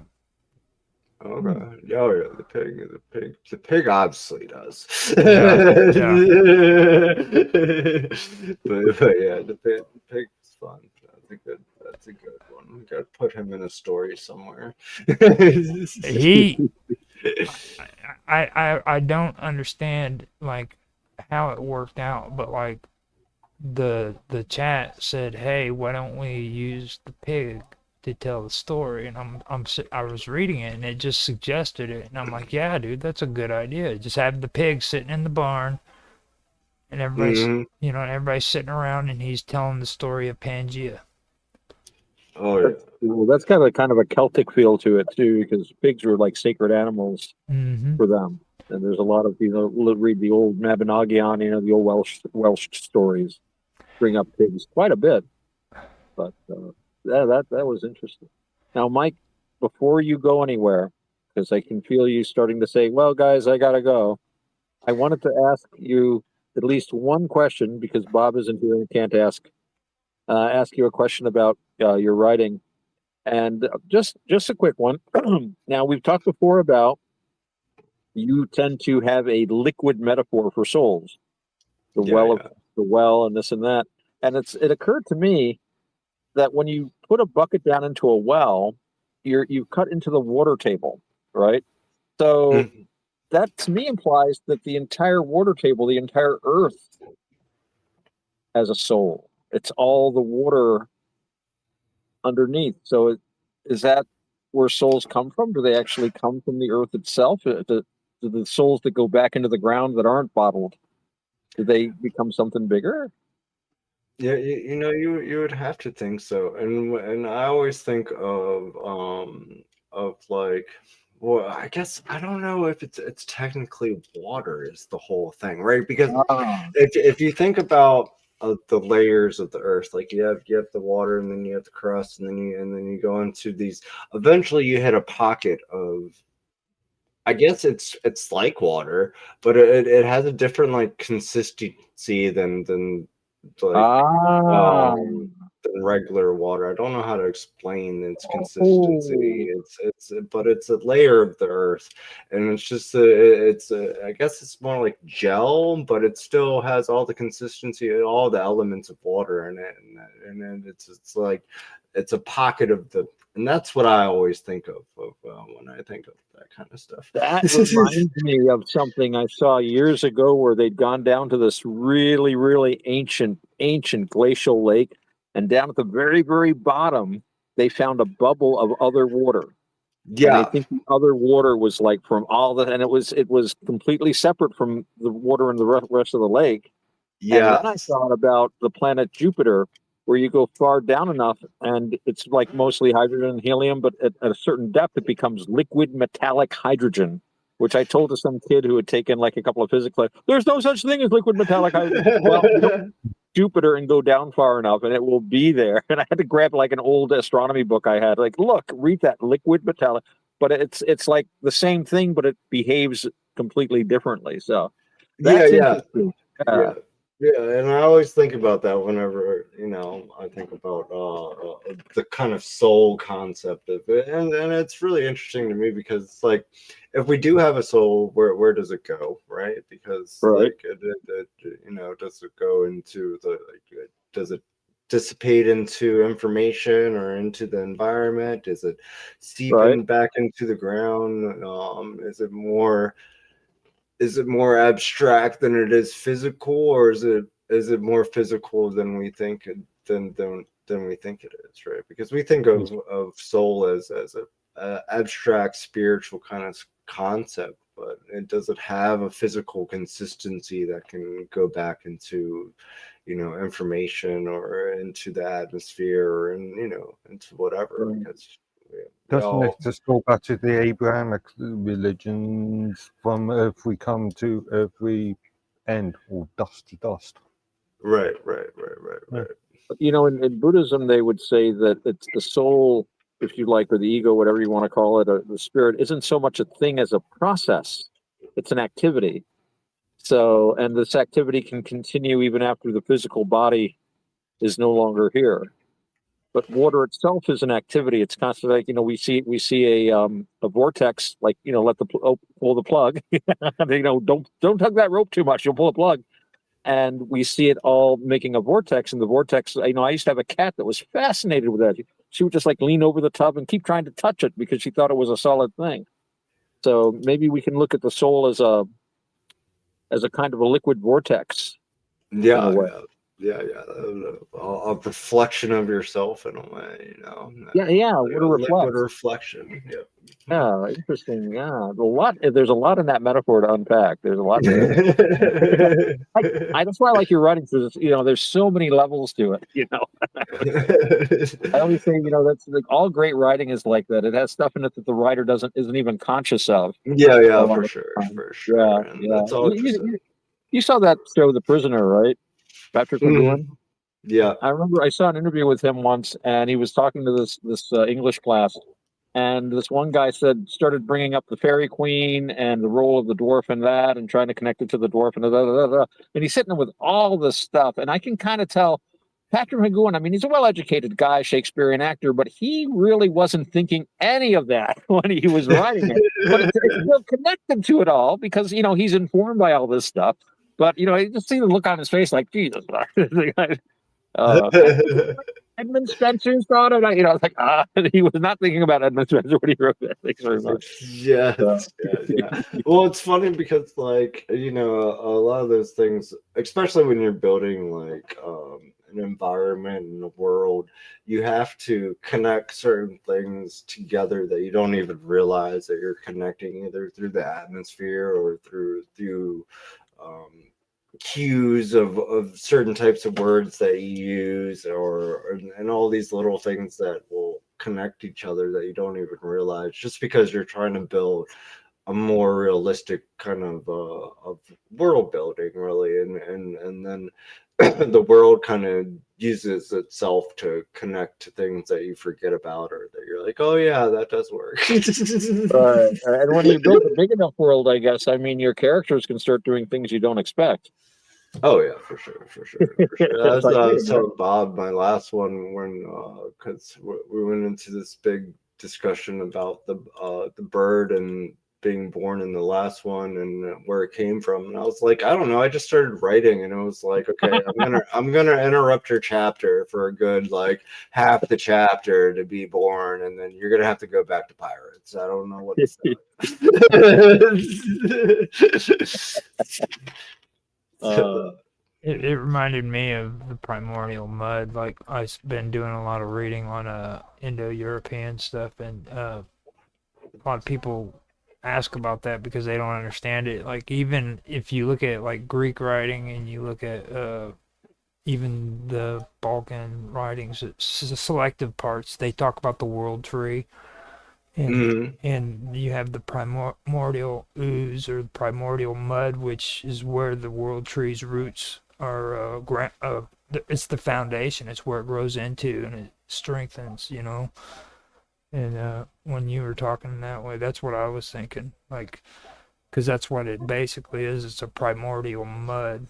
Okay. Oh yeah, the pig obviously does. Yeah, yeah. but yeah, the pig is fun. That's a good one. We gotta put him in a story somewhere. I don't understand like how it worked out, but like the chat said, hey, why don't we use the pig to tell the story? And I was reading it and it just suggested it, and I'm like, yeah, dude, that's a good idea. Just have the pig sitting in the barn, and everybody's everybody's sitting around, and he's telling the story of Pangea. Oh yeah. Well, that's kind of a Celtic feel to it too, because pigs were like sacred animals for them. And there's a lot of read the old Mabinogion, the old Welsh stories, bring up pigs quite a bit. But that was interesting. Now, Mike, before you go anywhere, because I can feel you starting to say, "Well, guys, I gotta go," I wanted to ask you at least one question, because Bob isn't here and can't ask you a question about your writing. And just a quick one. Now, we've talked before about you tend to have a liquid metaphor for souls, the well and this and that. And it occurred to me that when you put a bucket down into a well, you cut into the water table, right? So that to me implies that the entire water table, the entire earth, has a soul. It's all the water underneath. So is that where souls come from? Do they actually come from the earth itself? Do the souls that go back into the ground that aren't bottled, do they become something bigger? Yeah, you would have to think so, and I always think of like, well, I guess I don't know if it's technically water is the whole thing, right? Because if you think about the layers of the earth, like you have the water, and then you have the crust, and then you go into these. Eventually, you hit a pocket of. I guess it's like water, but it has a different like consistency than like than regular water. I don't know how to explain its consistency. But it's a layer of the earth, and it's just I guess it's more like gel, but it still has all the consistency, all the elements of water in it, and then it's like it's a pocket of the. And that's what I always think of when I think of that kind of stuff. That reminds me of something I saw years ago where they'd gone down to this really, really ancient glacial lake, and down at the very, very bottom, they found a bubble of other water. Yeah, and I think the other water was like from all that, and it was completely separate from the water in the rest of the lake. Yeah. And then I thought about the planet Jupiter, where you go far down enough and it's like mostly hydrogen and helium, but at a certain depth it becomes liquid metallic hydrogen, which I told to some kid who had taken like a couple of physics classes, there's no such thing as liquid metallic hydrogen. Well, you go Jupiter and go down far enough and it will be there. And I had to grab like an old astronomy book I had, like, look, read that, liquid metallic. But it's like the same thing, but it behaves completely differently. So that's interesting. Yeah, and I always think about that whenever I think about the kind of soul concept of it, and it's really interesting to me because it's like, if we do have a soul, where does it go, right? Because like does it go into does it dissipate into information or into the environment? Is it seeping back into the ground? Is it more abstract than it is physical, or is it more physical than we think than we think it is, right? Because we think of soul as a abstract spiritual kind of concept, but does it have a physical consistency that can go back into information or into the atmosphere or into whatever? Because doesn't it just go back to the Abrahamic religions from earth we come to earth we end, or dust to dust? Right. In Buddhism, they would say that it's the soul, if you like, or the ego, whatever you want to call it, or the spirit, isn't so much a thing as a process. It's an activity. So, and this activity can continue even after the physical body is no longer here. But water itself is an activity. It's constantly like, we see a vortex, like, let pull the plug. Don't tug that rope too much. You'll pull the plug. And we see it all making a vortex. And the vortex, I used to have a cat that was fascinated with that. She would just like lean over the tub and keep trying to touch it because she thought it was a solid thing. So maybe we can look at the soul as a kind of a liquid vortex. Yeah. A reflection of yourself in a way, Yeah. Like What a a liquid reflection. Yeah. Yeah, interesting. Yeah, there's a lot in that metaphor to unpack. There's a lot there. That's why I like your writing, because there's so many levels to it. I always say, that's like all great writing is like that. It has stuff in it that the writer isn't even conscious of. Yeah, for sure. Yeah. That's all. You saw that show, The Prisoner, right? Patrick McGowan. Yeah. I remember I saw an interview with him once, and he was talking to this English class, and this one guy started bringing up the Fairy Queen and the role of the dwarf in that, and trying to connect it to the dwarf and and he's sitting there with all this stuff, and I can kind of tell Patrick McGowan. I mean, he's a well-educated guy, Shakespearean actor, but he really wasn't thinking any of that when he was writing it. But it's still connected to it all because he's informed by all this stuff. But I just see the look on his face, like Jesus. Edmund Spencer's thought of it. I was like, he was not thinking about Edmund Spencer when he wrote that. Thanks very much. Yeah. Well, it's funny because, like, a lot of those things, especially when you're building like an environment and a world, you have to connect certain things together that you don't even realize that you're connecting, either through the atmosphere or through cues of certain types of words that you use, and all these little things that will connect each other that you don't even realize, just because you're trying to build a more realistic kind of world building, really, and then the world kind of uses itself to connect to things that you forget about, or that you're like, oh yeah, that does work. And when you build a big enough world, I guess, your characters can start doing things you don't expect. Oh yeah, for sure. That's what I was telling Bob, my last one, when because we went into this big discussion about the bird and being born in the last one and where it came from, and I was like, I don't know, I just started writing, and it was like, okay, I'm gonna interrupt your chapter for a good like half the chapter to be born, and then you're gonna have to go back to pirates. I don't know what to say. It reminded me of the primordial mud. Like, I've been doing a lot of reading on Indo-European stuff, and a lot of people ask about that because they don't understand it. Like, even if you look at like Greek writing and you look at even the Balkan writings, selective parts, they talk about the world tree. And you have the primordial ooze or the primordial mud, which is where the world tree's roots are. It's the foundation. It's where it grows into and it strengthens. And when you were talking that way, that's what I was thinking. Like, because that's what it basically is. It's a primordial mud.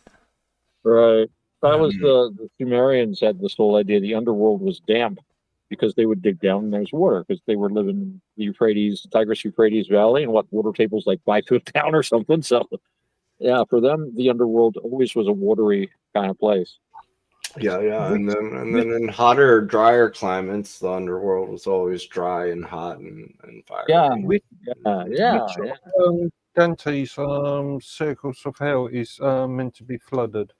Right. That was the Sumerians had this whole idea the underworld was damp, because they would dig down and there's water, because they were living in the Tigris-Euphrates Valley, and water table's like 5 foot down or something. So, yeah, for them, the underworld always was a watery kind of place. Yeah, and then in hotter, drier climates, the underworld was always dry and hot and fiery. Which Dante's Circles of Hell is meant to be flooded?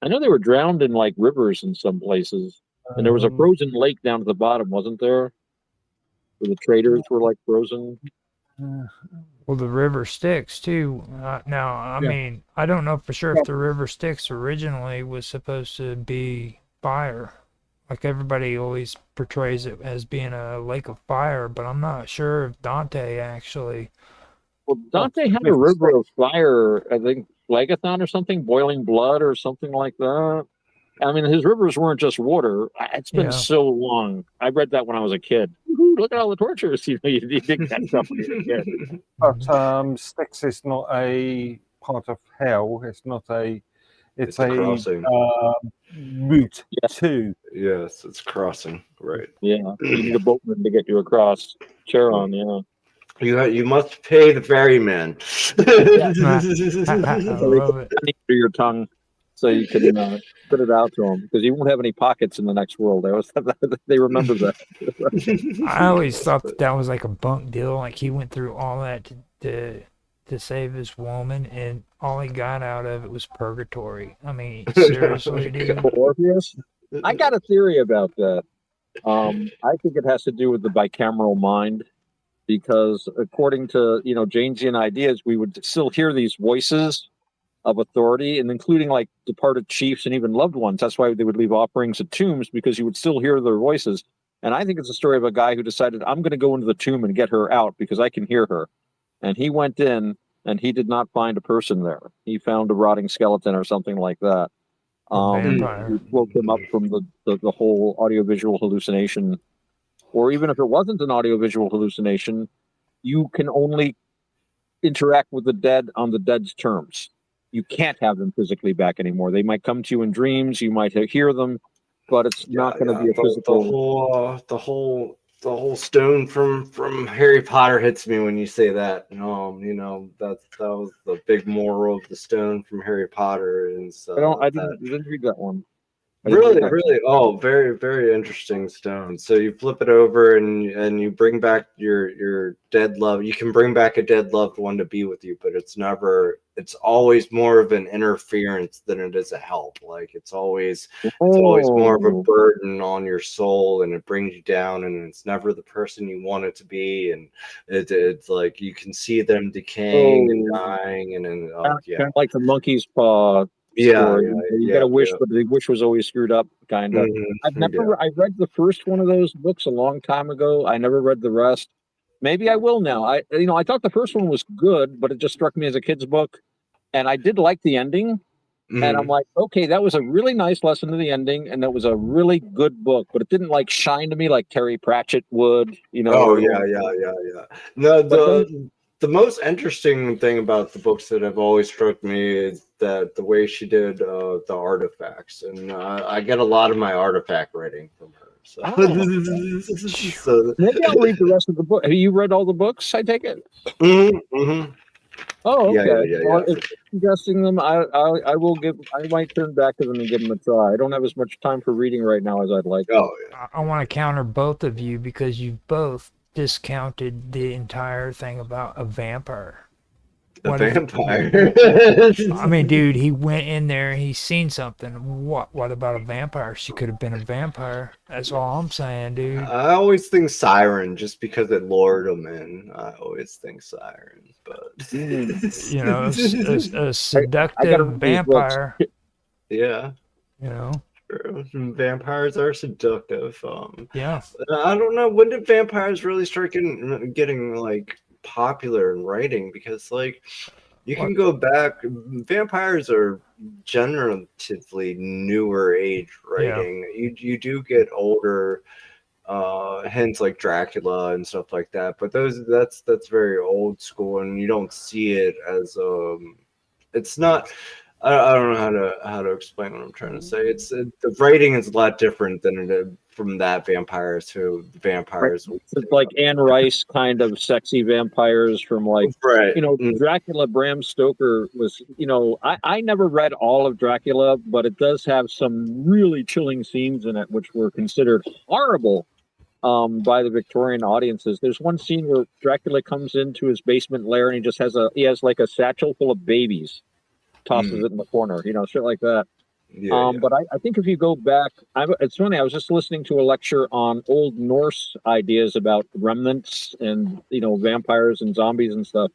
I know they were drowned in like rivers in some places. And there was a frozen lake down at the bottom, wasn't there? Where the traders were like frozen. Well, the river Styx too. I mean, I don't know for sure if the river Styx originally was supposed to be fire. Like, everybody always portrays it as being a lake of fire, but I'm not sure if Dante actually. Well, Dante had a river of fire, I think, Phlegathon or something, boiling blood or something like that. I mean, his rivers weren't just water. It's been Yeah. so long. I read that when I was a kid. Woo-hoo, look at all the tortures. You know, you dig that stuff when you're a kid. But Styx is not a part of hell. It's not a. It's a a crossing. route to. Yes, it's crossing. Right. Yeah, you need a boatman to get you across Charon. Yeah. You must pay the ferryman. I love it. Through your tongue, so you can spit it out to them, because you won't have any pockets in the next world. They remember that. I always thought that was like a bunk deal. Like he went through all that to save his woman, and all he got out of it was purgatory. I mean, seriously, dude. Orpheus? I got a theory about that. I think it has to do with the bicameral mind, because according to Janesian ideas, we would still hear these voices of authority, and including like departed chiefs and even loved ones. That's why they would leave offerings at tombs, because you would still hear their voices. And I think it's a story of a guy who decided, I'm going to go into the tomb and get her out because I can hear her. And he went in, and he did not find a person there. He found a rotting skeleton or something like that. Vampire. Who woke him up from the whole audiovisual hallucination. Or even if it wasn't an audiovisual hallucination, you can only interact with the dead on the dead's terms. You can't have them physically back anymore. They might come to you in dreams. You might hear them, but it's not going to be a physical. The whole stone from Harry Potter hits me when you say that. That was the big moral of the stone from Harry Potter, and so I didn't read that one. Really, very, very interesting stone. So you flip it over and you bring back your dead love. You can bring back a dead loved one to be with you, but it's always more of an interference than it is a help. Like it's always more of a burden on your soul, and it brings you down, and it's never the person you want it to be. And it's like you can see them decaying and dying, and then kind of like the monkey's paw. You got a wish, but the wish was always screwed up, kind of. I read the first one of those books a long time ago. I never read the rest. Maybe I will now. I thought the first one was good, but it just struck me as a kid's book, and I did like the ending. And I'm like, okay, that was a really nice lesson to the ending, and that was a really good book, but it didn't like shine to me like Terry Pratchett would. No, the most interesting thing about the books that have always struck me is that the way she did the artifacts, and I get a lot of my artifact writing from her. So, so maybe I'll read the rest of the book. Have you read all the books? I take it. Oh, okay. Well, if you're suggesting them, I might turn back to them and give them a try. I don't have as much time for reading right now as I'd like. I want to counter both of you because you've both discounted the entire thing about a vampire. Vampire? I mean, dude, he went in there and he's seen something. What about a vampire? She could have been a vampire. That's all I'm saying, dude. I always think siren just because it lured him in. I always think siren, but a seductive vampire. Yeah. Vampires are seductive. Yeah. I don't know, when did vampires really start getting like popular in writing? Because like you can go back, vampires are generatively newer age writing. You do get older, hence like Dracula and stuff like that, but that's very old school, and you don't see it as it's not. I don't know how to explain what I'm trying to say. It's the writing is a lot different than from that vampires to vampires. It's like Anne Rice kind of sexy vampires from like Dracula. Bram Stoker was I never read all of Dracula, but it does have some really chilling scenes in it which were considered horrible by the Victorian audiences. There's one scene where Dracula comes into his basement lair and he has like a satchel full of babies. Tosses it in the corner, shit like that. But I think if you go back, it's funny, I was just listening to a lecture on Old Norse ideas about remnants and, vampires and zombies and stuff.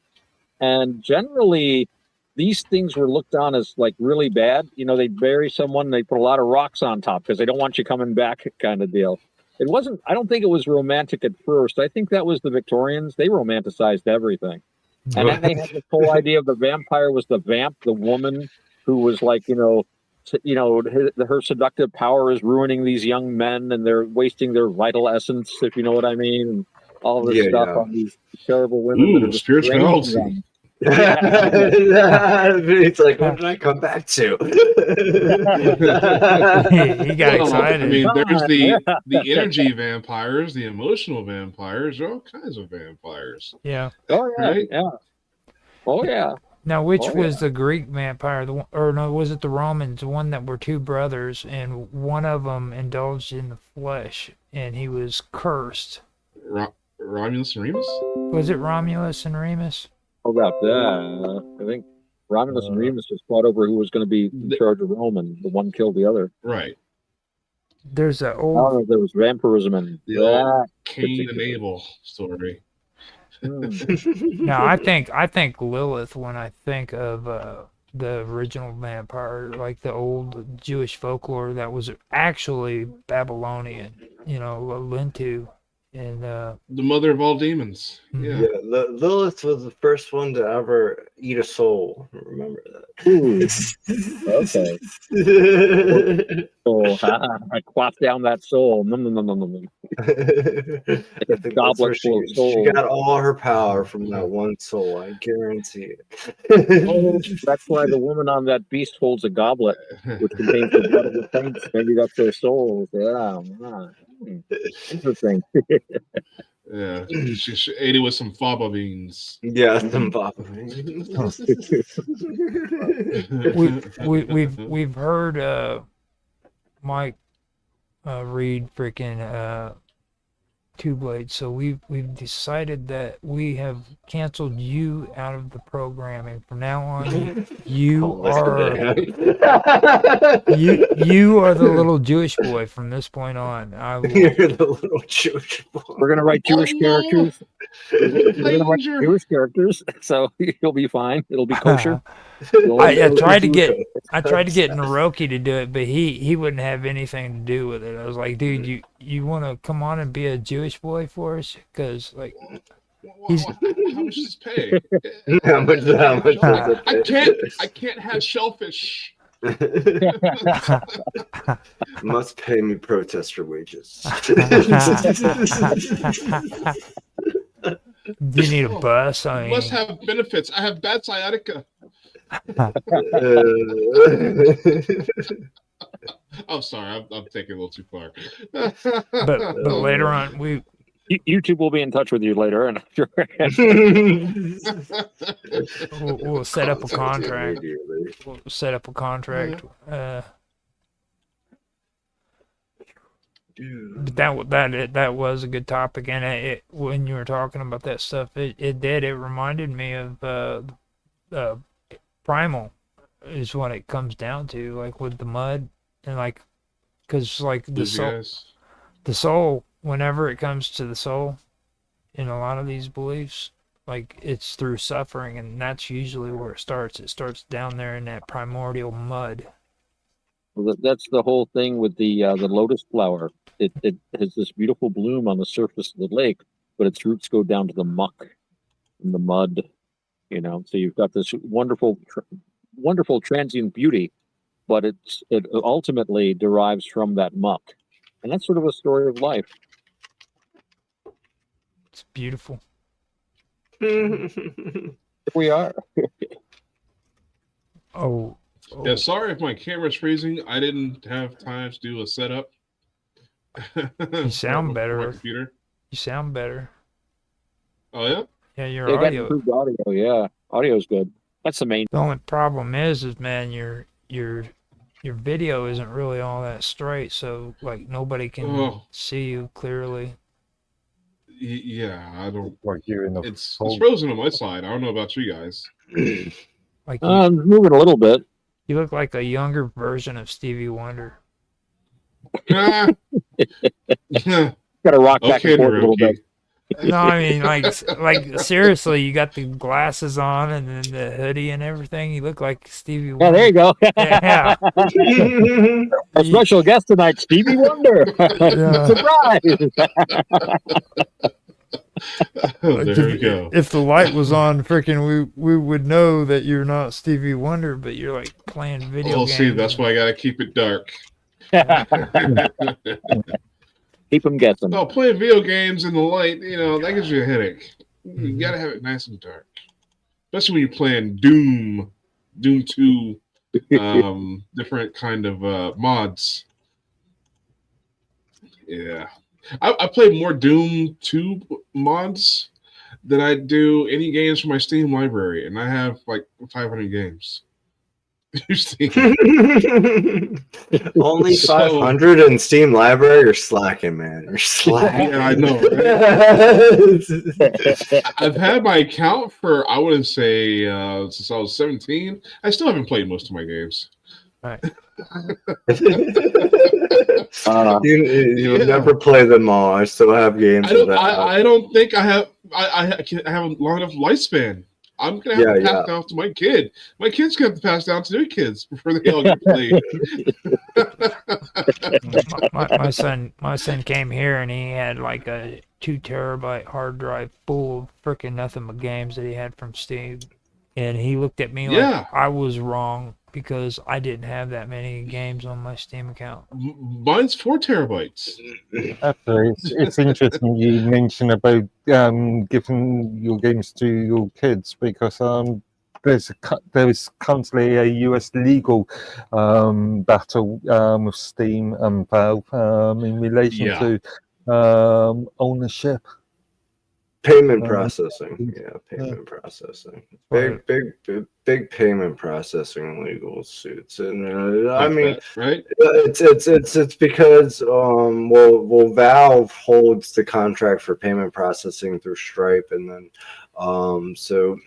And generally, these things were looked on as like really bad. They bury someone, they put a lot of rocks on top because they don't want you coming back kind of deal. I don't think it was romantic at first. I think that was the Victorians. They romanticized everything. And then they had this whole idea of the vampire was the woman who was like, her seductive power is ruining these young men, and they're wasting their vital essence, if you know what I mean, and all this stuff on these terrible women that are just spirituality. them. It's like, what did I come back to? He got excited. I mean, there's the energy vampires, the emotional vampires, there are all kinds of vampires. Yeah. Oh yeah. Right? Yeah. Oh yeah. Now, which was the Greek vampire? The one, or no, was it the Romans? The one that were two brothers, and one of them indulged in the flesh, and he was cursed. Romulus and Remus? Was it Romulus and Remus? How about that? I think Romulus and Remus just fought over who was going to be in charge of Rome, and the one killed the other. Right. There's an I don't know if there was vampirism and the old Cain and Abel story. No, I think Lilith when I think of the original vampire, like the old Jewish folklore that was actually Babylonian, Lintu, and the mother of all demons. Yeah. Lilith was the first one to ever eat a soul. Remember that? Okay. I quaffed down that soul. No. I think that's where she got all her power from that one soul. I guarantee it. That's why the woman on that beast holds a goblet which contains the blood of the saints. Maybe that's their souls. Yeah. Interesting. Yeah, she ate it with some fava beans. Yeah, some fava beans. We've heard Mike read freaking Two Blades, so we've decided that we have canceled you out of the programming. From now on, you are the little Jewish boy from this point on. You're the little Jewish boy. We're gonna write Jewish characters. We're gonna write Jewish characters, so you'll be fine. It'll be kosher. I tried to get Naroki to do it, but he wouldn't have anything to do with it. I was like, dude, you want to come on and be a Jewish boy for us? Because like, he's how much does pay? How much I can't have shellfish. Must pay me protester wages. Do you need a bus? I mean, must have benefits. I have bad sciatica. I'm sorry, I'm taking a little too far. but later on, YouTube will be in touch with you later, and we'll set up a contract. We'll set up a contract. But that was a good topic, and when you were talking about that stuff, it reminded me of Primal is what it comes down to, like with the mud, and like, because like the soul, whenever it comes to the soul, in a lot of these beliefs, like it's through suffering, and that's usually where it starts. It starts down there in that primordial mud. Well, that's the whole thing with the lotus flower. It has this beautiful bloom on the surface of the lake, but its roots go down to the muck and the mud. So you've got this wonderful transient beauty, but it ultimately derives from that muck, and that's sort of a story of life. It's beautiful. Here we are. Oh. Yeah, sorry if my camera's freezing. I didn't have time to do a setup. You sound better. My computer. You sound better. Oh yeah. Yeah, your They got audio. improved audio. Yeah, audio's good. That's the main. The only problem is man, your video isn't really all that straight, so like nobody can see you clearly. Yeah, I don't. Like you in the. It's frozen on my side. I don't know about you guys. Like moving a little bit. You look like a younger version of Stevie Wonder. Got to rock back and forth a little bit. No, I mean like seriously, you got the glasses on and then the hoodie and everything. You look like Stevie Wonder. Yeah, there you go. Yeah. Our special guest tonight, Stevie Wonder. Surprise! Like There we go. if the light was on, freaking, we would know that you're not Stevie Wonder, but you're like playing video Oh, games. see, that's why I gotta keep it dark. Keep them guessing. Oh, playing video games in the light, that gives you a headache. You gotta have it nice and dark, especially when you're playing Doom 2, different kind of mods. Yeah, I played more Doom 2 mods than I do any games from my Steam library, and I have like 500 games. Only 500 in Steam library? You're slacking, man. You're slacking. Yeah, I know. Right? I've had my account for, I wouldn't say, since I was 17. I still haven't played most of my games. Right. You would never play them all. I still have games. I don't think I have. I have a long enough lifespan. I'm gonna have to pass down to my kid. My kid's gonna have to pass down to their kids before they all get played. my son came here and he had like a 2 terabyte hard drive full of freaking nothing but games that he had from Steam, and he looked at me like I was wrong because I didn't have that many games on my Steam account. Mine's 4 terabytes. Actually, it's interesting you mentioned about giving your games to your kids, because there's currently a US legal battle with Steam and Valve in relation to ownership. Payment processing. Yeah, payment processing. Big payment processing legal suits. And I mean, right? It's because Valve holds the contract for payment processing through Stripe, and then so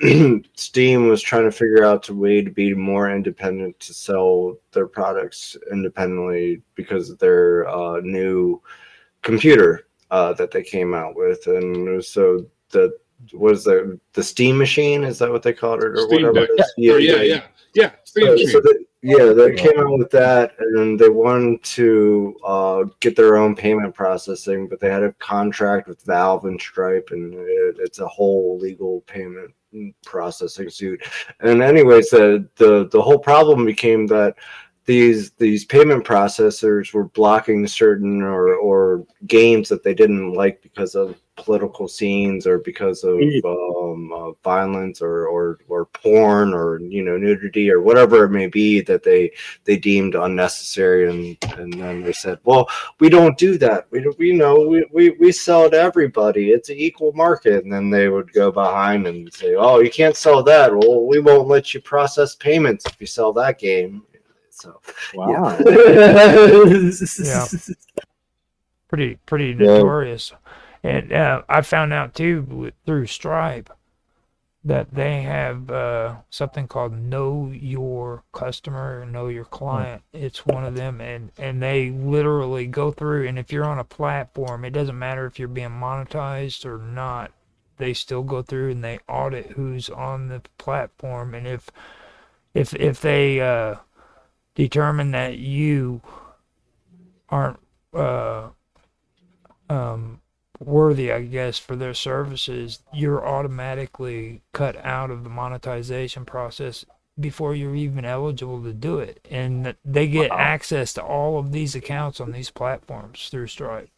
Steam was trying to figure out a way to be more independent, to sell their products independently because of their new computer that they came out with. And so was the Steam machine, is that what they called it, or Steam whatever? Yeah, Steam machine. So they came out with that, and they wanted to get their own payment processing, but they had a contract with Valve and Stripe, and it's a whole legal payment processing suit. And anyways, the whole problem became that these payment processors were blocking certain or games that they didn't like because of political scenes, or because of violence, or porn, or nudity, or whatever it may be, that they deemed unnecessary, and then they said, well, we don't do that, we sell to everybody, it's an equal market. And then they would go behind and say, oh, you can't sell that, well, we won't let you process payments if you sell that game. So wow. Yeah. Pretty notorious. And I found out too through Stripe that they have something called Know Your Customer, Know Your Client. It's one of them, and they literally go through, and if you're on a platform, it doesn't matter if you're being monetized or not, they still go through and they audit who's on the platform. And if they determine that you aren't worthy, I guess, for their services, you're automatically cut out of the monetization process before you're even eligible to do it. And they get access to all of these accounts on these platforms through Stripe.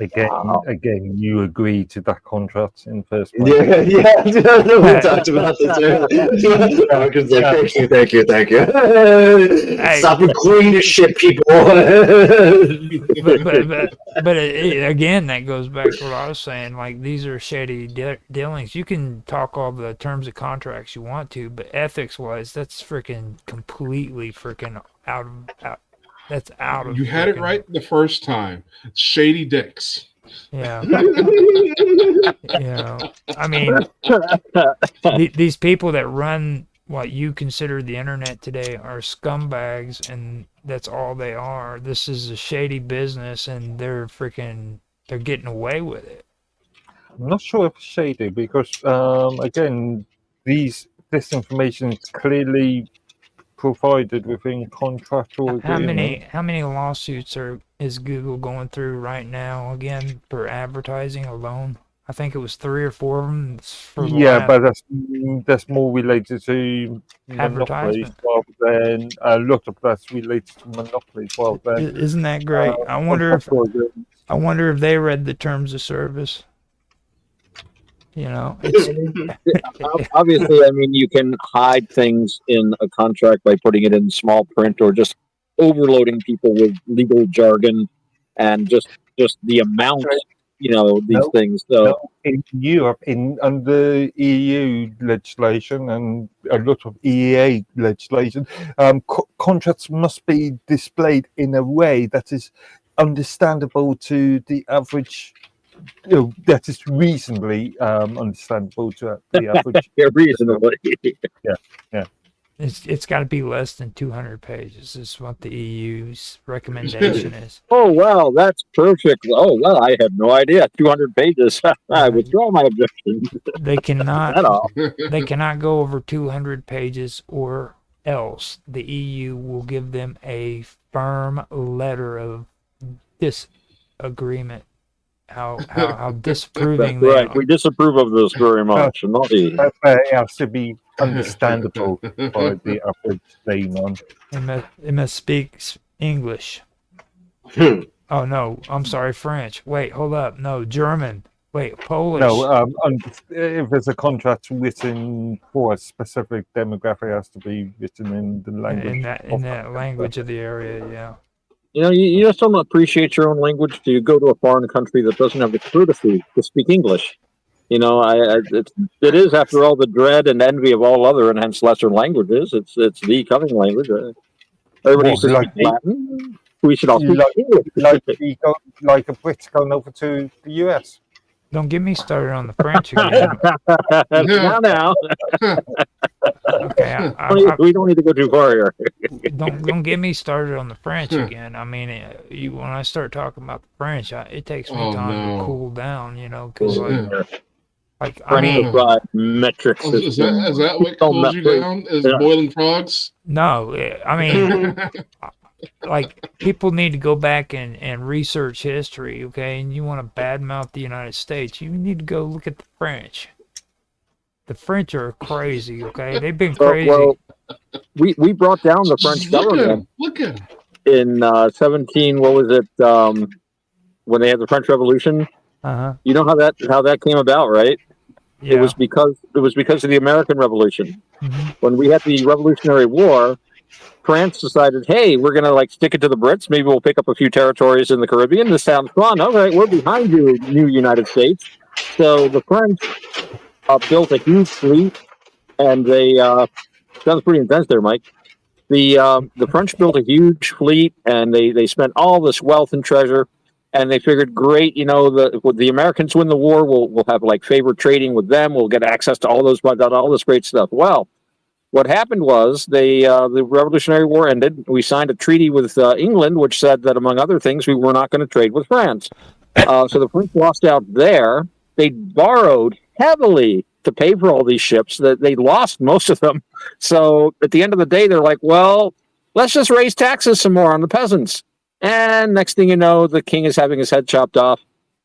Again, you agreed to that contract in first place. Yeah. We talked about this earlier. Marcus like, thank you. Hey. Stop agreeing to shit, people. but again, that goes back to what I was saying. Like, these are shady dealings. You can talk all the terms of contracts you want to, but ethics-wise, that's freaking completely freaking out. That's out of. You had it right the first time. Shady dicks. Yeah. I mean, these people that run what you consider the internet today are scumbags, and that's all they are. This is a shady business, and they're getting away with it. I'm not sure if it's shady, because again, this information is clearly provided within contractual agreement. How many lawsuits is Google going through right now again for advertising alone? I think it was 3 or 4 of them for the Yeah, last but that's more related to monopolies advertisement. rather than a lot of that's related to monopolies rather than Isn't that great? I wonder if they read the terms of service. You know, it's Obviously, I mean, you can hide things in a contract by putting it in small print or just overloading people with legal jargon and just the amount, these No, things. So no. In Europe, under EU legislation and a lot of EEA legislation, contracts must be displayed in a way that is understandable to the average. That is reasonably understandable to the average. yeah, reasonably. Yeah. it's got to be less than 200 pages. Is what the EU's recommendation is. Oh, wow, that's perfect. Oh, well, I had no idea. 200 pages. I withdraw my objection. They cannot. At all. They cannot go over 200 pages, or else the EU will give them a firm letter of disagreement. How disapproving That's they right. are. We disapprove of this very much. Naughty. It has to be understandable by the average layman. It must speak English. Oh no, I'm sorry, French. Wait, hold up. No, German. Wait, Polish. No, if there's a contract written for a specific demographic, it has to be written in the language. in that language of the area, yeah. You just don't appreciate your own language till you go to a foreign country that doesn't have the courtesy to speak English. It is, after all, the dread and envy of all other and hence lesser languages. It's the coming language. Everybody used to speak Latin. We should all speak English. Like a Brit going over to the US. Don't get me started on the French again. Now. Okay, we don't need to go too far here. don't get me started on the French again. I mean, when I start talking about the French, it takes me time to cool down. Because I mean, metric system. Is that what cools you down? Is boiling frogs? No, I mean, like, people need to go back and research history, okay? And you want to badmouth the United States, you need to go look at the French. The French are crazy, okay? They've been crazy. Well, we brought down the French government. Look at him. In 17, what was it? When they had the French Revolution. You know how that came about, right? Yeah. It was because of the American Revolution. Mm-hmm. When we had the Revolutionary War, France decided, hey, we're going to stick it to the Brits. Maybe we'll pick up a few territories in the Caribbean. This sounds fun. All right, we're behind you, new United States. So the French built a huge fleet, and they sounds pretty intense there, Mike. The French built a huge fleet, and they spent all this wealth and treasure, and they figured, great, the Americans win the war, we'll have favored trading with them. We'll get access to all this great stuff. Well, what happened was the Revolutionary War ended. We signed a treaty with England, which said that, among other things, we were not going to trade with France. So the French lost out there. They borrowed heavily to pay for all these ships. That they lost most of them. So at the end of the day, they're like, well, let's just raise taxes some more on the peasants. And next thing you know, the king is having his head chopped off,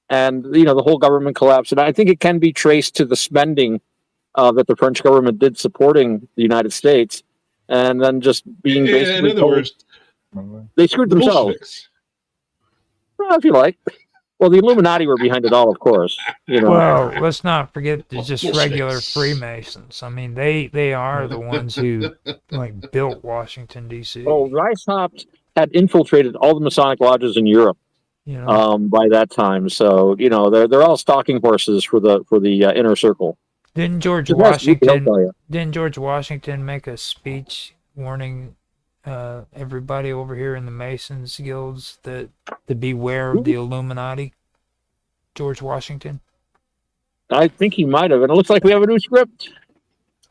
and the whole government collapsed. And I think it can be traced to the spending that the French government did supporting the United States, and then just being basically in other words, they screwed themselves. Well, if you like. Well, the Illuminati were behind it all, of course. Well, let's not forget the just regular Freemasons. I mean, they are the ones who built Washington D.C. Well, Weishaupt had infiltrated all the Masonic lodges in Europe by that time, so they're all stalking horses for the inner circle. Didn't George Washington make a speech warning everybody over here in the Masons guilds to beware of the Illuminati? George Washington? I think he might have, and it looks like we have a new script.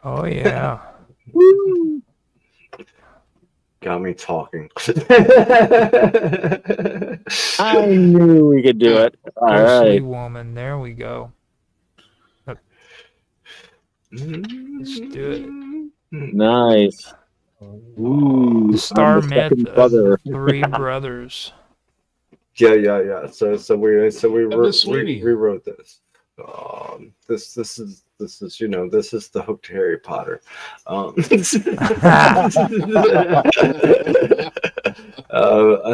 Oh yeah. Got me talking. I knew we could do it. All right, woman. There we go. Let's do it. Nice. Ooh, the star myth of the three brothers. Yeah. So we rewrote this. this is this is the hooked Harry Potter. I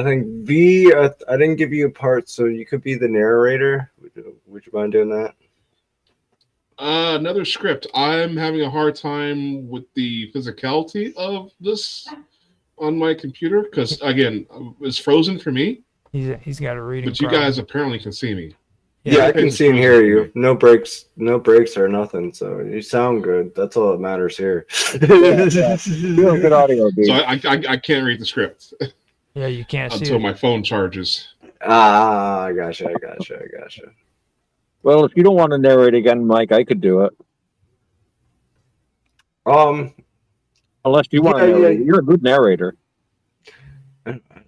think B. I didn't give you a part, so you could be the narrator. Would you mind doing that? Another script. I'm having a hard time with the physicality of this on my computer because, again, it's frozen for me. He's got a reading. But you problem. guys apparently can see me. Yeah, I can see and hear you. No breaks or nothing. So you sound good. That's all that matters here. Good audio, dude. So I can't read the script. Yeah, you can't see until it. my phone charges. I gotcha. Well, if you don't want to narrate again, Mike, I could do it. Unless you want to narrate. You're a good narrator.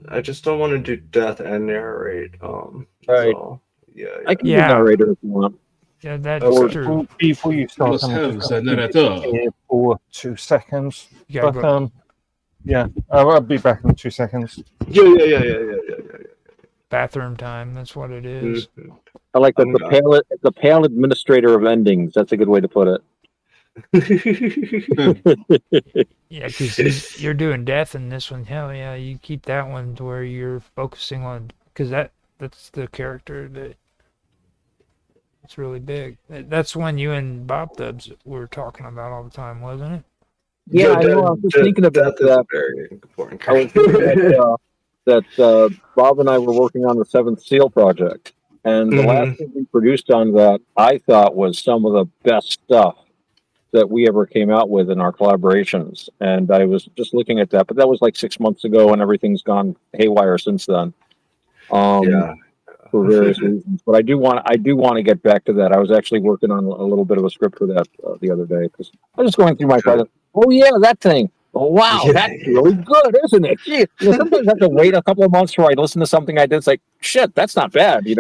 I just don't want to do death and narrate. Right. So, yeah. I can be a narrator if you want. Yeah, that's true. Before you start, I'm just here for 2 seconds. But, yeah, I'll be back in 2 seconds. Yeah. Bathroom time. That's what it is. I like that the pale administrator of endings. That's a good way to put it. Yeah, because you're doing death in this one. Hell yeah, you keep that one to where you're focusing on, because that's the character that it's really big. That's one you and Bob Thubbs were talking about all the time, wasn't it? Yeah, I know. I was just thinking about that. Very important. I was thinking that Bob and I were working on the Seventh Seal project, and the last thing we produced on that, I thought, was some of the best stuff that we ever came out with in our collaborations. And I was just looking at that, but that was like 6 months ago, and everything's gone haywire since then. For various reasons. But I do want to get back to that. I was actually working on a little bit of a script for that the other day because I was just going through my project. Oh yeah, that thing. Oh wow, that's really good, isn't it? Gee, sometimes I have to wait a couple of months before I listen to something I did. It's like, shit, that's not bad, I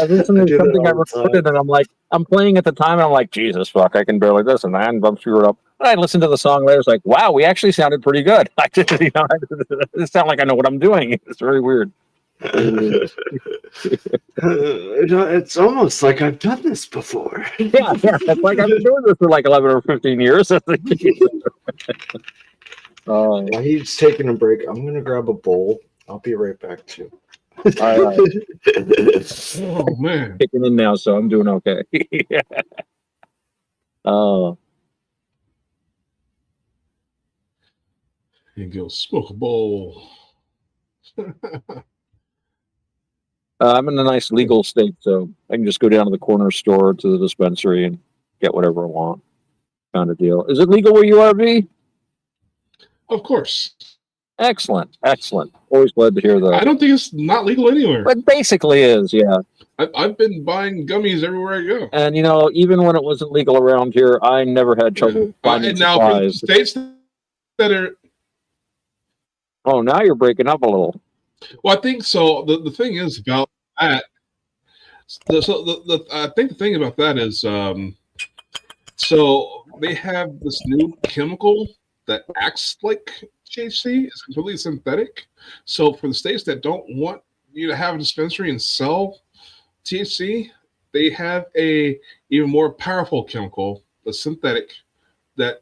listen to something I recorded, and I'm playing at the time, and I'm like, Jesus fuck, I can barely this, and I'm screwed up. And I listened to the song later. It's like, wow, we actually sounded pretty good. I sound like I know what I'm doing. It's very weird. It's almost like I've done this before. Yeah, it's like I've been doing this for like 11 or 15 years. While he's taking a break, I'm gonna grab a bowl. I'll be right back too. All right. Oh man, kicking in now, so I'm doing okay. And go smoke a bowl. I'm in a nice legal state, so I can just go down to the corner store to the dispensary and get whatever I want, kind of deal. Is it legal where you are, V? Of course. Excellent. Always glad to hear that. I don't think it's not legal anywhere. But basically is, yeah. I've been buying gummies everywhere I go. And, even when it wasn't legal around here, I never had trouble finding supplies. Now, states that are... Oh, now you're breaking up a little. Well, I think so. The thing is about that. I think the thing about that is, so they have this new chemical that acts like THC. It's completely synthetic. So for the states that don't want you to have a dispensary and sell THC, they have a even more powerful chemical, a synthetic, that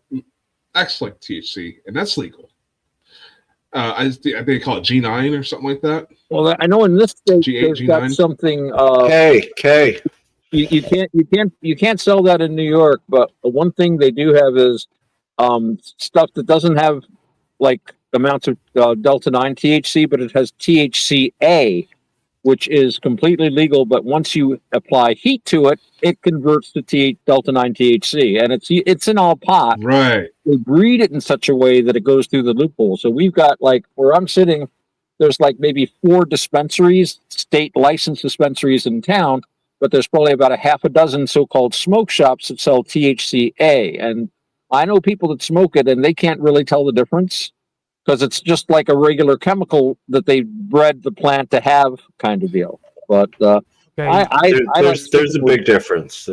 acts like THC, and that's legal. I think they call it G9 or something like that. Well, I know in this state G8, they've got G9. something. K. You can't sell that in New York. But one thing they do have is stuff that doesn't have like amounts of delta 9 THC, but it has THCA, which is completely legal. But once you apply heat to it, it converts to delta 9 THC, and it's in all pot. Right. They breed it in such a way that it goes through the loophole. So we've got, like, where I'm sitting, there's like maybe 4 dispensaries, state licensed dispensaries in town, but there's probably about a half a dozen so-called smoke shops that sell THCA. And I know people that smoke it, and they can't really tell the difference because it's just like a regular chemical that they bred the plant to have, kind of deal. But there's a big difference.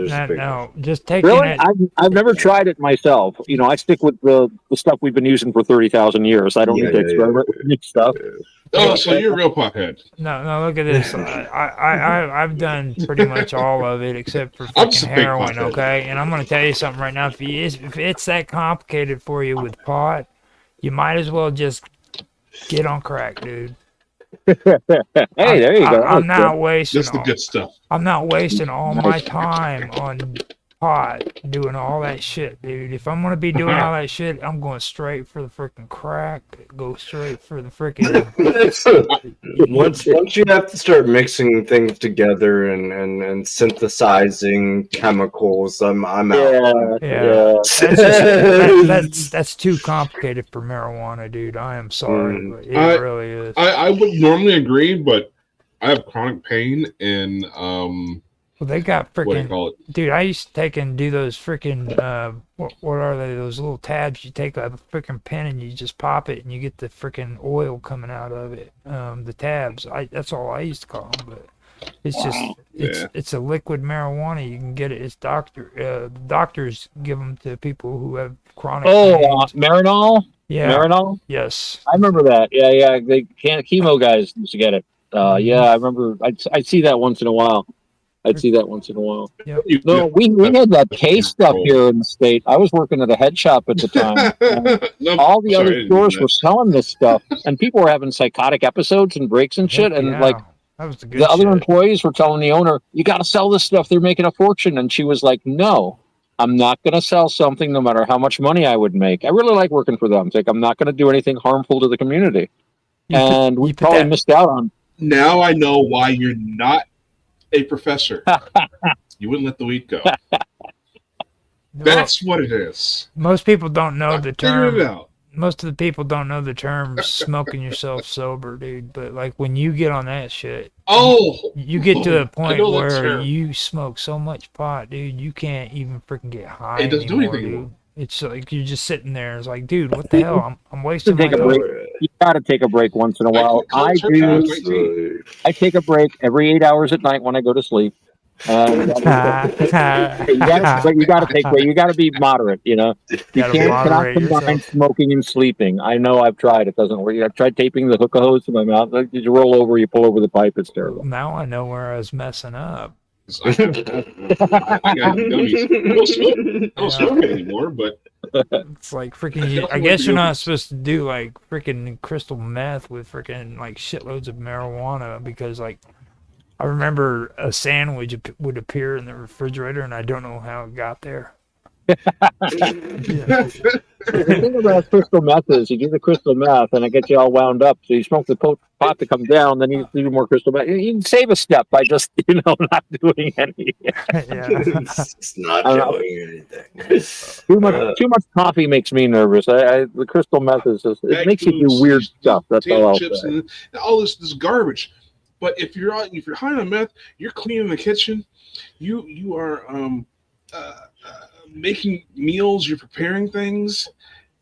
Just taking really? it. I've never tried it myself. I stick with the stuff we've been using for 30,000 years. I don't need to experiment with new stuff. Oh, so you're a real pothead. No, look at this. I've done pretty much all of it except for I'm just freaking a big heroin, pothead. okay? And I'm gonna tell you something right now. If it's that complicated for you with pot, you might as well just get on crack, dude. Hey, there you go. I'm not wasting. That's the good stuff. I'm not wasting all my time on pot doing all that shit, dude. If I'm gonna be doing all that shit, I'm going straight for the freaking crack. Go straight for the freaking. once you have to start mixing things together and synthesizing chemicals, I'm out. Yeah. That's too complicated for marijuana, dude. I am sorry, but it really is. I would normally agree, but I have chronic pain and Well, they got what do you freaking call it? dude. I used to take and do those freaking what are they? Those little tabs you take a freaking pen and you just pop it and you get the freaking oil coming out of it. The tabs. That's all I used to call them, but it's just it's a liquid marijuana. You can get it. It's doctors give them to people who have chronic. Marinol. Yeah. Marinol. Yes. I remember that. Yeah. They chemo guys used to get it. Yeah, I remember. I'd see that once in a while. Yep. No, we had that case stuff here in the state. I was working at a head shop at the time. And all the other stores were selling this stuff, and people were having psychotic episodes and breaks and shit. And like that was the other employees were telling the owner, "You got to sell this stuff. They're making a fortune." And she was like, "No, I'm not going to sell something, no matter how much money I would make. I really like working for them. It's like I'm not going to do anything harmful to the community." And we probably missed out on. Now I know why you're not a professor. You wouldn't let the weed go. That's what it is. Most people don't know the term. Figured it out. Most of the people don't know the term smoking yourself sober, dude. But like when you get on that shit, you get to a point where you smoke so much pot, dude, you can't even freaking get high. It doesn't anymore, do anything dude. It's like you're just sitting there. It's like, dude, what the hell? I'm wasting my break. You gotta take a break once in a while. I do. I take a break every 8 hours at night when I go to sleep. But you gotta take break. You gotta be moderate. You know, you cannot combine smoking and sleeping. I know I've tried. It doesn't work. I've tried taping the hookah hose to my mouth. You roll over, you pull over the pipe. It's terrible. Now I know where I was messing up. I got dummies. I don't smoke anymore, but it's like freaking. I guess you're not supposed to do like freaking crystal meth with freaking like shitloads of marijuana because like I remember a sandwich would appear in the refrigerator and I don't know how it got there. The thing about crystal meth is you do the crystal meth and it gets you all wound up. So you smoke the pot to come down, then you do more crystal meth. You can save a step by just not doing any. It's not doing anything. Too much coffee makes me nervous. The crystal meth is just it makes you do weird stuff. That's all I'll chips say. And all this garbage. But if you're high on meth, you're cleaning the kitchen. You are making meals, you're preparing things,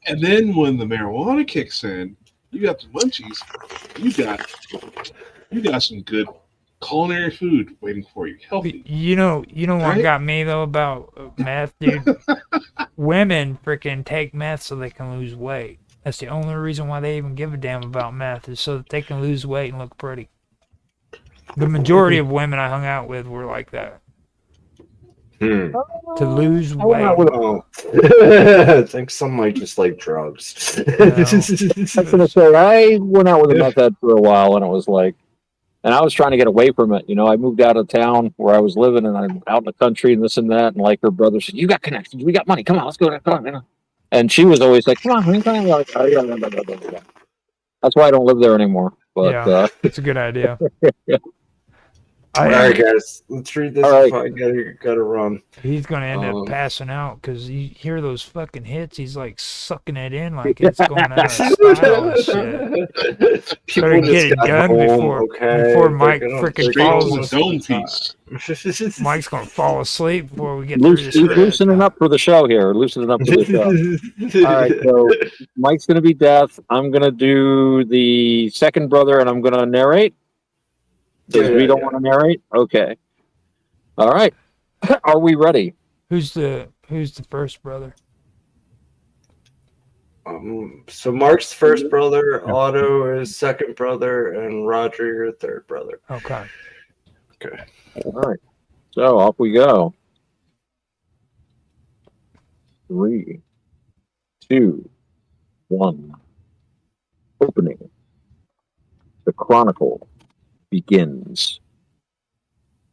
and then when the marijuana kicks in, you got the munchies. You got some good culinary food waiting for you. Healthy. You know what got me though about meth, dude? Women freaking take meth so they can lose weight. That's the only reason why they even give a damn about meth is so that they can lose weight and look pretty. The majority of women I hung out with were like that. To lose weight. I think some might just like drugs. I was gonna say I went out with a meth head for a while, and it was like, and I was trying to get away from it. You know, I moved out of town where I was living, and I'm out in the country and this and that. And like her brother said, "You got connections, we got money. Come on, let's go. Come on, you know." And she was always like, "Come on, like, oh, yeah. That's why I don't live there anymore." But yeah, it's a good idea. All right, guys, let's read this. Right. I gotta run. He's gonna end up passing out because you hear those fucking hits. He's like sucking it in like it's going out of style and shit. Better get it done before Mike freaking falls asleep. Mike's gonna fall asleep before we get through this. Loosening up for the show here. Loosening up for the show. All right, so Mike's gonna be deaf. I'm gonna do the second brother, and I'm gonna narrate. We don't want to narrate? Okay. All right. Are we ready? Who's the first brother? So Mark's first brother, Otto is second brother, and Roger your third brother. Okay. Okay. All right. So off we go. 3, 2, 1. Opening. The Chronicle begins.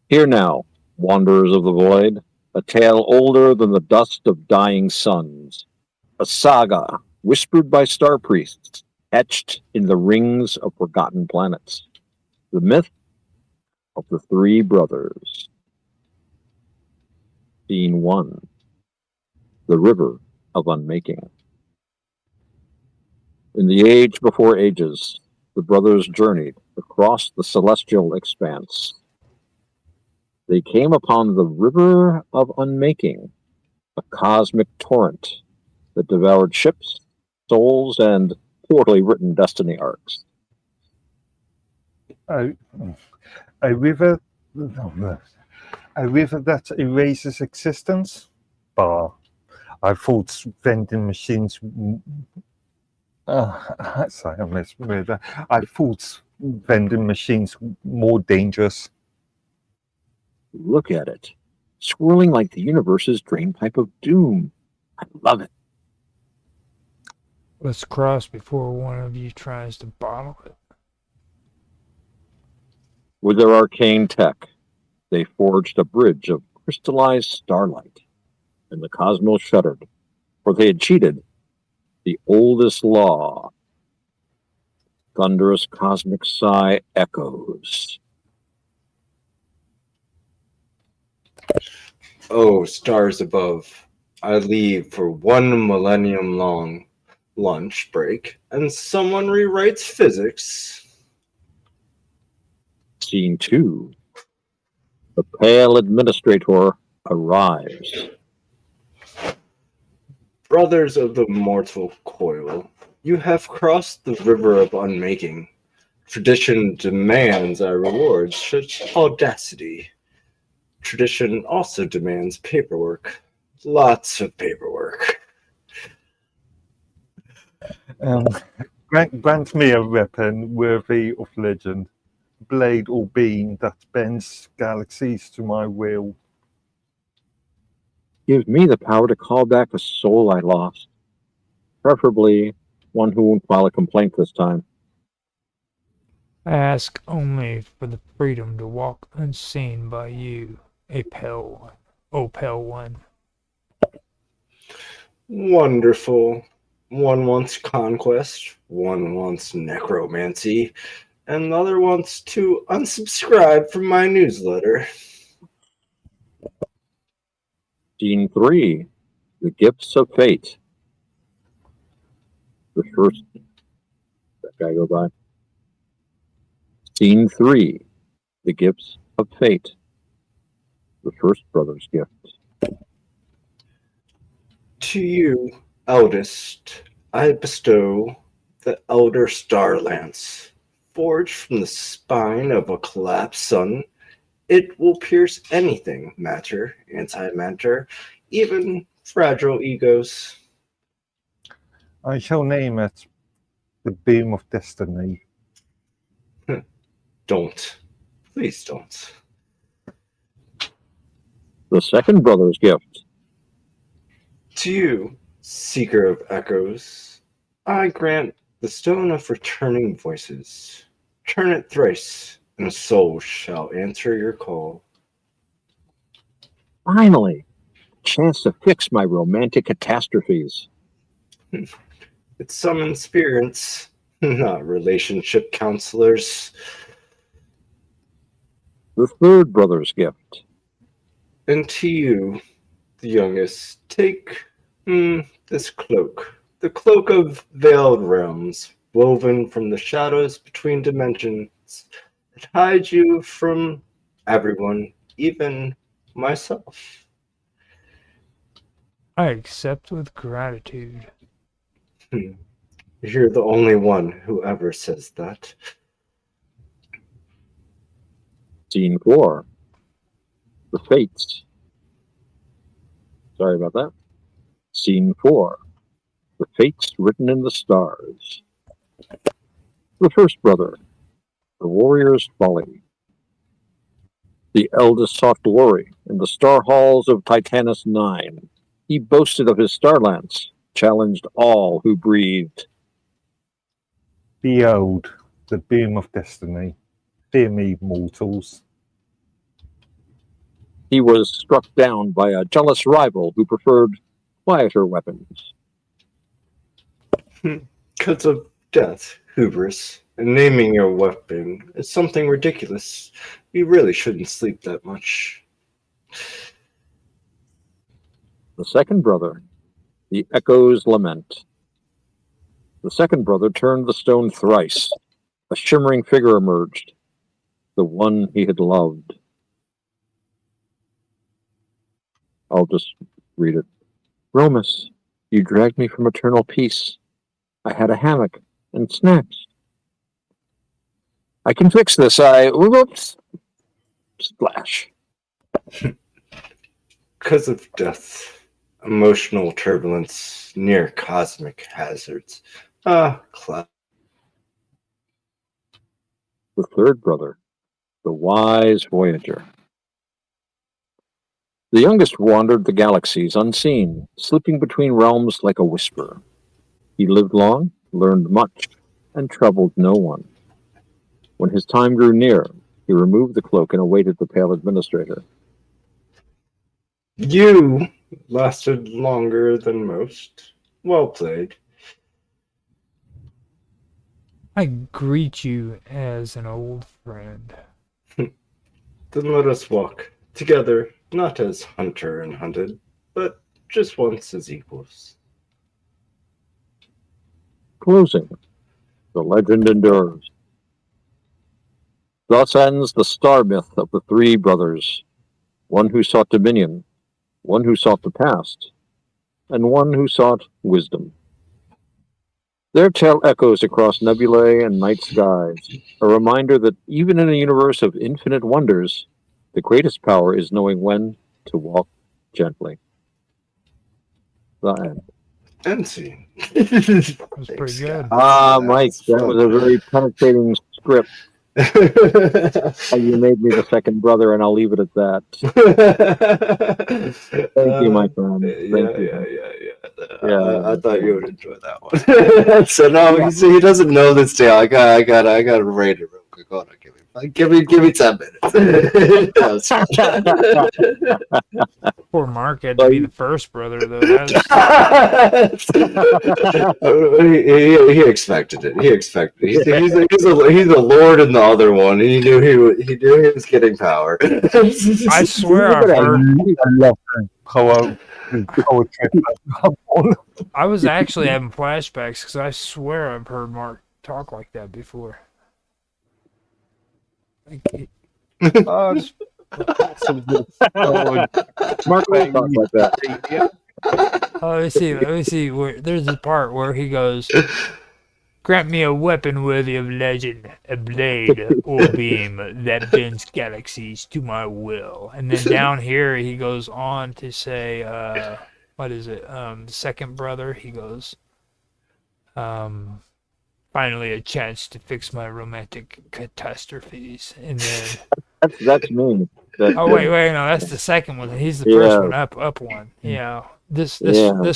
Hear now, wanderers of the void, a tale older than the dust of dying suns, a saga whispered by star priests, etched in the rings of forgotten planets. The myth of the three brothers. Scene 1. The River of Unmaking. In the age before ages, the brothers journeyed across the celestial expanse. They came upon the River of Unmaking, a cosmic torrent that devoured ships, souls, and poorly written destiny arcs. A river, a river that erases existence. Bah, I thought vending machines. Sorry, I misread that. I thought vending machines more dangerous. Look at it, swirling like the universe's drainpipe of doom. I love it. Let's cross before one of you tries to bottle it. With their arcane tech, they forged a bridge of crystallized starlight, and the cosmos shuddered, for they had cheated the oldest law. Thunderous cosmic sigh echoes. Oh, stars above, I leave for 1 millennium long lunch break, and someone rewrites physics. Scene 2. The pale administrator arrives. Brothers of the mortal coil, you have crossed the river of unmaking. Tradition demands our rewards such audacity. Tradition also demands paperwork. Lots of paperwork. Grant me a weapon worthy of legend, blade or beam that bends galaxies to my will. Give me the power to call back a soul I lost. Preferably one who won't file a complaint this time. I ask only for the freedom to walk unseen by you, a pale one. Oh, pale one. Wonderful. One wants conquest, one wants necromancy, and the other wants to unsubscribe from my newsletter. Scene 3. The Gifts of Fate. The first... That guy go by. Scene 3. The Gifts of Fate. The first brother's gift. To you, eldest, I bestow the Elder Star Lance. Forged from the spine of a collapsed sun, it will pierce anything, matter, antimatter, even fragile egos. I shall name it the Beam of Destiny. Don't. Please don't. The second brother's gift. To you, seeker of echoes, I grant the stone of returning voices. Turn it thrice, and a soul shall answer your call. Finally, a chance to fix my romantic catastrophes. It summons spirits, not relationship counselors. The third brother's gift. And to you, the youngest, take this cloak. The cloak of veiled realms, woven from the shadows between dimensions. It hides you from everyone, even myself. I accept with gratitude. You're the only one who ever says that. Scene 4. The Fates. Sorry about that. Scene 4. The fates written in the stars. The first brother, the warrior's folly. The eldest sought glory in the star halls of Titanus 9. He boasted of his star lance, challenged all who breathed. Behold, the boom of destiny. Fear me, mortals. He was struck down by a jealous rival who preferred quieter weapons. Because of death, hubris, and naming your weapon is something ridiculous. You really shouldn't sleep that much. The second brother, the echo's lament. The second brother turned the stone thrice. A shimmering figure emerged, the one he had loved. I'll just read it. Romus, you dragged me from eternal peace. I had a hammock and snacks. I can fix this. Whoops. Splash. Because of death, emotional turbulence, near cosmic hazards. Cloud. The third brother, the wise voyager. The youngest wandered the galaxies unseen, slipping between realms like a whisper. He lived long, learned much, and troubled no one. When his time grew near, he removed the cloak and awaited the pale administrator. You lasted longer than most. Well played. I greet you as an old friend. Then let us walk together, not as hunter and hunted, but just once as equals. Closing. The legend endures. Thus ends the star myth of the three brothers, one who sought dominion, one who sought the past, and one who sought wisdom. Their tale echoes across nebulae and night skies, a reminder that even in a universe of infinite wonders, the greatest power is knowing when to walk gently. The end. End scene. That was pretty good. Mike, that was a very penetrating script. You made me the second brother, and I'll leave it at that. Thank you, my friend. Thank you. I thought you would enjoy that one. So no, you see, he doesn't know this tale. I got to rate it real quick. Hold on, give me 10 minutes. Poor Mark had to be the first brother, though. He expected it. He expected it. He's a lord in the other one. He knew he was getting power. I swear I've heard. I was actually having flashbacks because I swear I've heard Mark talk like that before. Mark will talk like that. Let me see. There's a part where he goes, "Grant me a weapon worthy of legend, a blade or beam that bends galaxies to my will." And then down here he goes on to say, what is it? The second brother, he goes, finally a chance to fix my romantic catastrophes. And then that's me. Oh wait, no, that's the second one. He's the first one up one. Yeah. This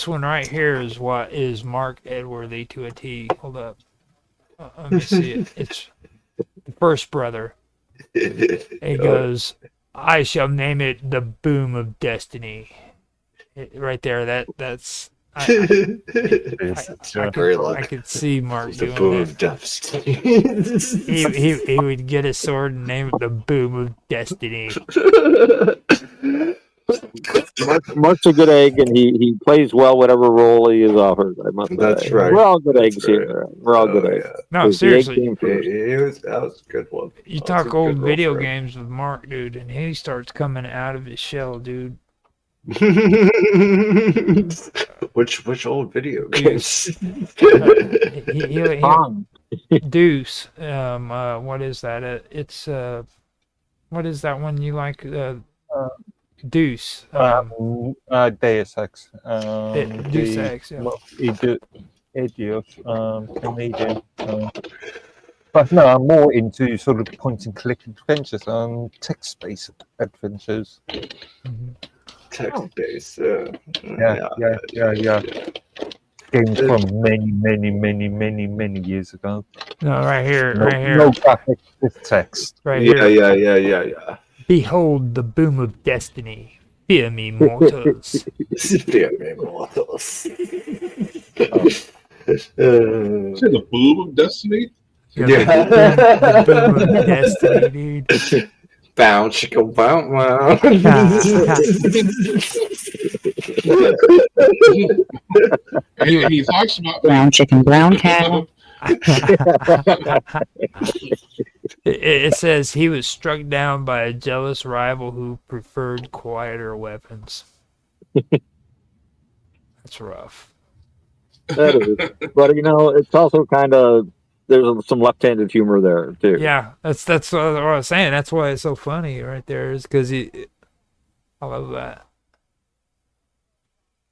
one right here is what is Mark Edworthy to a T. Hold up. Let me see it. It's the first brother. He goes, "I shall name it the Boom of Destiny." Right there. That's. I could see Mark doing Boom that. of Destiny. he would get a sword and name it the Boom of Destiny. Mark's a good egg, and he plays well whatever role he is offered. I must say. That's right. We're all good eggs here. We're all good eggs. No, seriously. That was a good one. You talk old video games with Mark, dude, and he starts coming out of his shell, dude. Which old video games? Deuce. What is that? It's what is that one you like? Deuce. Deus Ex. Deus Ex, yeah. Idiot, Canadian. But no, I'm more into sort of point and click adventures and text-based adventures. Text-based, Yeah. Games from many years ago. No, right here, No, right here. no graphics, just text. Right here. Yeah. Behold the boom of destiny. Fear me, mortals. Fear me, mortals. Say the boom of destiny? Yeah. The boom of destiny, dude. Bound, chicka, bound, wow. He talks about brown chicken, brown cow. It says he was struck down by a jealous rival who preferred quieter weapons. That's rough. That is. But it's also kind of there's some left-handed humor there too. Yeah, that's what I was saying. That's why it's so funny right there, is because I love that.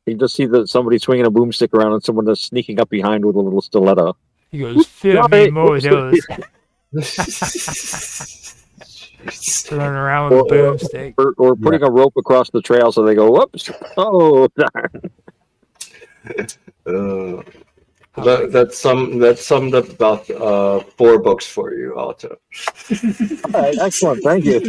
You just see somebody swinging a boomstick around and someone that's sneaking up behind with a little stiletto. He goes, "Fear me, mortals." Running around with a boomstick, or putting a rope across the trail so they go, "Whoops! Oh, darn!" That summed up about 4 books for you, Alto. All right, excellent, thank you.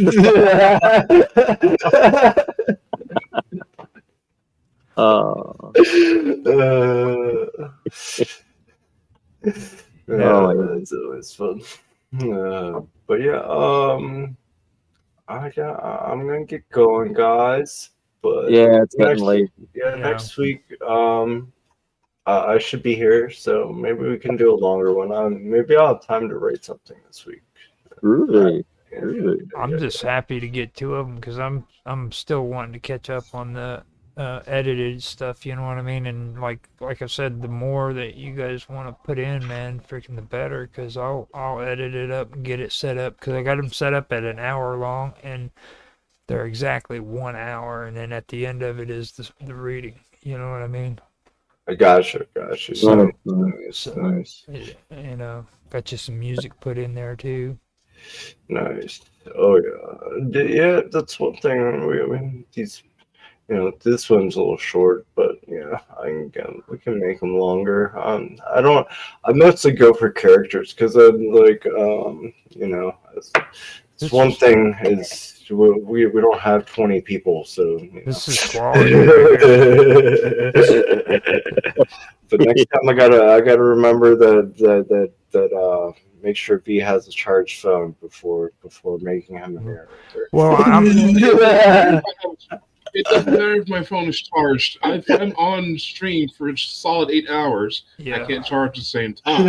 It's always fun. But yeah, I'm gonna get going, guys. But yeah, it's getting late. Next week, I should be here, so maybe we can do a longer one. Maybe I'll have time to write something this week. Really? I'm just happy to get 2 of them because I'm still wanting to catch up on the edited stuff. You know what I mean? And like I said, the more that you guys want to put in, man, freaking the better. Because I'll edit it up and get it set up. Because I got them set up at an hour long, and they're exactly 1 hour. And then at the end of it is the reading. You know what I mean? I gotcha. So, Nice. Got you some music put in there too. Nice. Oh yeah. That's one thing. These, this one's a little short, but yeah, we can make them longer. I mostly go for characters because I'm like, it's one thing is we don't have 20 people, so this is quality. But next time I gotta remember that make sure V has a charged phone before making him a narrator. Well, it doesn't matter if my phone is charged. If I'm on stream for a solid 8 hours, I can't charge at the same time.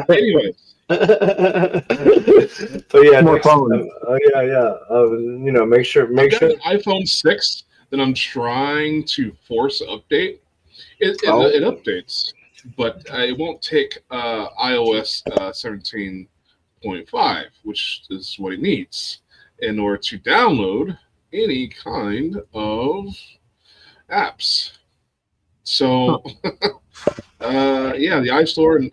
Anyways. But yeah, next time, make sure. I've got an iPhone 6 that I'm trying to force update. It updates, but it won't take iOS 17.5, which is what it needs in order to download any kind of apps. So, the iStore,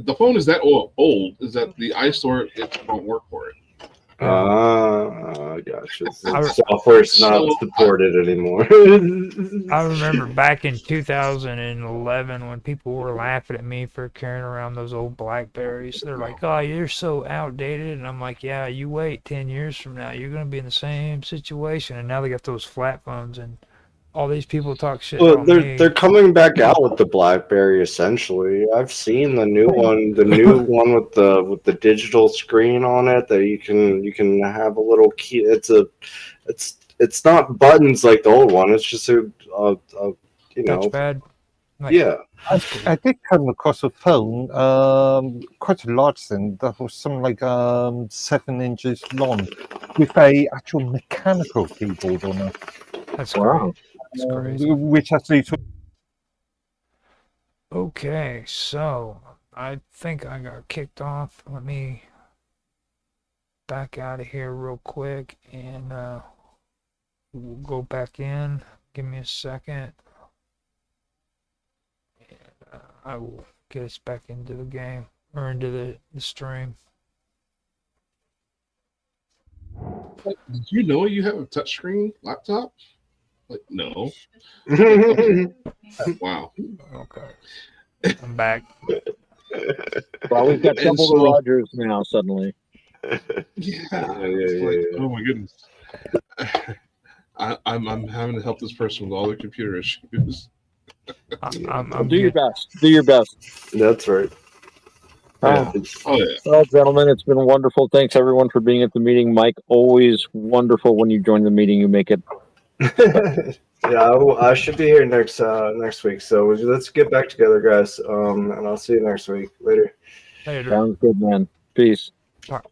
the phone is that old, is that the iStore, it won't work for it. Gotcha. Software's not supported anymore. I remember back in 2011 when people were laughing at me for carrying around those old Blackberries. They're like, "Oh, you're so outdated," and I'm like, "Yeah, you wait 10 years from now, you're gonna be in the same situation." And now they got those flat phones, and all these people talk shit. Well, they're coming back out with the BlackBerry. Essentially, I've seen the new one with the digital screen on it that you can have a little key. It's not buttons like the old one. It's just a touchpad. Yeah, I did come across a phone, quite a large thing that was something like 7 inches long, with a actual mechanical keyboard on it. That's great. That's crazy. Which actually. Okay, so I think I got kicked off. Let me back out of here real quick and we'll go back in. Give me a second. I will get us back into the game or into the stream. Did you know you have a touchscreen laptop? Like, no. Wow. Okay. I'm back. Well, we've got And double so- the Rogers now suddenly. Yeah. It's like, oh my goodness. I'm having to help this person with all their computer issues. I'm Do your best. Do your best. That's right. Oh, Oh yeah. well, gentlemen, it's been wonderful. Thanks everyone for being at the meeting. Mike, always wonderful when you join the meeting. You make it. Yeah, I should be here next week. So let's get back together, guys. And I'll see you next week. Later. Later. Sounds good, man. Peace.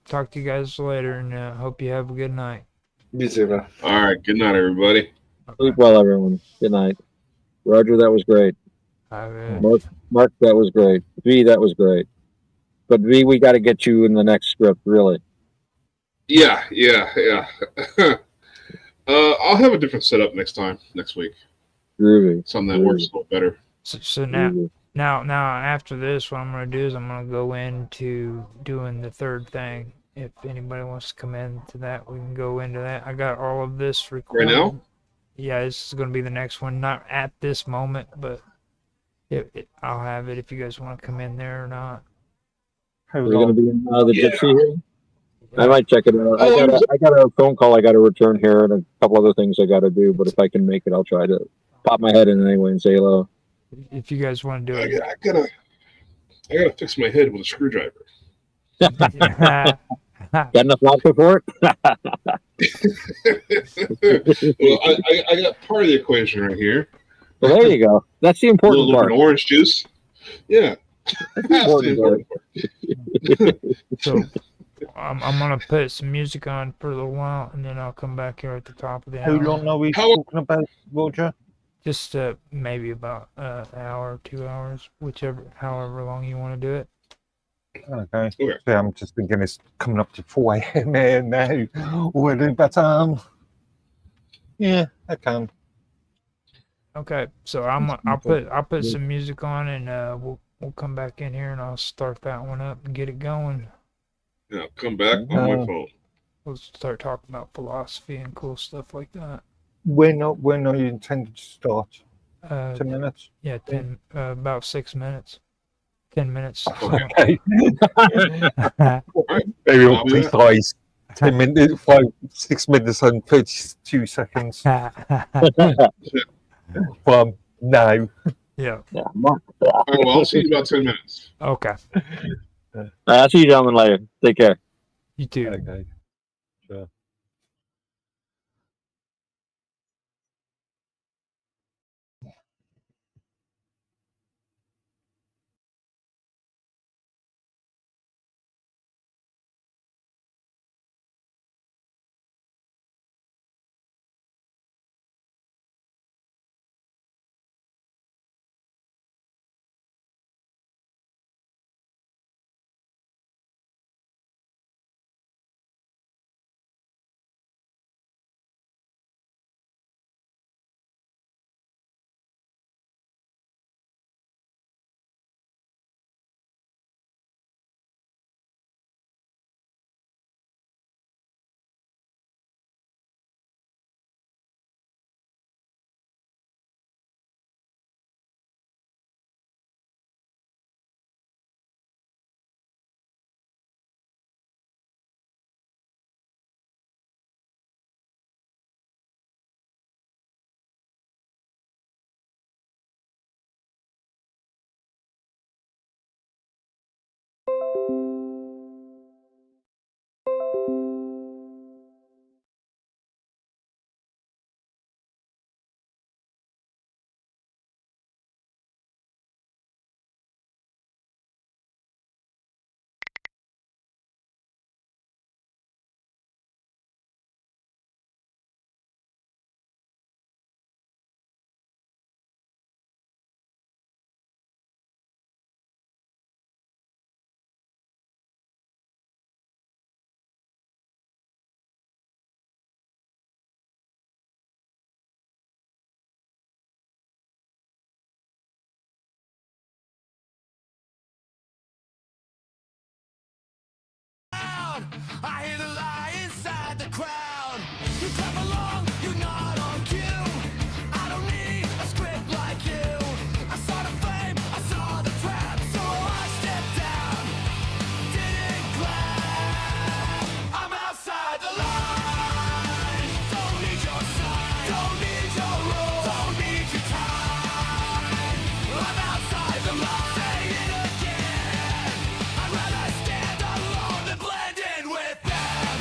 Talk to you guys later, and hope you have a good night. You too, man. All right. Good night, everybody. Sleep well, everyone. Good night. Roger, that was great. Mark, that was great. V, that was great. But V, we got to get you in the next script, really. Yeah. I'll have a different setup next week. Groovy. Something that works a little better. So now after this, what I'm gonna do is I'm gonna go into doing the third thing. If anybody wants to come into that, we can go into that. I got all of this recorded. Right now? Yeah, this is gonna be the next one. Not at this moment, but I'll have it if you guys want to come in there or not. We're going to be in the Gypsy here. I might check it out. I got a phone call I got to return here and a couple other things I got to do. But if I can make it, I'll try to pop my head in anyway and say hello. If you guys want to do it, I gotta fix my head with a screwdriver. Got enough vodka for it? Well, I got part of the equation right here. Well, there you go. That's the A important little part. bit of orange juice. Yeah. That's the important part. So I'm gonna put some music on for a little while, and then I'll come back here at the top of the How hour. long are we talking about, Roger? Just maybe about an hour, 2 hours, however long you want to do it. Okay. So I'm just thinking it's coming up to 4 a.m. here now already, but yeah, I can. Okay, so I'll put some music on, and we'll come back in here, and I'll start that one up and get it going. Yeah, come back on my phone. We'll start talking about philosophy and cool stuff like that. When are you intended to start? 10 minutes? Yeah, about 6 minutes. 10 minutes. Okay. Very precise. 10 minutes, 6 minutes and 32 seconds from now. Yeah. All right, well, I'll see you in about 10 minutes. Okay. I'll see you gentlemen later. Take care. You too. Okay. Sure. inside the crowd. You clap along, you're not on cue. I don't need a script like you. I saw the fame, I saw the trap, so I stepped down. Didn't clap. I'm outside the line. Don't need your sign, don't need your rules, don't need your time. I'm outside the line. Say it again. I'd rather stand alone than blend in with them.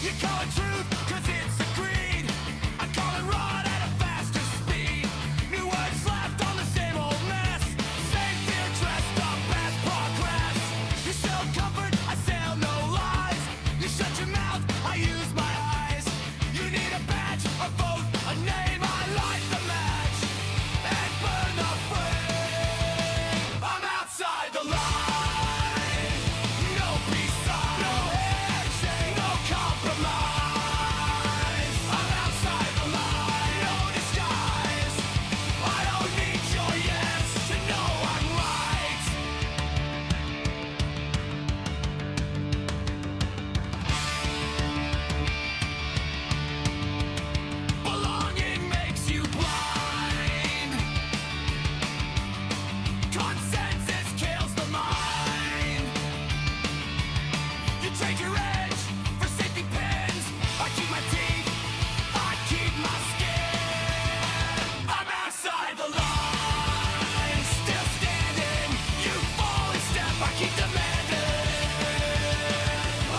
You call it truth, cause it's a creed. I call it run at a faster speed. New words slapped on the same old mess. Same fear dressed up as progress. You sell comfort, I sell no lies. You shut your mouth, I use my eyes. You need a badge, a vote, a name, I light the match and burn the flame. I'm outside the line. No peace sign, no handshake, no compromise. I'm outside the line, no disguise. I don't need your yes to know I'm right. Belonging makes you blind. Consensus kills the mind. You trade your edge for safety pins. I keep my teeth, I keep my skin. I'm outside the line, still standing. You fall in step, I keep demanding.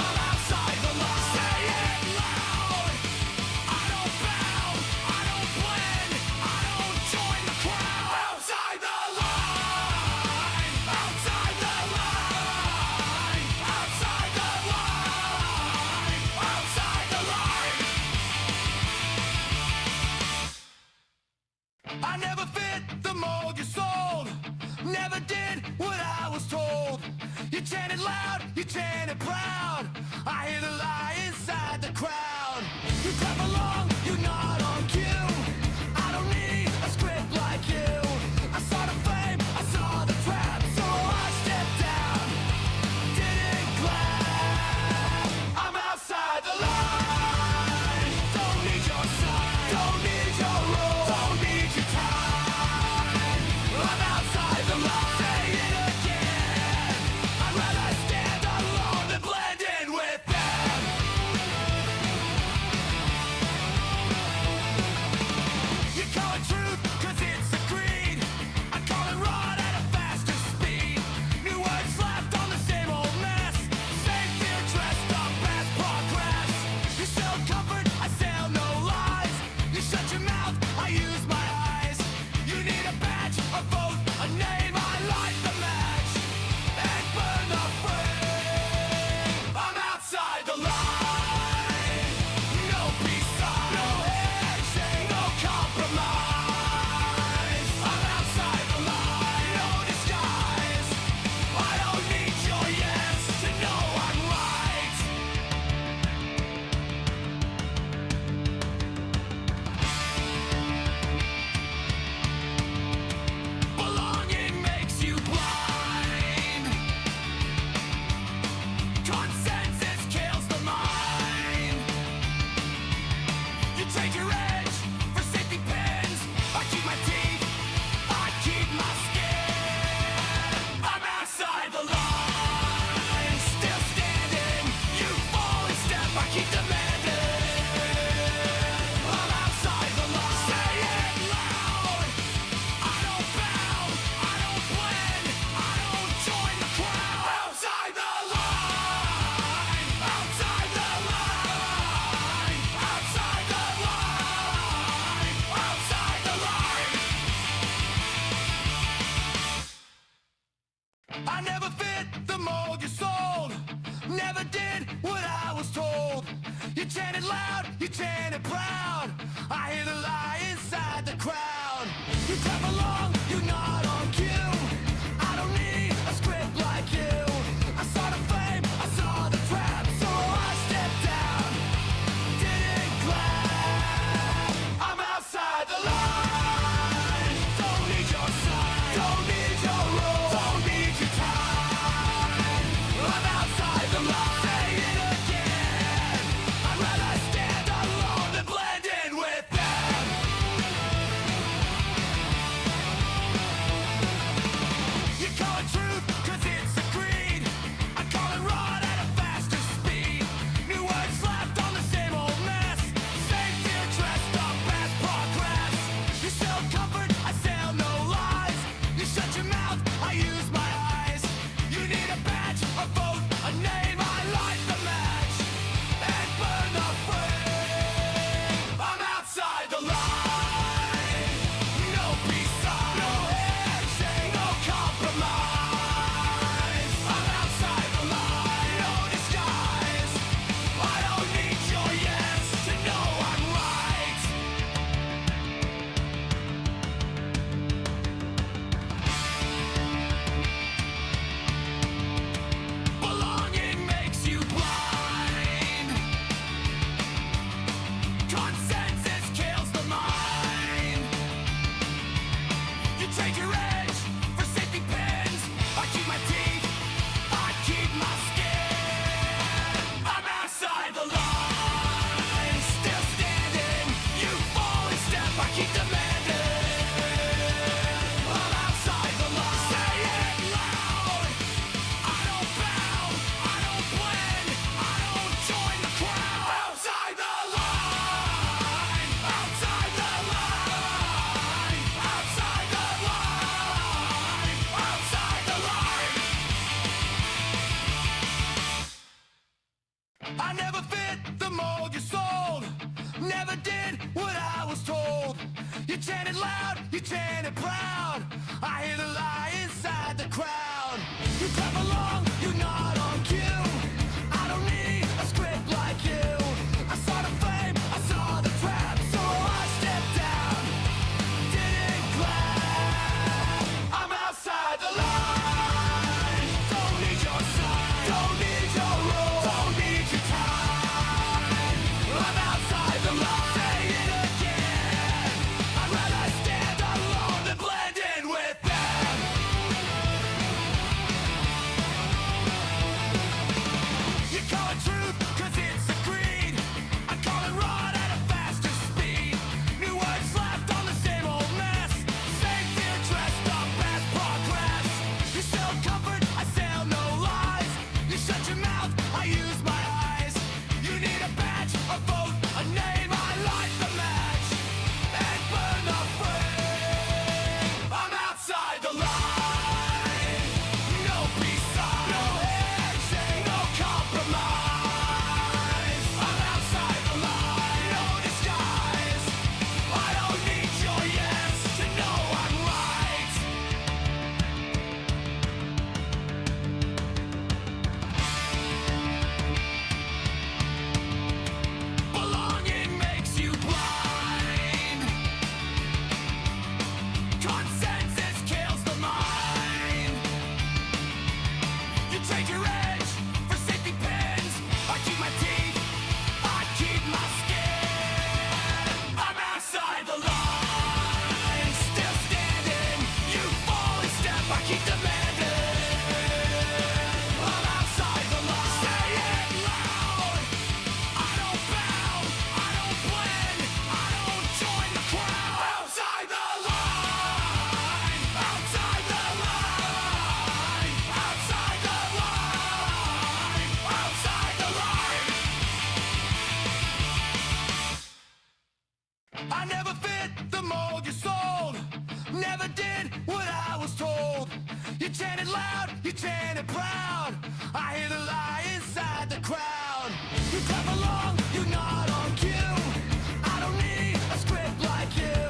I'm outside the line. Say it loud. I don't bow, I don't blend, I don't join the crowd. Outside the line, outside the line, outside the line, outside the line. I never fit the mold you sold, never did what I was told. You chanted loud, you chanted proud. I hear the lie inside the crowd. You clap along, you're not on cue. I don't need a script like you. I saw the fame, I saw the trap, so I stepped down. Didn't clap. I'm outside the line. Don't need your sign, don't need your rules, don't need your time. I'm outside the line. Say it again. I'd rather stand alone than blend in with them. You call it truth, cause it's a creed. I call it run at a faster speed. New words slapped on the same old mess. Same fear dressed up as progress. You sell comfort, I sell no lies. You shut your mouth, I use my eyes. You need a badge, a vote, a name, I light the match and burn the flame. I'm outside the line. No peace sign, no handshake, no compromise. I'm outside the line, no disguise. I don't need your yes to know I'm right. Belonging makes you blind. Consensus kills the mind. You trade your edge for safety pins. I keep my teeth, I keep my skin. I'm outside the line, still standing. You fall in step, I keep demanding. I'm outside the line. Say it loud. I don't bow, I don't blend, I don't join the crowd. Outside the line, outside the line, outside the line, outside the line. I never fit the mold you sold, never did what I was told. You chanted loud, you chanted proud. I hear the lie inside the crowd. You clap along, you're not on cue. I don't need a script like you. I saw the fame, I saw the trap, so I stepped down. Didn't clap. I'm outside the line. Don't need your sign, don't need your rules, don't need your time. I never fit the mold you sold. Never did what I was told. You chanted loud, you chanted proud. I hear the lie inside the crowd. You clap along, you're not on cue. I don't need a script like you. I saw the flame, I saw the trap, so I stepped down. Didn't clap. I'm outside the line. Don't need your sign. Don't need your rules. Don't need your time. I'm outside the line. Say it again. I'd rather stand alone than blend in with them. You call it truth, cause it's a creed. I call it run at a faster speed. New words slapped on the same old mess. Same fear dressed up as progress. You sell comfort, I sell no lies. You shut your mouth, I use my eyes. You need a badge, a vote, a name. I light the match and burn the flame. I'm outside the line. No peace sign, no handshake, no compromise. I'm outside the line, no disguise. I don't need your yes to know I'm right. Belonging makes you blind. Consensus kills the mind. You trade your edge for safety pins. I keep my teeth, I keep my skin. I'm outside the line, still standing. You fall in step, I keep demanding. I'm outside the line. Say it loud. I don't bow, I don't blend, I don't join the crowd. Outside the line, outside the line, outside the line, outside the line. I never fit the mold you sold. Never did what I was told. You chanted loud, you chanted proud. I hear the lie inside the crowd. You clap along, you're not on cue. I don't need a script like you.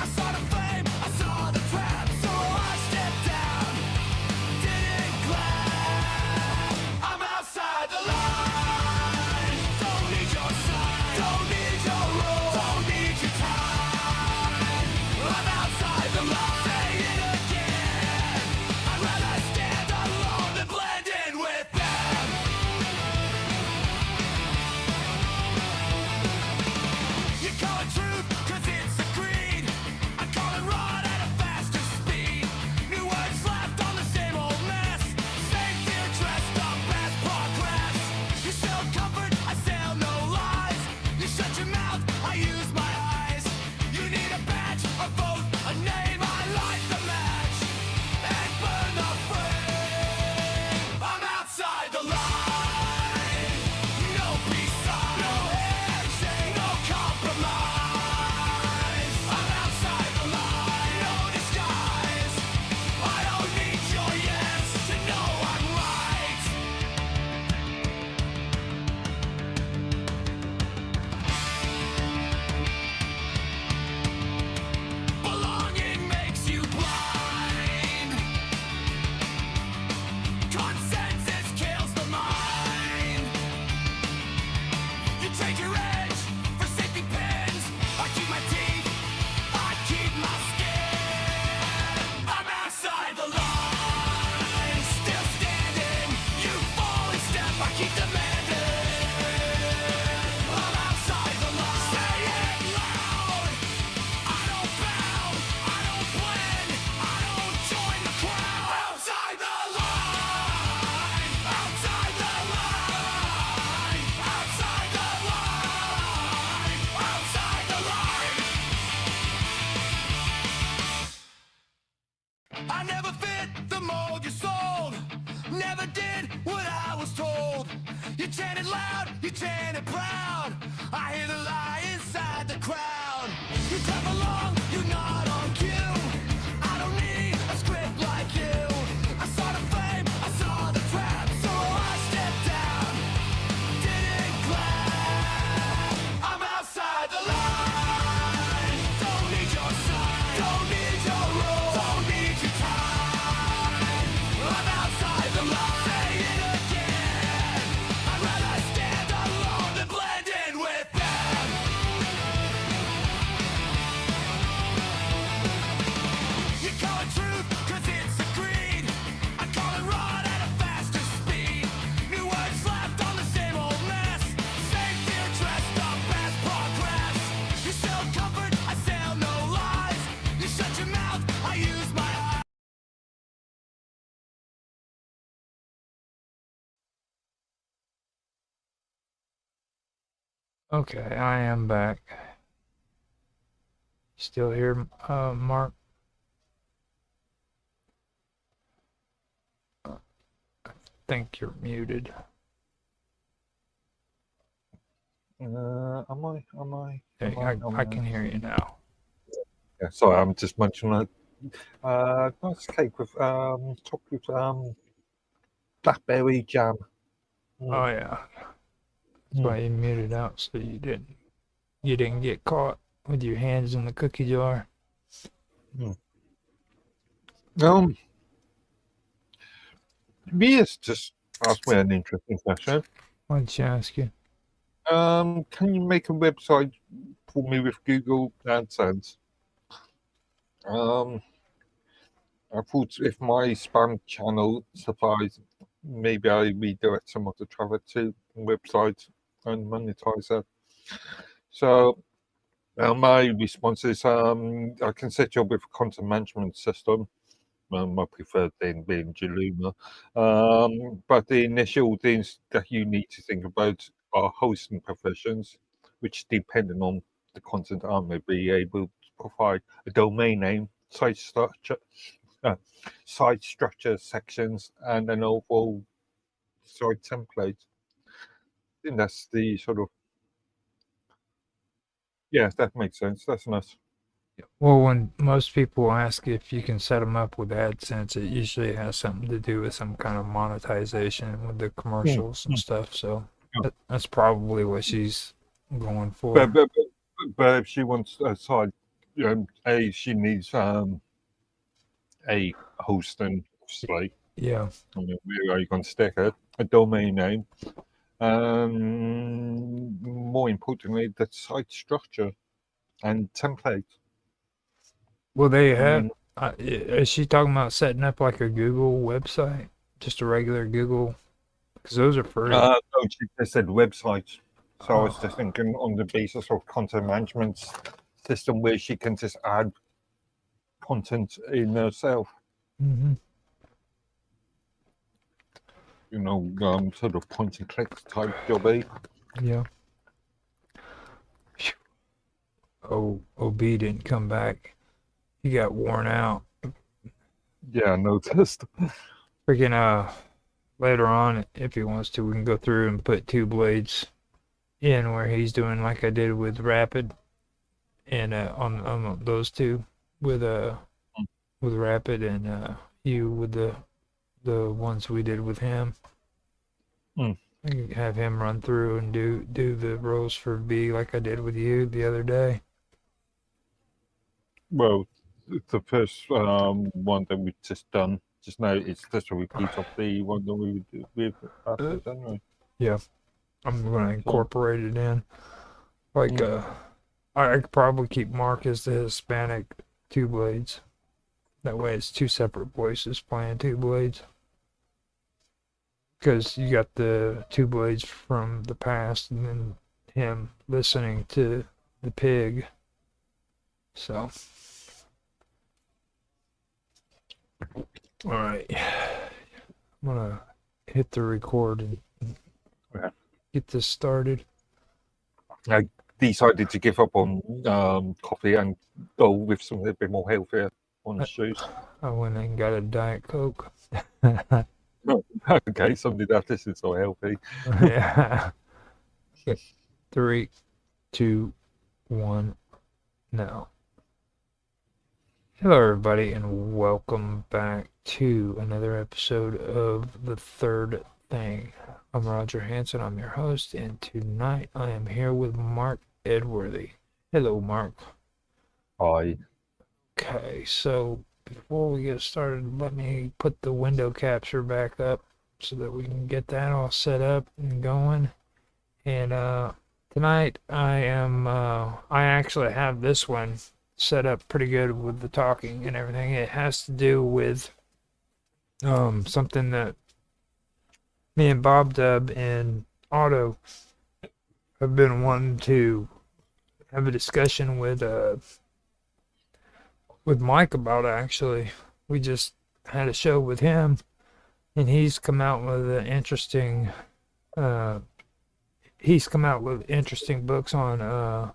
I saw the flame, I saw the trap, so I stepped down. Didn't clap. I'm outside the line. Don't need your sign. Don't need your rules. Don't need your time. I'm outside the line. Say it again. I'd rather stand alone than blend in with them. You call it truth, cause it's a creed. I call it run at a faster speed. New words slapped on the same old mess. Same fear dressed up as progress. You sell comfort, I sell no lies. You shut your mouth, I use my eyes. You need a badge, a vote, a name. I light the match and burn the flame. I'm outside the line. No peace sign, no handshake, no compromise. I'm outside the line, no disguise. I don't need your yes to know I'm right. Belonging makes you blind. Consensus kills the mind. You trade your edge for safety pins. I keep my teeth, I keep my skin. I'm outside the line, still standing. You fall in step, I keep demanding. I'm outside the line. Say it loud. I don't bow, I don't blend, I don't join the crowd. Outside the line, outside the line, outside the line, outside the line. I never fit the mold you sold. Never did what I was told. You chanted loud, you chanted proud. I hear the lie inside the crowd. You clap along, you're not on cue. I don't need a script like you. I saw the flame, I saw the trap, so I stepped down. Didn't Okay, I am back. Still here, Mark? I think you're muted. Am I? Hey, I can hear you now. Yeah, sorry, I'm just munching a nice cake with chocolate blackberry jam. Oh yeah, that's why you muted out so you didn't get caught with your hands in the cookie jar. Mia's just asked me an interesting question. Why did she ask you? Can you make a website for me with Google AdSense? I thought if my spam channel supplies, maybe I redirect some of the traffic to websites and monetize it. So my response is I can set you up with a content management system. My preferred thing being Jaluma. But the initial things that you need to think about are hosting professions, which depending on the content I may be able to provide a domain name, site structure sections, and an overall site template. I think that's the sort of that makes sense. That's nice. Well, when most people ask if you can set them up with AdSense, it usually has something to do with some kind of monetization with the commercials and stuff. So that's probably what she's going for. But if she wants a site, she needs a hosting site. Yeah. I mean, where are you going to stick it? A domain name. More importantly, the site structure and template. Well, they have. Is she talking about setting up like a Google website, just a regular Google? Because those are free. No, she just said website. So I was just thinking on the basis of content management system where she can just add content in herself. Mm-hmm. Sort of point and click type jobby. Yeah. Oh, OB didn't come back. He got worn out. Yeah, I noticed. Freaking later on, if he wants to, we can go through and put 2 blades in where he's doing like I did with Rapid, and on those 2 with Rapid, and you with the ones we did with him. I can have him run through and do the roles for B like I did with you the other day. Well, the first one that we've just done just now, it's just a repeat of the one that we did with Rapid, anyway. Yeah, I'm gonna incorporate it in. Like I could probably keep Mark as the Hispanic 2 blades. That way, it's 2 separate voices playing 2 blades. Because you got the 2 blades from the past, and then him listening to the pig. So, all right, I'm gonna hit the record and get this started. I decided to give up on coffee and go with something a bit more healthier on the shoes. I went and got a Diet Coke. Okay, somebody that isn't so healthy. Yeah. 3, 2, 1, now. Hello, everybody, and welcome back to another episode of The Third Thing. I'm Roger Hanson. I'm your host, and tonight I am here with Mark Edworthy. Hello, Mark. Hi. Okay, so before we get started, let me put the window capture back up so that we can get that all set up and going. And tonight I actually have this one set up pretty good with the talking and everything. It has to do with something that me and Bob Dub and Otto have been wanting to have a discussion with Mike about. Actually, we just had a show with him, and he's come out with an interesting he's come out with interesting books on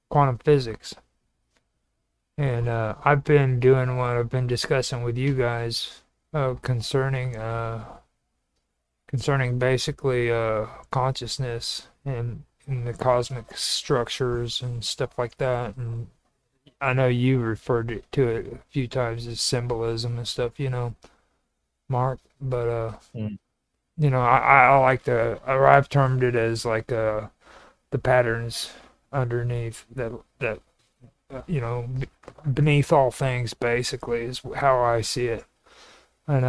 quantum physics. And I've been doing what I've been discussing with you guys concerning basically consciousness and the cosmic structures and stuff like that. And I know you referred to it a few times as symbolism and stuff, Mark. But I like or I've termed it as like the patterns underneath that beneath all things, basically, is how I see it. And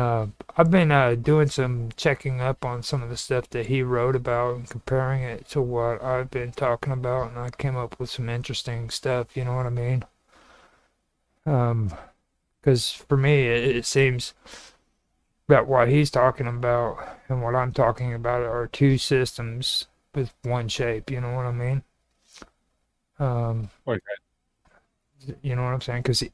I've been doing some checking up on some of the stuff that he wrote about and comparing it to what I've been talking about, and I came up with some interesting stuff, you know what I mean? Because for me, it seems that what he's talking about and what I'm talking about are two systems with one shape, you know what I mean? Okay. You know what I'm saying? Because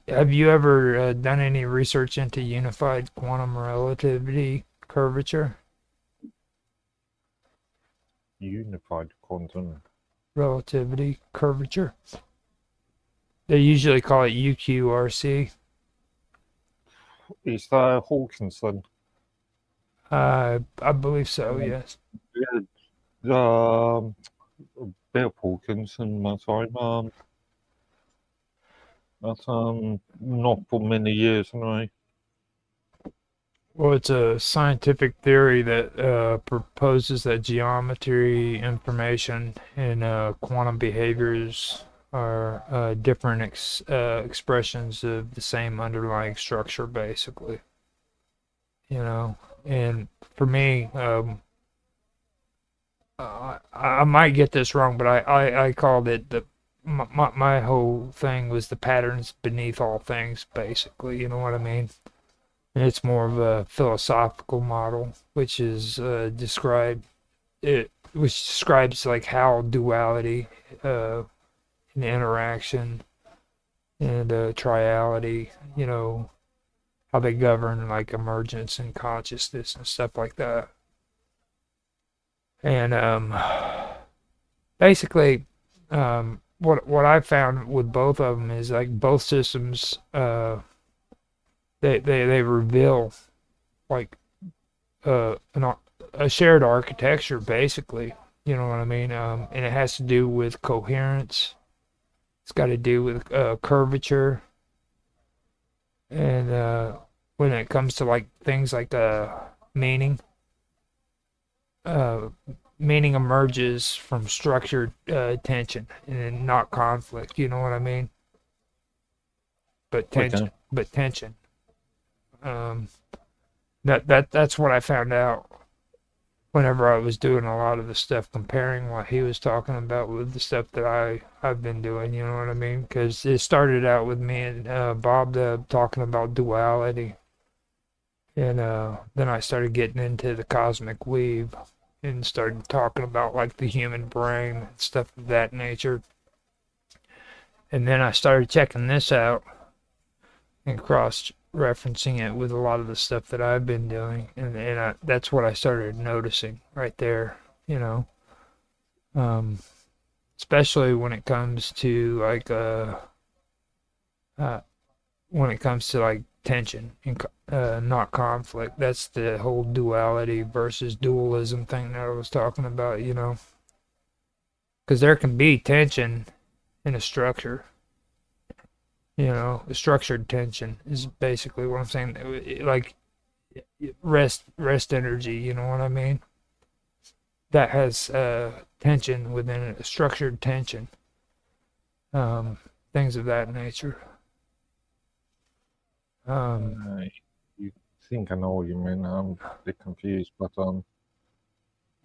have you ever done any research into unified quantum relativity curvature? Unified quantum Relativity curvature. They usually call it UQRC. Is that Hawkinson? I believe so. Yes. Yeah. Bit of Hawkinson, my time. That's not for many years anyway. Well, it's a scientific theory that proposes that geometry, information, and quantum behaviors are different expressions of the same underlying structure, basically. And for me, I might get this wrong, but I called it my whole thing was the patterns beneath all things, basically. You know what I mean? And it's more of a philosophical model, which is which describes like how duality, and interaction, and triality, how they govern like emergence and consciousness and stuff like that. And basically, what I found with both of them is like both systems, they reveal like a shared architecture, basically. You know what I mean? And it has to do with coherence. It's got to do with curvature, and when it comes to like things like meaning. Meaning emerges from structured tension and not conflict. You know what I mean? But tension. Okay. But tension. That's what I found out whenever I was doing a lot of the stuff, comparing what he was talking about with the stuff that I've been doing. You know what I mean? Because it started out with me and Bob Dub talking about duality, and then I started getting into the cosmic weave and started talking about like the human brain and stuff of that nature. And then I started checking this out and cross-referencing it with a lot of the stuff that I've been doing, and that's what I started noticing right there, especially when it comes to like tension and not conflict. That's the whole duality versus dualism thing that I was talking about, because there can be tension in a structure. A structured tension is basically what I'm saying. Like rest energy, you know what I mean? That has tension within it, a structured tension. Things of that nature. You think I know what you mean. I'm a bit confused, but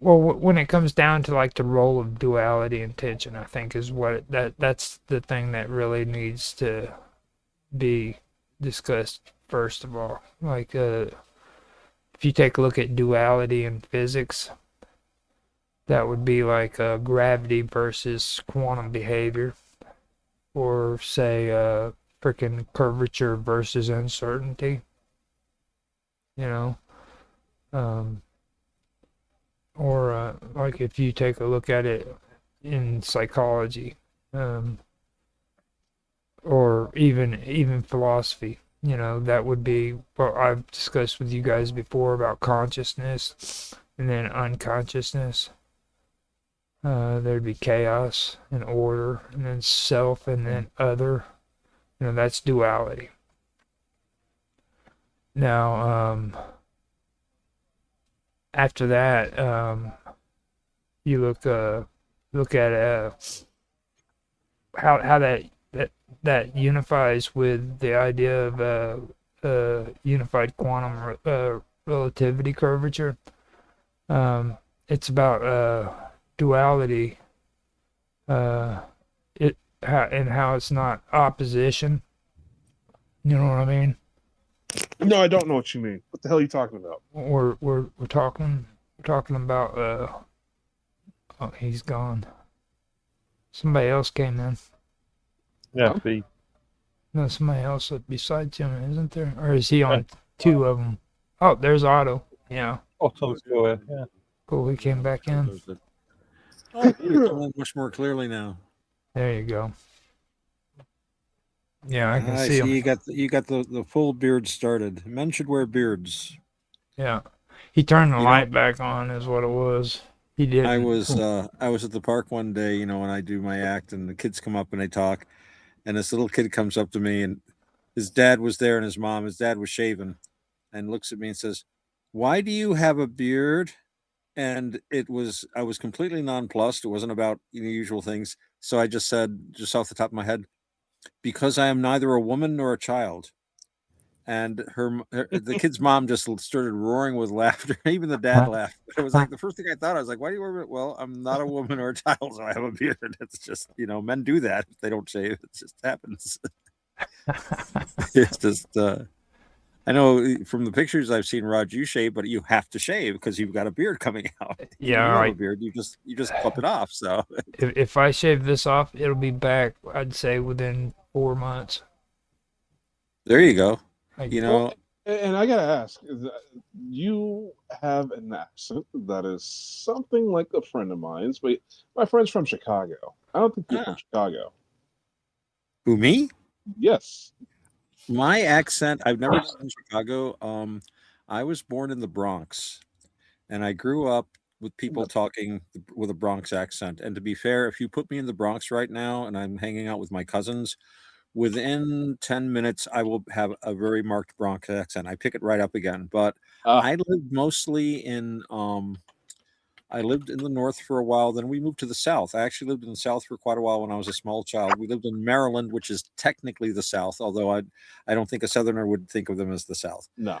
well, when it comes down to like the role of duality and tension, I think is that's the thing that really needs to be discussed first of all. Like if you take a look at duality in physics, that would be like gravity versus quantum behavior, or say freaking curvature versus uncertainty. Or like if you take a look at it in psychology, or even philosophy, that would be what I've discussed with you guys before about consciousness and then unconsciousness. There'd be chaos and order, and then self, and then other. That's duality. Now, after that, you look at how that unifies with the idea of unified quantum relativity curvature. It's about duality, and how it's not opposition. You know what I mean? No, I don't know what you mean. What the hell are you talking about? We're talking about oh, he's gone. Somebody else came in. Yeah, B. No, somebody else besides him, isn't there? Or is he on two of them? Oh, there's Otto. Yeah. Otto's going. Yeah. Cool. He came back in. Oh, you're coming in much more clearly now. There you go. Yeah, I can I see him. You got the full beard started. Men should wear beards. Yeah. He turned the light back on, is what it was. He did. I was at the park one day, when I do my act, and the kids come up and they talk, and this little kid comes up to me, and his dad was there and his mom. His dad was shaven, and looks at me and says, "Why do you have a beard?" And I was completely nonplussed. It wasn't about usual things. So I just said, just off the top of my head, "Because I am neither a woman nor a child." And the kid's mom just started roaring with laughter. Even the dad laughed. It was like the first thing I thought. I was like, "Why do you wear it?" Well, I'm not a woman or a child, so I have a beard. It's just, men do that. They don't shave. It just happens. It's just, I know from the pictures I've seen, Rod, you shave, but you have to shave because you've got a beard coming out. Yeah, you have a beard. You just clip it off. So if I shave this off, it'll be back, I'd say, within 4 months. There you go. Well, and I gotta ask, you have an accent that is something like a friend of mine's, but my friend's from Chicago. I don't think you're from Chicago. Who, me? Yes. My accent, I've never been in Chicago. I was born in the Bronx, and I grew up with people talking with a Bronx accent. And to be fair, if you put me in the Bronx right now and I'm hanging out with my cousins, within 10 minutes, I will have a very marked Bronx accent. I pick it right up again. But I lived mostly I lived in the North for a while. Then we moved to the South. I actually lived in the South for quite a while when I was a small child. We lived in Maryland, which is technically the South, although I don't think a Southerner would think of them as the South. No.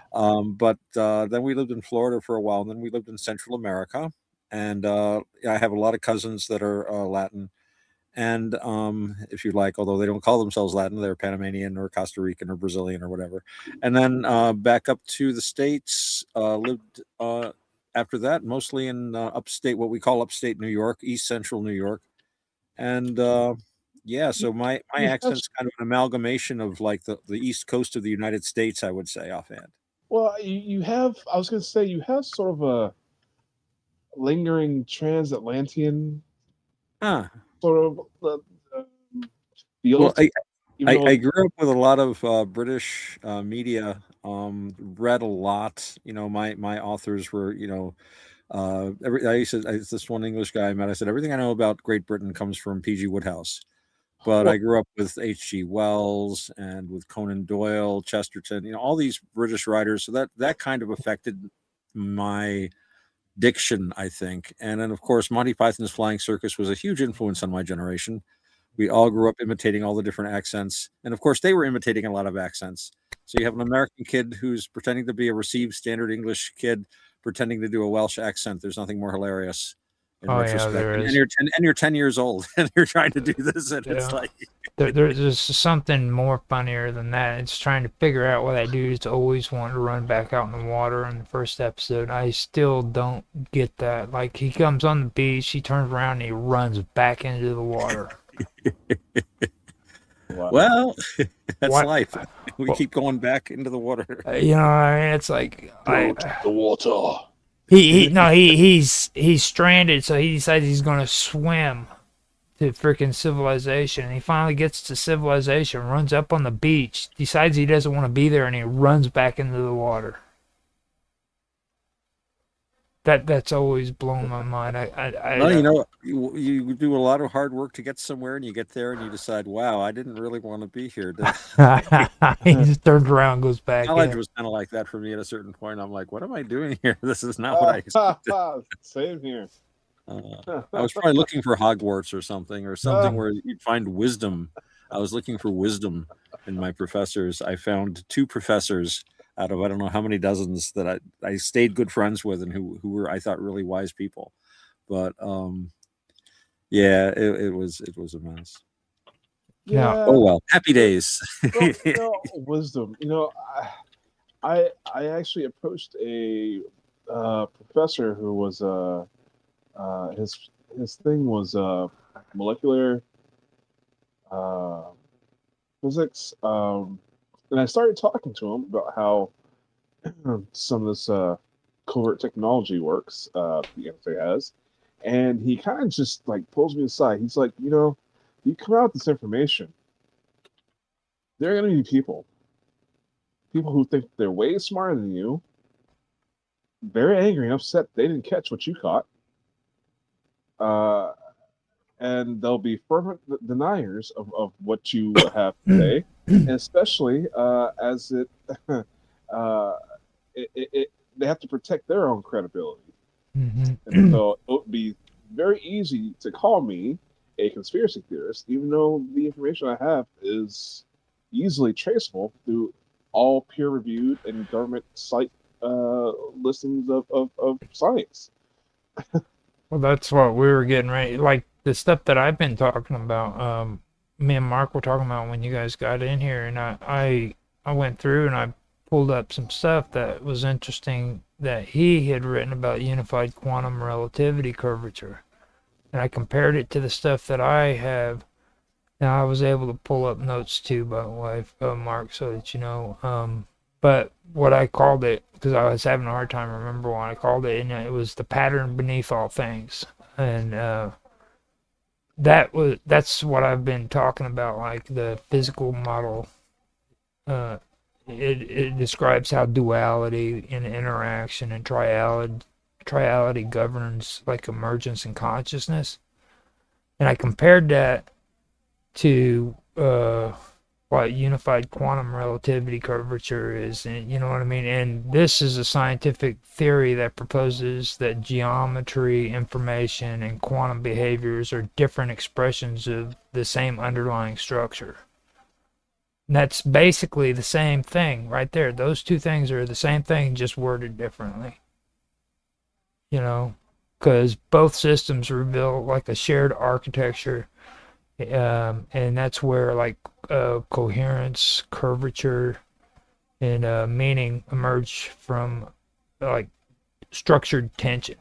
But then we lived in Florida for a while. And then we lived in Central America. And I have a lot of cousins that are Latin. And if you like, although they don't call themselves Latin, they're Panamanian or Costa Rican or Brazilian or whatever. And then back up to the States, lived after that mostly in upstate, what we call upstate New York, East Central New York. And so my accent's kind of an amalgamation of like the East Coast of the United States, I would say offhand. Well, you have, I was going to say, you have sort of a lingering transatlantean sort of well, I grew up with a lot of British media, read a lot. My authors were, this one English guy I met, I said, everything I know about Great Britain comes from P.G. Wodehouse. But I grew up with H.G. Wells and with Conan Doyle, Chesterton, all these British writers. So that kind of affected my diction, I think. And then, of course, Monty Python's Flying Circus was a huge influence on my generation. We all grew up imitating all the different accents. And, of course, they were imitating a lot of accents. So you have an American kid who's pretending to be a received standard English kid pretending to do a Welsh accent. There's nothing more hilarious in retrospect. There is. And you're 10 years old and you're trying to do this. And it's like... There's something more funnier than that. It's trying to figure out why that dude's always wanting to run back out in the water in the first episode. I still don't get that. Like, he comes on the beach, he turns around, and he runs back into the water. Well, that's life. We keep going back into the water. I mean, it's like... the water. He's stranded, so he decides he's gonna swim to freaking civilization. And he finally gets to civilization, runs up on the beach, decides he doesn't want to be there, and he runs back into the water. That's always blown my mind. Well, you know, you do a lot of hard work to get somewhere, and you get there, and you decide, "Wow, I didn't really want to be here." He just turns around, and goes back College in. was kind of like that for me at a certain point. I'm like, "What am I doing here? This is not what I expected." Same here. I was probably looking for Hogwarts or something where you'd find wisdom. I was looking for wisdom in my professors. I found 2 professors out of I don't know how many dozens that I stayed good friends with and who were I thought really wise people. But yeah, it was a mess. Yeah. Oh well, happy days. Wisdom. I actually approached a professor who was his thing was molecular physics, and I started talking to him about how some of this covert technology works the NSA has, and he kind of just like pulls me aside. He's like, you come out with this information, there are going to be people who think they're way smarter than you, very angry and upset they didn't catch what you caught. And they'll be fervent deniers of what you have to say, and especially as they have to protect their own credibility. And so it would be very easy to call me a conspiracy theorist, even though the information I have is easily traceable through all peer-reviewed and government site listings of science. Well, that's what we were getting ready. Like the stuff that I've been talking about. Me and Mark were talking about when you guys got in here, and I went through and I pulled up some stuff that was interesting that he had written about unified quantum relativity curvature, and I compared it to the stuff that I have. Now I was able to pull up notes too, by the way, Mark, so that you know. But what I called it, because I was having a hard time remembering what I called it, and it was the pattern beneath all things, and that's what I've been talking about, like the physical model. It describes how duality and interaction and triality governs like emergence and consciousness, and I compared that to what unified quantum relativity curvature is, and you know what I mean. And this is a scientific theory that proposes that geometry, information, and quantum behaviors are different expressions of the same underlying structure. And that's basically the same thing right there. Those two things are the same thing, just worded differently. Because both systems reveal like a shared architecture. And that's where like coherence, curvature, and meaning emerge from like structured tension,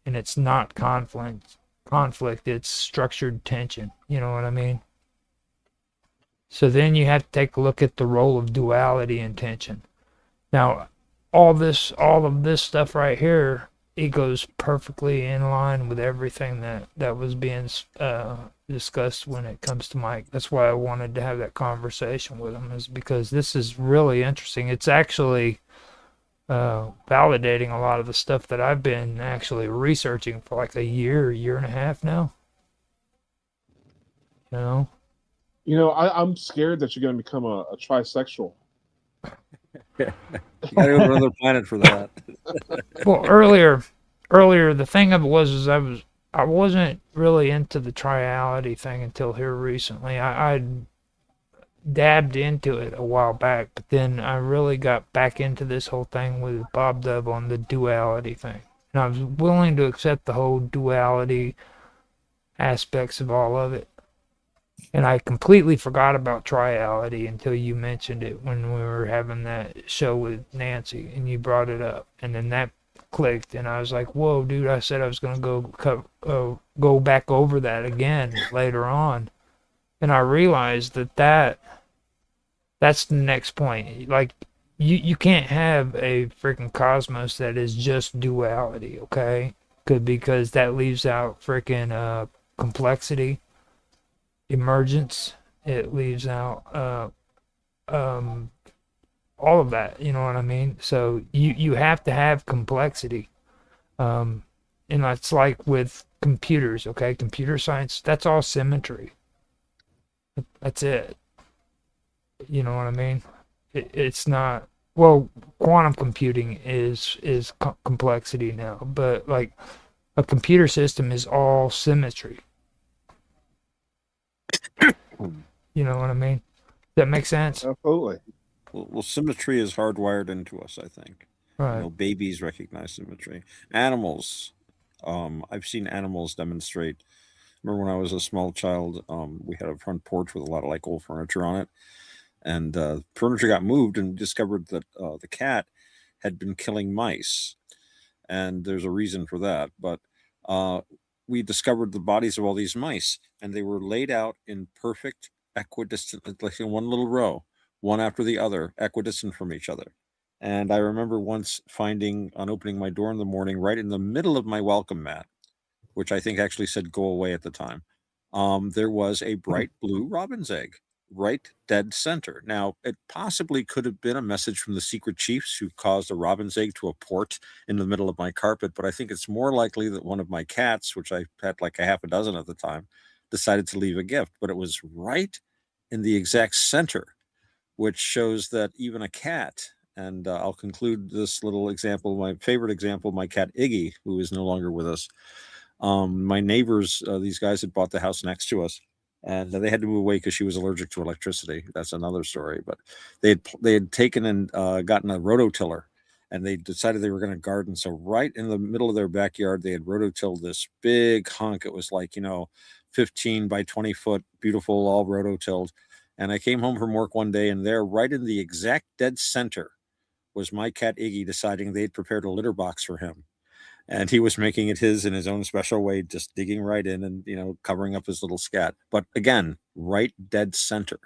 and it's not conflict. It's structured tension. You know what I mean? So then you have to take a look at the role of duality and tension. Now, all of this stuff right here, it goes perfectly in line with everything that was being discussed when it comes to Mike. That's why I wanted to have that conversation with him, is because this is really interesting. It's actually validating a lot of the stuff that I've been actually researching for like a year and a half now. I'm scared that you're going to become a trisexual. You gotta go to another planet for that. Well, earlier, the thing of it was I wasn't really into the triality thing until here recently. I dabbed into it a while back, but then I really got back into this whole thing with Bob Dub on the duality thing. And I was willing to accept the whole duality aspects of all of it. And I completely forgot about triality until you mentioned it when we were having that show with Nancy, and you brought it up. And then that clicked, and I was like, whoa, dude, I said I was going to go back over that again later on. And I realized that's the next point. Like, you can't have a freaking cosmos that is just duality, okay? Because that leaves out freaking complexity, emergence. It leaves out all of that. You know what I mean? So you have to have complexity. And that's like with computers, okay? Computer science, that's all symmetry. That's it. You know what I mean? It's not. Well, quantum computing is complexity now, but like a computer system is all symmetry. You know what I mean? That makes sense? Absolutely. Well, symmetry is hardwired into us, I think. Right. You know, babies recognize symmetry. Animals, I've seen animals demonstrate. Remember when I was a small child, we had a front porch with a lot of like old furniture on it, and furniture got moved and discovered that the cat had been killing mice, and there's a reason for that. But we discovered the bodies of all these mice, and they were laid out in perfect equidistant, like in one little row, one after the other, equidistant from each other. And I remember once finding, on opening my door in the morning, right in the middle of my welcome mat, which I think actually said "go away" at the time, there was a bright blue robin's egg, right dead center. Now, it possibly could have been a message from the secret chiefs who caused a robin's egg to apport in the middle of my carpet, but I think it's more likely that one of my cats, which I had like a half a dozen at the time, decided to leave a gift, but it was right in the exact center, which shows that even a cat, and I'll conclude this little example, my favorite example, my cat Iggy, who is no longer with us. My neighbors, these guys had bought the house next to us, and they had to move away because she was allergic to electricity. That's another story. But they had taken and gotten a rototiller, and they decided they were going to garden. So right in the middle of their backyard, they had rototilled this big hunk. It was like 15 by 20 foot, beautiful, all rototilled. And I came home from work one day, and there, right in the exact dead center, was my cat Iggy deciding they'd prepared a litter box for him. And he was making it his in his own special way, just digging right in and, covering up his little scat. But again, right dead center.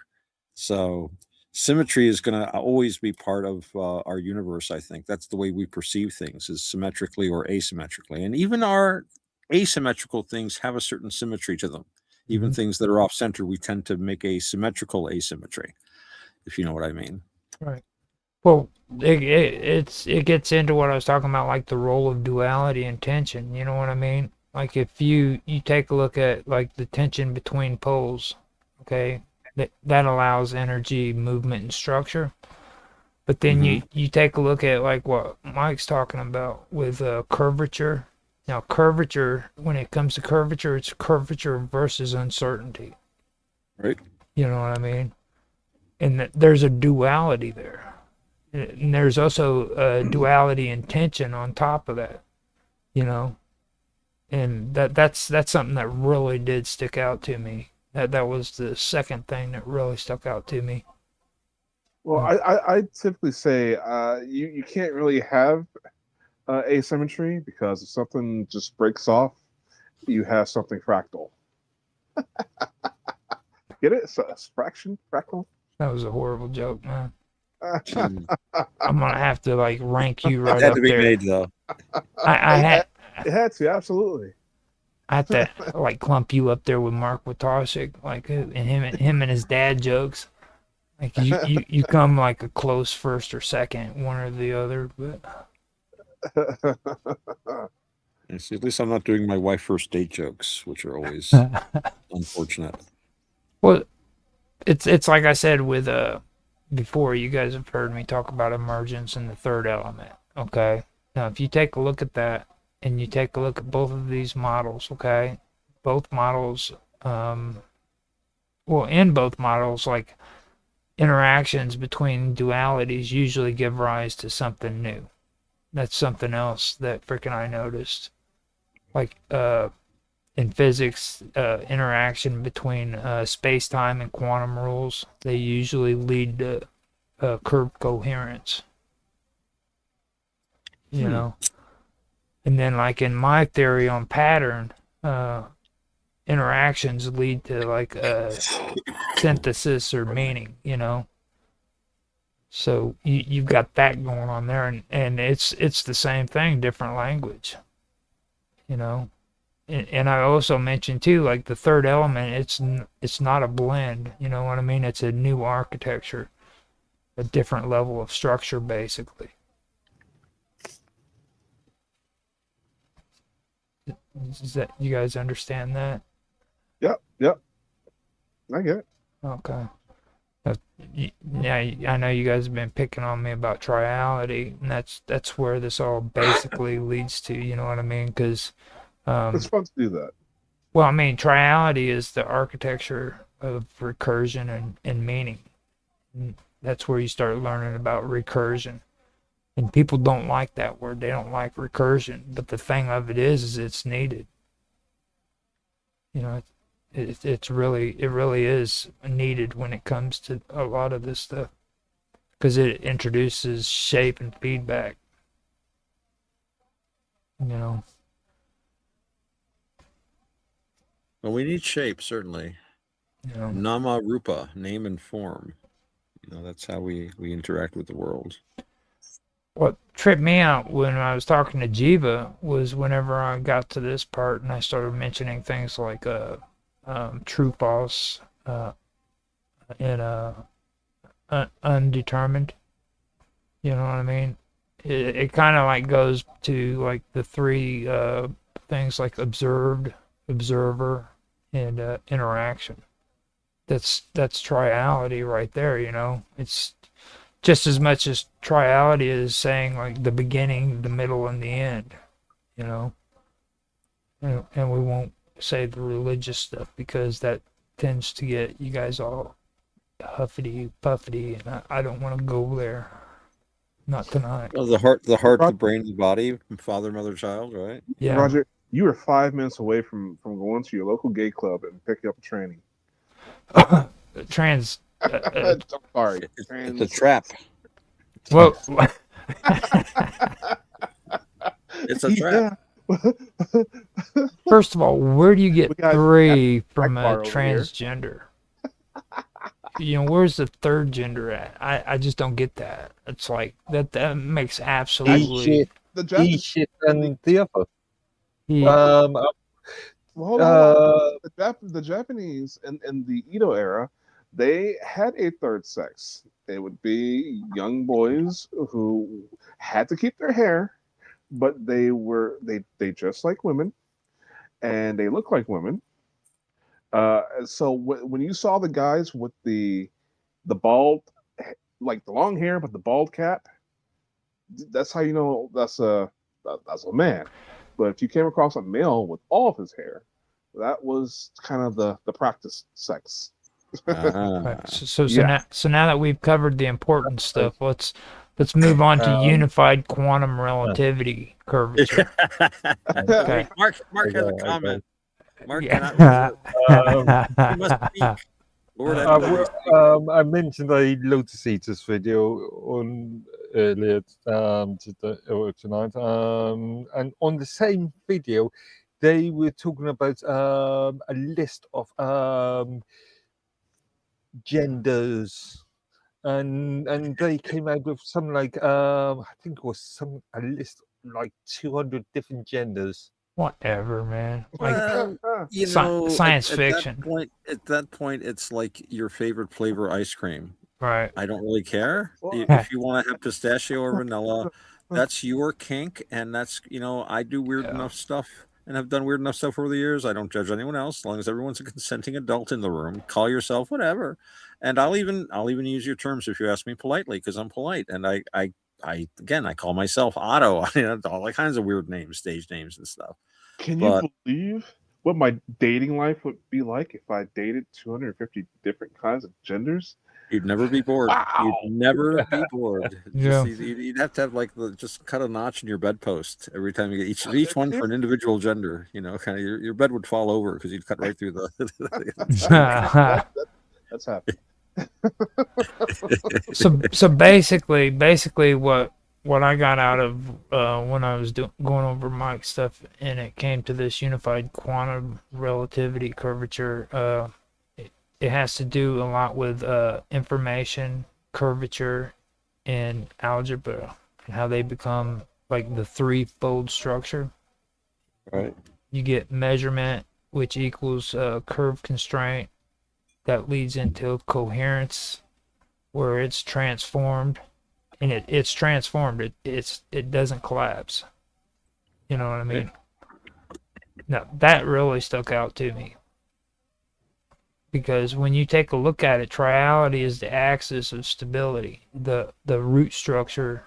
So symmetry is going to always be part of our universe, I think. That's the way we perceive things, is symmetrically or asymmetrically. And even our asymmetrical things have a certain symmetry to them. Even things that are off center, we tend to make a symmetrical asymmetry, if you know what I mean. Right. Well, it gets into what I was talking about, like the role of duality and tension. You know what I mean? Like if you take a look at like the tension between poles, okay, that allows energy, movement, and structure. But then you take a look at like what Mike's talking about with curvature. Now, curvature, when it comes to curvature, it's curvature versus uncertainty. Right. You know what I mean? And there's a duality there. And there's also a duality and tension on top of that, and that's something that really did stick out to me. That was the second thing that really stuck out to me. Well, I typically say you can't really have asymmetry, because if something just breaks off, you have something fractal. Get it? So it's fractal. That was a horrible joke, man. I'm gonna have to like rank you right It had up to be there. made, though. It had to, absolutely. I had to like clump you up there with Mark Witosik, like and him and his dad jokes. Like you come like a close first or second, one or the other, but. See, at least I'm not doing my wife first date jokes, which are always unfortunate. Well, it's like I said with before, you guys have heard me talk about emergence and the third element. Okay, now if you take a look at that and you take a look at both of these models, okay, both models, in both models, like interactions between dualities usually give rise to something new. That's something else that freaking I noticed. Like in physics, interaction between space-time and quantum rules, they usually lead to curve coherence. You know? And then like in my theory on pattern, interactions lead to like synthesis or meaning, So you've got that going on there, and it's the same thing, different language. You know, and I also mentioned too, like the third element, it's not a blend. You know what I mean? It's a new architecture, a different level of structure, basically. Is that you guys understand that? Yep. I get it. Okay. Yeah, I know you guys have been picking on me about triality, and that's where this all basically leads to. You know what I mean? Because It's fun to do that. well, I mean, triality is the architecture of recursion and meaning. And that's where you start learning about recursion. And people don't like that word. They don't like recursion. But the thing of it is it's needed. You know, it really is needed when it comes to a lot of this stuff. Because it introduces shape and feedback. You know. Well, we need shape, certainly. Yeah. Nama Rupa, name and form. You know, that's how we interact with the world. What tripped me out when I was talking to Jiva was whenever I got to this part and I started mentioning things like true, false, and undetermined. You know what I mean? It kind of like goes to like the three things like observed, observer, and interaction. That's triality right there. You know, it's just as much as triality is saying like the beginning, the middle, and the end. You know, and we won't say the religious stuff because that tends to get you guys all huffy puffy, and I don't want to go there. Not tonight. Well, the heart, the brain, the body, father, mother, child, right? Yeah. Roger, you were 5 minutes away from going to your local gay club and picking up a tranny. Trans. Sorry. It's a trap. Well, it's a trap. First of all, where do you get three from a over here. transgender? You know, where's the third gender at? I just don't get that. It's like that makes absolutely. The Japanese shit and the other. Yeah. Well, hold on. The Japanese in the Edo era, they had a third sex. They would be young boys who had to keep their hair, but they dressed like women, and they looked like women. So when you saw the guys with the bald, like the long hair but the bald cap, that's how you know that's a man. But if you came across a male with all of his hair, that was kind of the practice sex. Right. So now that we've covered the important stuff, let's move on to unified quantum relativity curvature. Okay. Mark has a comment. Mark cannot he must speak. Lord, I mentioned a Lotus Eaters video on earlier tonight, and on the same video, they were talking about a list of genders, and they came out with some like I think it was a list like 200 different genders. Whatever, man. Like, well, you know, science fiction. At that point, it's like your favorite flavor ice cream. Right. I don't really care. If you want to have pistachio or vanilla, that's your kink, and that's, you know, I do weird enough stuff and have done weird enough stuff over the years. I don't judge anyone else as long as everyone's a consenting adult in the room. Call yourself whatever, and I'll even use your terms if you ask me politely because I'm polite, and I again, I call myself Otto. I mean, all kinds of weird names, stage names and stuff. Can you believe what my dating life would be like if I dated 250 different kinds of genders? You'd never be bored. Wow. You'd never be bored. Yeah. You'd have to have like just cut a notch in your bedpost every time you get each one for an individual gender. You know, kind of your bed would fall over because you'd cut right through the. That's happy. So basically what I got out of when I was going over Mike's stuff and it came to this unified quantum relativity curvature, it has to do a lot with information, curvature, in algebra and how they become like the threefold structure. Right. You get measurement, which equals curve constraint, that leads into coherence, where it's transformed, and it's transformed. It doesn't collapse. You know what I mean? Now that really stuck out to me because when you take a look at it, triality is the axis of stability, the root structure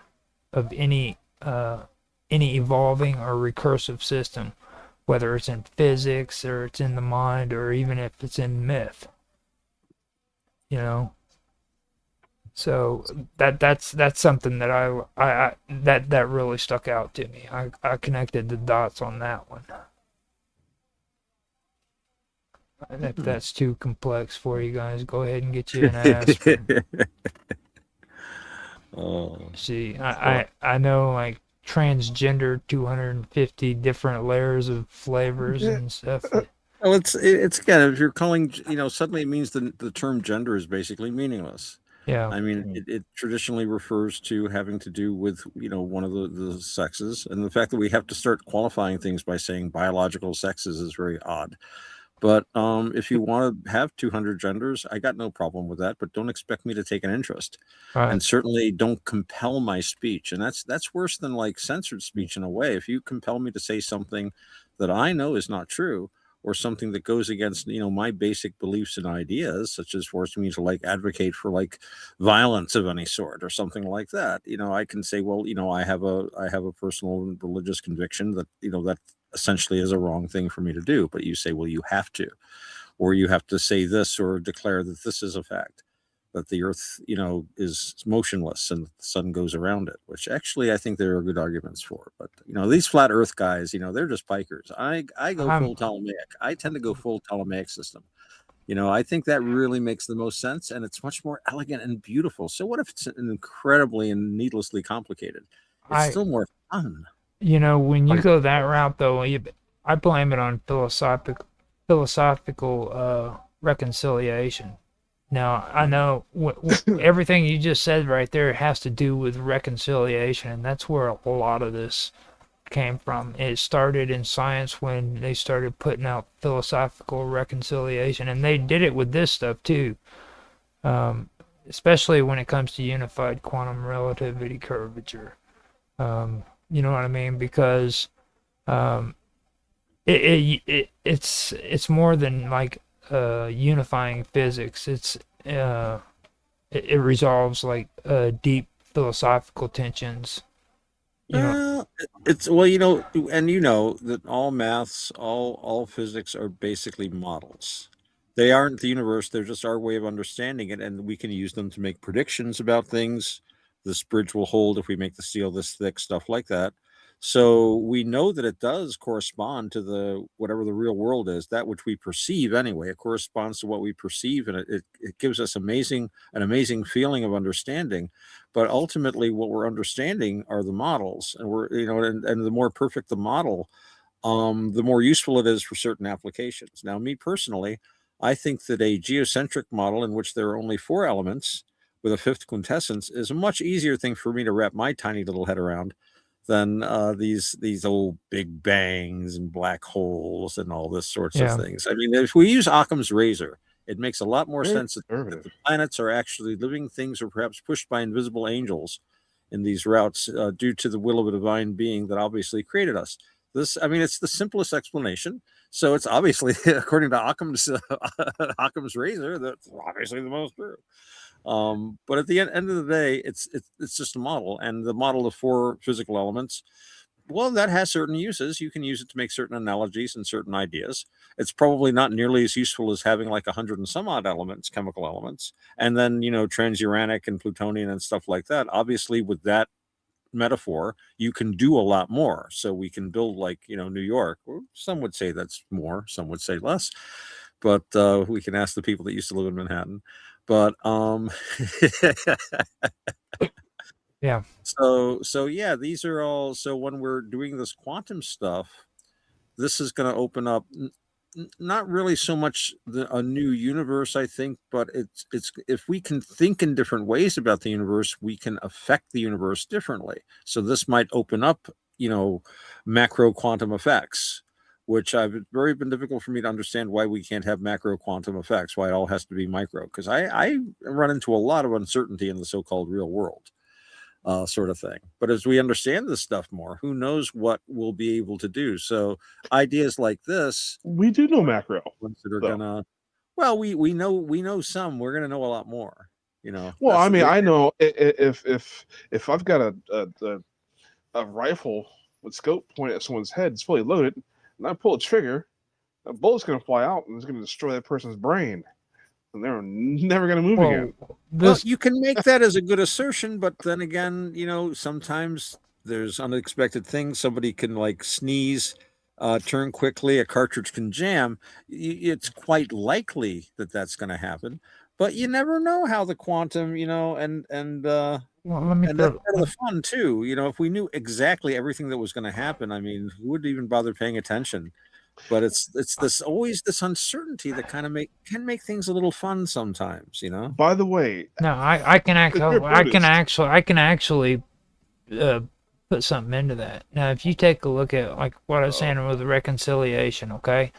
of any evolving or recursive system, whether it's in physics or it's in the mind or even if it's in myth. You know, so that's something that I that really stuck out to me. I connected the dots on that one. And if that's too complex for you guys, go ahead and get you an aspirin. Oh. See, I know like transgender 250 different layers of flavors and stuff. Well, it's again, if you're calling, suddenly it means the term gender is basically meaningless. Yeah. I mean, it traditionally refers to having to do with, one of the sexes. And the fact that we have to start qualifying things by saying biological sexes is very odd. But if you want to have 200 genders, I got no problem with that. But don't expect me to take an interest, Right. and certainly don't compel my speech. And that's worse than like censored speech in a way. If you compel me to say something that I know is not true, or something that goes against my basic beliefs and ideas, such as forcing me to like advocate for like violence of any sort or something like that, I can say, well, I have a personal and religious conviction that that essentially is a wrong thing for me to do. But you say, well, you have to, or you have to say this or declare that this is a fact, that the earth, is motionless and the sun goes around it, which actually I think there are good arguments for. But, these flat earth guys, they're just pikers. I go full Ptolemaic. I tend to go full Ptolemaic system. I think that really makes the most sense, and it's much more elegant and beautiful. So what if it's incredibly and needlessly complicated? It's still more fun. When you go that route, though, I blame it on philosophical reconciliation. Now, I know everything you just said right there has to do with reconciliation, and that's where a lot of this came from. It started in science when they started putting out philosophical reconciliation, and they did it with this stuff too, especially when it comes to unified quantum relativity curvature. You know what I mean? Because it's more than like unifying physics. It resolves like deep philosophical tensions. It's and that all maths, all physics are basically models. They aren't the universe, they're just our way of understanding it, and we can use them to make predictions about things. This bridge will hold if we make the steel this thick, stuff like that. So we know that it does correspond to the whatever the real world is, that which we perceive anyway. It corresponds to what we perceive, and it gives us an amazing feeling of understanding. But ultimately, what we're understanding are the models, and and the more perfect the model, the more useful it is for certain applications. Now, me personally, I think that a geocentric model in which there are only 4 elements with a 5th quintessence is a much easier thing for me to wrap my tiny little head around than these old big bangs and black holes and all this sorts of things. I mean, if we use Occam's razor, it makes a lot more sense that the planets are actually living things or perhaps pushed by invisible angels in these routes due to the will of a divine being that obviously created us. It's the simplest explanation. So it's obviously, according to Occam's razor, that's obviously the most true. But at the end of the day, it's just a model, and the model of 4 physical elements, well, that has certain uses. You can use it to make certain analogies and certain ideas. It's probably not nearly as useful as having like 100 and some odd elements, chemical elements, and then transuranic and plutonian and stuff like that. Obviously, with that metaphor, you can do a lot more. So we can build like New York. Or some would say that's more, some would say less, but we can ask the people that used to live in Manhattan. But yeah. So yeah, these are all. So when we're doing this quantum stuff, this is going to open up not really so much a new universe, I think, but it's if we can think in different ways about the universe, we can affect the universe differently. So this might open up, macro quantum effects, which I've very been difficult for me to understand why we can't have macro quantum effects, why it all has to be micro, because I run into a lot of uncertainty in the so-called real world. Sort of thing. But as we understand this stuff more, who knows what we'll be able to do? So ideas like this, We do know macro. ones that are though. gonna, well, we know some. We're gonna know a lot more. Well, That's I mean, the, I know if I've got a rifle with scope pointed at someone's head, it's fully loaded, and I pull a trigger, a bullet's going to fly out and it's going to destroy that person's brain, and they're never going to move again. well, you can make that as a good assertion, but then again, sometimes there's unexpected things. Somebody can like sneeze, turn quickly, a cartridge can jam. It's quite likely that that's going to happen, but you never know how the quantum, Well, let me and that's throw. part of the fun too. If we knew exactly everything that was going to happen, I mean, who would even bother paying attention? But it's this always this uncertainty that kind of can make things a little fun sometimes. By the way, No, I can you're I can actually put something into that. Now, if you take a look at like what I was saying with the reconciliation, okay,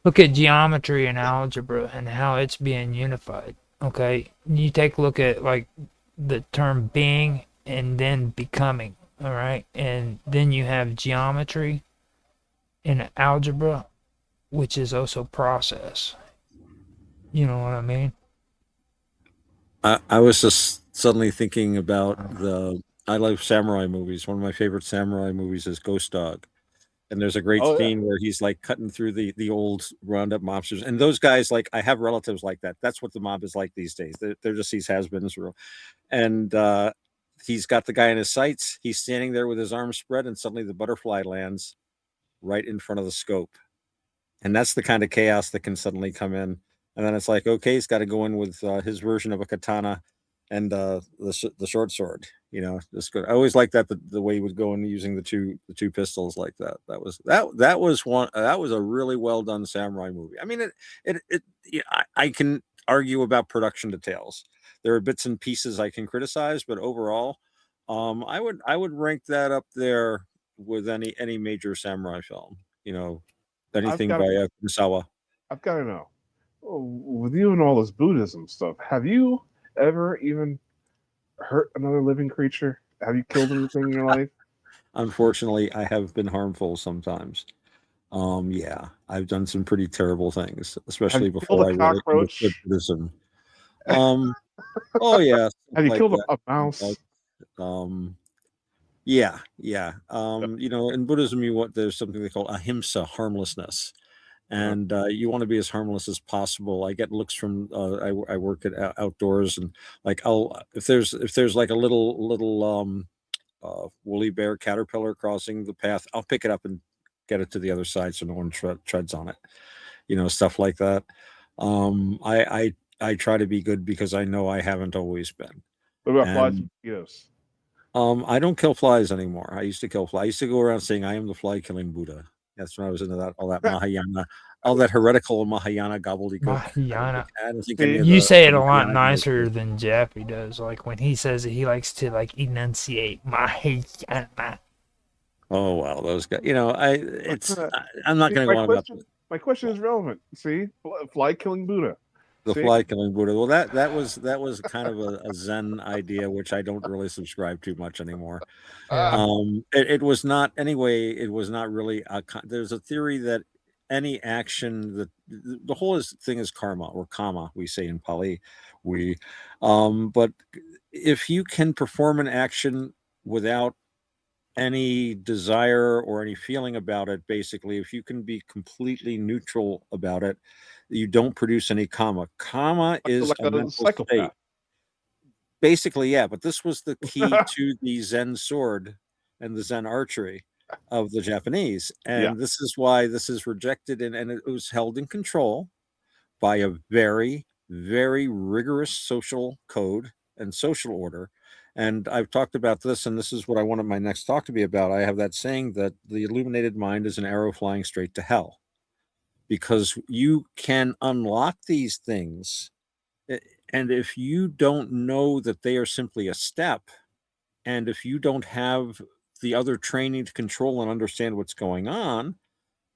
look at geometry and algebra and how it's being unified. Okay, you take a look at like the term being and then becoming. All right, and then you have geometry and algebra, which is also process. You know what I mean? I was just suddenly thinking about I love samurai movies. One of my favorite samurai movies is Ghost Dog. And there's a great Oh, yeah. scene where he's like cutting through the old roundup mobsters. And those guys, like, I have relatives like that. That's what the mob is like these days. They're just these has-beens. And he's got the guy in his sights. He's standing there with his arms spread, and suddenly the butterfly lands right in front of the scope. And that's the kind of chaos that can suddenly come in. And then it's like, okay, he's got to go in with his version of a katana and the short sword. Just good. I always like that the way he would go in using the two pistols like that. That was a really well done samurai movie. I mean, I can argue about production details. There are bits and pieces I can criticize, but overall, I would rank that up there with any major samurai film. Anything gotta- by Kurosawa. I've got to know, with you and all this Buddhism stuff, have you ever even hurt another living creature? Have you killed anything in your life? Unfortunately, I have been harmful sometimes. Yeah, I've done some pretty terrible things, especially killed before a I really cockroach? understood Buddhism. Oh yeah. Have you like killed that. a mouse? Yeah. In Buddhism, there's something they call ahimsa, harmlessness, and you want to be as harmless as possible. I get looks from I work at outdoors, and like if there's like a little woolly bear caterpillar crossing the path, I'll pick it up and get it to the other side so no one treads on it. Stuff like that. I try to be good because I know I haven't always been. What about flies And and mosquitoes? I don't kill flies anymore. I used to kill flies. I used to go around saying I am the fly killing Buddha. That's when I was into all that Mahayana, all that heretical Mahayana gobbledygook. Mahayana. I don't think any of You the say it a lot Mahayana nicer than Jeffy does. Like when he says it, he likes to like enunciate Mahayana. Oh wow, those guys. I'm not going to go on about My question is relevant. See, fly killing Buddha. the See? fly killing Buddha. Well, that was kind of a Zen idea, which I don't really subscribe to much anymore. It was not anyway. It was not really. There's a theory that any action that the whole thing is karma or kama, we say in Pali. But if you can perform an action without any desire or any feeling about it, basically, if you can be completely neutral about it, you don't produce any karma. Karma is like a a mental psychopath. state. Basically, yeah, but this was the key to the Zen sword and the Zen archery of the Japanese. And Yeah. this is why this is rejected, and it was held in control by a very, very rigorous social code and social order. And I've talked about this, and this is what I wanted my next talk to be about. I have that saying that the illuminated mind is an arrow flying straight to hell. because you can unlock these things. And if you don't know that they are simply a step, and if you don't have the other training to control and understand what's going on,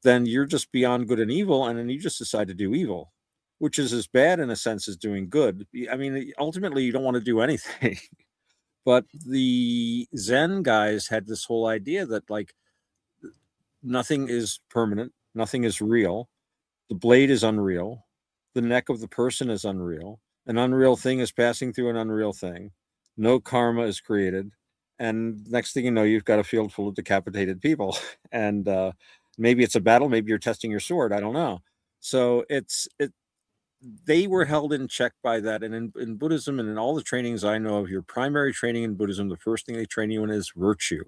then you're just beyond good and evil, and then you just decide to do evil, which is as bad in a sense as doing good. I mean, ultimately, you don't want to do anything. But the Zen guys had this whole idea that like nothing is permanent, nothing is real. The blade is unreal. The neck of the person is unreal. An unreal thing is passing through an unreal thing. No karma is created. And next thing you know, you've got a field full of decapitated people. And maybe it's a battle. Maybe you're testing your sword. I don't know. So they were held in check by that. And in Buddhism and in all the trainings I know of, your primary training in Buddhism, the first thing they train you in is virtue,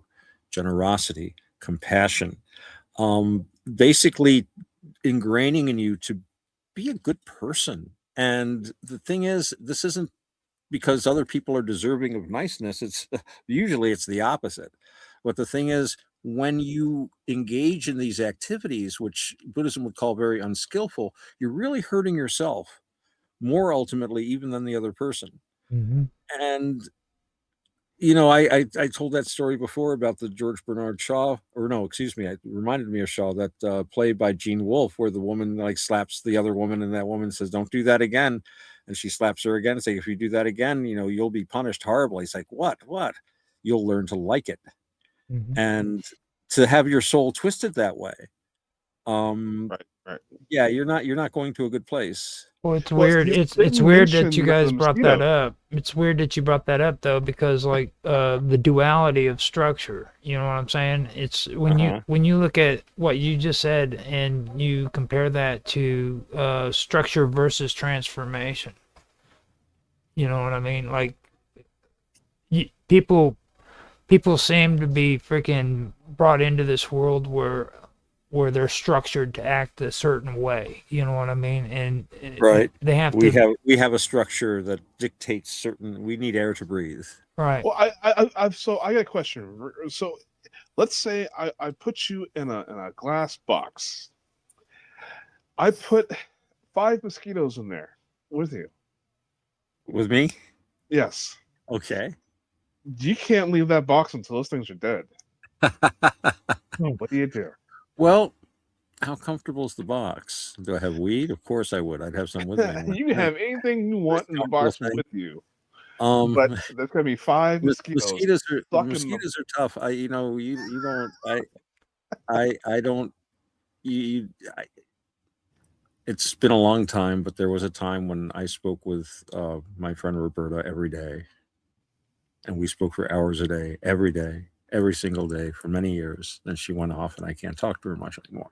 generosity, compassion. Basically ingraining in you to be a good person. And the thing is, this isn't because other people are deserving of niceness. It's usually it's the opposite. But the thing is, when you engage in these activities, which Buddhism would call very unskillful, you're really hurting yourself more ultimately even than the other person. Mm-hmm. And you know, I told that story before about the George Bernard Shaw, or no, excuse me, it reminded me of Shaw, that play by Gene Wolfe, where the woman like slaps the other woman, and that woman says, "Don't do that again," and she slaps her again and say, "If you do that again, you know, you'll be punished horribly." It's like, what? You'll learn to like it, Mm-hmm. and to have your soul twisted that way, Right. yeah, you're not going to a good place. Well, it's Well, weird. you It's didn't weird that mention you the guys brought that mosquito. up. It's weird that you brought that up though, because like the duality of structure. You know what I'm saying? It's when you look at what you just said and you compare that to structure versus transformation. You know what I mean? Like people seem to be freaking brought into this world where they're structured to act a certain way. You know what I mean? And Right. they have we to. we have a structure that dictates certain. We need air to breathe. Right. Well, I got a question. So, let's say I put you in a glass box. I put 5 mosquitoes in there with you. With me? Yes. Okay. You can't leave that box until those things are dead. What do you do? Well, how comfortable is the box? Do I have weed? Of course I would. I'd have some with me. You can have anything you want in the box with you. But there's gonna be 5 mosquitoes. Mosquitoes are tough. You don't. I don't. It's been a long time, but there was a time when I spoke with my friend Roberta every day, and we spoke for hours a day, every single day for many years. Then she went off, and I can't talk to her much anymore.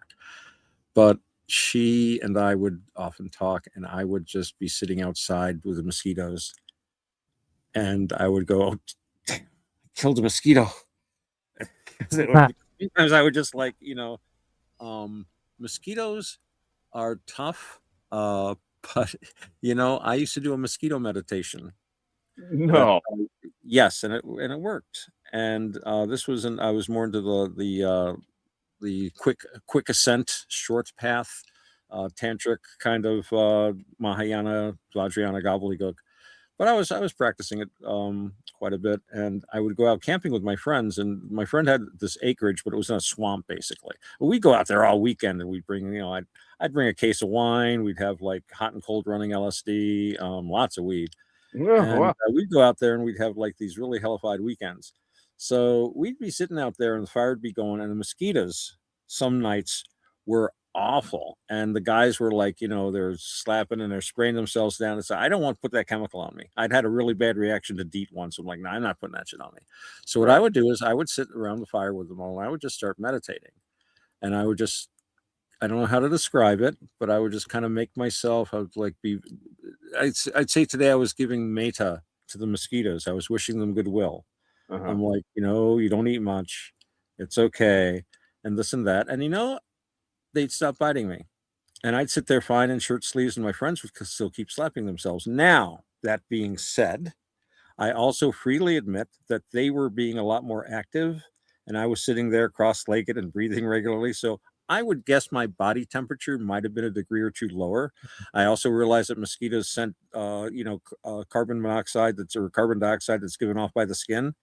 But she and I would often talk, and I would just be sitting outside with the mosquitoes, and I would go, "Oh, damn, I killed a mosquito." Sometimes I would just like, mosquitoes are tough, but I used to do a mosquito meditation. No. Yes, and it worked. And this was I was more into the quick ascent, short path, tantric kind of Mahayana, Vajrayana gobbledygook. But I was practicing it quite a bit, and I would go out camping with my friends. And my friend had this acreage, but it was in a swamp basically. But we'd go out there all weekend, and we'd bring, I'd bring a case of wine. We'd have like hot and cold running LSD, lots of weed, and Wow. we'd go out there and we'd have like these really hellified weekends. So we'd be sitting out there, and the fire would be going, and the mosquitoes some nights were awful. And the guys were like, they're slapping and they're spraying themselves down. And so I don't want to put that chemical on me. I'd had a really bad reaction to DEET once. I'm like, no, I'm not putting that shit on me. So what I would do is I would sit around the fire with them all, and I would just start meditating. And I would just, I don't know how to describe it, but I would just kind of make myself, I would like I'd say today I was giving metta to the mosquitoes. I was wishing them goodwill. I'm like, you don't eat much. It's okay. And this and that. And they'd stop biting me. And I'd sit there fine in shirt sleeves, and my friends would still keep slapping themselves. Now, that being said, I also freely admit that they were being a lot more active, and I was sitting there cross-legged and breathing regularly. So I would guess my body temperature might have been a degree or two lower. I also realized that mosquitoes scent, carbon monoxide or carbon dioxide that's given off by the skin,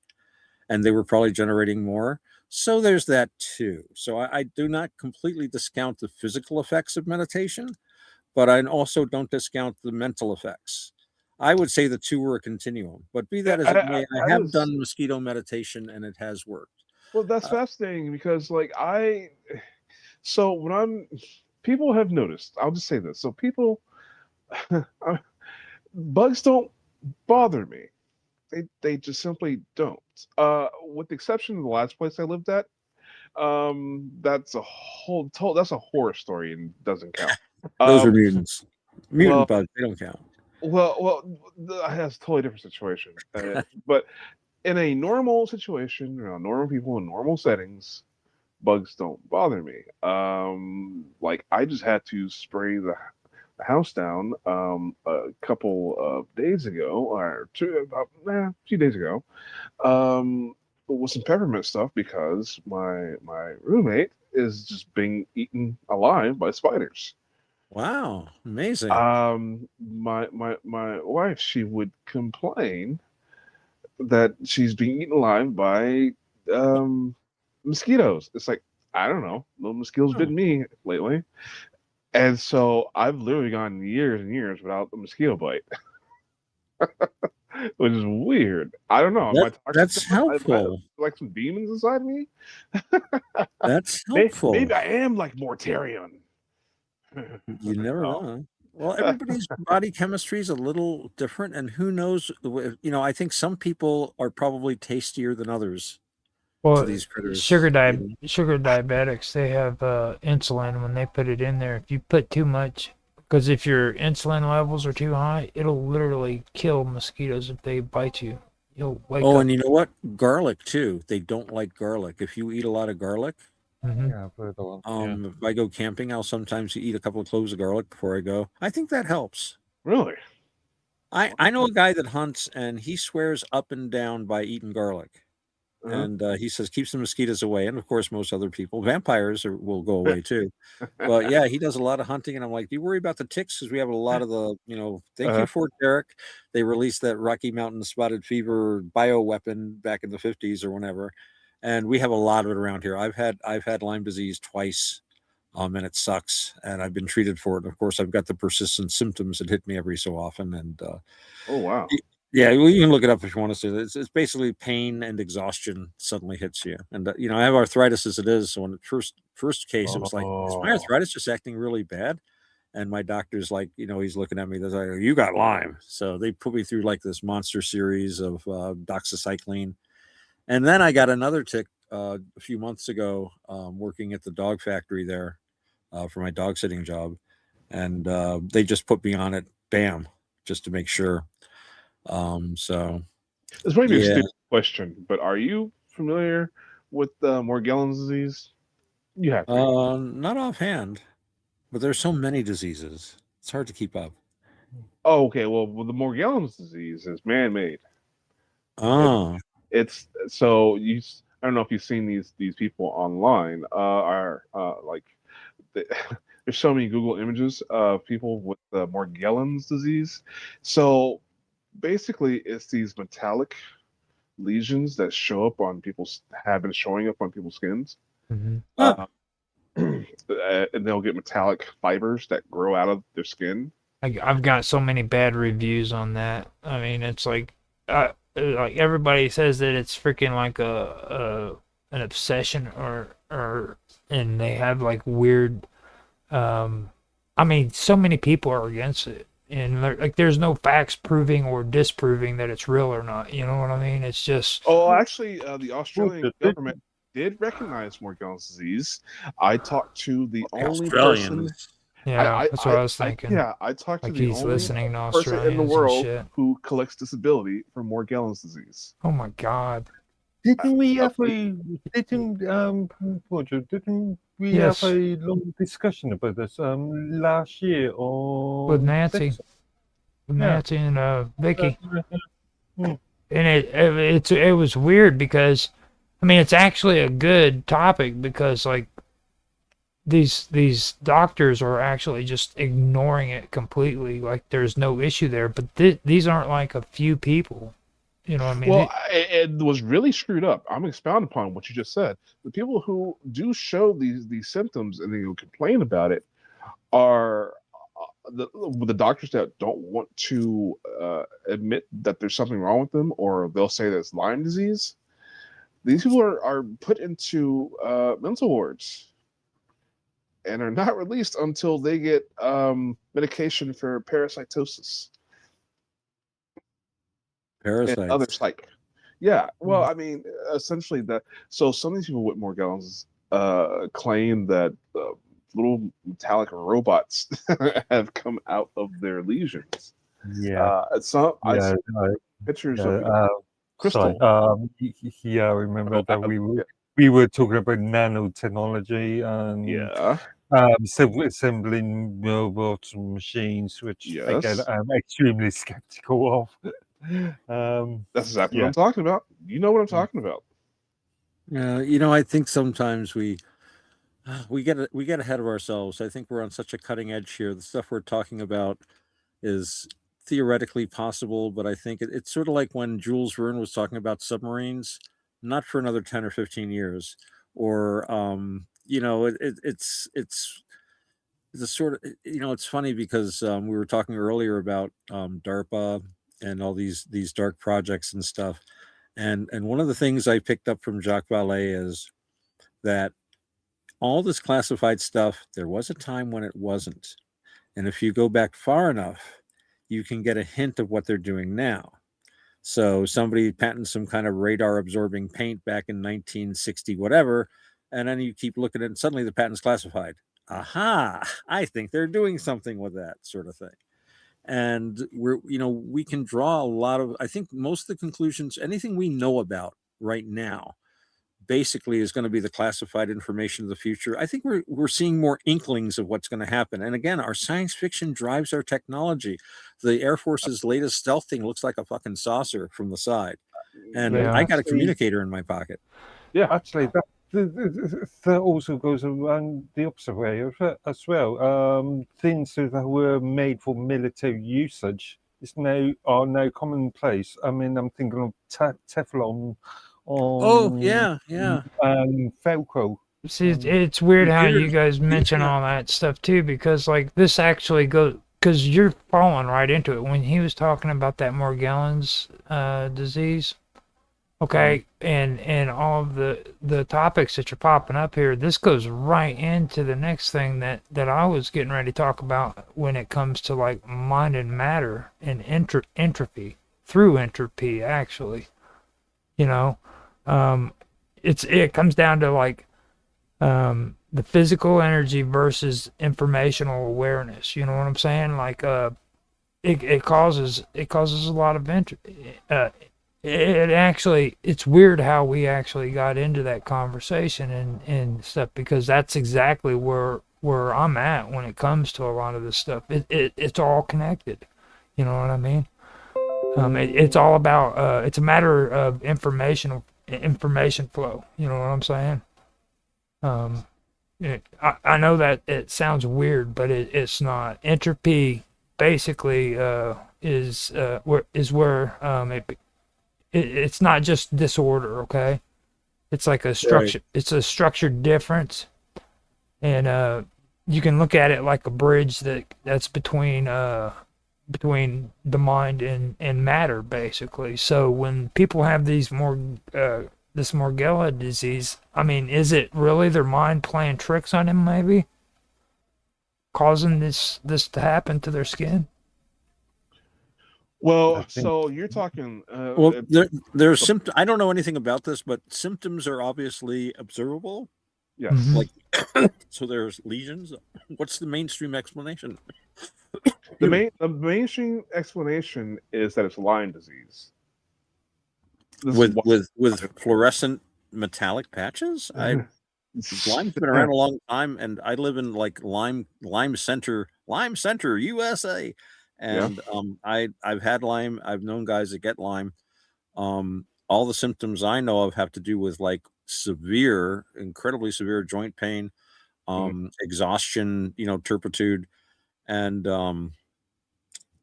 and they were probably generating more. So there's that too. So I do not completely discount the physical effects of meditation, but I also don't discount the mental effects. I would say the two were a continuum, but be that as it may, I have done mosquito meditation and it has worked. Well, that's fascinating because, like, so when people have noticed, I'll just say this. So people, bugs don't bother me. They just simply don't. With the exception of the last place I lived at, that's a that's a horror story and doesn't count. Those are mutants. Mutant well, bugs, they don't count. That's a totally different situation. But in a normal situation, around normal people in normal settings, bugs don't bother me. Like I just had to spray the house down a couple of days ago, or a few days ago, with some peppermint stuff because my roommate is just being eaten alive by spiders. Wow, amazing. My wife, she would complain that she's being eaten alive by mosquitoes. It's like, I don't know, no mosquitoes bitten me lately. And so I've literally gone years and years without a mosquito bite. Which is weird. I don't know. That's helpful. Like some demons inside me? That's helpful. Maybe I am like Mortarion. You never know. Well, everybody's body chemistry is a little different, and who knows? I think some people are probably tastier than others to these critters. Sugar diabetics, they have insulin. When they put it in there, if you put too much, because if your insulin levels are too high, it'll literally kill mosquitoes if they bite you. You'll wake up. And you know what? Garlic too. They don't like garlic. If you eat a lot of garlic, yeah, I've heard that one. if I go camping, I'll sometimes eat a couple of cloves of garlic before I go. I think that helps. Really? I know a guy that hunts, and he swears up and down by eating garlic. And he says keeps the mosquitoes away, and of course most other people, vampires will go away too. But yeah, he does a lot of hunting, and I'm like, do you worry about the ticks? Because we have a lot of the, thank you, Fort Derrick. They released that Rocky Mountain spotted fever bioweapon back in the 50s or whenever, and we have a lot of it around here. I've had Lyme disease twice, and it sucks, and I've been treated for it. And of course, I've got the persistent symptoms that hit me every so often, and oh wow. Yeah, well, you can look it up if you want to see it. It's basically pain and exhaustion suddenly hits you. And, I have arthritis as it is. So in the first case, it was like, is my arthritis just acting really bad? And my doctor's like, he's looking at me. There's like, you got Lyme. So they put me through like this monster series of doxycycline. And then I got another tick a few months ago working at the dog factory there for my dog sitting job. And they just put me on it, bam, just to make sure. So this might be a stupid question, but are you familiar with Morgellons disease? You have to. Not offhand, but there's so many diseases. It's hard to keep up. Oh, okay. Well, the Morgellons disease is man-made. Oh, it's so you. I don't know if you've seen these people online. Are like there's so many Google images of people with Morgellons disease. So basically, it's these metallic lesions that have been showing up on people's skins. Mm-hmm. And they'll get metallic fibers that grow out of their skin. I've got so many bad reviews on that. I mean, it's like everybody says that it's freaking like an obsession and they have like weird. I mean, so many people are against it. And there's no facts proving or disproving that it's real or not. You know what I mean? It's just. Oh, actually, the Australian government did recognize Morgellons disease. I talked to the only person. Yeah, that's what I was thinking. I talked to the only listening to person in the world who collects disability from Morgellons disease. Oh my God! Didn't we have a have a long discussion about this last year or with Nancy, and Vicky, and it was weird because, I mean, it's actually a good topic because like these doctors are actually just ignoring it completely, like there's no issue there. But these aren't like a few people, you know what I mean? Well, it was really screwed up. I'm expounding upon what you just said. The people who do show these symptoms and they complain about it are the doctors that don't want to admit that there's something wrong with them, or they'll say that it's Lyme disease. These people are put into mental wards and are not released until they get medication for parasitosis. And Parasites. others like, yeah. Well, I mean, essentially that. So some of these people with Morgellons claim that little metallic robots have come out of their lesions. Yeah. I saw pictures of crystal. Sorry. Yeah, I remember that we were talking about nanotechnology and assembling robots and machines, which again I'm extremely skeptical of. That's exactly what I'm talking about. You know what I'm talking about. Yeah, you know, I think sometimes we get ahead of ourselves. I think we're on such a cutting edge here. The stuff we're talking about is theoretically possible, but I think it's sort of like when Jules Verne was talking about submarines, not for another 10 or 15 years. Or you know, it's the sort of, you know, it's funny because we were talking earlier about DARPA and all these dark projects and stuff. And one of the things I picked up from Jacques Vallée is that all this classified stuff, there was a time when it wasn't. And if you go back far enough, you can get a hint of what they're doing now. So somebody patented some kind of radar absorbing paint back in 1960, whatever. And then you keep looking at it and suddenly the patent's classified. Aha, I think they're doing something with that sort of thing. And we can draw a lot of, I think most of the conclusions, anything we know about right now, basically is going to be the classified information of the future. I think we're seeing more inklings of what's going to happen. And again, our science fiction drives our technology. The Air Force's latest stealth thing looks like a fucking saucer from the side. And I got a communicator in my pocket. Yeah, actually, that also goes around the opposite way as well. Things that were made for military usage are now commonplace. I mean, I'm thinking of Teflon. And Velcro. See, it's weird how you guys mention all that stuff too, because like this actually goes, because you're falling right into it when he was talking about that Morgellons disease. Okay, and all of the topics that you're popping up here, this goes right into the next thing that I was getting ready to talk about when it comes to like mind and matter and entropy through entropy, actually. You know, it comes down to like the physical energy versus informational awareness. You know what I'm saying? Like it causes a lot of it's weird how we actually got into that conversation and stuff, because that's exactly where I'm at when it comes to a lot of this stuff. It's all connected. You know what I mean? It's all about it's a matter of information flow. You know what I'm saying? I know that it sounds weird, but it's not. Entropy basically is where it's not just disorder. Okay, it's like a structure. Right. It's a structured difference, and you can look at it like a bridge that's between the mind and matter, basically. So when people have this Morgella disease, I mean, is it really their mind playing tricks on them, maybe causing this to happen to their skin? Well, so you're talking. Well, there's symptoms. I don't know anything about this, but symptoms are obviously observable. Yes. Mm-hmm. Like, so there's lesions. What's the mainstream explanation? The mainstream explanation is that it's Lyme disease. With fluorescent metallic patches. Lyme's been around a long time, and I live in like Lyme Center, USA. And I've had Lyme. I've known guys that get Lyme. All the symptoms I know of have to do with like incredibly severe joint pain, exhaustion, turpitude, and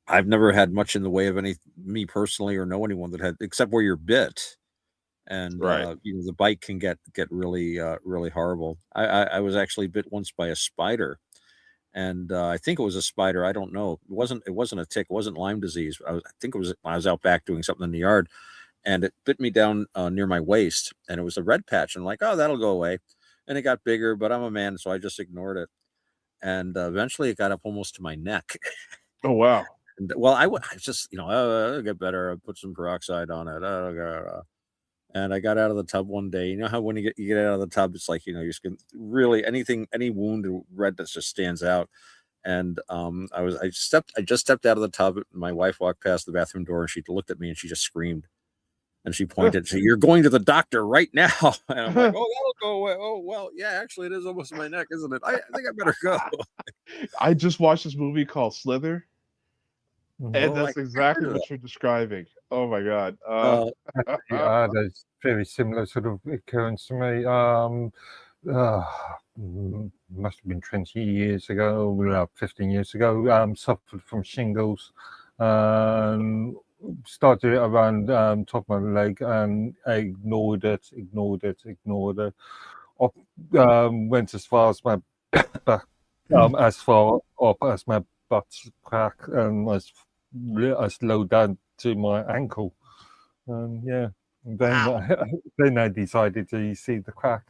I've never had much in the way of me personally or know anyone that had, except where you're bit. And Right. the bite can get really really horrible. I was actually bit once by a spider, and I think it was a spider. I don't know. It wasn't a tick. It wasn't Lyme disease. I think it was when I was out back doing something in the yard, and it bit me down near my waist, and it was a red patch. And I'm like, oh, that'll go away. And it got bigger, but I'm a man, so I just ignored it. And eventually, it got up almost to my neck. Oh wow. And, well, I was just, it'll get better. I put some peroxide on it. And I got out of the tub one day. You know how when you get out of the tub, it's like, your skin really any wound or red that just stands out. And I just stepped out of the tub. And my wife walked past the bathroom door and she looked at me and she just screamed. And she pointed, she, "You're going to the doctor right now." And I'm like, "Oh, that'll go away." Oh, well, yeah, actually, it is almost my neck, isn't it? I think I better go. I just watched this movie called Slither, and Oh, that's exactly what you're describing. Oh my god. There's very similar sort of occurrence to me. Must have been 20 years ago, 15 years ago. Suffered from shingles. Started it around top of my leg and ignored it. Went as far as my back, as far up as my butt crack, and as low down to my ankle. Yeah. And then I decided to see the crack.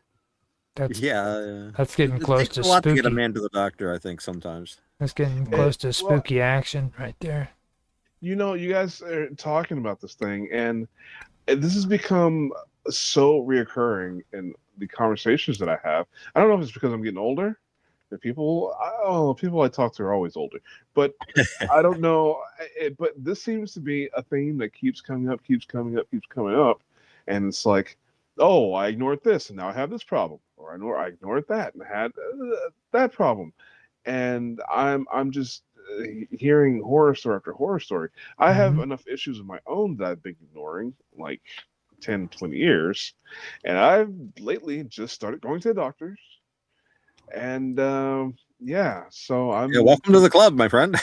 That's It getting close takes to a lot to spooky. get a man to the doctor, I think, sometimes. That's getting close to spooky action right there. You guys are talking about this thing, and this has become so reoccurring in the conversations that I have. I don't know if it's because I'm getting older. The people I talk to are always older, but I don't know. But this seems to be a theme that keeps coming up, and it's like, oh, I ignored this, and now I have this problem, or I ignored that, and I had that problem, and I'm just hearing horror story after horror story. I have enough issues of my own that I've been ignoring, like 10, 20 years, and I've lately just started going to the doctors. And so welcome to the club, my friend.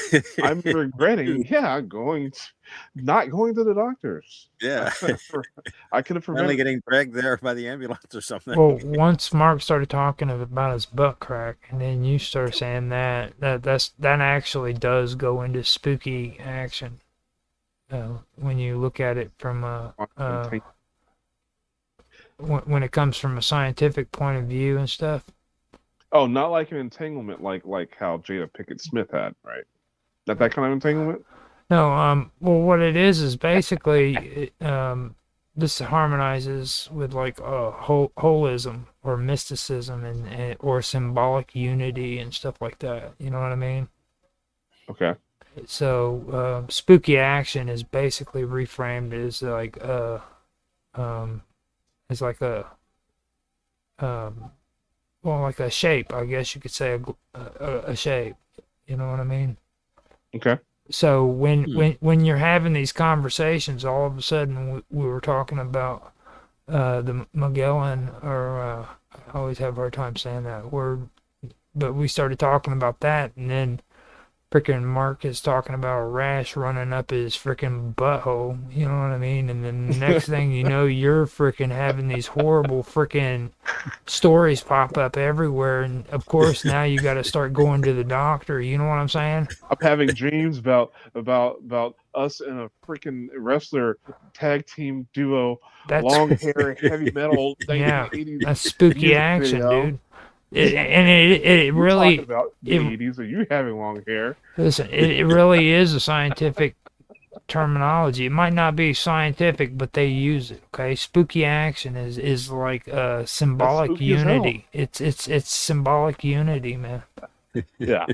I'm regretting, not going to the doctors. Yeah. I could have Finally prevented. getting dragged there by the ambulance or something. Well, once Mark started talking about his butt crack, and then you started saying that actually does go into spooky action. When you look at it from when it comes from a scientific point of view and stuff. Oh, not like an entanglement, like how Jada Pinkett Smith had, right? Not that kind of entanglement. No, well, what it is basically, this harmonizes with like holism or mysticism and or symbolic unity and stuff like that. You know what I mean? Okay. So, spooky action is basically reframed as like like a shape, I guess you could say a shape. You know what I mean? Okay. So when you're having these conversations, all of a sudden we were talking about the Magellan, or I always have a hard time saying that word, but we started talking about that, and then freaking Mark is talking about a rash running up his freaking butthole, you know what I mean? And then the next thing you know, you're freaking having these horrible freaking stories pop up everywhere, and of course now you got to start going to the doctor. You know what I'm saying? I'm having dreams about us in a freaking wrestler tag team duo, long hair, heavy metal. Yeah, 1980s that's spooky music action, video. dude. It really talking about the 80s. Are you having long hair? Listen, it really is a scientific terminology. It might not be scientific, but they use it. Okay, spooky action is like symbolic spooky as hell. unity. It's symbolic unity, man. Yeah.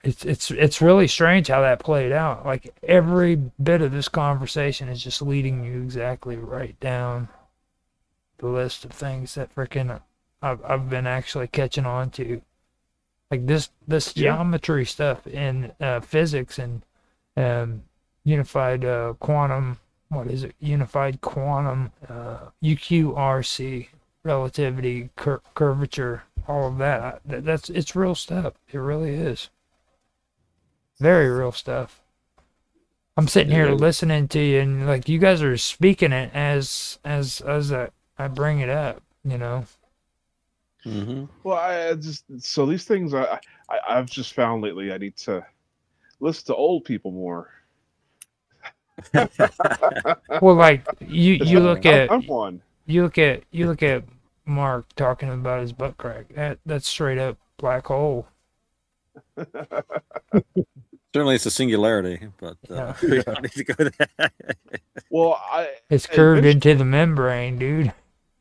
It's really strange how that played out. Like every bit of this conversation is just leading you exactly right down the list of things that freaking I've been actually catching on to, like this geometry stuff in physics and unified quantum. What is it? Unified quantum UQRC relativity curvature. all of that. It's real stuff. It really is. Very real stuff. I'm sitting here listening to you, and like you guys are speaking it as I bring it up. You know. Mm-hmm. Well, I just so these things I've just found lately. I need to listen to old people more. Well, like you look at I'm one. you look at Mark talking about his butt crack. That's straight up black hole. Certainly, it's a singularity, but we don't need to go there. Well, it's curved into the membrane, dude.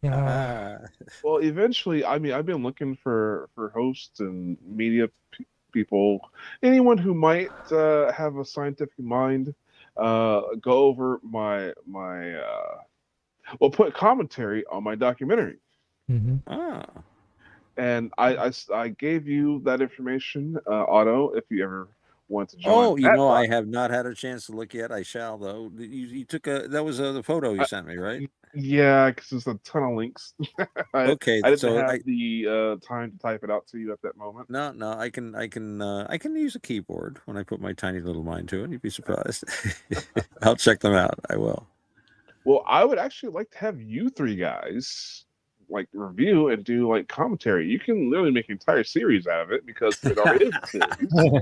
You know. Well, eventually, I mean, I've been looking for hosts and media people, anyone who might have a scientific mind, go over my well, put commentary on my documentary. Ah. And I gave you that information, Otto, if you ever want to join. Oh, you that know, I doc- have not had a chance to look yet. I shall, though. You took that was the photo you sent me, right? Yeah, because there's a ton of links. Okay, I didn't so have the time to type it out to you at that moment. No, I can use a keyboard when I put my tiny little mind to it. You'd be surprised. I'll check them out. I will. Well, I would actually like to have you three guys like review and do like commentary. You can literally make an entire series out of it because it already is a series.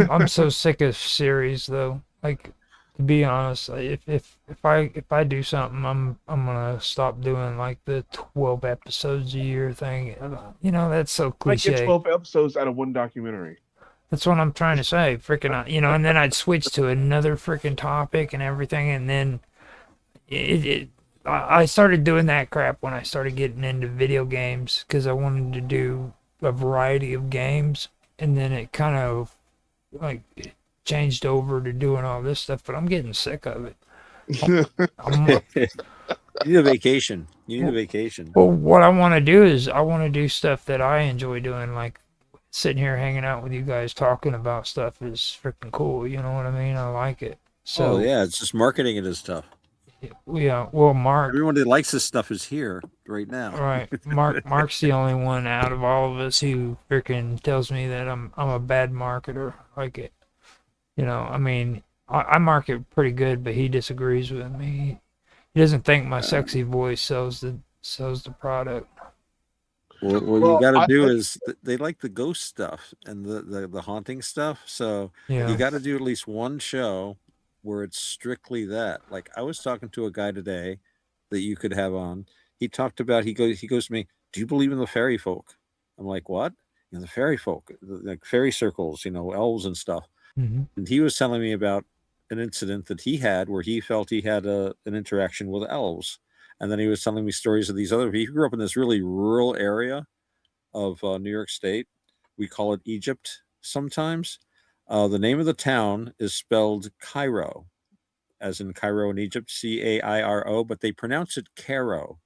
I'm so sick of series though. Like, to be honest, if I do something, I'm gonna stop doing like the 12 episodes a year thing. You know, that's so Like cliche. get 12 episodes out of one documentary. That's what I'm trying to say. Freaking, you know, and then I'd switch to another freaking topic and everything, and then I started doing that crap when I started getting into video games because I wanted to do a variety of games, and then it kind of like changed over to doing all this stuff, but I'm getting sick of it. You need a vacation. You need a vacation. Well, what I want to do is I want to do stuff that I enjoy doing, like sitting here hanging out with you guys talking about stuff is freaking cool. You know what I mean? I like it. So yeah, it's just marketing it is tough. Yeah, well, Mark. Everyone that likes this stuff is here right now. Right, Mark's the only one out of all of us who freaking tells me that I'm a bad marketer. Like it, you know. I mean, I market pretty good, but he disagrees with me. He doesn't think my sexy voice sells the product. Well, what you got to do is they like the ghost stuff and the haunting stuff. So you got to do at least one show where it's strictly that. Like I was talking to a guy today that you could have on. He talked about he goes to me, "Do you believe in the fairy folk?" I'm like, "What?" You know, the fairy folk, like fairy circles, you know, elves and stuff. Mm-hmm. And he was telling me about an incident that he had where he felt he had an interaction with elves. And then he was telling me stories of these other people. He grew up in this really rural area of New York State. We call it Egypt sometimes. The name of the town is spelled Cairo, as in Cairo in Egypt, Cairo, but they pronounce it Cairo.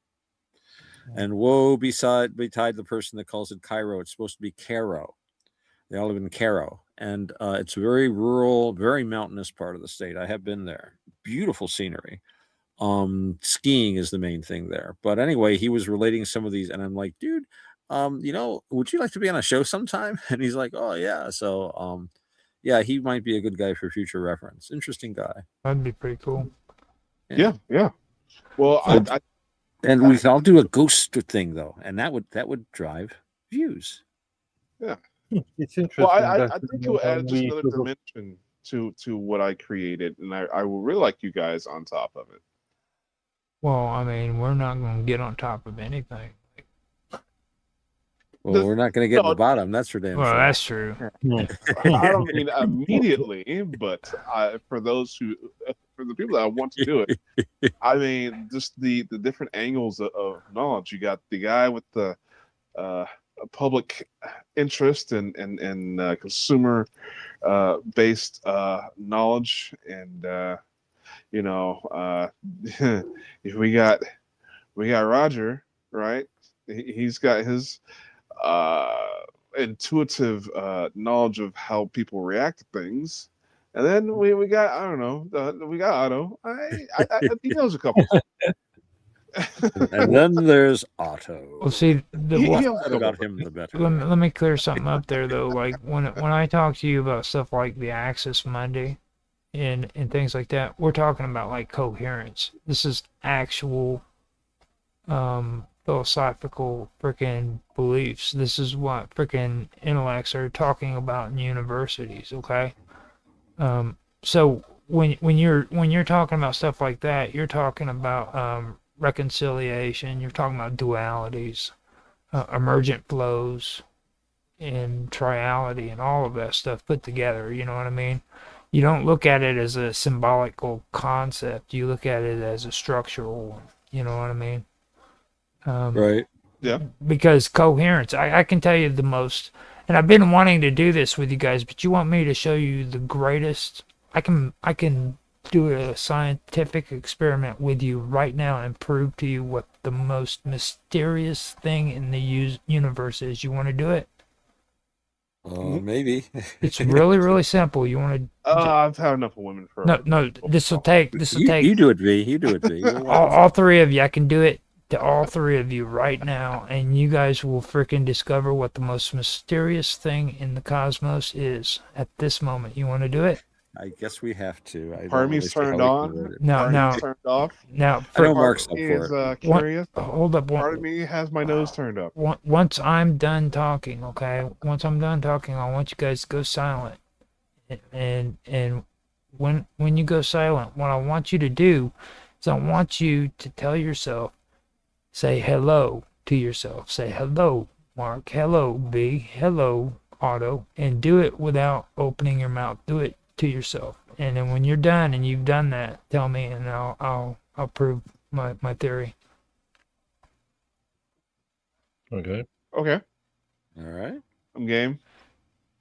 And woe betide the person that calls it Cairo. It's supposed to be Cairo. They all live in Cairo. And it's a very rural, very mountainous part of the state. I have been there. Beautiful scenery. Skiing is the main thing there. But anyway, he was relating some of these, and I'm like, dude, you know, would you like to be on a show sometime? And he's like, oh yeah. So yeah, he might be a good guy for future reference. Interesting guy. That'd be pretty cool. Yeah. Well, I'll do a ghost thing though, and that would drive views. Yeah, it's interesting. Well, I think it will add just another dimension to what I created, and I will really like you guys on top of it. Well, I mean, we're not going to get on top of anything. Well, we're not going to get in the bottom. That's for damn sure. Well, that's true. I don't mean immediately, but for the people that want to do it, I mean, just the different angles of knowledge. You got the guy with the public interest and consumer based knowledge, and you know, we got Roger, right? He's got his intuitive knowledge of how people react to things, and then we got I don't know we got Otto. He knows a couple. And then there's Otto. Well, see, the He- what, he The also- more about him, the better. let me clear something up there though. Like when I talk to you about stuff like the Axis Monday and things like that, we're talking about like coherence. This is actual philosophical freaking beliefs. This is what freaking intellects are talking about in universities, okay? So when you're talking about stuff like that, you're talking about reconciliation, you're talking about dualities, emergent flows, and triality, and all of that stuff put together. You know what I mean? You don't look at it as a symbolical concept. You look at it as a structural one. You know what I mean? Right. Yeah. Because coherence, I can tell you the most, and I've been wanting to do this with you guys, but you want me to show you the greatest. I can do a scientific experiment with you right now and prove to you what the most mysterious thing in the universe is. You want to do it? Maybe. It's really simple. You want to? I've had enough of women for. No. This will take. You do it, V. You do it, V. All three of you. I can do it to all three of you right now, and you guys will freaking discover what the most mysterious thing in the cosmos is at this moment. You want to do it? I guess we have to. Part of me's turned on. No. Turned off. Now, I know Mark's up Is for it. curious. Hold up. Part of me has my nose turned up. Once I'm done talking, okay? Once I'm done talking, I want you guys to go silent. And when you go silent, what I want you to do is I want you to tell yourself, say hello to yourself. Say hello, Mark. Hello, B. Hello, Otto. And do it without opening your mouth. Do it to yourself. And then when you're done and you've done that, tell me, and I'll prove my theory. Okay. Okay. All right. I'm game.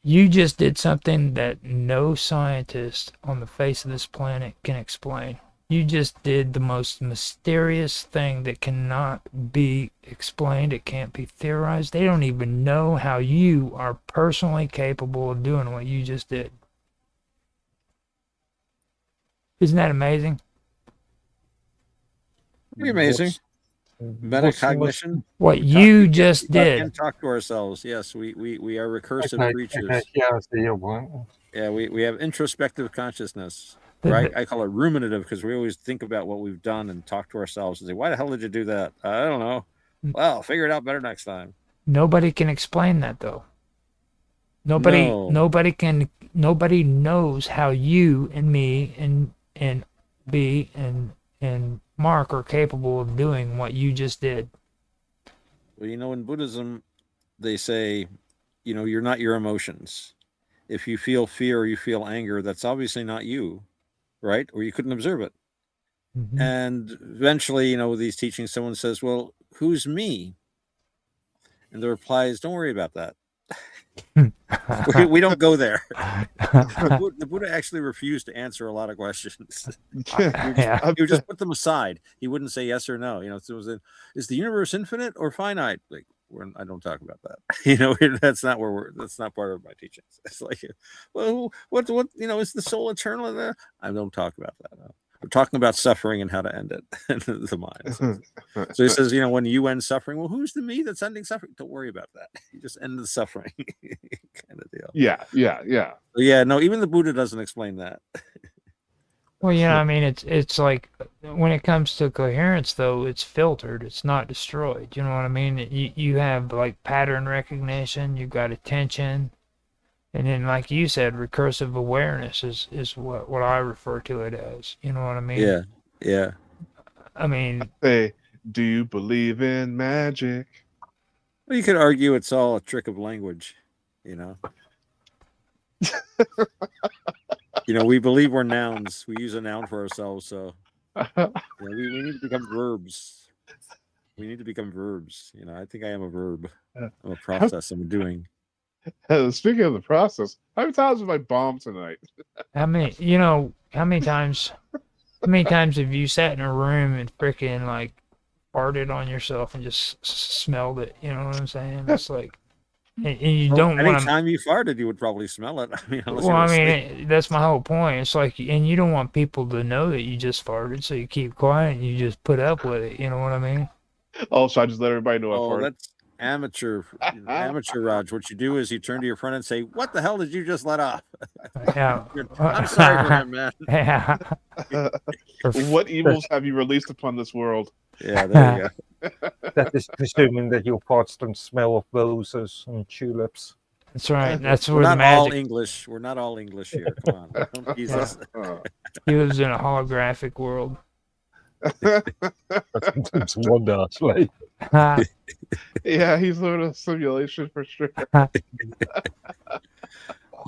You just did something that no scientist on the face of this planet can explain. You just did the most mysterious thing that cannot be explained. It can't be theorized. They don't even know how you are personally capable of doing what you just did. Isn't that amazing? Pretty amazing. Metacognition. What you just We did. can talk to ourselves. Yes, we are recursive creatures. Yeah, we have introspective consciousness. Right? I call it ruminative because we always think about what we've done and talk to ourselves and say, why the hell did you do that? I don't know. Well, figure it out better next time. Nobody can explain that though. Nobody knows how you and me and B and Mark are capable of doing what you just did. Well, in Buddhism, they say, you're not your emotions. If you feel fear or you feel anger, that's obviously not you, right? Or you couldn't observe it. Mm-hmm. And eventually, with these teachings, someone says, well, who's me? And the reply is, don't worry about that. we don't go there. The Buddha actually refused to answer a lot of questions. He would just put them aside. He wouldn't say yes or no. Is the universe infinite or finite? Like, I don't talk about that. That's not that's not part of my teachings. It's like, well, what is the soul eternal? I don't talk about that. No. We're talking about suffering and how to end it in the mind. So he says, when you end suffering, well, who's the me that's ending suffering? Don't worry about that. You just end the suffering kind of deal. Yeah. So yeah, no, even the Buddha doesn't explain that. Well, it's like when it comes to coherence, though, it's filtered. It's not destroyed. You know what I mean? You have like pattern recognition. You've got attention. And then, like you said, recursive awareness is what I refer to it as. You know what I mean? Yeah. I mean, say, do you believe in magic? Well, you could argue it's all a trick of language. We believe we're nouns. We use a noun for ourselves, so we need to become verbs. We need to become verbs. I think I am a verb. I'm a process. I'm doing. Speaking of the process, how many times have I bombed tonight? how many times have you sat in a room and freaking like farted on yourself and just smelled it? You know what I'm saying? It's like, and you Well, don't want to. anytime you farted, you would probably smell it. I mean, unless Well, you were I mean, asleep. that's my whole point. It's like, and you don't want people to know that you just farted, so you keep quiet and you just put up with it. You know what I mean? Also, I just let everybody know I Oh, farted. that's amateur, Raj. What you do is you turn to your friend and say, "What the hell did you just let off?" Yeah. I'm sorry for him, man. Yeah. What evils have you released upon this world? Yeah, there you go. That is presuming that your parts don't smell of roses and tulips. That's right. That's We're where the not all magic. English. We're not all English here. Come on, don't tease Yeah. us. He lives in a holographic world. It's wonder, actually. Yeah, he's living a simulation for sure.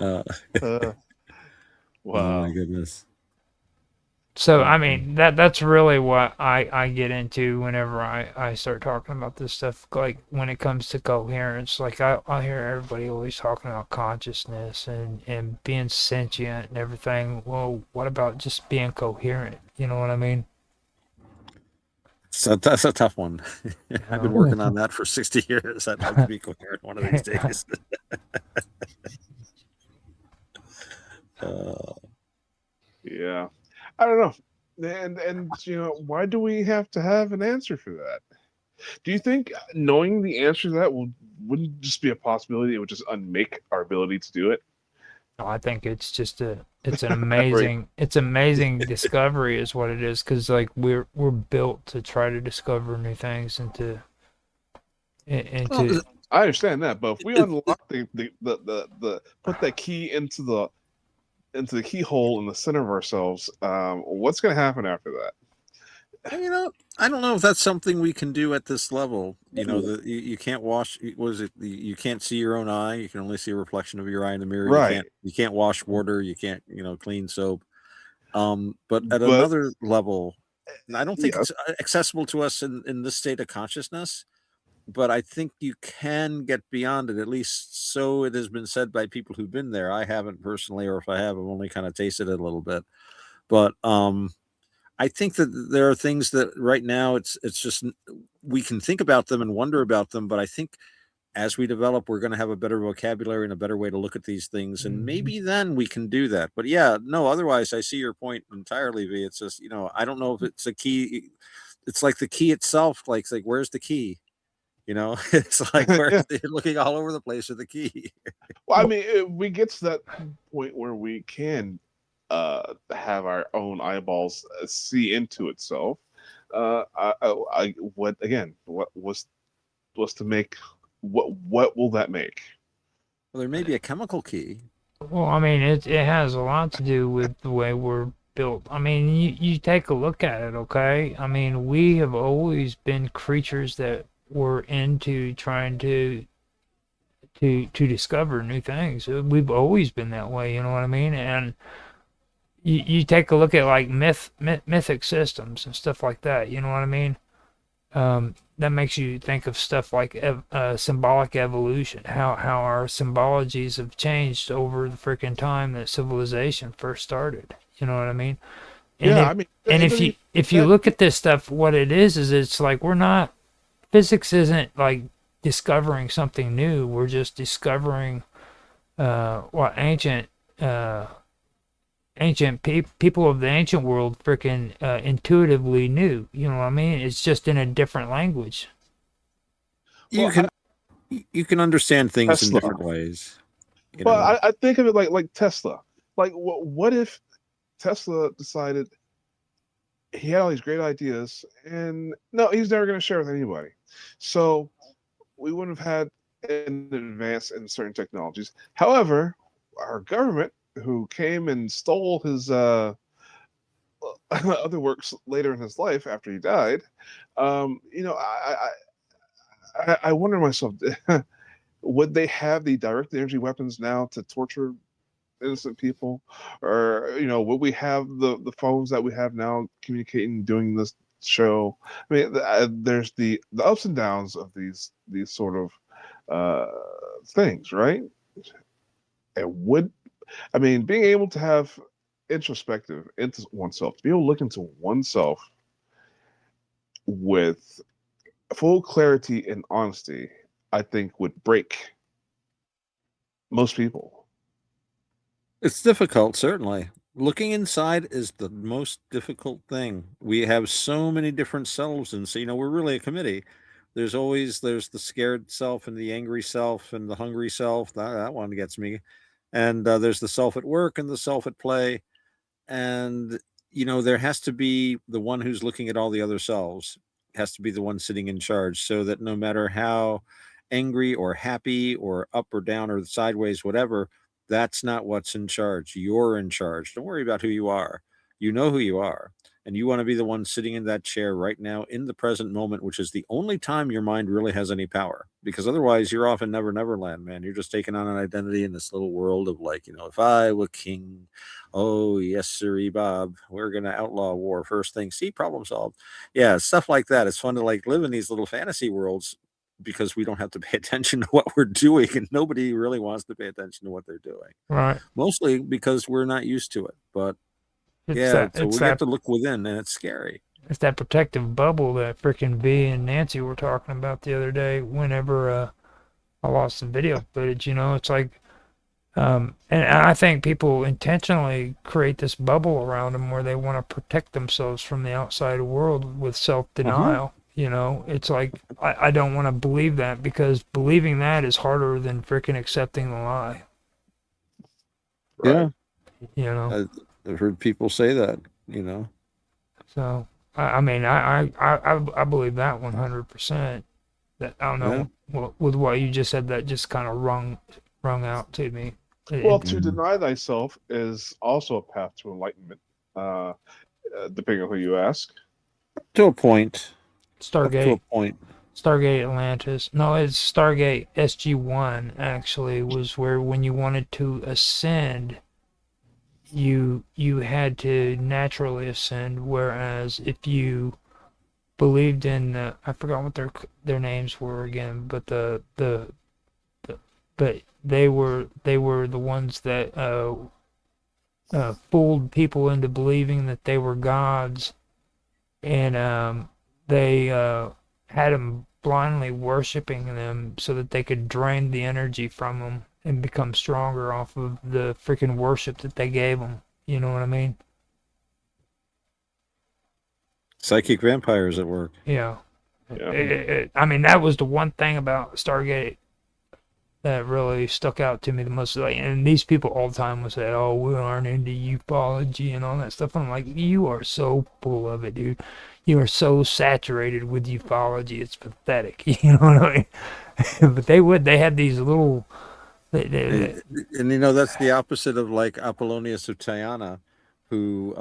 Oh Wow. my goodness. So I mean that's really what I get into whenever I start talking about this stuff. Like when it comes to coherence, like I hear everybody always talking about consciousness and being sentient and everything. Well, what about just being coherent? You know what I mean? So that's a tough one. I've been working on that for 60 years. I'd like to be coherent one of these days. Yeah, I don't know, and why do we have to have an answer for that? Do you think knowing the answer to that wouldn't just be a possibility? It would just unmake our ability to do it. No, I think it's just it's an amazing it's amazing discovery is what it is, because like we're built to try to discover new things and to I understand that, but if we unlock the put that key into the keyhole in the center of ourselves, what's going to happen after that? I don't know if that's something we can do at this level. You can't wash. Was it? You can't see your own eye. You can only see a reflection of your eye in the mirror. Right. You can't wash water. You can't clean soap. But at another level, I don't think it's accessible to us in this state of consciousness. But I think you can get beyond it. At least so it has been said by people who've been there. I haven't personally, or if I have, I've only kind of tasted it a little bit. But I think that there are things that right now it's just we can think about them and wonder about them. But I think as we develop, we're going to have a better vocabulary and a better way to look at these things, and maybe then we can do that. But yeah, no. Otherwise, I see your point entirely, V. It's just I don't know if it's a key. It's like the key itself. Like where's the key? It's like you're looking all over the place for the key. Well, I mean, if we get to that point where we can have our own eyeballs see into itself. What was to make? What will that make? Well, there may be a chemical key. Well, I mean, it has a lot to do with the way we're built. I mean, you take a look at it, okay? I mean, we have always been creatures that were into trying to discover new things. We've always been that way, you know what I mean? And you take a look at like mythic systems and stuff like that, you know what I mean? That makes you think of stuff like symbolic evolution, how our symbologies have changed over the freaking time that civilization first started. You know what I mean? And if you look at this stuff, what it is it's like physics isn't like discovering something new. We're just discovering what ancient people of the ancient world freaking intuitively knew. You know what I mean? It's just in a different language. You can understand things in different ways. Well, I think of it like Tesla. Like, what if Tesla decided he had all these great ideas, and no, he's never going to share with anybody. So we wouldn't have had an advance in certain technologies. However, our government, who came and stole his other works later in his life after he died, I wonder to myself, would they have the direct energy weapons now to torture innocent people, or would we have the phones that we have now communicating, doing this show? I mean, there's the ups and downs of these sort of things, right? And being able to have introspective into oneself, to be able to look into oneself with full clarity and honesty, I think would break most people. It's difficult, certainly. Looking inside is the most difficult thing. We have so many different selves, and so we're really a committee. There's the scared self and the angry self and the hungry self. That one gets me. And there's the self at work and the self at play. And there has to be the one who's looking at all the other selves, has to be the one sitting in charge, so that no matter how angry or happy or up or down or sideways, whatever, that's not what's in charge. You're in charge. Don't worry about who you are. You know who you are. And you want to be the one sitting in that chair right now in the present moment, which is the only time your mind really has any power. Because otherwise, you're off in Never Land, man. You're just taking on an identity in this little world of if I were king, oh, yes, sirree, Bob, we're going to outlaw war first thing. See, problem solved. Yeah, stuff like that. It's fun to live in these little fantasy worlds because we don't have to pay attention to what we're doing, and nobody really wants to pay attention to what they're doing. Right. Mostly because we're not used to it. But so we have to look within, and it's scary. It's that protective bubble that freaking V and Nancy were talking about the other day. Whenever I lost the video footage, it's like, and I think people intentionally create this bubble around them where they want to protect themselves from the outside world with self-denial. It's like, I don't want to believe that, because believing that is harder than freaking accepting the lie. Yeah. I've heard people say that, So, I believe that 100%. That, I don't know, with what you just said, that just kind of rung out to me. Well, to deny thyself is also a path to enlightenment, depending on who you ask. To a point. Stargate. To a point. Stargate Atlantis. No, it's Stargate SG-1, actually, was where when you wanted to ascend, you had to naturally ascend, whereas if you believed in I forgot what their names were again, but but they were the ones that fooled people into believing that they were gods, and they had them blindly worshiping them so that they could drain the energy from them and become stronger off of the freaking worship that they gave them. You know what I mean? Psychic vampires at work. Yeah. I mean, that was the one thing about Stargate that really stuck out to me the most. And these people all the time would say, "Oh, we aren't into ufology and all that stuff." And I'm like, you are so full of it, dude. You are so saturated with ufology. It's pathetic. You know what I mean? But they had these little. And that's the opposite of Apollonius of Tyana, who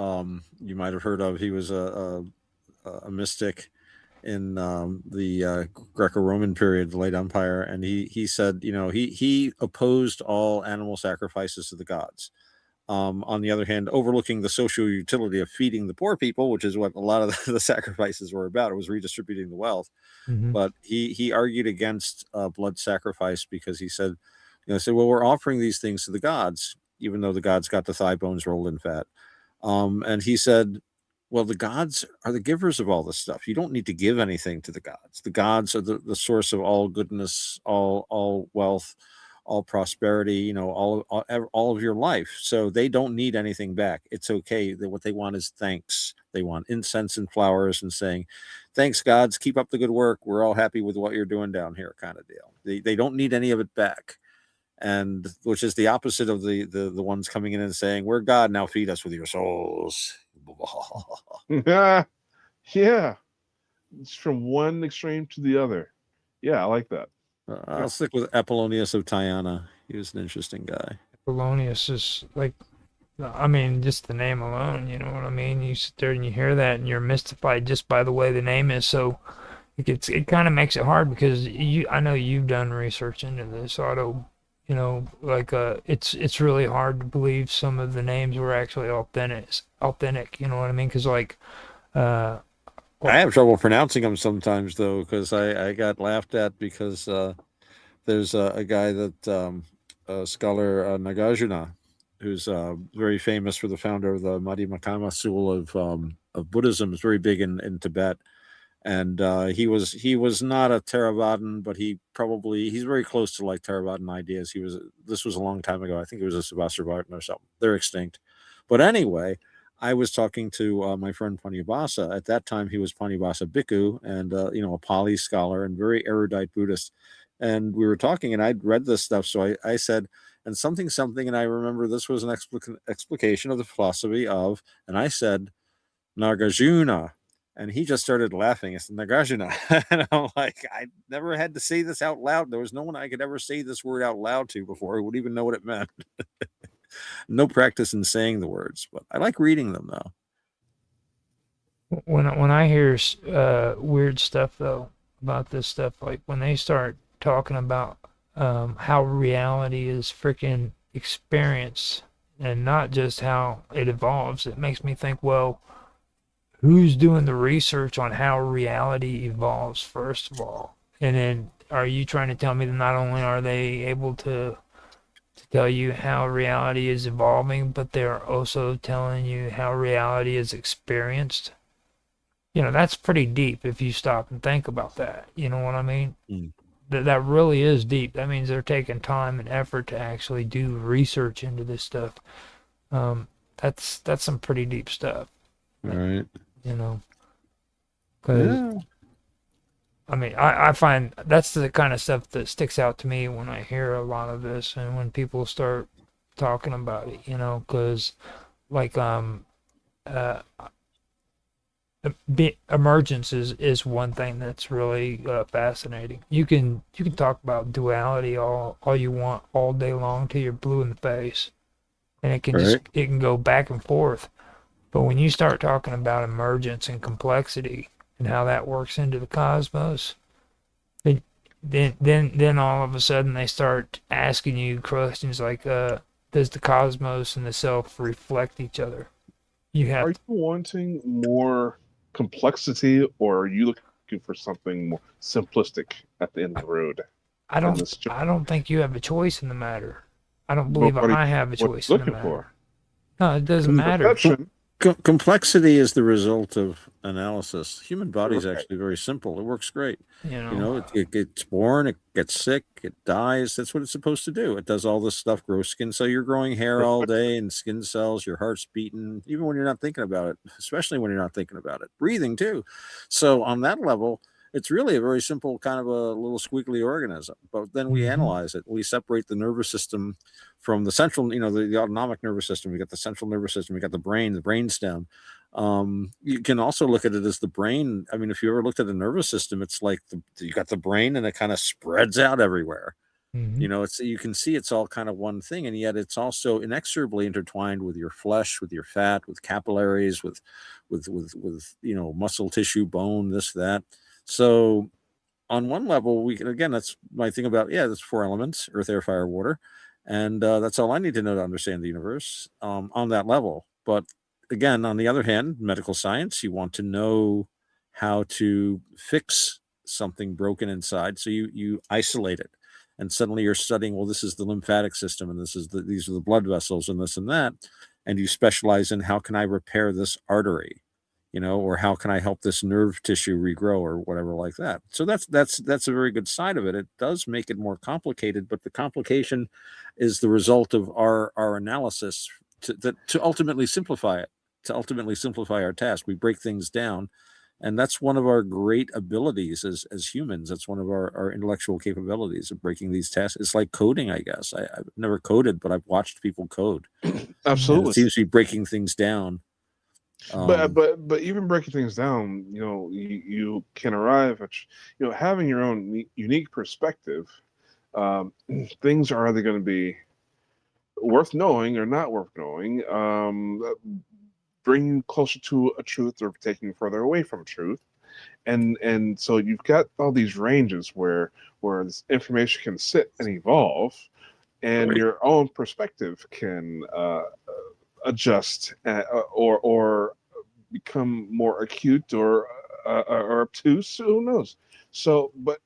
you might have heard of. He was a mystic in the Greco-Roman period, the late Empire, and he said, he opposed all animal sacrifices to the gods. On the other hand, overlooking the social utility of feeding the poor people, which is what a lot of the sacrifices were about. It was redistributing the wealth. Mm-hmm. But he argued against blood sacrifice because he said, well, we're offering these things to the gods, even though the gods got the thigh bones rolled in fat. And he said, well, the gods are the givers of all this stuff. You don't need to give anything to the gods. The gods are the source of all goodness, all wealth, all prosperity, all of your life. So they don't need anything back. It's okay. What they want is thanks. They want incense and flowers and saying, thanks, gods, keep up the good work. We're all happy with what you're doing down here, kind of deal. They don't need any of it back. And which is the opposite of the ones coming in and saying, we're God, now feed us with your souls. Yeah. It's from one extreme to the other. Yeah, I like that. I'll stick with Apollonius of Tyana. He was an interesting guy. Apollonius is just the name alone, you know what I mean? You sit there and you hear that and you're mystified just by the way the name is. So it kind of makes it hard, because I know you've done research into this, Otto. It's really hard to believe some of the names were actually authentic, you know what I mean? Because I have trouble pronouncing them sometimes, though, because I got laughed at because there's a guy that scholar Nagarjuna, who's very famous for the founder of the Madhyamaka school of Buddhism, is very big in Tibet, And he was not a Theravadan, but he's very close to like Theravadan ideas. This was a long time ago. I think it was a Savasarvatan or something. They're extinct. But anyway, I was talking to my friend Panyabasa. At that time, he was Panyabasa Bhikkhu, and a Pali scholar and very erudite Buddhist. And we were talking, and I'd read this stuff, so I said, and something something, and I remember this was an explication of the philosophy of, and I said Nagarjuna, and he just started laughing. It's Nagarjuna, and I'm like, I never had to say this out loud. There was no one I could ever say this word out loud to before who would even know what it meant. No practice in saying the words, but I like reading them though. When I hear weird stuff though about this stuff, like when they start talking about how reality is freaking experienced and not just how it evolves, it makes me think, well, who's doing the research on how reality evolves, first of all? And then are you trying to tell me that not only are they able to tell you how reality is evolving, but they're also telling you how reality is experienced? That's pretty deep if you stop and think about that. You know what I mean? Mm. That really is deep. That means they're taking time and effort to actually do research into this stuff. That's some pretty deep stuff. All right. Because I mean, I find that's the kind of stuff that sticks out to me when I hear a lot of this and when people start talking about it. Because like emergence is one thing that's really fascinating. You can talk about duality all you want all day long till you're blue in the face, and it can go back and forth. But when you start talking about emergence and complexity and how that works into the cosmos, then all of a sudden they start asking you questions like, does the cosmos and the self reflect each other? Are you wanting more complexity, or are you looking for something more simplistic at the end of the road? I don't think you have a choice in the matter. I don't believe I have a choice in the matter. No, it doesn't matter. Complexity is the result of analysis. Human body is actually very simple. It works great. It gets born, it gets sick, it dies. That's what it's supposed to do. It does all this stuff, grow skin. So you're growing hair all day and skin cells, your heart's beating, even when you're not thinking about it, especially when you're not thinking about it. Breathing too. So on that level, it's really a very simple kind of a little squiggly organism. But then we analyze it. We separate the nervous system from the central, the autonomic nervous system. We got the central nervous system. We got the brain stem. You can also look at it as the brain. I mean, if you ever looked at a nervous system, it's like you got the brain and it kind of spreads out everywhere. You can see it's all kind of one thing, and yet it's also inexorably intertwined with your flesh, with your fat, with capillaries, with muscle tissue, bone, this, that. So on one level, we can, again, that's my thing about, that's 4 elements: earth, air, fire, water. And that's all I need to know to understand the universe on that level. But again, on the other hand, medical science, you want to know how to fix something broken inside. So you isolate it. And suddenly you're studying, well, this is the lymphatic system, and these are the blood vessels, and this and that. And you specialize in, how can I repair this artery? Or how can I help this nerve tissue regrow, or whatever like that. So that's a very good side of it. It does make it more complicated, but the complication is the result of our analysis to ultimately simplify it, to ultimately simplify our task. We break things down, and that's one of our great abilities as humans. That's one of our intellectual capabilities of breaking these tasks. It's like coding, I guess. I've never coded, but I've watched people code. Absolutely. And it seems to be breaking things down. But even breaking things down, you can arrive at having your own unique perspective. Things are either going to be worth knowing or not worth knowing, bring you closer to a truth or taking you further away from truth. And so you've got all these ranges where this information can sit and evolve, and your own perspective can adjust or become more acute or obtuse. Who knows? So, but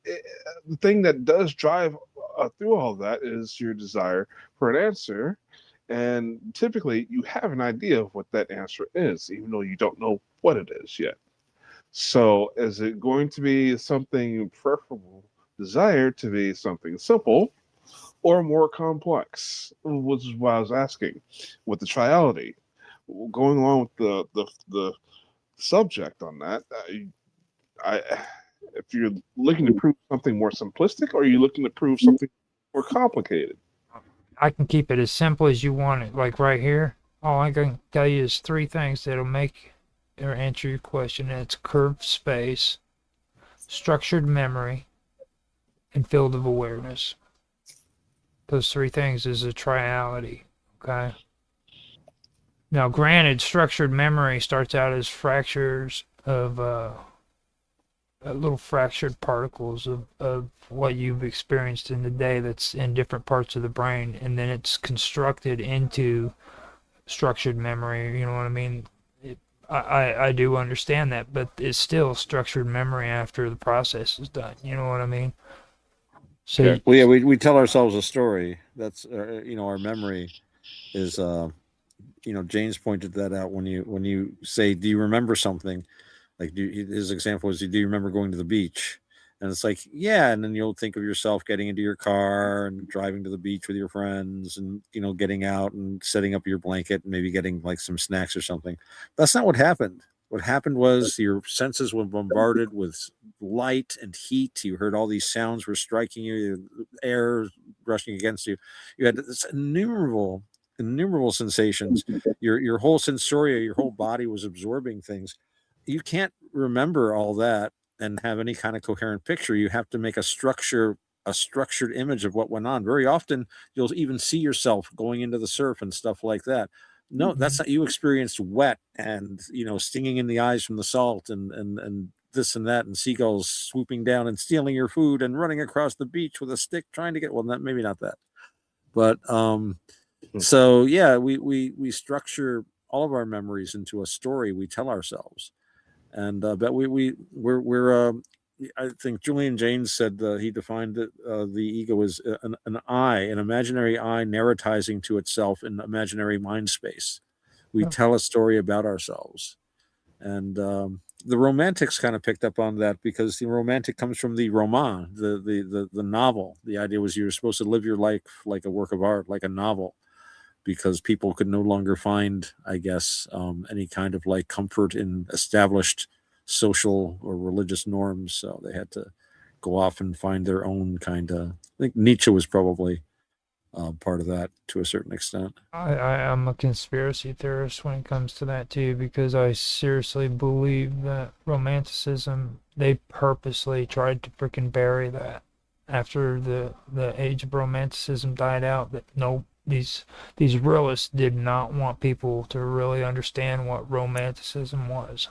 the thing that does drive through all that is your desire for an answer, and typically you have an idea of what that answer is, even though you don't know what it is yet. So, is it going to be something preferable, desired to be something simple, or more complex? Which is what I was asking with the triality. Going along with the subject on that, if you're looking to prove something more simplistic, or are you looking to prove something more complicated? I can keep it as simple as you want it. Like right here, all I can tell you is three things that'll make or answer your question. And it's curved space, structured memory, and field of awareness. Those three things is a triality. Okay. Now, granted, structured memory starts out as fractures of little fractured particles of what you've experienced in the day that's in different parts of the brain, and then it's constructed into structured memory. You know what I mean? I do understand that, but it's still structured memory after the process is done. You know what I mean? So Yeah. Well, yeah, we tell ourselves a story. That's our memory is James pointed that out when you say, do you remember something? Like his example is, do you remember going to the beach? And it's like, yeah. And then you'll think of yourself getting into your car and driving to the beach with your friends and, getting out and setting up your blanket and maybe getting like some snacks or something. That's not what happened. What happened was your senses were bombarded with light and heat. You heard all these sounds were striking you, air rushing against you. You had this innumerable sensations. Your whole sensoria, your whole body was absorbing things. You can't remember all that and have any kind of coherent picture. You have to make a structured image of what went on. Very often you'll even see yourself going into the surf and stuff like that. No, that's not, you experienced wet and stinging in the eyes from the salt and this and that, and seagulls swooping down and stealing your food and running across the beach with a stick trying to get, well, maybe not that, but so yeah, we structure all of our memories into a story we tell ourselves. And but we're I think Julian Jaynes said he defined it, the ego as an eye, an imaginary eye narratizing to itself in imaginary mind space. We tell a story about ourselves. And the romantics kind of picked up on that because the romantic comes from the roman, the novel. The idea was you were supposed to live your life like a work of art, like a novel, because people could no longer find, I guess, any kind of like comfort in established social or religious norms. So they had to go off and find their own kind of. I think Nietzsche was probably part of that to a certain extent. I'm a conspiracy theorist when it comes to that too, because I seriously believe that Romanticism, they purposely tried to freaking bury that after the age of Romanticism died out. That no, these realists did not want people to really understand what Romanticism was.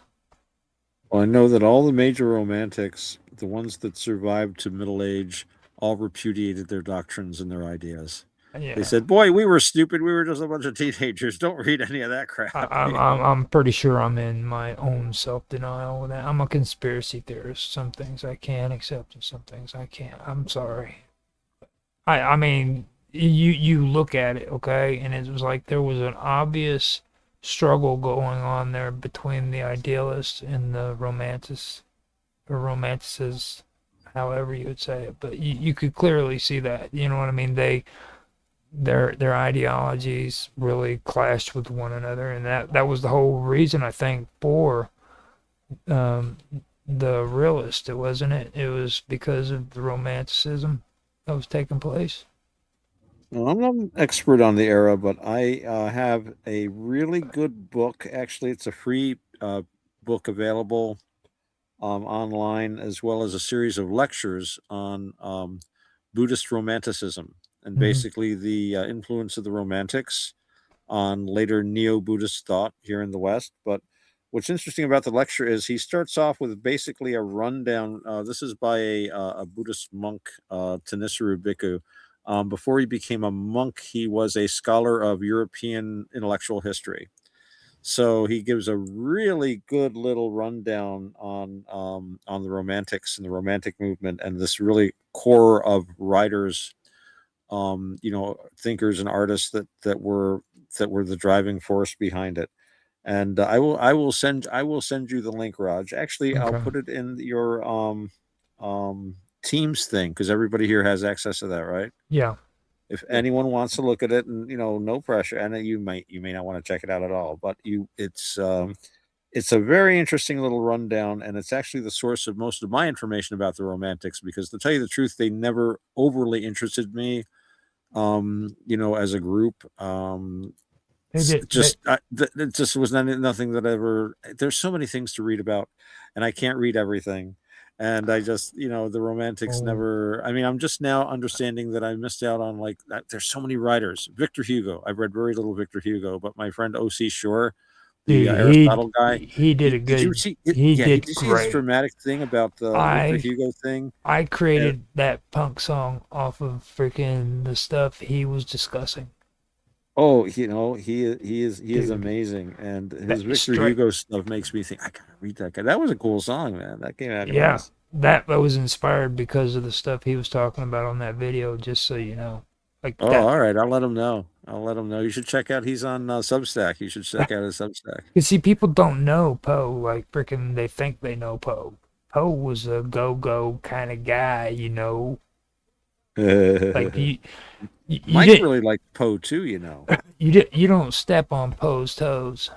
Well, I know that all the major romantics, the ones that survived to middle age, all repudiated their doctrines and their ideas. Yeah. They said, "Boy, we were stupid. We were just a bunch of teenagers. Don't read any of that crap." I'm pretty sure I'm in my own self-denial with that. I'm a conspiracy theorist. Some things I can accept and some things I can't. I'm sorry. I mean, you look at it, okay, and it was like there was an obvious struggle going on there between the idealists and the romanticists, however you would say it. But you could clearly see that. You know what I mean? Their ideologies really clashed with one another, and that was the whole reason, I think, for the realist. It wasn't it. It was because of the romanticism that was taking place. Well, I'm not an expert on the era, but I have a really good book. Actually, it's a free book available online, as well as a series of lectures on Buddhist romanticism and basically the influence of the Romantics on later neo-Buddhist thought here in the West. But what's interesting about the lecture is he starts off with basically a rundown. This is by a Buddhist monk, Tenisaru Bhikkhu. Before he became a monk, he was a scholar of European intellectual history. So he gives a really good little rundown on the Romantics and the Romantic movement and this really core of writers, thinkers and artists that were the driving force behind it. And I will send you the link, Raj. Actually, I'll Okay. put it in your Teams thing because everybody here has access to that, right? Yeah. If anyone wants to look at it, and no pressure, and you may not want to check it out at all, but it's a very interesting little rundown, and it's actually the source of most of my information about the Romantics. Because to tell you the truth, they never overly interested me, as a group. They did. It just was nothing that ever. There's so many things to read about, and I can't read everything. And I just, the Romantics Oh. never. I mean, I'm just now understanding that I missed out on like that. There's so many writers. Victor Hugo. I've read very little Victor Hugo, but my friend O.C. Shore, the Dude, Aristotle guy, he did a did you good. see? He Yeah, did did you see his great. dramatic thing about the Victor Hugo thing? I created that punk song off of freaking the stuff he was discussing. Oh, he is Dude, amazing, and that his Victor straight- Hugo stuff makes me think I gotta read that guy. That was a cool song, man. That came out. Yeah, Nice. that was inspired because of the stuff he was talking about on that video. Just so you know, like Oh, that. all right. I'll let him know. You should check out. He's on Substack. You should check out his Substack. You see, people don't know Poe. Like freaking, they think they know Poe. Poe was a go-go kind of guy, Like you Mike didn't, really liked Poe too. you don't step on Poe's toes.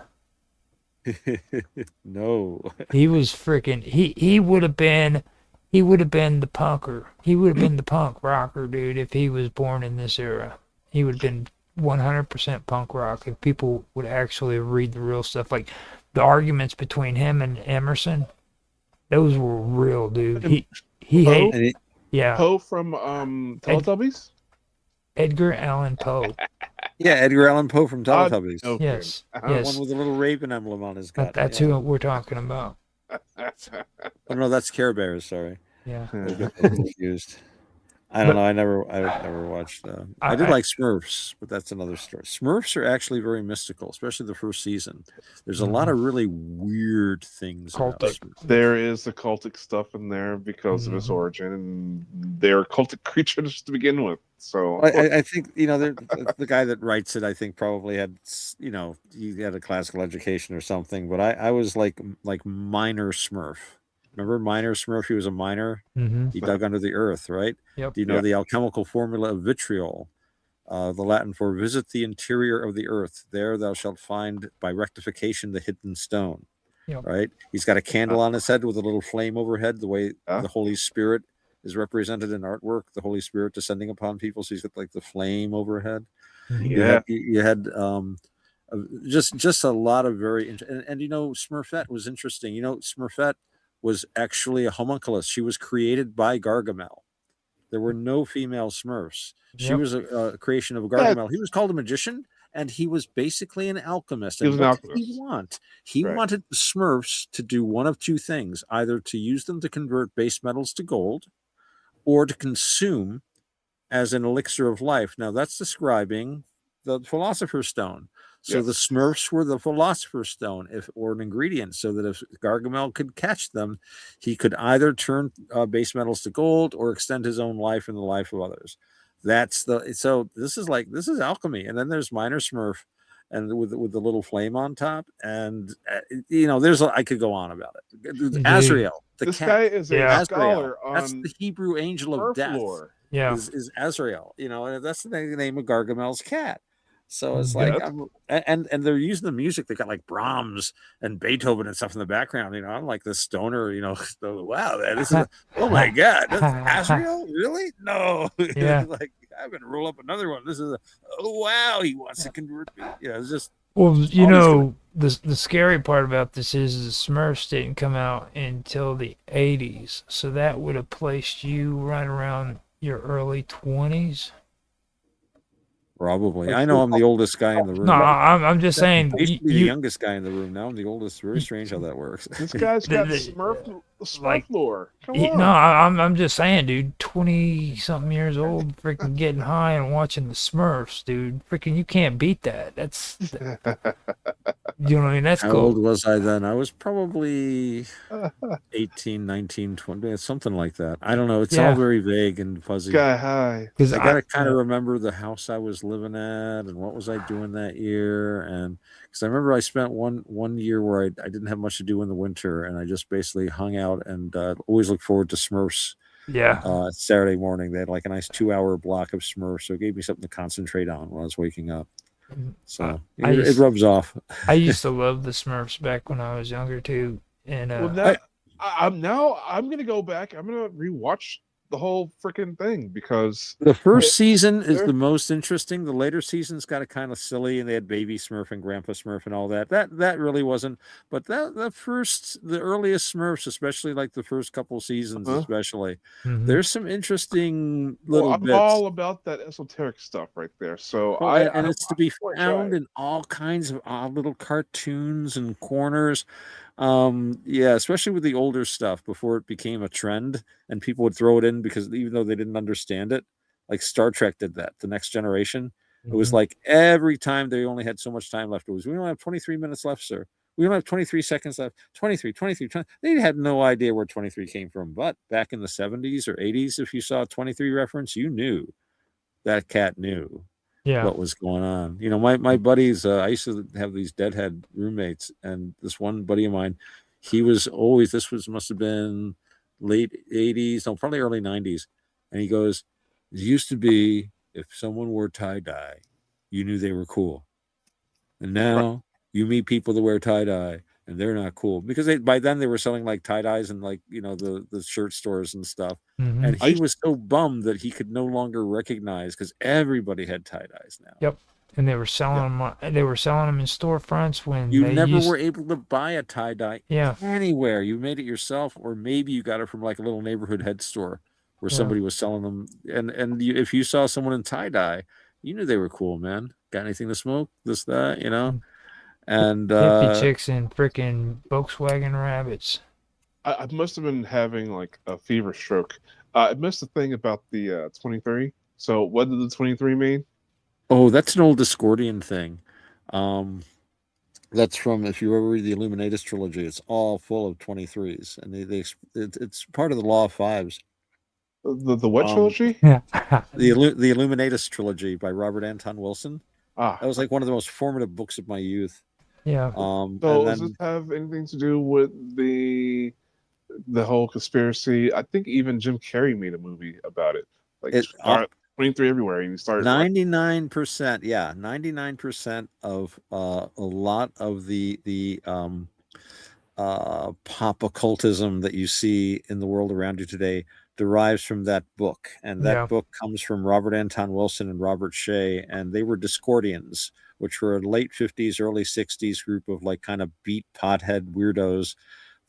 No. He was freaking. He would have been. He would have been the punker. He would have been the punk rocker, dude, if he was born in this era. He would have been 100% punk rock if people would actually read the real stuff. Like the arguments between him and Emerson, those were real, dude. He Poe? hated. Yeah. Poe from Teletubbies? Edgar Allan Poe. Yeah, Edgar Allan Poe from Teletubbies. Okay. Yes. The Yes. one with the little raven emblem on his gut. That's yeah. who we're talking about. Oh no, that's Care Bears. Sorry. Yeah. I got confused. I don't know. I never watched. I did like Smurfs, but that's another story. Smurfs are actually very mystical, especially the first season. There's a lot of really weird things. About Smurfs. There is the cultic stuff in there because of its origin, and they're cultic creatures to begin with. So I think the guy that writes it, I think probably had he had a classical education or something. But I was like minor Smurf. Remember Miner Smurf? He was a miner. Mm-hmm. He dug under the earth, right? Yep. Do you know the alchemical formula of vitriol? The Latin for visit the interior of the earth. There thou shalt find by rectification the hidden stone. Yep. Right? He's got a candle on his head with a little flame overhead, the way the Holy Spirit is represented in artwork, the Holy Spirit descending upon people. So he's got like the flame overhead. Yeah. You had just a lot of very and Smurfette was interesting. Smurfette was actually a homunculus. She was created by Gargamel. There were no female Smurfs. She Yep. was a creation of Gargamel. He was called a magician, and he was basically an alchemist. He was And an what did alchemist. he want? He wanted the Smurfs to do one of two things: either to use them to convert base metals to gold, or to consume as an elixir of life. Now that's describing the Philosopher's Stone. So the Smurfs were the Philosopher's Stone, or an ingredient, so that if Gargamel could catch them, he could either turn base metals to gold or extend his own life and the life of others. So this is alchemy. And then there's Minor Smurf, and with the little flame on top, and I could go on about it. Azrael, the this cat. guy is a Azrael. scholar That's on the Hebrew angel of death. lore. Yeah. Is Azrael, and that's the name of Gargamel's cat. So it's Yeah. like, and they're using the music. They got like Brahms and Beethoven and stuff in the background. I'm like this stoner. Wow, man, this is oh my god, that's Azrael, really? No, Yeah. like I'm gonna roll up another one. This is oh wow, he wants to convert me. It's just Well, the scary part about this is the Smurfs didn't come out until the 80s, so that would have placed you right around your early 20s. probably. I know I'm the oldest guy in the room. No, I'm just saying. I used to be the youngest guy in the room. Now I'm the oldest. Very strange how that works. This guy's got Smurf lore. Come on. No, I'm just saying, dude. 20-something years old, freaking getting high and watching the Smurfs, dude. Freaking, you can't beat that. That's, you know what I mean? That's How cool. old was I then? I was probably 18, 19, 20, something like that. I don't know. It's all very vague and fuzzy. Guy high. I got to kind of remember the house I was living at and what was I doing that year. And Because I remember I spent one year where I didn't have much to do in the winter, and I just basically hung out and always looked forward to Smurfs. Yeah. Saturday morning, they had like a nice 2-hour block of Smurfs, so it gave me something to concentrate on when I was waking up. So it rubs off. I used to love the Smurfs back when I was younger too, and Well, now I'm gonna go back. I'm gonna rewatch the whole freaking thing because The first season is the most interesting. The later seasons got kind of silly, and they had Baby Smurf and Grandpa Smurf and all that. That really wasn't. But the earliest Smurfs, especially like the first couple seasons, especially, there's some interesting little I'm bits. all about that esoteric stuff right there. So And it's to be found in all kinds of odd little cartoons and corners. Yeah, especially with the older stuff before it became a trend and people would throw it in because even though they didn't understand it, like Star Trek did that, The Next Generation. It was like every time they only had so much time left, it was, we only have 23 minutes left, sir. We only have 23 seconds left. 23, 23, 20. They had no idea where 23 came from. But back in the 70s or 80s, if you saw a 23 reference, you knew that cat knew what was going on. You know, my buddies, I used to have these deadhead roommates, and this one buddy of mine, he was always, must have been late 80s, no, probably early 90s. And he goes, it used to be if someone wore tie-dye, you knew they were cool. And now you meet people that wear tie-dye and they're not cool because by then they were selling like tie-dyes and like, you know, the shirt stores and stuff. And he was so bummed that he could no longer recognize because everybody had tie-dyes now. Yep. And they were selling them. They were selling them in storefronts when You they never were able to buy a tie-dye Yeah. anywhere. You made it yourself, or maybe you got it from like a little neighborhood head store where somebody was selling them. And if you saw someone in tie-dye, you knew they were cool, man. Got anything to smoke? This, that, you know? And hippie chicks and freaking Volkswagen Rabbits. I must have been having like a fever stroke. I missed the thing about the 23. So what did the 23 mean? Oh, that's an old Discordian thing. That's from, if you ever read the Illuminatus trilogy, it's all full of 23s, and it's part of the Law of Fives. The what trilogy? the Illuminatus trilogy by Robert Anton Wilson. That was like one of the most formative books of my youth. Yeah. So does this have anything to do with the whole conspiracy? I think even Jim Carrey made a movie about it. Like 23 everywhere, and he started 99%. Yeah, 99% of a lot of the pop occultism that you see in the world around you today derives from that book, and that book comes from Robert Anton Wilson and Robert Shea, and they were Discordians, which were a late 50s, early 60s group of like kind of beat pothead weirdos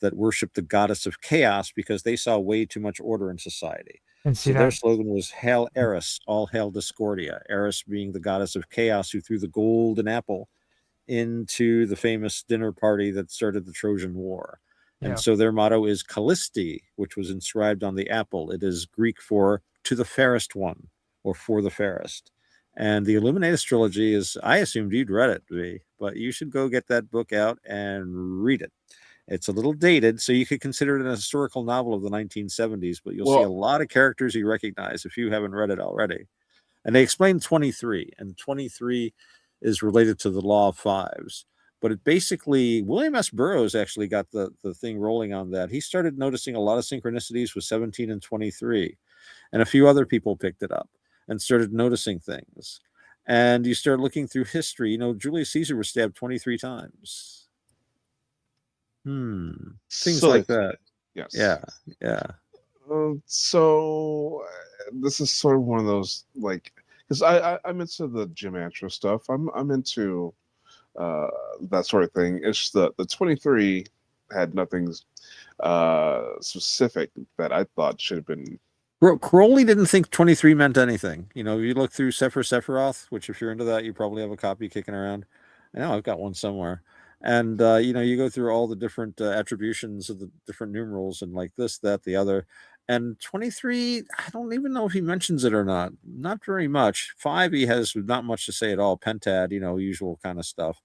that worshiped the goddess of chaos because they saw way too much order in society. And so their slogan was Hail Eris, all hail Discordia. Eris being the goddess of chaos who threw the golden apple into the famous dinner party that started the Trojan War. And so their motto is Callisti, which was inscribed on the apple. It is Greek for to the fairest one, or for the fairest. And the Illuminatus trilogy is, I assumed you'd read it, V, but you should go get that book out and read it. It's a little dated, so you could consider it a historical novel of the 1970s, but you'll see a lot of characters you recognize if you haven't read it already. And they explain 23, and 23 is related to the Law of Fives. But it basically, William S. Burroughs actually got the thing rolling on that. He started noticing a lot of synchronicities with 17 and 23. And a few other people picked it up and started noticing things. And you start looking through history. You know, Julius Caesar was stabbed 23 times. Things like that. Yes. Yeah. So this is sort of one of those, like, because I'm into the Jim Antro stuff. I'm into that sort of thing. It's the 23 had nothing specific that I thought should have been. Crowley didn't think 23 meant anything. You know, if you look through Sefer Sephiroth, which if you're into that, you probably have a copy kicking around. I know I've got one somewhere. And, you know, you go through all the different attributions of the different numerals and like this, that, the other. And 23, I don't even know if he mentions it or not. Not very much. 5, he has not much to say at all. Pentad, you know, usual kind of stuff.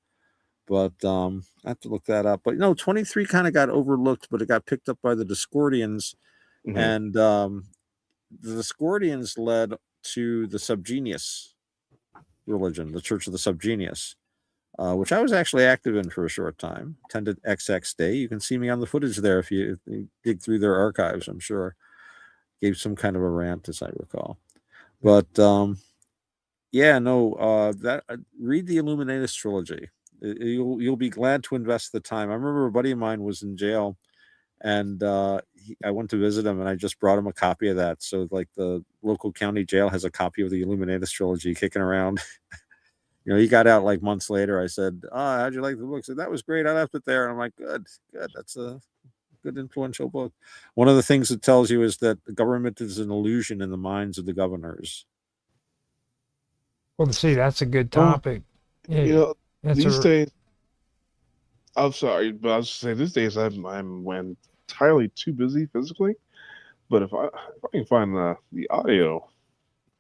But I have to look that up. But, you know, 23 kind of got overlooked, but it got picked up by the Discordians. Mm-hmm. And the Discordians led to the Subgenius religion, the Church of the Subgenius. which I was actually active in for a short time. Attended XX Day. You can see me on the footage there if you dig through their archives, I'm sure. Gave some kind of a rant, as I recall. But yeah, no, that read the Illuminatus trilogy. You'll be glad to invest the time. I remember a buddy of mine was in jail, and I went to visit him, and I just brought him a copy of that. So like the local county jail has a copy of the Illuminatus trilogy kicking around. He got out like months later. I said, "Oh, how'd you like the book?" He said, "That was great. I left it there." And I'm like, "Good, good. That's a good influential book." One of the things it tells you is that the government is an illusion in the minds of the governors. Well, see, that's a good Well, topic. Yeah, you know, that's these a days, I'm sorry, but I was just saying these days I'm entirely too busy physically. But if I can find the audio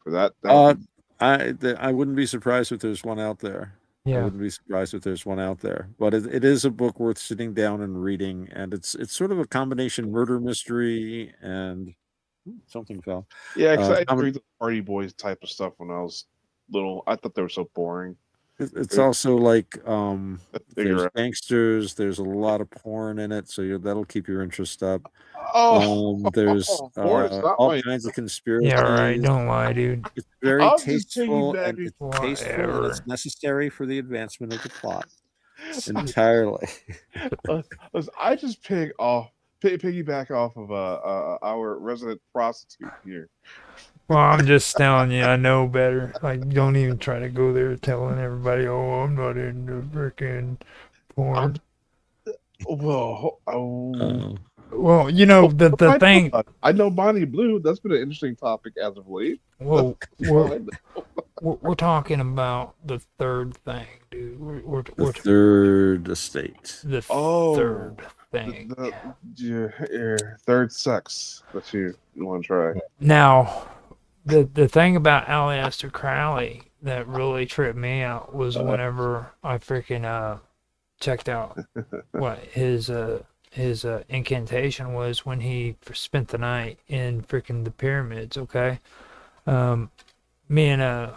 for that would be I wouldn't be surprised if there's one out there. I yeah. wouldn't be surprised if there's one out there. But it is a book worth sitting down and reading, and it's sort of a combination murder mystery and something fell. yeah. Because I used to Com- read the Party Boys type of stuff when I was little. I thought they were so boring. it's also like Figure there's out. gangsters. There's a lot of porn in it, so that'll keep your interest up. Oh, There's porn is not all my. kinds of Yeah, right. conspiracies. Don't lie, dude. It's very I'm just tasteful, and piggybacking. it's tasteful, and it's Whatever. necessary for the advancement of the plot. Entirely. I just piggyback off of our resident prostitute here. Well, I'm just telling you, I know better. Like, don't even try to go there telling everybody, "Oh, I'm not into freaking porn." Well, Well, the thing. I know Bonnie Blue. That's been an interesting topic as of late. Well, we're talking about the third thing, dude. We're Third estate. the Oh, third thing. Your third sex that you want to try. Now, the thing about Aleister Crowley that really tripped me out was whenever I freaking checked out what his incantation was when he spent the night in freaking the pyramids. Okay, me and oh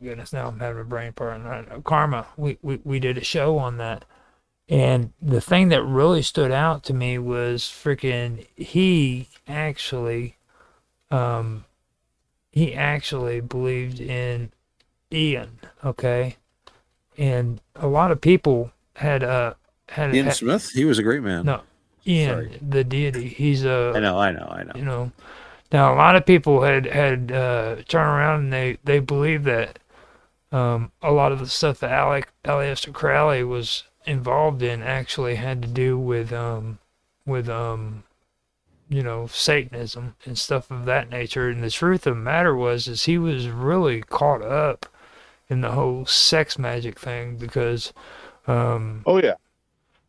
goodness, now I'm having a brain fart. Karma, we did a show on that. And the thing that really stood out to me was freaking he actually believed in Ian, okay? And a lot of people had Ian Smith, he was a great man. No, Ian, Sorry. the deity. He's a I know. You know. Now a lot of people had turned around and they believed that a lot of the stuff that Aleister Crowley was involved in actually had to do with Satanism and stuff of that nature. And the truth of the matter is he was really caught up in the whole sex magic thing because oh yeah,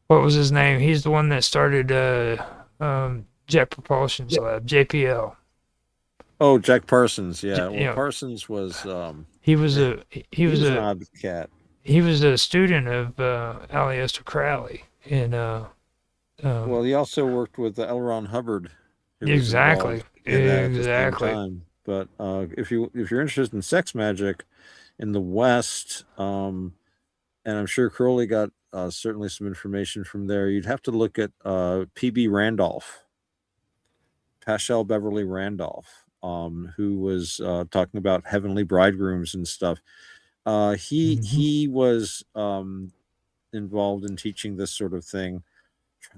what was his name? He's the one that started Jet Propulsion's Lab, JPL. Oh, Jack Parsons, yeah. Well, Yeah. Parsons was He was an odd cat. He was a student of Aleister Crowley, and well, he also worked with L. Ron Hubbard. who was Exactly. involved in that at the same Exactly. time. But if you're interested in sex magic in the West, and I'm sure Crowley got certainly some information from there, you'd have to look at P.B. Randolph, Paschal Beverly Randolph, who was talking about heavenly bridegrooms and stuff. He was involved in teaching this sort of thing. I'm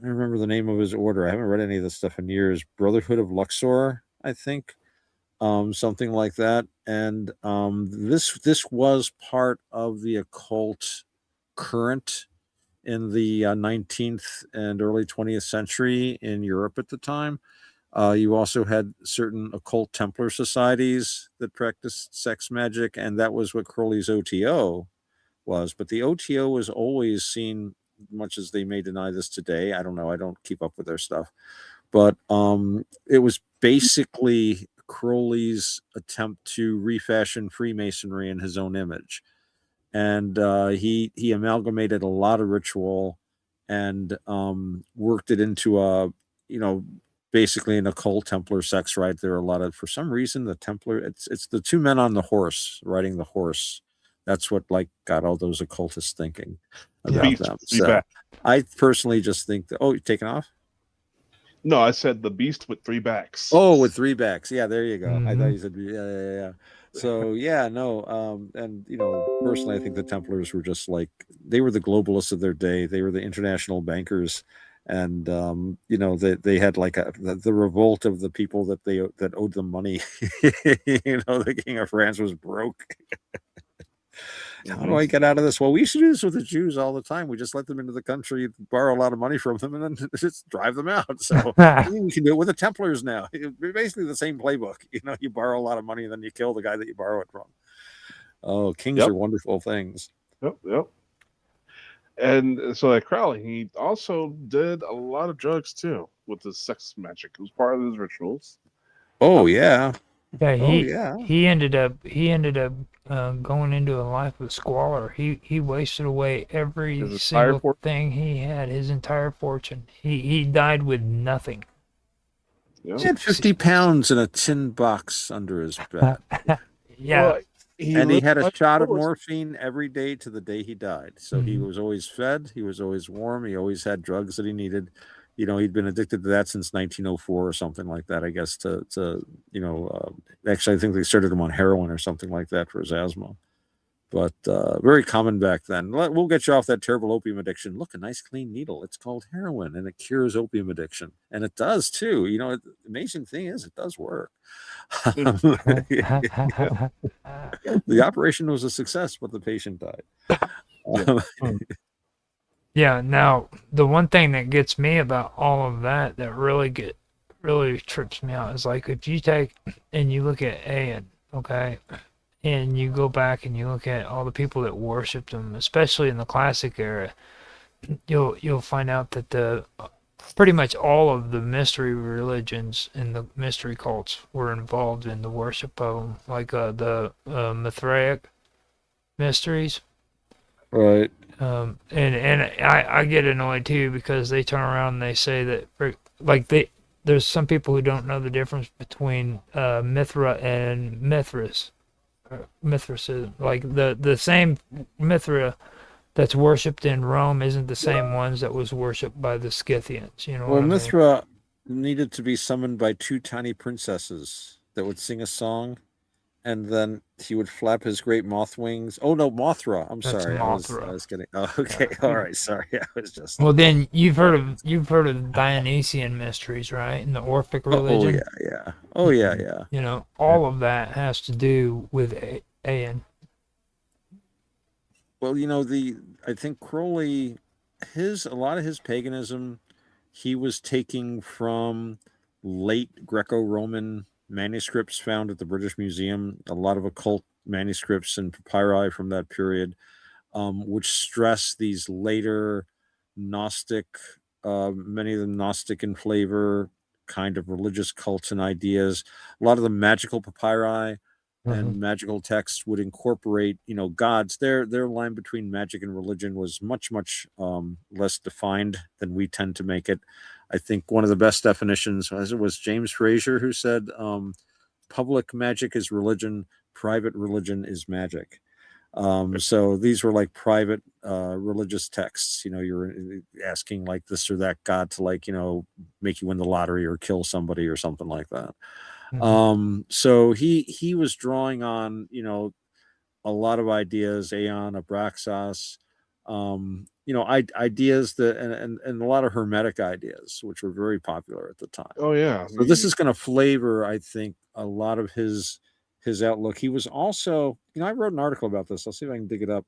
trying to remember the name of his order. I haven't read any of this stuff in years. Brotherhood of Luxor, I think, something like that. And this was part of the occult current in the 19th and early 20th century in Europe at the time. You also had certain occult Templar societies that practiced sex magic, and that was what Crowley's OTO was. But the OTO was always seen, much as they may deny this today. I don't know. I don't keep up with their stuff. But it was basically Crowley's attempt to refashion Freemasonry in his own image. And he amalgamated a lot of ritual and worked it into a, basically an occult Templar sex rite. There are a lot of, for some reason, the Templar, it's the two men on the horse riding the horse. That's what like got all those occultists thinking about Beast them. with 3 So backs. I personally just think that, oh, you're taking off? No, I said the beast with 3 backs. Oh, with 3 backs. Yeah, there you go. I thought Mhm. you said, yeah. So yeah, no, and personally, I think the Templars were just like, they were the globalists of their day. They were the international bankers, and they had like the revolt of the people that owed them money. The King of France was broke. How do I get out of this? Well, we used to do this with the Jews all the time. We just let them into the country, borrow a lot of money from them, and then just drive them out. So we can do it with the Templars now. It's basically the same playbook. You borrow a lot of money, and then you kill the guy that you borrow it from. Oh, kings are wonderful things. Yep. And so at Crowley, he also did a lot of drugs too with his sex magic. It was part of his rituals. Oh yeah. Yeah, he ended up going into a life of squalor. He wasted away every His entire single fortune? thing he had, his entire fortune. He died with nothing. He had 50 pounds in a tin box under his bed. Yeah. Well, And he had a lived shot of like- morphine every day to the day he died. So he was always fed. He was always warm. He always had drugs that he needed. He'd been addicted to that since 1904 or something like that, I guess, actually, I think they started him on heroin or something like that for his asthma. But very common back then. We'll get you off that terrible opium addiction. Look, a nice clean needle. It's called heroin, and it cures opium addiction. And it does, too. The amazing thing is it does work. The operation was a success, but the patient died. Yeah, now the one thing that gets me about all of that really trips me out is like if you take and you look at Ayan, okay, and you go back and you look at all the people that worshipped him, especially in the classic era, you'll find out that pretty much all of the mystery religions and the mystery cults were involved in the worship of him, like the Mithraic mysteries. Right. And I get annoyed too because they turn around and they say that there's some people who don't know the difference between Mithra and Mithras. Mithraism, like the same Mithra that's worshipped in Rome isn't the same ones that was worshipped by the Scythians. You know. Well, what I mean? Mithra needed to be summoned by 2 tiny princesses that would sing a song, and then he would flap his great moth wings. Oh no, Mothra. I'm That's sorry. Mothra. I was kidding. Oh, okay. All right. Sorry. I was just. Well, then you've heard of Dionysian mysteries, right? And the Orphic religion. Oh yeah. All of that has to do with Ayan. Well, I think Crowley, a lot of his paganism, he was taking from late Greco-Roman manuscripts found at the British Museum, a lot of occult manuscripts and papyri from that period, which stress these later Gnostic, many of them Gnostic in flavor, kind of religious cults and ideas. A lot of the magical papyri and magical texts would incorporate, gods. Their line between magic and religion was much, much less defined than we tend to make it. I think one of the best definitions was James Fraser, who said, public magic is religion, private religion is magic. So these were like private religious texts. You're asking like this or that god to make you win the lottery or kill somebody or something like that. So he was drawing on a lot of ideas, Aeon, Abraxas, ideas that and a lot of hermetic ideas, which were very popular at the time. Oh yeah. So this is going to flavor, I think, a lot of his outlook. He was also, I wrote an article about this. I'll see if I can dig it up.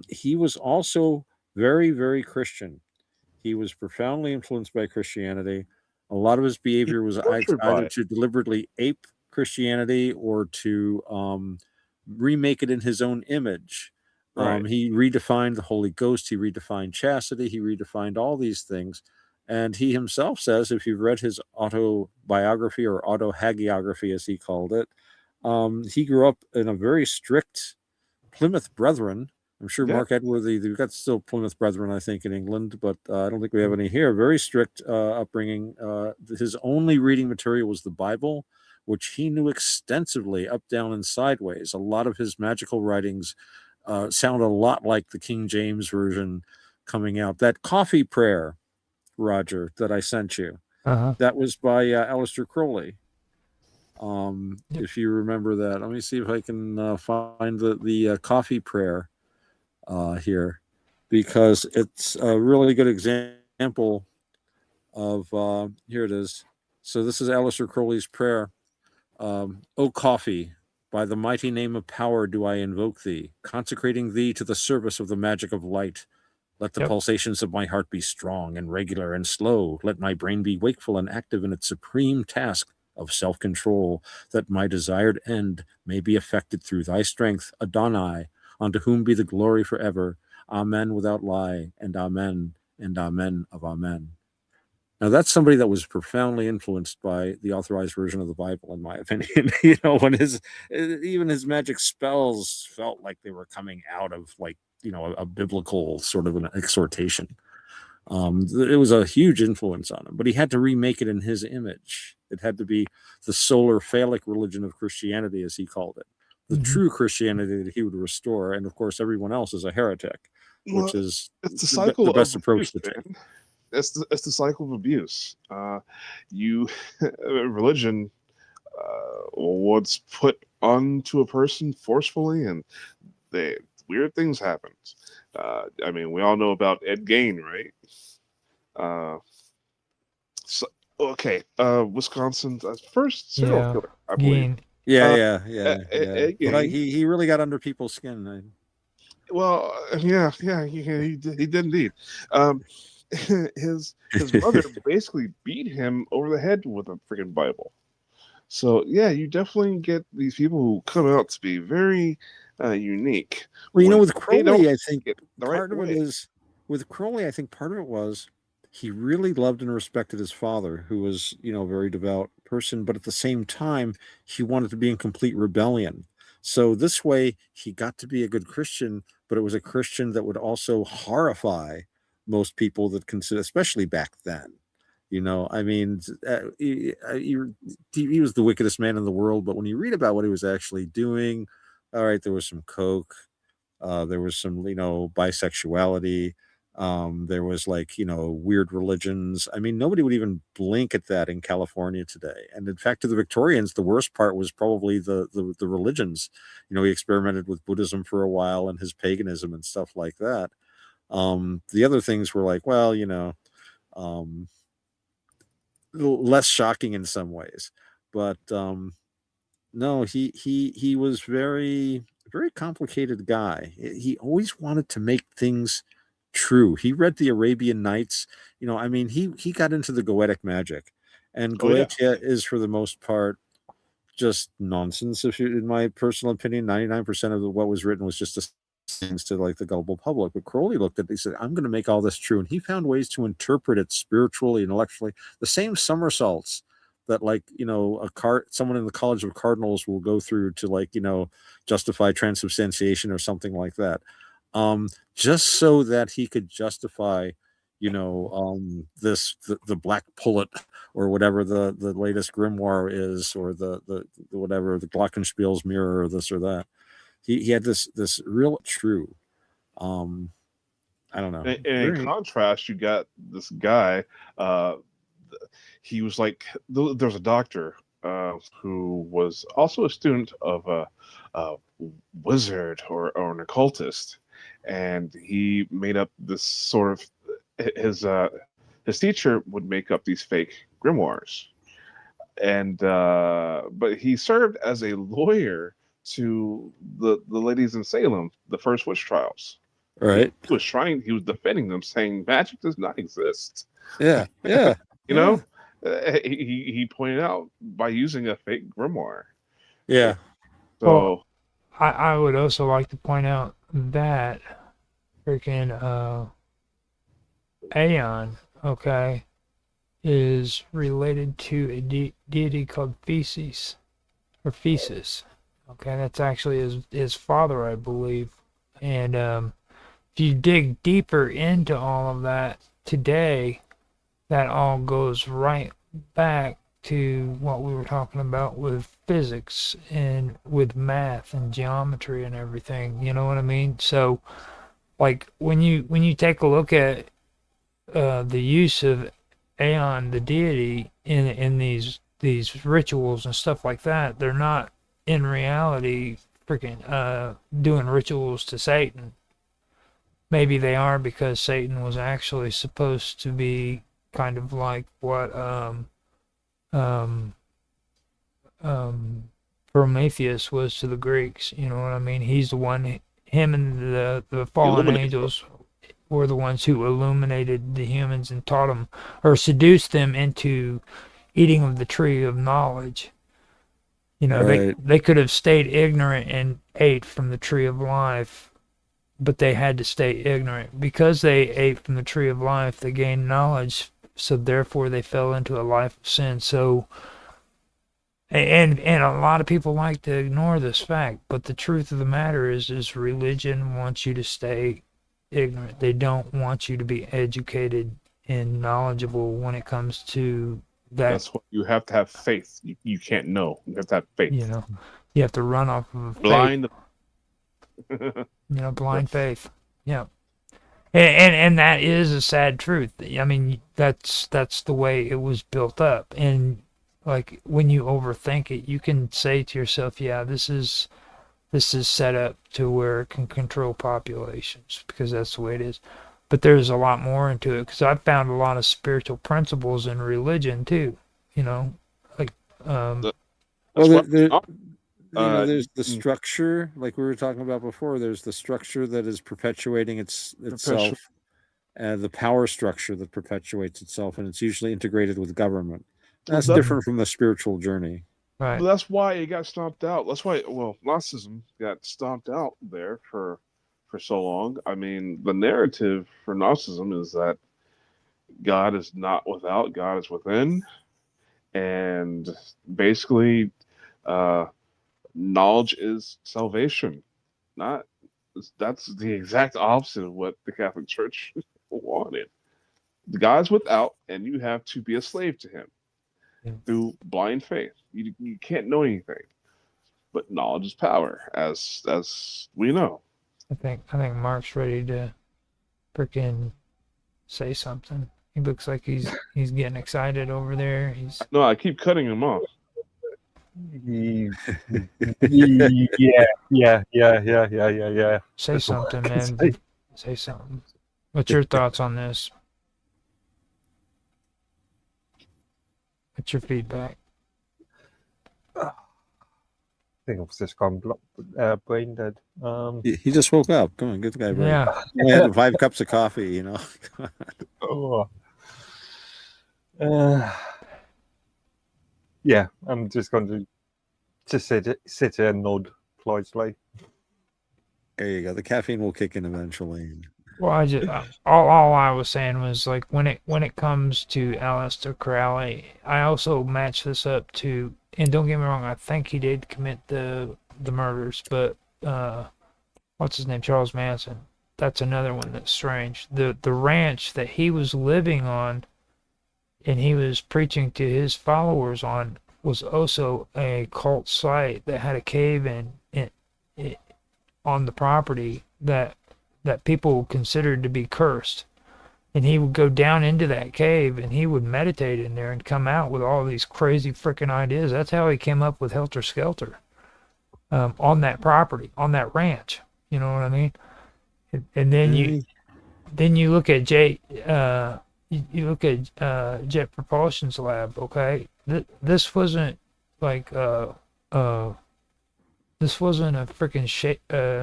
He was also very, very Christian. He was profoundly influenced by Christianity. A lot of his behavior was either to deliberately ape Christianity or to remake it in his own image. Right. He redefined the Holy Ghost. He redefined chastity. He redefined all these things. And he himself says, if you've read his autobiography or autohagiography, as he called it, he grew up in a very strict Plymouth Brethren, I'm sure Yeah. Mark Edworthy, we've got still Plymouth Brethren, I think, in England, but I don't think we have any here. Very strict upbringing. His only reading material was the Bible, which he knew extensively, up, down, and sideways. A lot of his magical writings sound a lot like the King James version coming out. That coffee prayer, Roger, that I sent you, Uh-huh. that was by Aleister Crowley. If you remember that, let me see if I can find the coffee prayer here, because it's a really good example of here it is. So this is Aleister Crowley's prayer. O coffee, by the mighty name of power do I invoke thee, consecrating thee to the service of the magic of light. Let the pulsations of my heart be strong and regular and slow. Let my brain be wakeful and active in its supreme task of self-control, that my desired end may be effected through thy strength, Adonai, unto whom be the glory forever. Amen without lie, and amen of amen. Now that's somebody that was profoundly influenced by the authorized version of the Bible, in my opinion. When even his magic spells felt like they were coming out of a biblical sort of an exhortation. It was a huge influence on him, but he had to remake it in his image. It had to be the solar phallic religion of Christianity, as he called it, the true Christianity that he would restore. And of course, everyone else is a heretic, which is it's the cycle the best of approach abuse, to take. man. It's the cycle of abuse. Religion was put onto a person forcefully, and weird things happen. I mean, we all know about Ed Gein, right? Wisconsin's first serial killer, I believe. Gein. Yeah. Ed But Gein. he really got under people's skin. Well, yeah, he did indeed. His mother basically beat him over the head with a freaking Bible. So yeah, you definitely get these people who come out to be very unique. Well, with Crowley, I think part of it was he really loved and respected his father, who was, a very devout person, but at the same time, he wanted to be in complete rebellion. So this way, he got to be a good Christian, but it was a Christian that would also horrify most people that consider, especially back then. I mean, he was the wickedest man in the world, but when you read about what he was actually doing, all right, there was some coke, there was some, bisexuality, there was weird religions. I mean, nobody would even blink at that in California today. And in fact, to the Victorians, the worst part was probably the religions. He experimented with Buddhism for a while and his paganism and stuff like that. The other things were like, well, less shocking in some ways, but no, he was very, very complicated guy. He always wanted to make things true. He read the Arabian Nights. I mean, he got into the Goetic magic, and Goetia is for the most part just nonsense. In my personal opinion, 99% of what was written was just things to the gullible public. But Crowley looked at it, he said, I'm going to make all this true. And he found ways to interpret it spiritually, intellectually, the same somersaults that someone in the College of Cardinals will go through to justify transubstantiation or something like that. Just so that he could justify, the black pullet or whatever the latest grimoire is, or the whatever, the Glockenspiel's mirror, or this or that. He had this real true. I don't know. And in contrast, you got this guy. He was there's a doctor who was also a student of a wizard or an occultist, and he made up this sort of his teacher would make up these fake grimoires, and but he served as a lawyer to the ladies in Salem, the first witch trials. Right. He was defending them, saying magic does not exist. Yeah. He pointed out by using a fake grimoire. Yeah. So well, I would also like to point out that freaking Aeon, okay, is related to a deity called Thesis, or Thesis. Okay, that's actually his father, I believe. And if you dig deeper into all of that today, that all goes right back to what we were talking about with physics and with math and geometry and everything. You know what I mean? So, like when you take a look at the use of Aeon, the deity, in these rituals and stuff like that, they're not in reality freaking doing rituals to Satan. Maybe they are because Satan was actually supposed to be kind of like what um, Prometheus was to the Greeks. You know what I mean? He's the one. Him and the fallen angels were the ones who illuminated the humans and taught them or seduced them into eating of the tree of knowledge. You know, Right. they could have stayed ignorant and ate from the tree of life, but they had to stay ignorant. Because they ate from the tree of life, they gained knowledge, so therefore they fell into a life of sin. So, and a lot of people like to ignore this fact, but the truth of the matter is religion wants you to stay ignorant. They don't want you to be educated and knowledgeable when it comes to that. That's what you have to have faith. You can't know. You have to have faith. You know, you have to run off of Blind. faith. Blind faith. Yeah. And that is a sad truth. I mean, that's the way it was built up. And like when you overthink it, you can say to yourself, yeah, this is set up to where it can control populations because that's the way it is. But there's a lot more into it because I've found a lot of spiritual principles in religion too. You know, like there's the structure, like we were talking about before. There's the structure that is perpetuating itself, and the power structure that perpetuates itself, and it's usually integrated with government. That's different from the spiritual journey. Right. Well, that's why it got stomped out. That's why, Gnosticism got stomped out there for so long. I mean, the narrative for Gnosticism is that God is not without, God is within. And basically, knowledge is salvation. That's the exact opposite of what the Catholic Church wanted. God's without, and you have to be a slave to him through blind faith. You can't know anything, but knowledge is power, as we know. I think Mark's ready to freaking say something. He looks like he's getting excited over there. No, I keep cutting him off. Yeah. Say something, man. Say something. What's your thoughts on this? What's your feedback? I think I've just gone brain dead. He just woke up. Come on, give the guy a break. Yeah. He had 5 cups of coffee, you know. Yeah, I'm just going to just sit here and nod politely. There you go. The caffeine will kick in eventually. Well, I just all I was saying was like when it comes to Aleister Crowley, I also match this up to, and don't get me wrong, I think he did commit the murders, but what's his name, Charles Manson. That's another one that's strange. The ranch that he was living on, and he was preaching to his followers on, was also a cult site that had a cave in on the property that people considered to be cursed. And he would go down into that cave and he would meditate in there and come out with all these crazy freaking ideas. That's how he came up with Helter Skelter on that property, on that ranch. You know what I mean? And then you look at Jet Propulsion's lab. Okay, this wasn't like this wasn't a freaking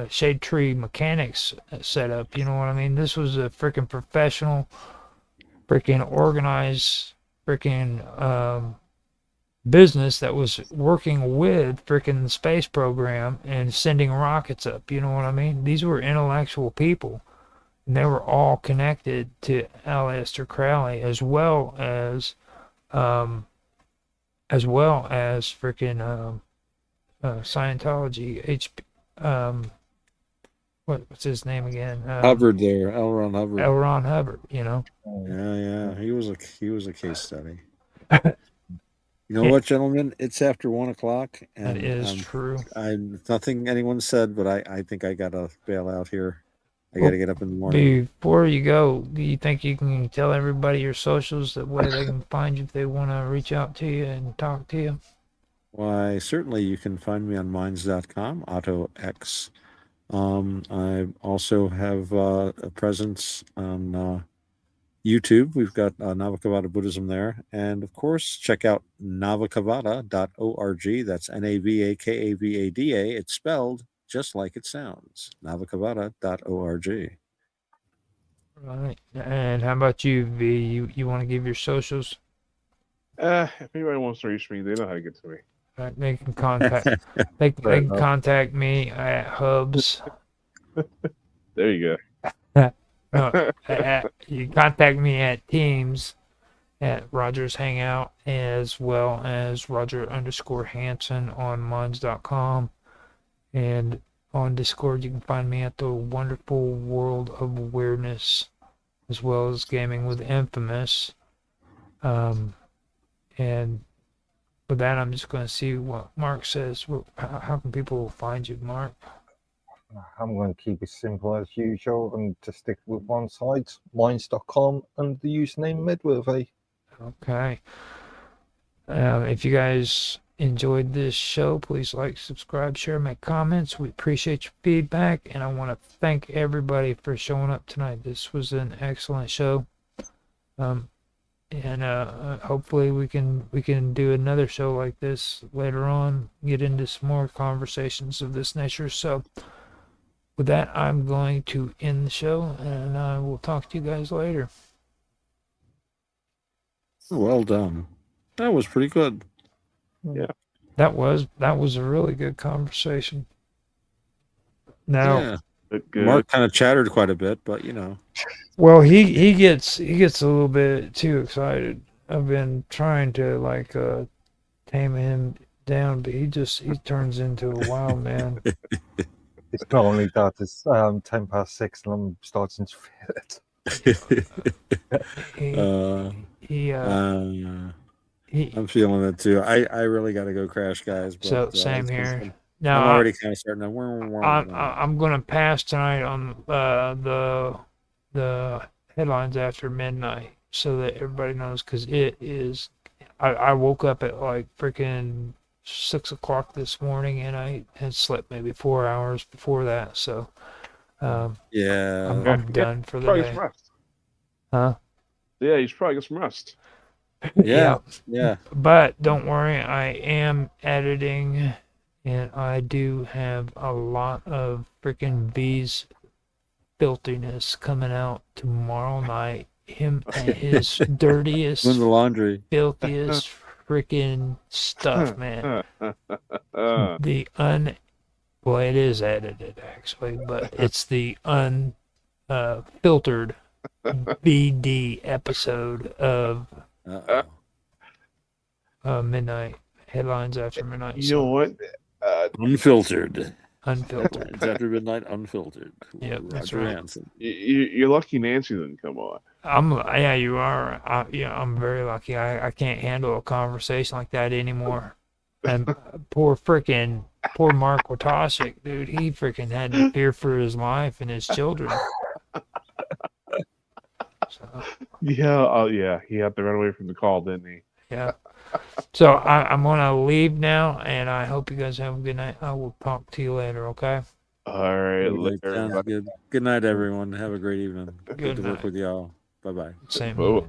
shade tree mechanics setup. You know what I mean? This was a freaking professional, freaking organized, freaking business that was working with freaking the space program and sending rockets up. You know what I mean? These were intellectual people, and they were all connected to Aleister Crowley as well as freaking Scientology. what's his name again? Hubbard there, L. Ron Hubbard. L. Ron Hubbard. You know. Yeah. He was a case study. You know what, gentlemen? It's after 1 o'clock, and That is true. Nothing anyone said, but I think I gotta bail out here. I gotta get up in the morning. Before you go, do you think you can tell everybody your socials that way they can find you if they want to reach out to you and talk to you? Why, certainly you can find me on minds.com, AutoX. I also have a presence on YouTube. We've got Navakavada Buddhism there. And of course, check out navakavada.org. That's Navakavada. It's spelled just like it sounds. Navakavada.org. Right. And how about you, V? You want to give your socials? If anybody wants to reach me, they know how to get to me. Right, they can contact they can contact me at Hubs. There you go. You can contact me at Teams at Roger's Hangout, as well as Roger_Hanson on minds.com. And on Discord, you can find me at the Wonderful World of Awareness, as well as Gaming with Infamous. And with that, I'm just going to see what Mark says. How can people find you, Mark? I'm going to keep it simple as usual and to stick with one site, minds.com, and the username Midworthy. Okay. If you guys enjoyed this show, please like, subscribe, share, make comments. We appreciate your feedback, and I want to thank everybody for showing up tonight. This was an excellent show. And hopefully we can do another show like this later on, get into some more conversations of this nature. So with that, I'm going to end the show, and I will talk to you guys later. Well done. That was pretty good. Yeah. That was a really good conversation. Now, Mark kind of chattered quite a bit, but you know. Well, he gets a little bit too excited. I've been trying to tame him down, but he turns into a wild man. It's not only that, it's 6:10 and I'm starting to feel it. I'm feeling it too. I really got to go crash, guys. But, so same here. No, I'm already kind of starting to. I'm going to pass tonight on the headlines after midnight so that everybody knows, because it is. I woke up at like freaking 6 o'clock this morning, and I had slept maybe 4 hours before that. So, I'm done for the day. Huh? Yeah, you should probably get some rest. Yeah. But don't worry, I am editing, and I do have a lot of freaking V's filthiness coming out tomorrow night. Him and his dirtiest, in the laundry, filthiest freaking stuff, man. Well, it is edited actually, but it's the unfiltered BD episode of midnight headlines after midnight. You know what? Unfiltered. It's after midnight, unfiltered. Yep, that's Roger right. Hanson. You're lucky Nancy didn't come on. You are. I'm very lucky. I can't handle a conversation like that anymore. And poor Mark Watasic, dude. He freaking had to fear for his life and his children. So. Yeah, he had to run away from the call, didn't he? Yeah. So I'm gonna leave now, and I hope you guys have a good night. I will talk to you later, okay? All right, later. Sounds good. Good night, everyone. Have a great evening. Good to work night. with y'all. Bye-bye. Same. Bye.